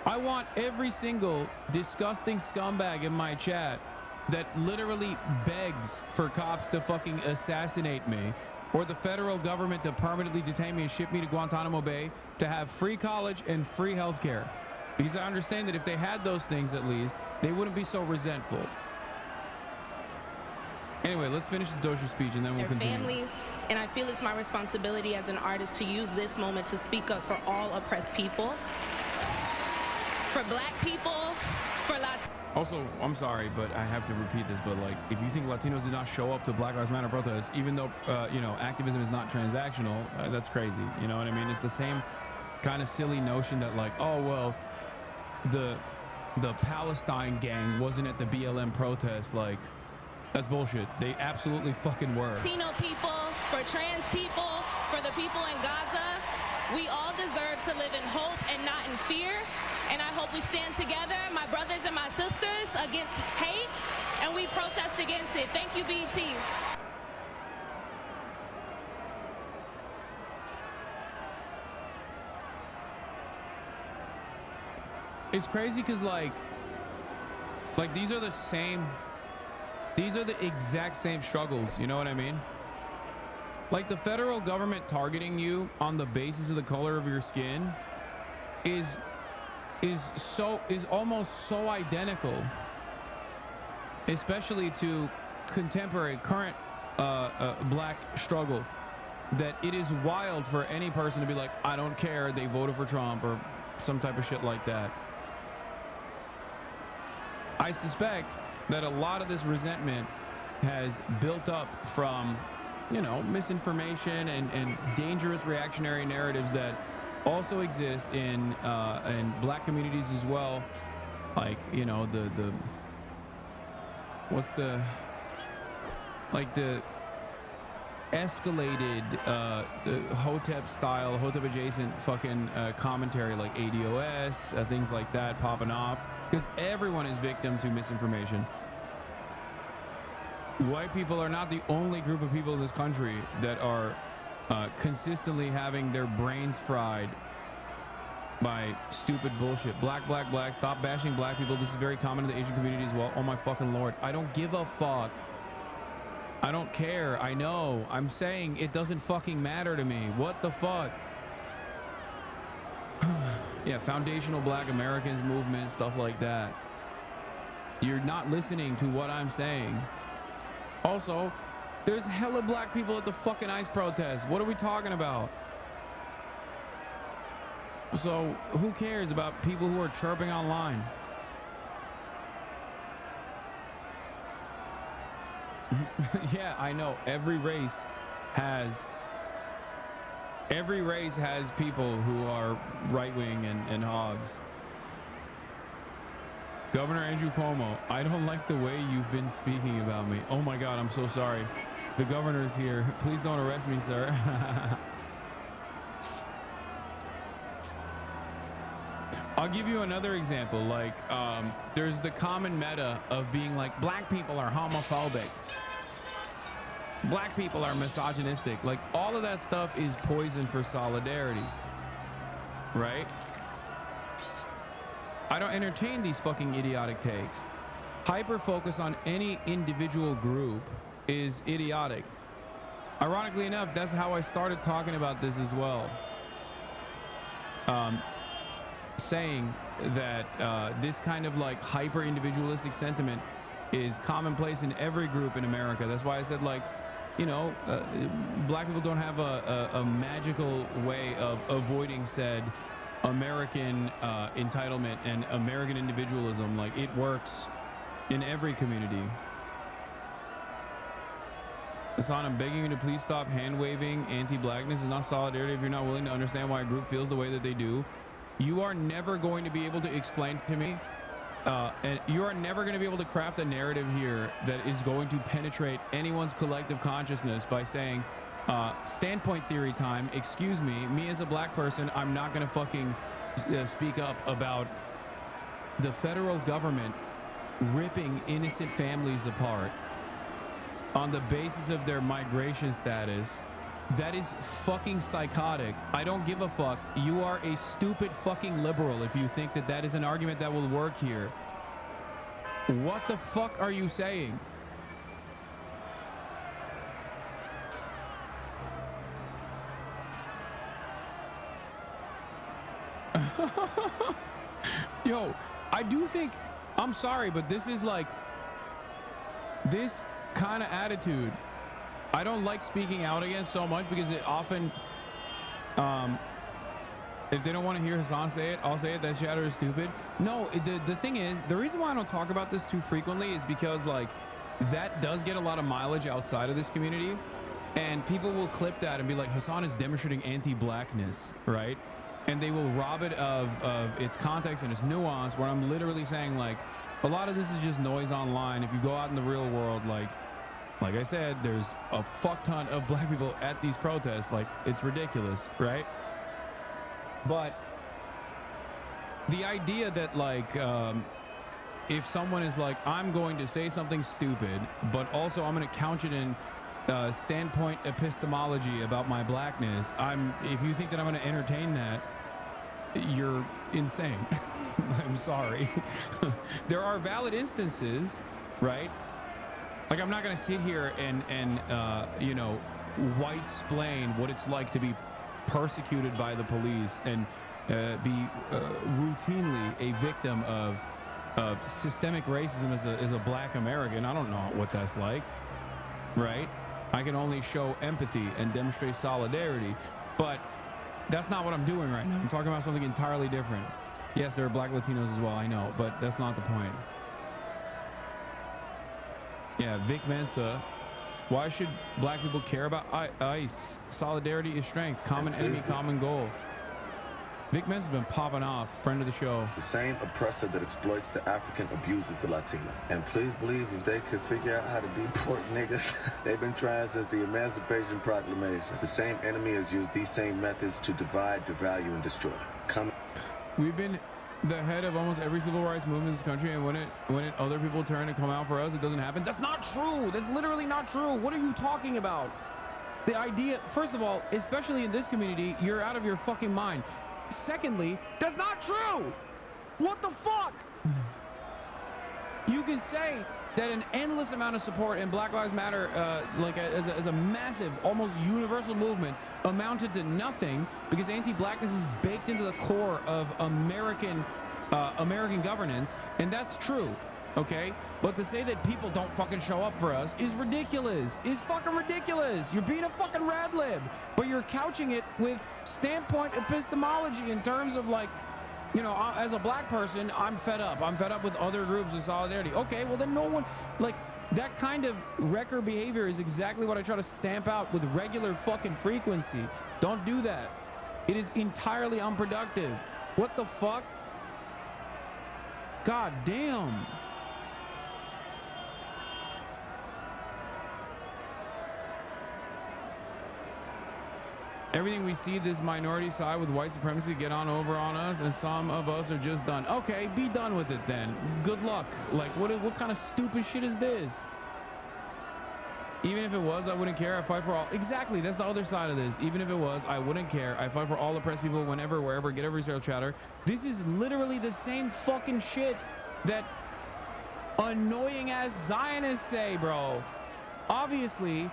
I want every single disgusting scumbag in my chat that literally begs for cops to fucking assassinate me, or the federal government to permanently detain me and ship me to Guantanamo Bay, to have free college and free health care. Because I understand that if they had those things, at least, they wouldn't be so resentful. Anyway, let's finish the Dozier speech and then we'll continue. Families, and I feel it's my responsibility as an artist to use this moment to speak up for all oppressed people, for Black people, for Latinos. Also, I'm sorry, but I have to repeat this, but like, if you think Latinos did not show up to Black Lives Matter protests, even though, you know, activism is not transactional, that's crazy. You know what I mean? It's the same kind of silly notion that like, oh, well, the Palestine gang wasn't at the BLM protest. Like, that's bullshit. They absolutely fucking were. Latino people, for trans people, for the people in Gaza, we all deserve to live in hope and not in fear. And I hope we stand together, my brothers and my sisters, against hate, and we protest against it. Thank you, BT. It's crazy because like these are the exact same struggles, you know what I mean? Like, the federal government targeting you on the basis of the color of your skin is almost so identical, especially to contemporary current Black struggle, that it is wild for any person to be like, I don't care, they voted for Trump, or some type of shit like that. I suspect that a lot of this resentment has built up from, you know, misinformation and dangerous reactionary narratives that also exist in Black communities as well. Like, you know, the escalated Hotep adjacent fucking commentary, like ADOS, things like that popping off, because everyone is victim to misinformation. White people are not the only group of people in this country that are consistently having their brains fried by stupid bullshit. Black, stop bashing Black people. This is very common in the Asian community as well. Oh my fucking Lord. I don't give a fuck. I don't care. I know. I'm saying it doesn't fucking matter to me. What the fuck? Yeah, foundational Black Americans movement, stuff like that. You're not listening to what I'm saying. Also, there's hella Black people at the fucking ICE protest. What are we talking about? So who cares about people who are chirping online? Yeah, I know. Every race has people who are right-wing and hogs. Governor Andrew Cuomo, I don't like the way you've been speaking about me. Oh my God, I'm so sorry. The governor's here. Please don't arrest me, sir. I'll give you another example. Like, there's the common meta of being like, Black people are homophobic. Black people are misogynistic. Like, all of that stuff is poison for solidarity, right? I don't entertain these fucking idiotic takes. Hyper focus on any individual group is idiotic. Ironically enough, that's how I started talking about this as well. Saying that this kind of like hyper individualistic sentiment is commonplace in every group in America. That's why I said, like, you know, Black people don't have a magical way of avoiding said American entitlement and American individualism. Like, it works in every community. Hasan, I'm begging you to please stop hand-waving. Anti-Blackness is not solidarity if you're not willing to understand why a group feels the way that they do. You are never going to be able to explain to me, and you are never going to be able to craft a narrative here that is going to penetrate anyone's collective consciousness by saying, standpoint theory time, excuse me as a Black person, I'm not going to fucking speak up about the federal government ripping innocent families apart on the basis of their migration status. That is fucking psychotic. I don't give a fuck. You are a stupid fucking liberal if you think that that is an argument that will work here. What the fuck are you saying? Yo, I do think, I'm sorry, but this is like, this kind of attitude I don't like speaking out against so much, because it often, if they don't want to hear Hasan say it, I'll say it. That shatter is stupid. No, the thing is, the reason why I don't talk about this too frequently is because, like, that does get a lot of mileage outside of this community, and people will clip that and be like, Hasan is demonstrating anti-blackness, right? And they will rob it of its context and its nuance, where I'm literally saying, like, a lot of this is just noise online. If you go out in the real world, like I said, there's a fuck ton of black people at these protests. Like, it's ridiculous, right? But the idea that, like, if someone is like, I'm going to say something stupid, but also I'm going to couch it in standpoint epistemology about my blackness, if you think that I'm going to entertain that, you're insane. I'm sorry. There are valid instances, right? Like, I'm not going to sit here and you know, white-splain what it's like to be persecuted by the police and be routinely a victim of systemic racism as a black American. I don't know what that's like, right? I can only show empathy and demonstrate solidarity, but that's not what I'm doing right now. I'm talking about something entirely different. Yes, there are black Latinos as well, I know, but that's not the point. Yeah, Vic Mensa. Why should black people care about ICE? Solidarity is strength. Common enemy, common goal. Vic Mensa's been popping off. Friend of the show. The same oppressor that exploits the African abuses the Latino. And please believe, if they could figure out how to deport niggas, they've been trying since the Emancipation Proclamation. The same enemy has used these same methods to divide, devalue, and destroy. We've been the head of almost every civil rights movement in this country, and when other people turn to come out for us, it doesn't happen. That's not true. That's literally not true. What are you talking about? The idea, first of all, especially in this community, you're out of your fucking mind. Secondly, that's not true. What the fuck? You can say that an endless amount of support in Black Lives Matter, like as a massive, almost universal movement, amounted to nothing because anti-blackness is baked into the core of American governance, and that's true. Okay, but to say that people don't fucking show up for us is ridiculous. Is fucking ridiculous. You're being a fucking rad lib, but you're couching it with standpoint epistemology in terms of, like, you know, as a black person, I'm fed up. I'm fed up with other groups of solidarity. Okay, well then no one, like, that kind of wrecker behavior is exactly what I try to stamp out with regular fucking frequency. Don't do that. It is entirely unproductive. What the fuck? God damn. Everything we see this minority side with white supremacy get on over on us, and some of us are just done. Okay, be done with it then. Good luck. Like, what kind of stupid shit is this? Even if it was, I wouldn't care. I fight for all. Exactly, that's the other side of this. Even if it was, I wouldn't care. I fight for all oppressed people whenever, wherever, get every zero chatter. This is literally the same fucking shit that annoying ass Zionists say, bro. Obviously,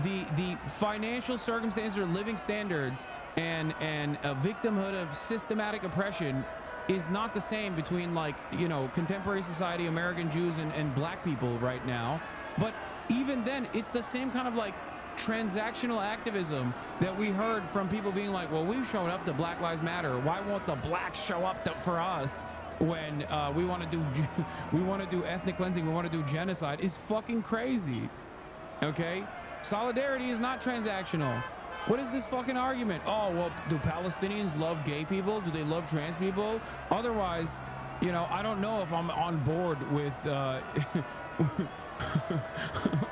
the financial circumstances or living standards and a victimhood of systematic oppression is not the same between, like, you know, contemporary society, American Jews and black people right now. But even then, it's the same kind of, like, transactional activism that we heard from people being like, well, we've shown up to Black Lives Matter. Why won't the blacks show up for us when we want to do ethnic cleansing, we want to do genocide? Is fucking crazy. Okay? Solidarity is not transactional. What is this fucking argument? Oh, well, do Palestinians love gay people? Do they love trans people? Otherwise, you know, I don't know if I'm on board with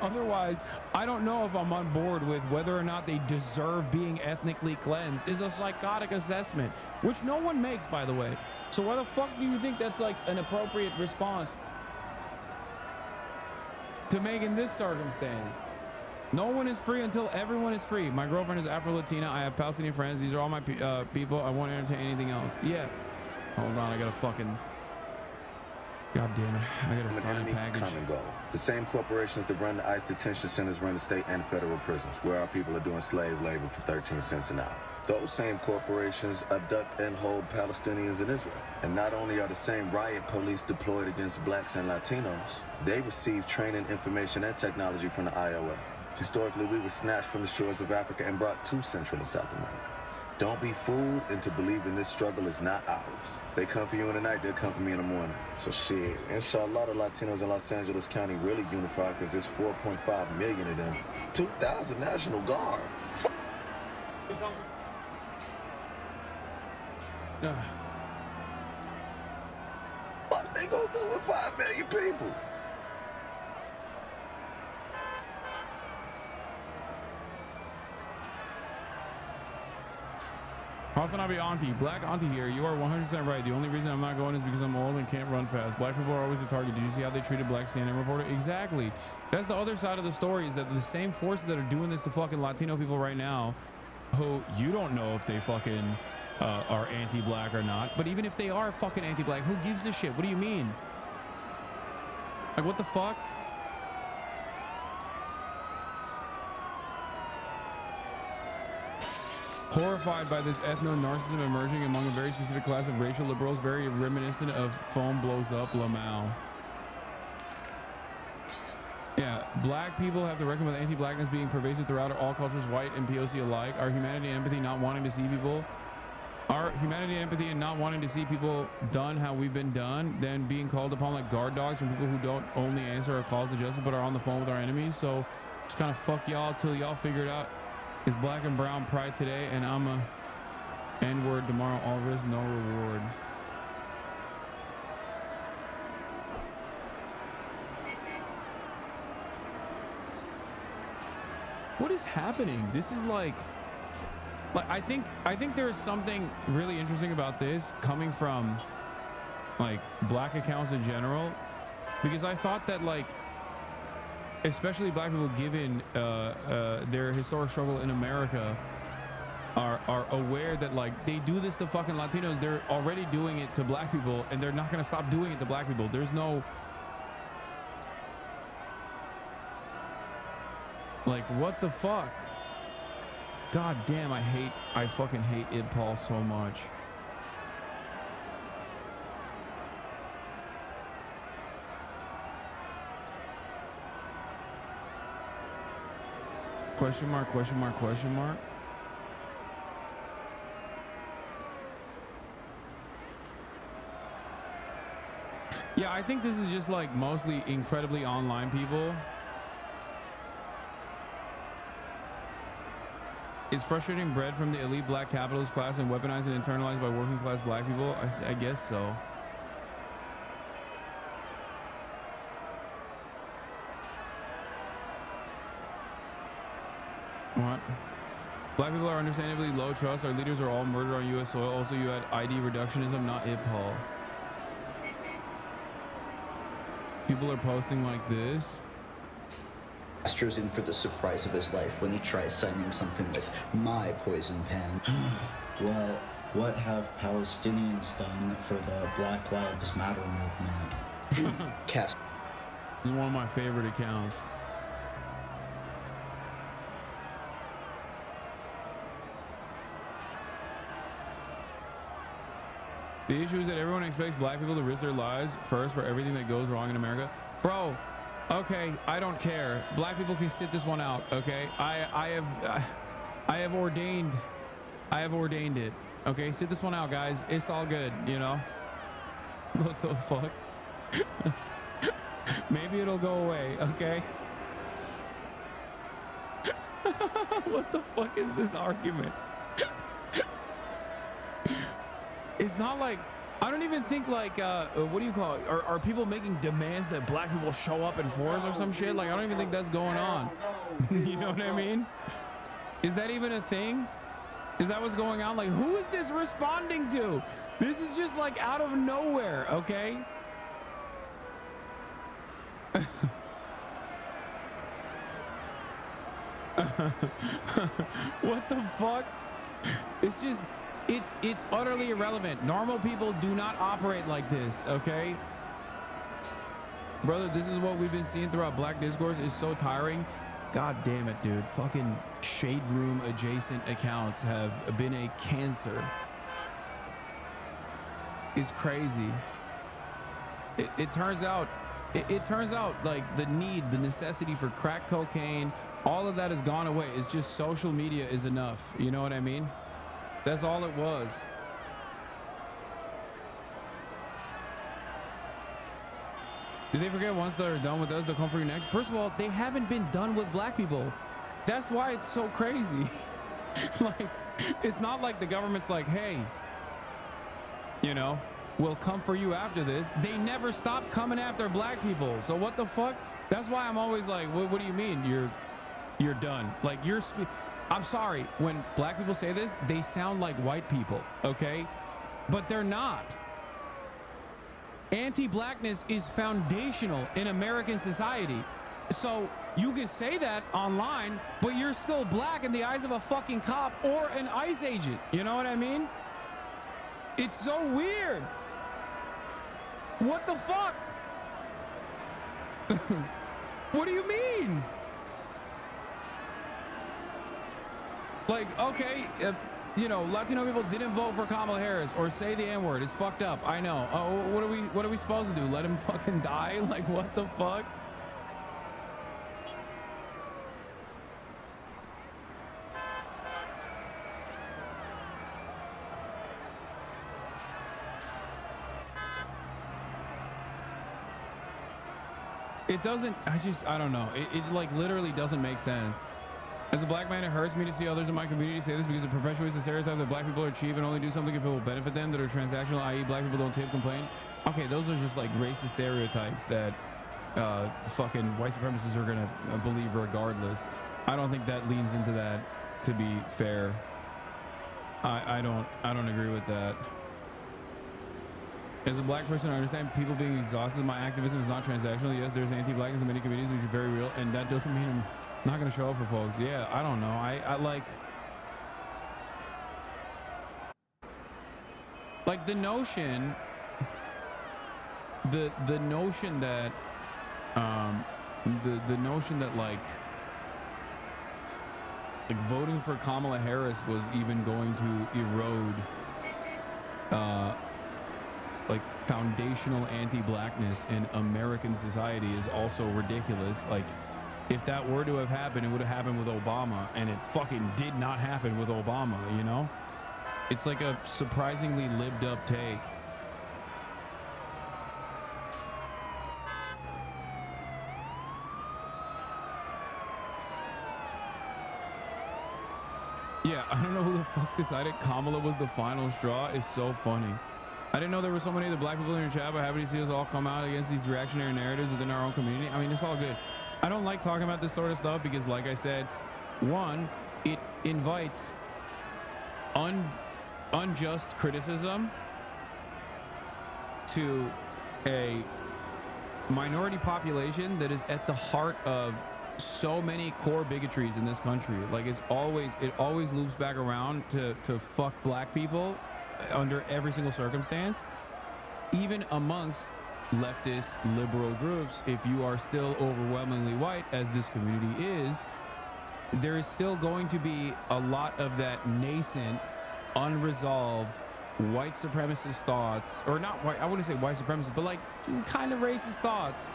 otherwise, I don't know if I'm on board with whether or not they deserve being ethnically cleansed. Is a psychotic assessment, which no one makes, by the way. So why the fuck do you think that's, like, an appropriate response? to make in this circumstance. No one is free until everyone is free. My girlfriend is Afro-Latina. I have Palestinian friends. These are all my people. I won't entertain anything else. Yeah. Hold on. I got to fucking... God damn it. I got to sign a package. Common goal. The same corporations that run the ICE detention centers run the state and federal prisons, where our people are doing slave labor for 13 cents an hour. Those same corporations abduct and hold Palestinians in Israel. And not only are the same riot police deployed against blacks and Latinos, they receive training, information, and technology from the IOF. Historically, we were snatched from the shores of Africa and brought to Central and South America. Don't be fooled into believing this struggle is not ours. They come for you in the night, they'll come for me in the morning. So shit, inshallah, the Latinos in Los Angeles County really unify because there's 4.5 million of them. 2,000 National Guard. What they gonna do with 5 million people? Hasanabi auntie, black auntie here. You are 100% right. The only reason I'm not going is because I'm old and can't run fast. Black people are always a target. Did you see how they treated black CNN reporter? Exactly. That's the other side of the story, is that the same forces that are doing this to fucking Latino people right now, who you don't know if they fucking are anti-black or not, but even if they are fucking anti-black, who gives a shit? What do you mean? Like, what the fuck? Horrified by this ethno-narcissism emerging among a very specific class of racial liberals, very reminiscent of foam blows up Lamau. Yeah, black people have to reckon with anti-blackness being pervasive throughout all cultures, white and POC alike. Our humanity and empathy not wanting to see people, our humanity and empathy and not wanting to see people done how we've been done, then being called upon like guard dogs from people who don't only answer our calls to justice but are on the phone with our enemies. So it's kind of fuck y'all till y'all figure it out. It's black and brown pride today, and I'm a N-word tomorrow. All risk, no reward. What is happening? This is like I think there is something really interesting about this coming from like black accounts in general, because I thought that like, especially black people, given their historic struggle in America, are aware that like they do this to fucking Latinos. They're already doing it to black people, and they're not gonna stop doing it to black people. There's no like, what the fuck? God damn, I fucking hate Id Paul so much. Question mark, question mark, question mark. Yeah, I think this is just like mostly incredibly online people. It's frustrating bred from the elite black capitalist class and weaponized and internalized by working class black people. I guess so. What? Black people are understandably low trust. Our leaders are all murdered on U.S. soil. Also, you had ID reductionism, not Id Paul. People are posting like this. Castro's in for the surprise of his life when he tries signing something with my poison pen. Well, what have Palestinians done for the Black Lives Matter movement? Castro. This is one of my favorite accounts. The issue is that everyone expects black people to risk their lives first for everything that goes wrong in America. Bro, okay, I don't care. Black people can sit this one out, okay? I have ordained it. Okay, sit this one out, guys. It's all good, you know? What the fuck? Maybe it'll go away, okay? What the fuck is this argument? It's not like, I don't even think like, what do you call it? Are people making demands that black people show up in force or some shit? Like, I don't even think that's going on. You know what I mean? Is that even a thing? Is that what's going on? Like, who is this responding to? This is just like out of nowhere, okay? What the fuck? It's just, it's utterly irrelevant. Normal people do not operate like this, okay? Brother, this is what we've been seeing throughout Black discourse. It's so tiring. God damn it, dude. Fucking shade room adjacent accounts have been a cancer. It's crazy. It turns out like the necessity for crack cocaine, all of that has gone away. It's just social media is enough. You know what I mean? That's all it was. Did they forget once they're done with us, they'll come for you next? First of all, they haven't been done with black people. That's why it's so crazy. Like, it's not like the government's like, hey, you know, we'll come for you after this. They never stopped coming after black people. So what the fuck? That's why I'm always like, what do you mean you're done? Like, I'm sorry, when black people say this, they sound like white people, okay? But they're not. Anti-blackness is foundational in American society. So you can say that online, but you're still black in the eyes of a fucking cop or an ICE agent. You know what I mean? It's so weird. What the fuck? What do you mean? Like, okay, you know, Latino people didn't vote for Kamala Harris or say the N-word. It's fucked up. I know. Oh, what are we supposed to do? Let him fucking die? Like, what the fuck? It doesn't, I don't know. It like literally doesn't make sense. As a black man, it hurts me to see others in my community say this because it perpetuates the stereotype that black people are cheap and only do something if it will benefit them, that are transactional, i.e. black people don't tip, complain. Okay, those are just like racist stereotypes that fucking white supremacists are gonna believe regardless. I don't think that leans into that, to be fair. I don't agree with that. As a black person, I understand people being exhausted. My activism is not transactional. Yes, there's anti-blackness in many communities, which is very real, and that doesn't mean I'm not gonna show up for folks. Yeah, I don't know. I like the notion, the notion that the notion that like voting for Kamala Harris was even going to erode like foundational anti-blackness in American society is also ridiculous. Like, if that were to have happened, it would have happened with Obama, and it fucking did not happen with Obama, you know? It's like a surprisingly lived up take. Yeah, I don't know who the fuck decided Kamala was the final straw. It's so funny. I didn't know there were so many other black people in your chat, but happy to see us all come out against these reactionary narratives within our own community. I mean, it's all good. I don't like talking about this sort of stuff because, like I said, one, it invites unjust criticism to a minority population that is at the heart of so many core bigotries in this country. Like, it always loops back around to fuck black people under every single circumstance, even amongst leftist liberal groups. If you are still overwhelmingly white, as this community is, there is still going to be a lot of that nascent, unresolved white supremacist thoughts, or not white, I wouldn't say white supremacist, but like kind of racist thoughts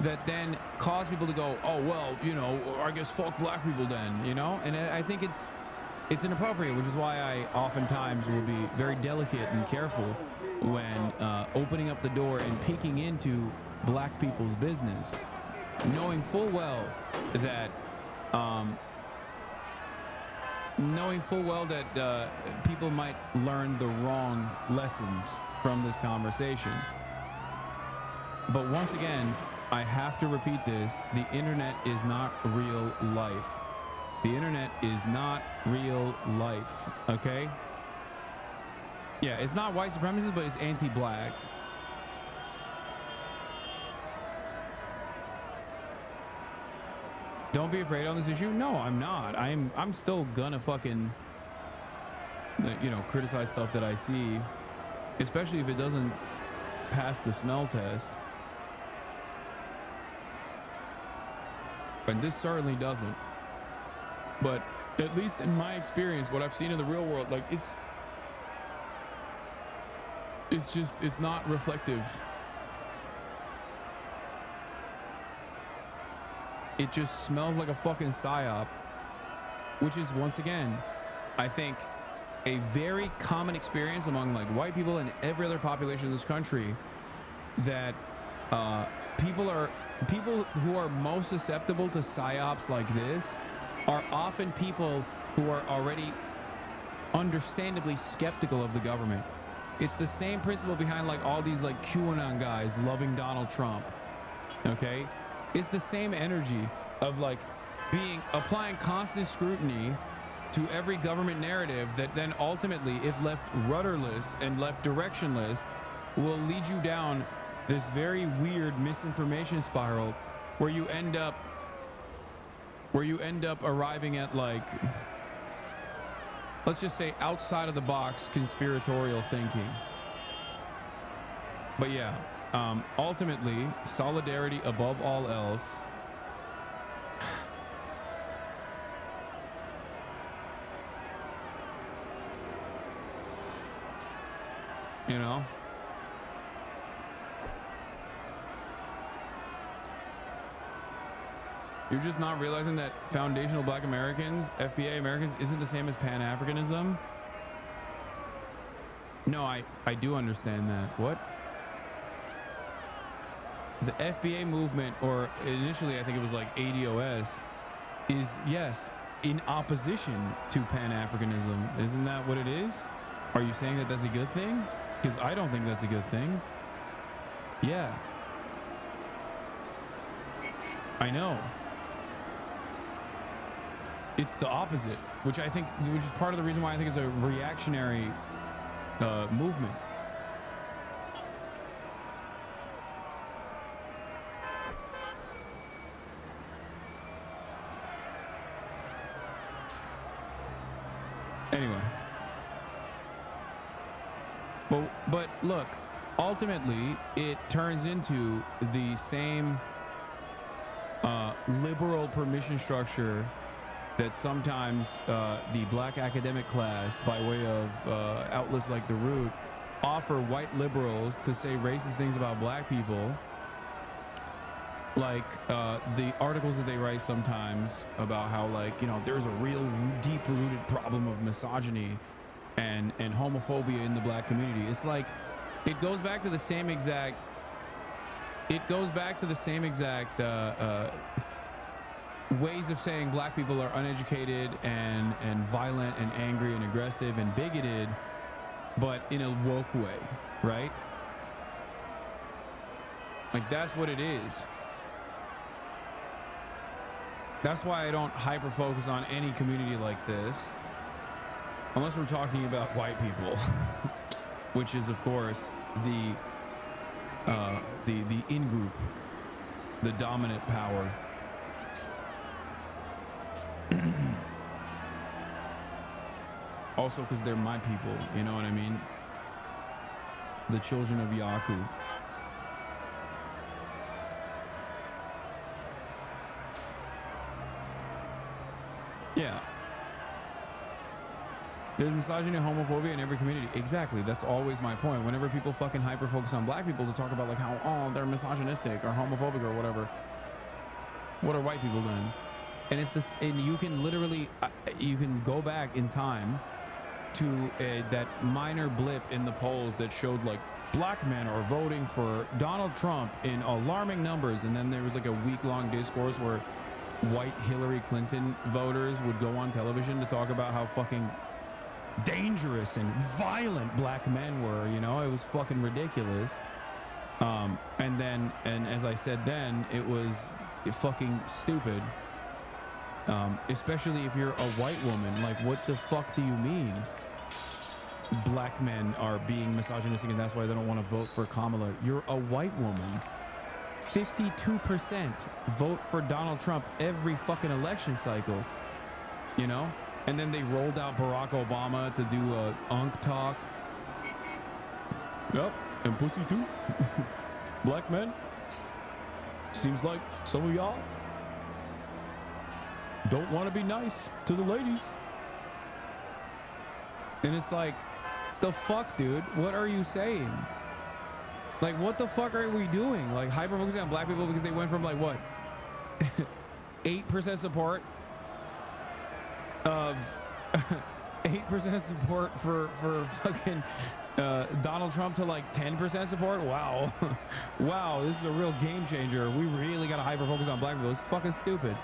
that then cause people to go, oh, well, you know, I guess fuck black people then, you know? And I think it's inappropriate, which is why I oftentimes will be very delicate and careful when opening up the door and peeking into black people's business, knowing full well that people might learn the wrong lessons from this conversation. But once again, I have to repeat this: the internet is not real life. The internet is not real life, okay? Yeah, it's not white supremacist, but it's anti-black. Don't be afraid on this issue. No, I'm not. I'm still gonna fucking, you know, criticize stuff that I see, especially if it doesn't pass the smell test. And this certainly doesn't. But at least in my experience, what I've seen in the real world, like it's not reflective. It just smells like a fucking psyop, which is, once again, I think, a very common experience among like white people and every other population in this country, that people who are most susceptible to psyops like this are often people who are already understandably skeptical of the government. It's the same principle behind like all these like QAnon guys loving Donald Trump. Okay? It's the same energy of like applying constant scrutiny to every government narrative that then ultimately, if left rudderless and left directionless, will lead you down this very weird misinformation spiral where you end up arriving at, like, let's just say, outside of the box conspiratorial thinking. But yeah, ultimately, solidarity above all else. You know? You're just not realizing that foundational Black Americans, FBA Americans, isn't the same as Pan-Africanism? No, I do understand that. What? The FBA movement, or initially I think it was like ADOS, is, yes, in opposition to Pan-Africanism. Isn't that what it is? Are you saying that that's a good thing? Because I don't think that's a good thing. Yeah. I know. It's the opposite, which is part of the reason why I think it's a reactionary movement. Anyway. But look, ultimately, it turns into the same liberal permission structure that sometimes the Black academic class, by way of outlets like The Root, offer white liberals to say racist things about Black people. Like the articles that they write sometimes about how, like, you know, there's a real deep-rooted problem of misogyny and homophobia in the Black community. It's like, it goes back to the same exact ways of saying Black people are uneducated and violent and angry and aggressive and bigoted, but in a woke way, right? Like, that's what it is. That's why I don't hyper focus on any community like this, unless we're talking about white people, which is, of course, the in-group, the dominant power. Also, because they're my people, you know what I mean? The children of Yaqub. Yeah. There's misogyny and homophobia in every community. Exactly. That's always my point. Whenever people fucking hyper focus on Black people to talk about like how, oh, they're misogynistic or homophobic or whatever, what are white people doing? And it's this, and you can literally, you can go back in time to that minor blip in the polls that showed like Black men are voting for Donald Trump in alarming numbers. And then there was like a week-long discourse where white Hillary Clinton voters would go on television to talk about how fucking dangerous and violent Black men were, you know? It was fucking ridiculous. And as I said then, it was fucking stupid. Especially if you're a white woman. Like, what the fuck do you mean? Black men are being misogynistic and that's why they don't want to vote for Kamala. You're a white woman. 52% vote for Donald Trump every fucking election cycle, you know? And then they rolled out Barack Obama to do a unk talk. Yep, and pussy too. Black men. Seems like some of y'all don't want to be nice to the ladies. And it's like, the fuck, dude? What are you saying? Like, what the fuck are we doing? Like, hyper-focusing on black people because they went from, like, what? 8% support of... 8% support for fucking Donald Trump to, like, 10% support? Wow. Wow, this is a real game changer. We really got to hyper-focus on black people. It's fucking stupid.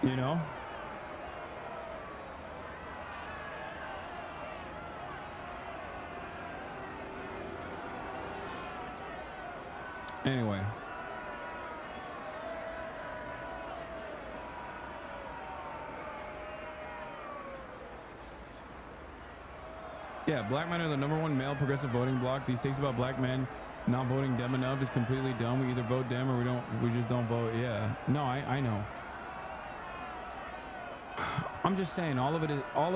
You know? Anyway. Yeah, black men are the #1 male progressive voting bloc. These takes about black men not voting Dem enough is completely dumb. We either vote Dem or we just don't vote. Yeah. No, I know. I'm just saying, all of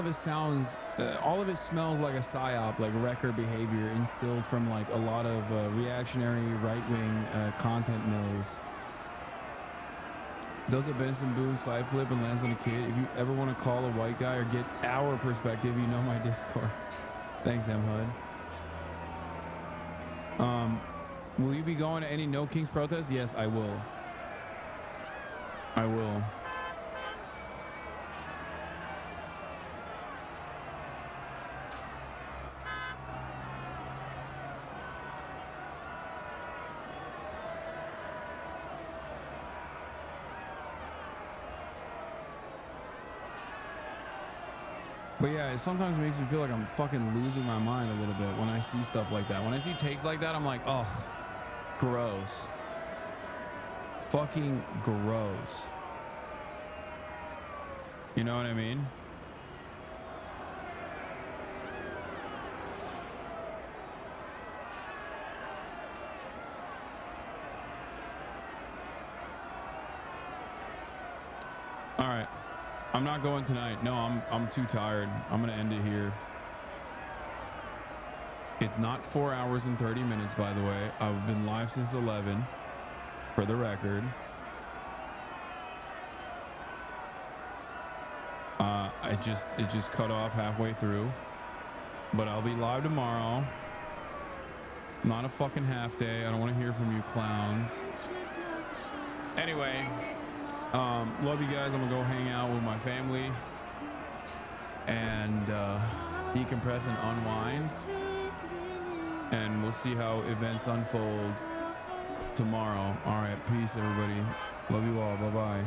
it sounds, all of it smells like a psyop, like record behavior instilled from like a lot of reactionary right-wing content mills. Does a Benson Boone side flip and lands on a kid? If you ever want to call a white guy or get our perspective, you know my Discord. Thanks, M Hood. Will you be going to any No Kings protests? Yes, I will. I will. But yeah, it sometimes makes me feel like I'm fucking losing my mind a little bit when I see stuff like that. When I see takes like that, I'm like, ugh, gross. Fucking gross. You know what I mean? All right. I'm not going tonight. No, I'm too tired. I'm gonna end it here. It's not 4 hours and 30 minutes, by the way. I've been live since 11, for the record. It just cut off halfway through, but I'll be live tomorrow. It's not a fucking half day. I don't want to hear from you clowns. Anyway. Love you guys. I'm gonna go hang out with my family and decompress and unwind, and we'll see how events unfold tomorrow. All right, peace, everybody. Love you all. Bye bye.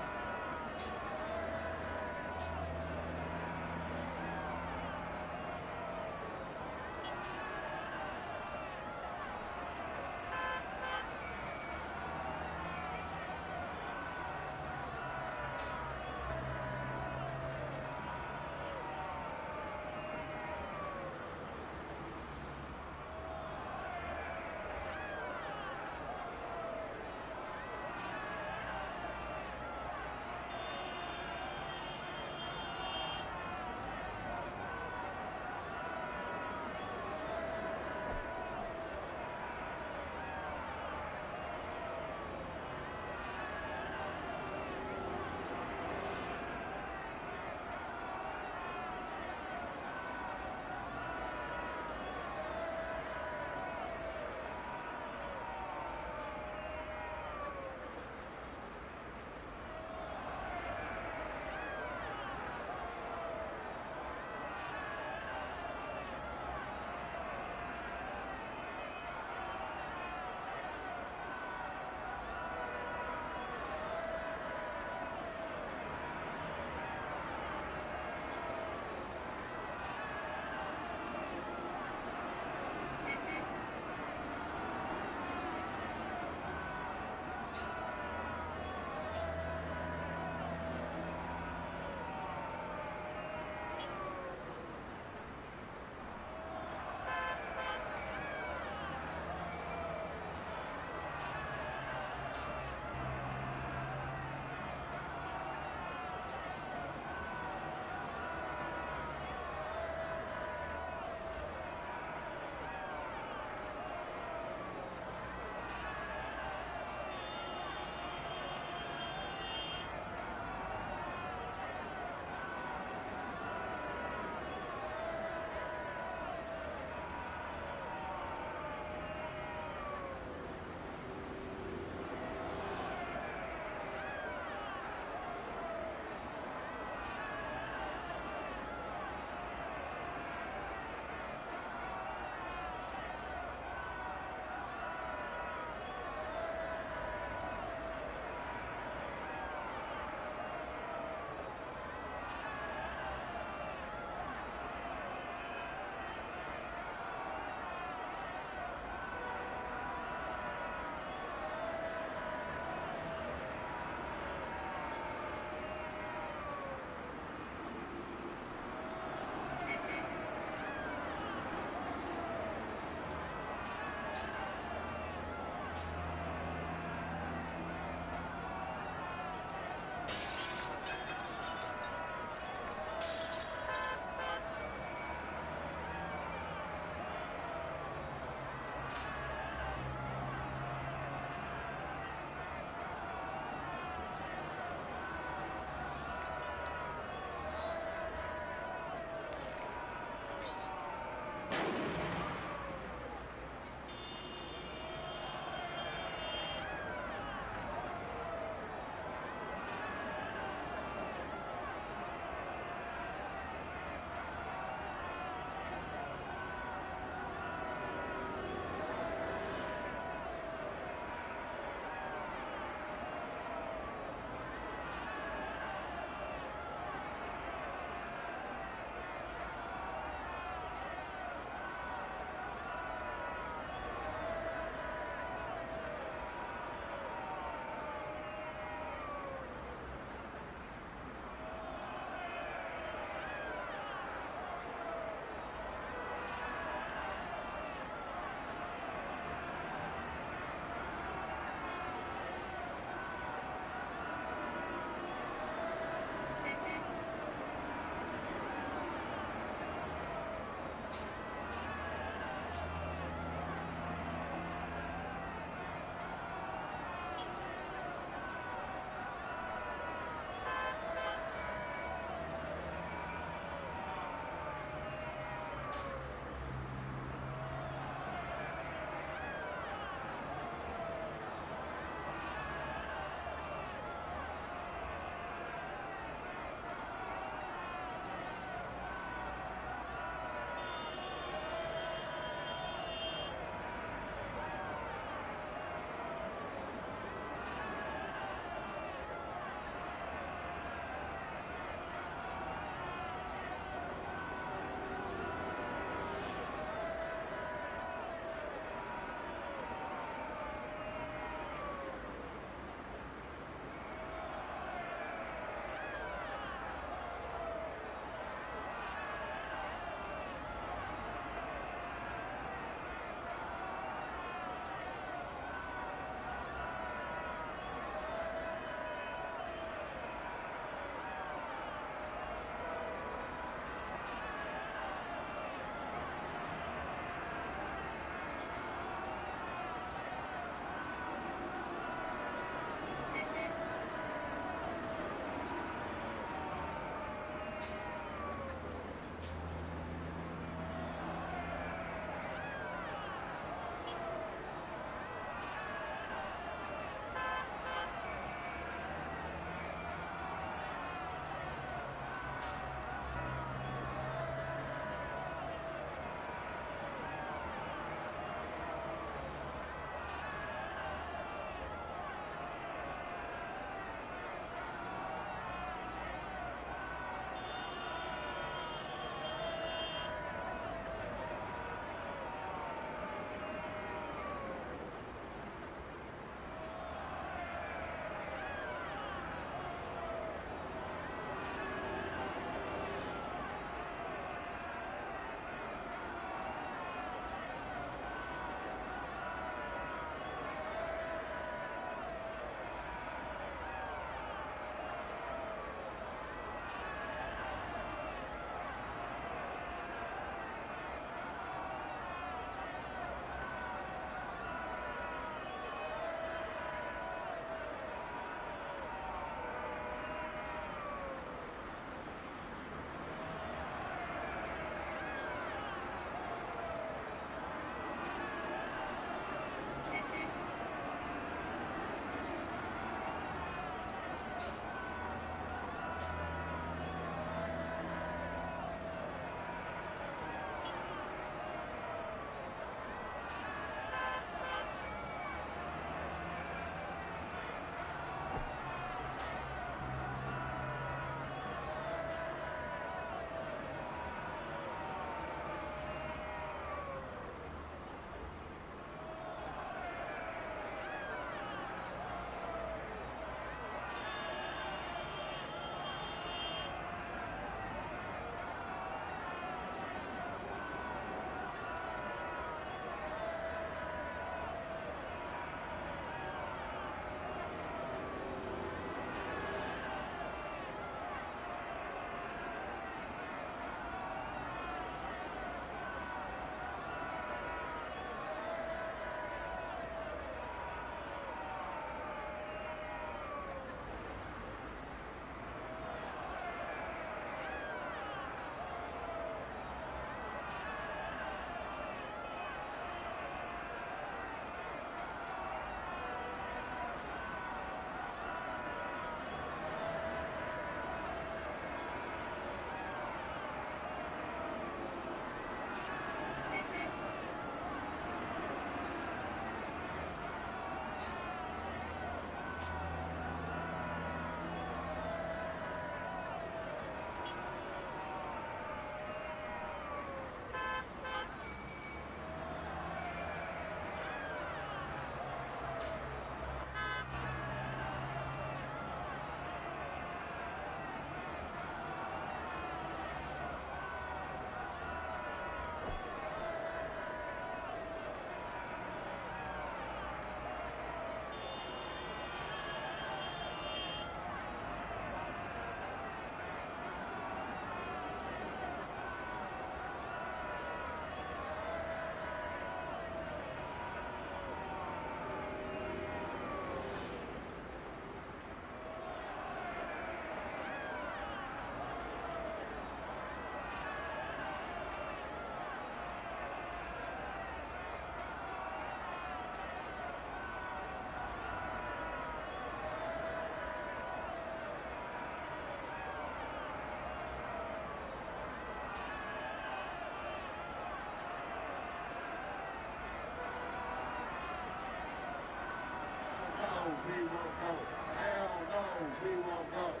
won't vote. Hell no, we won't vote.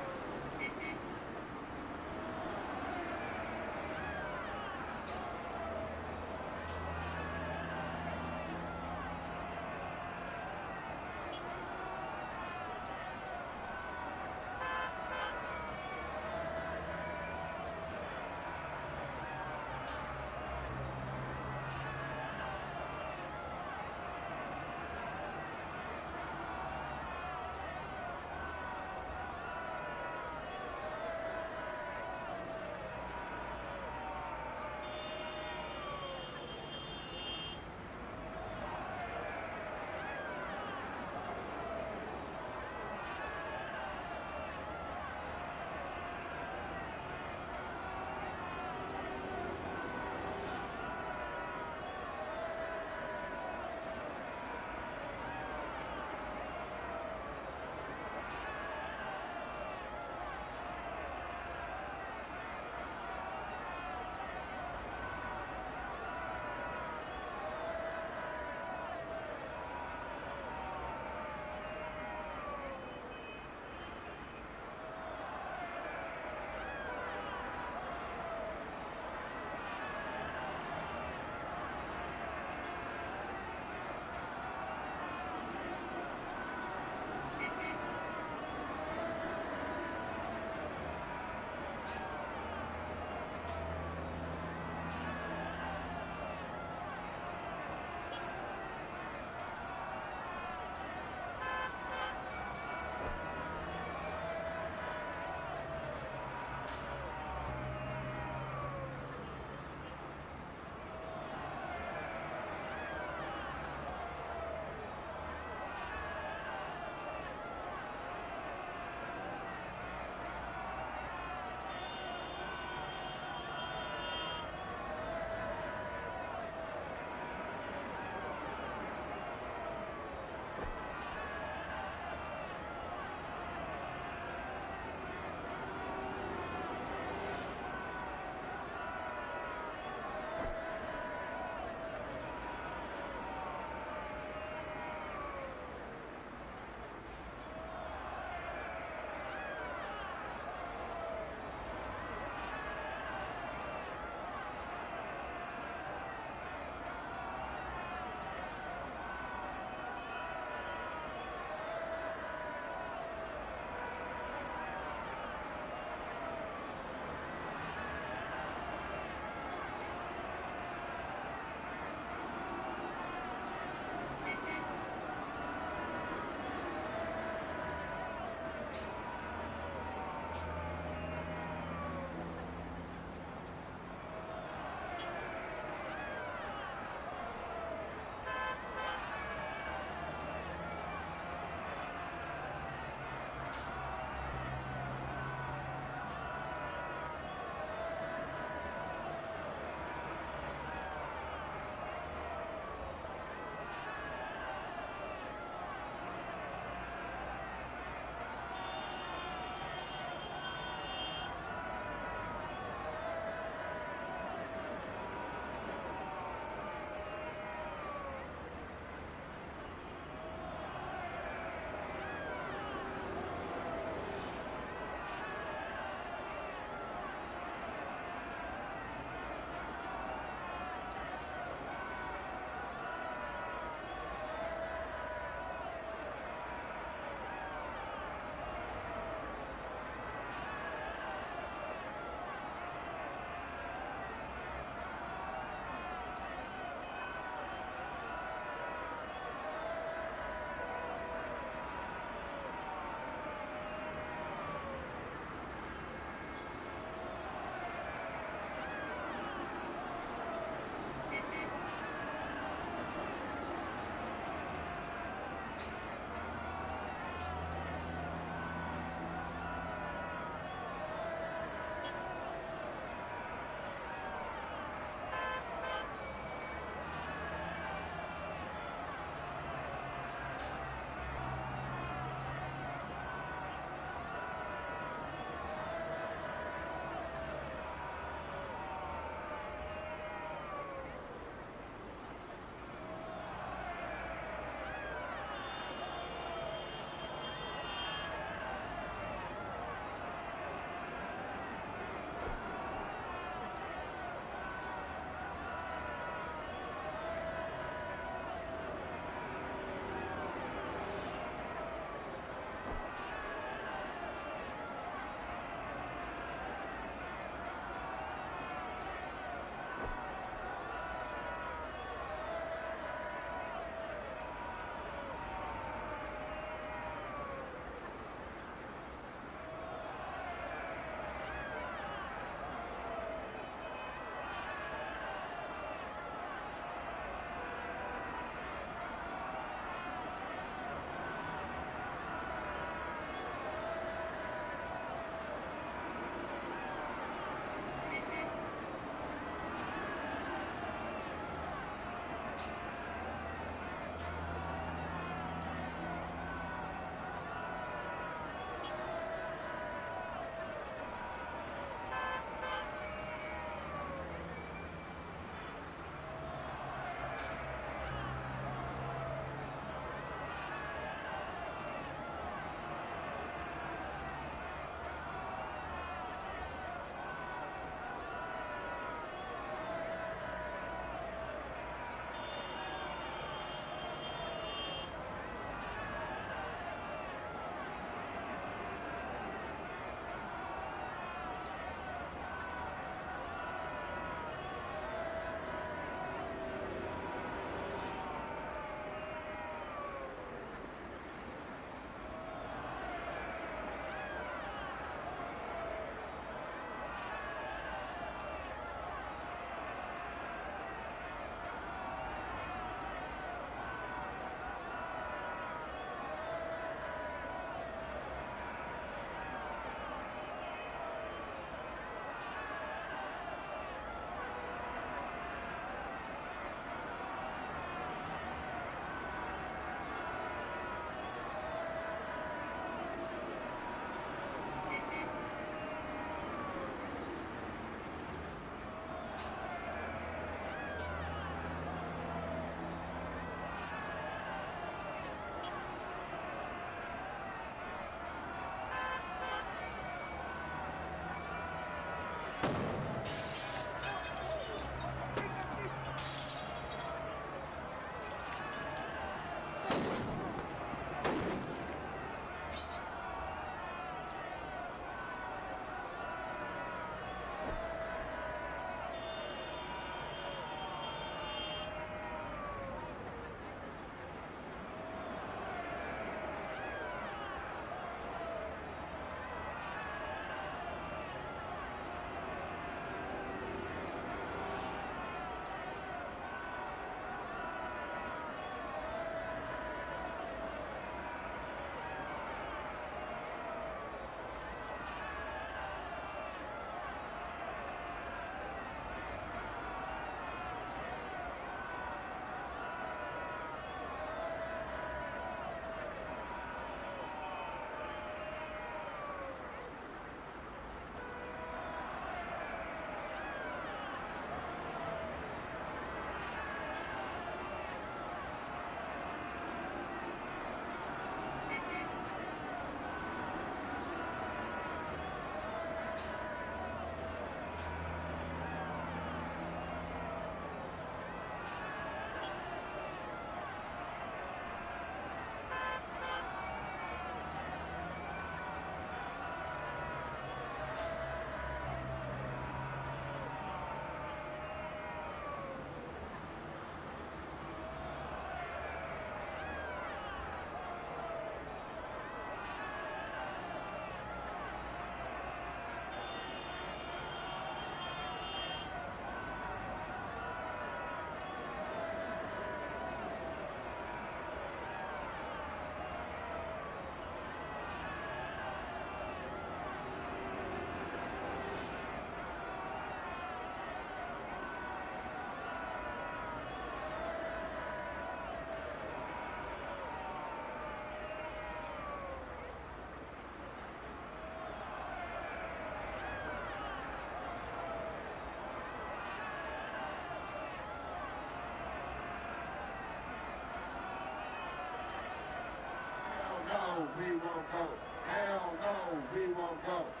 won't go.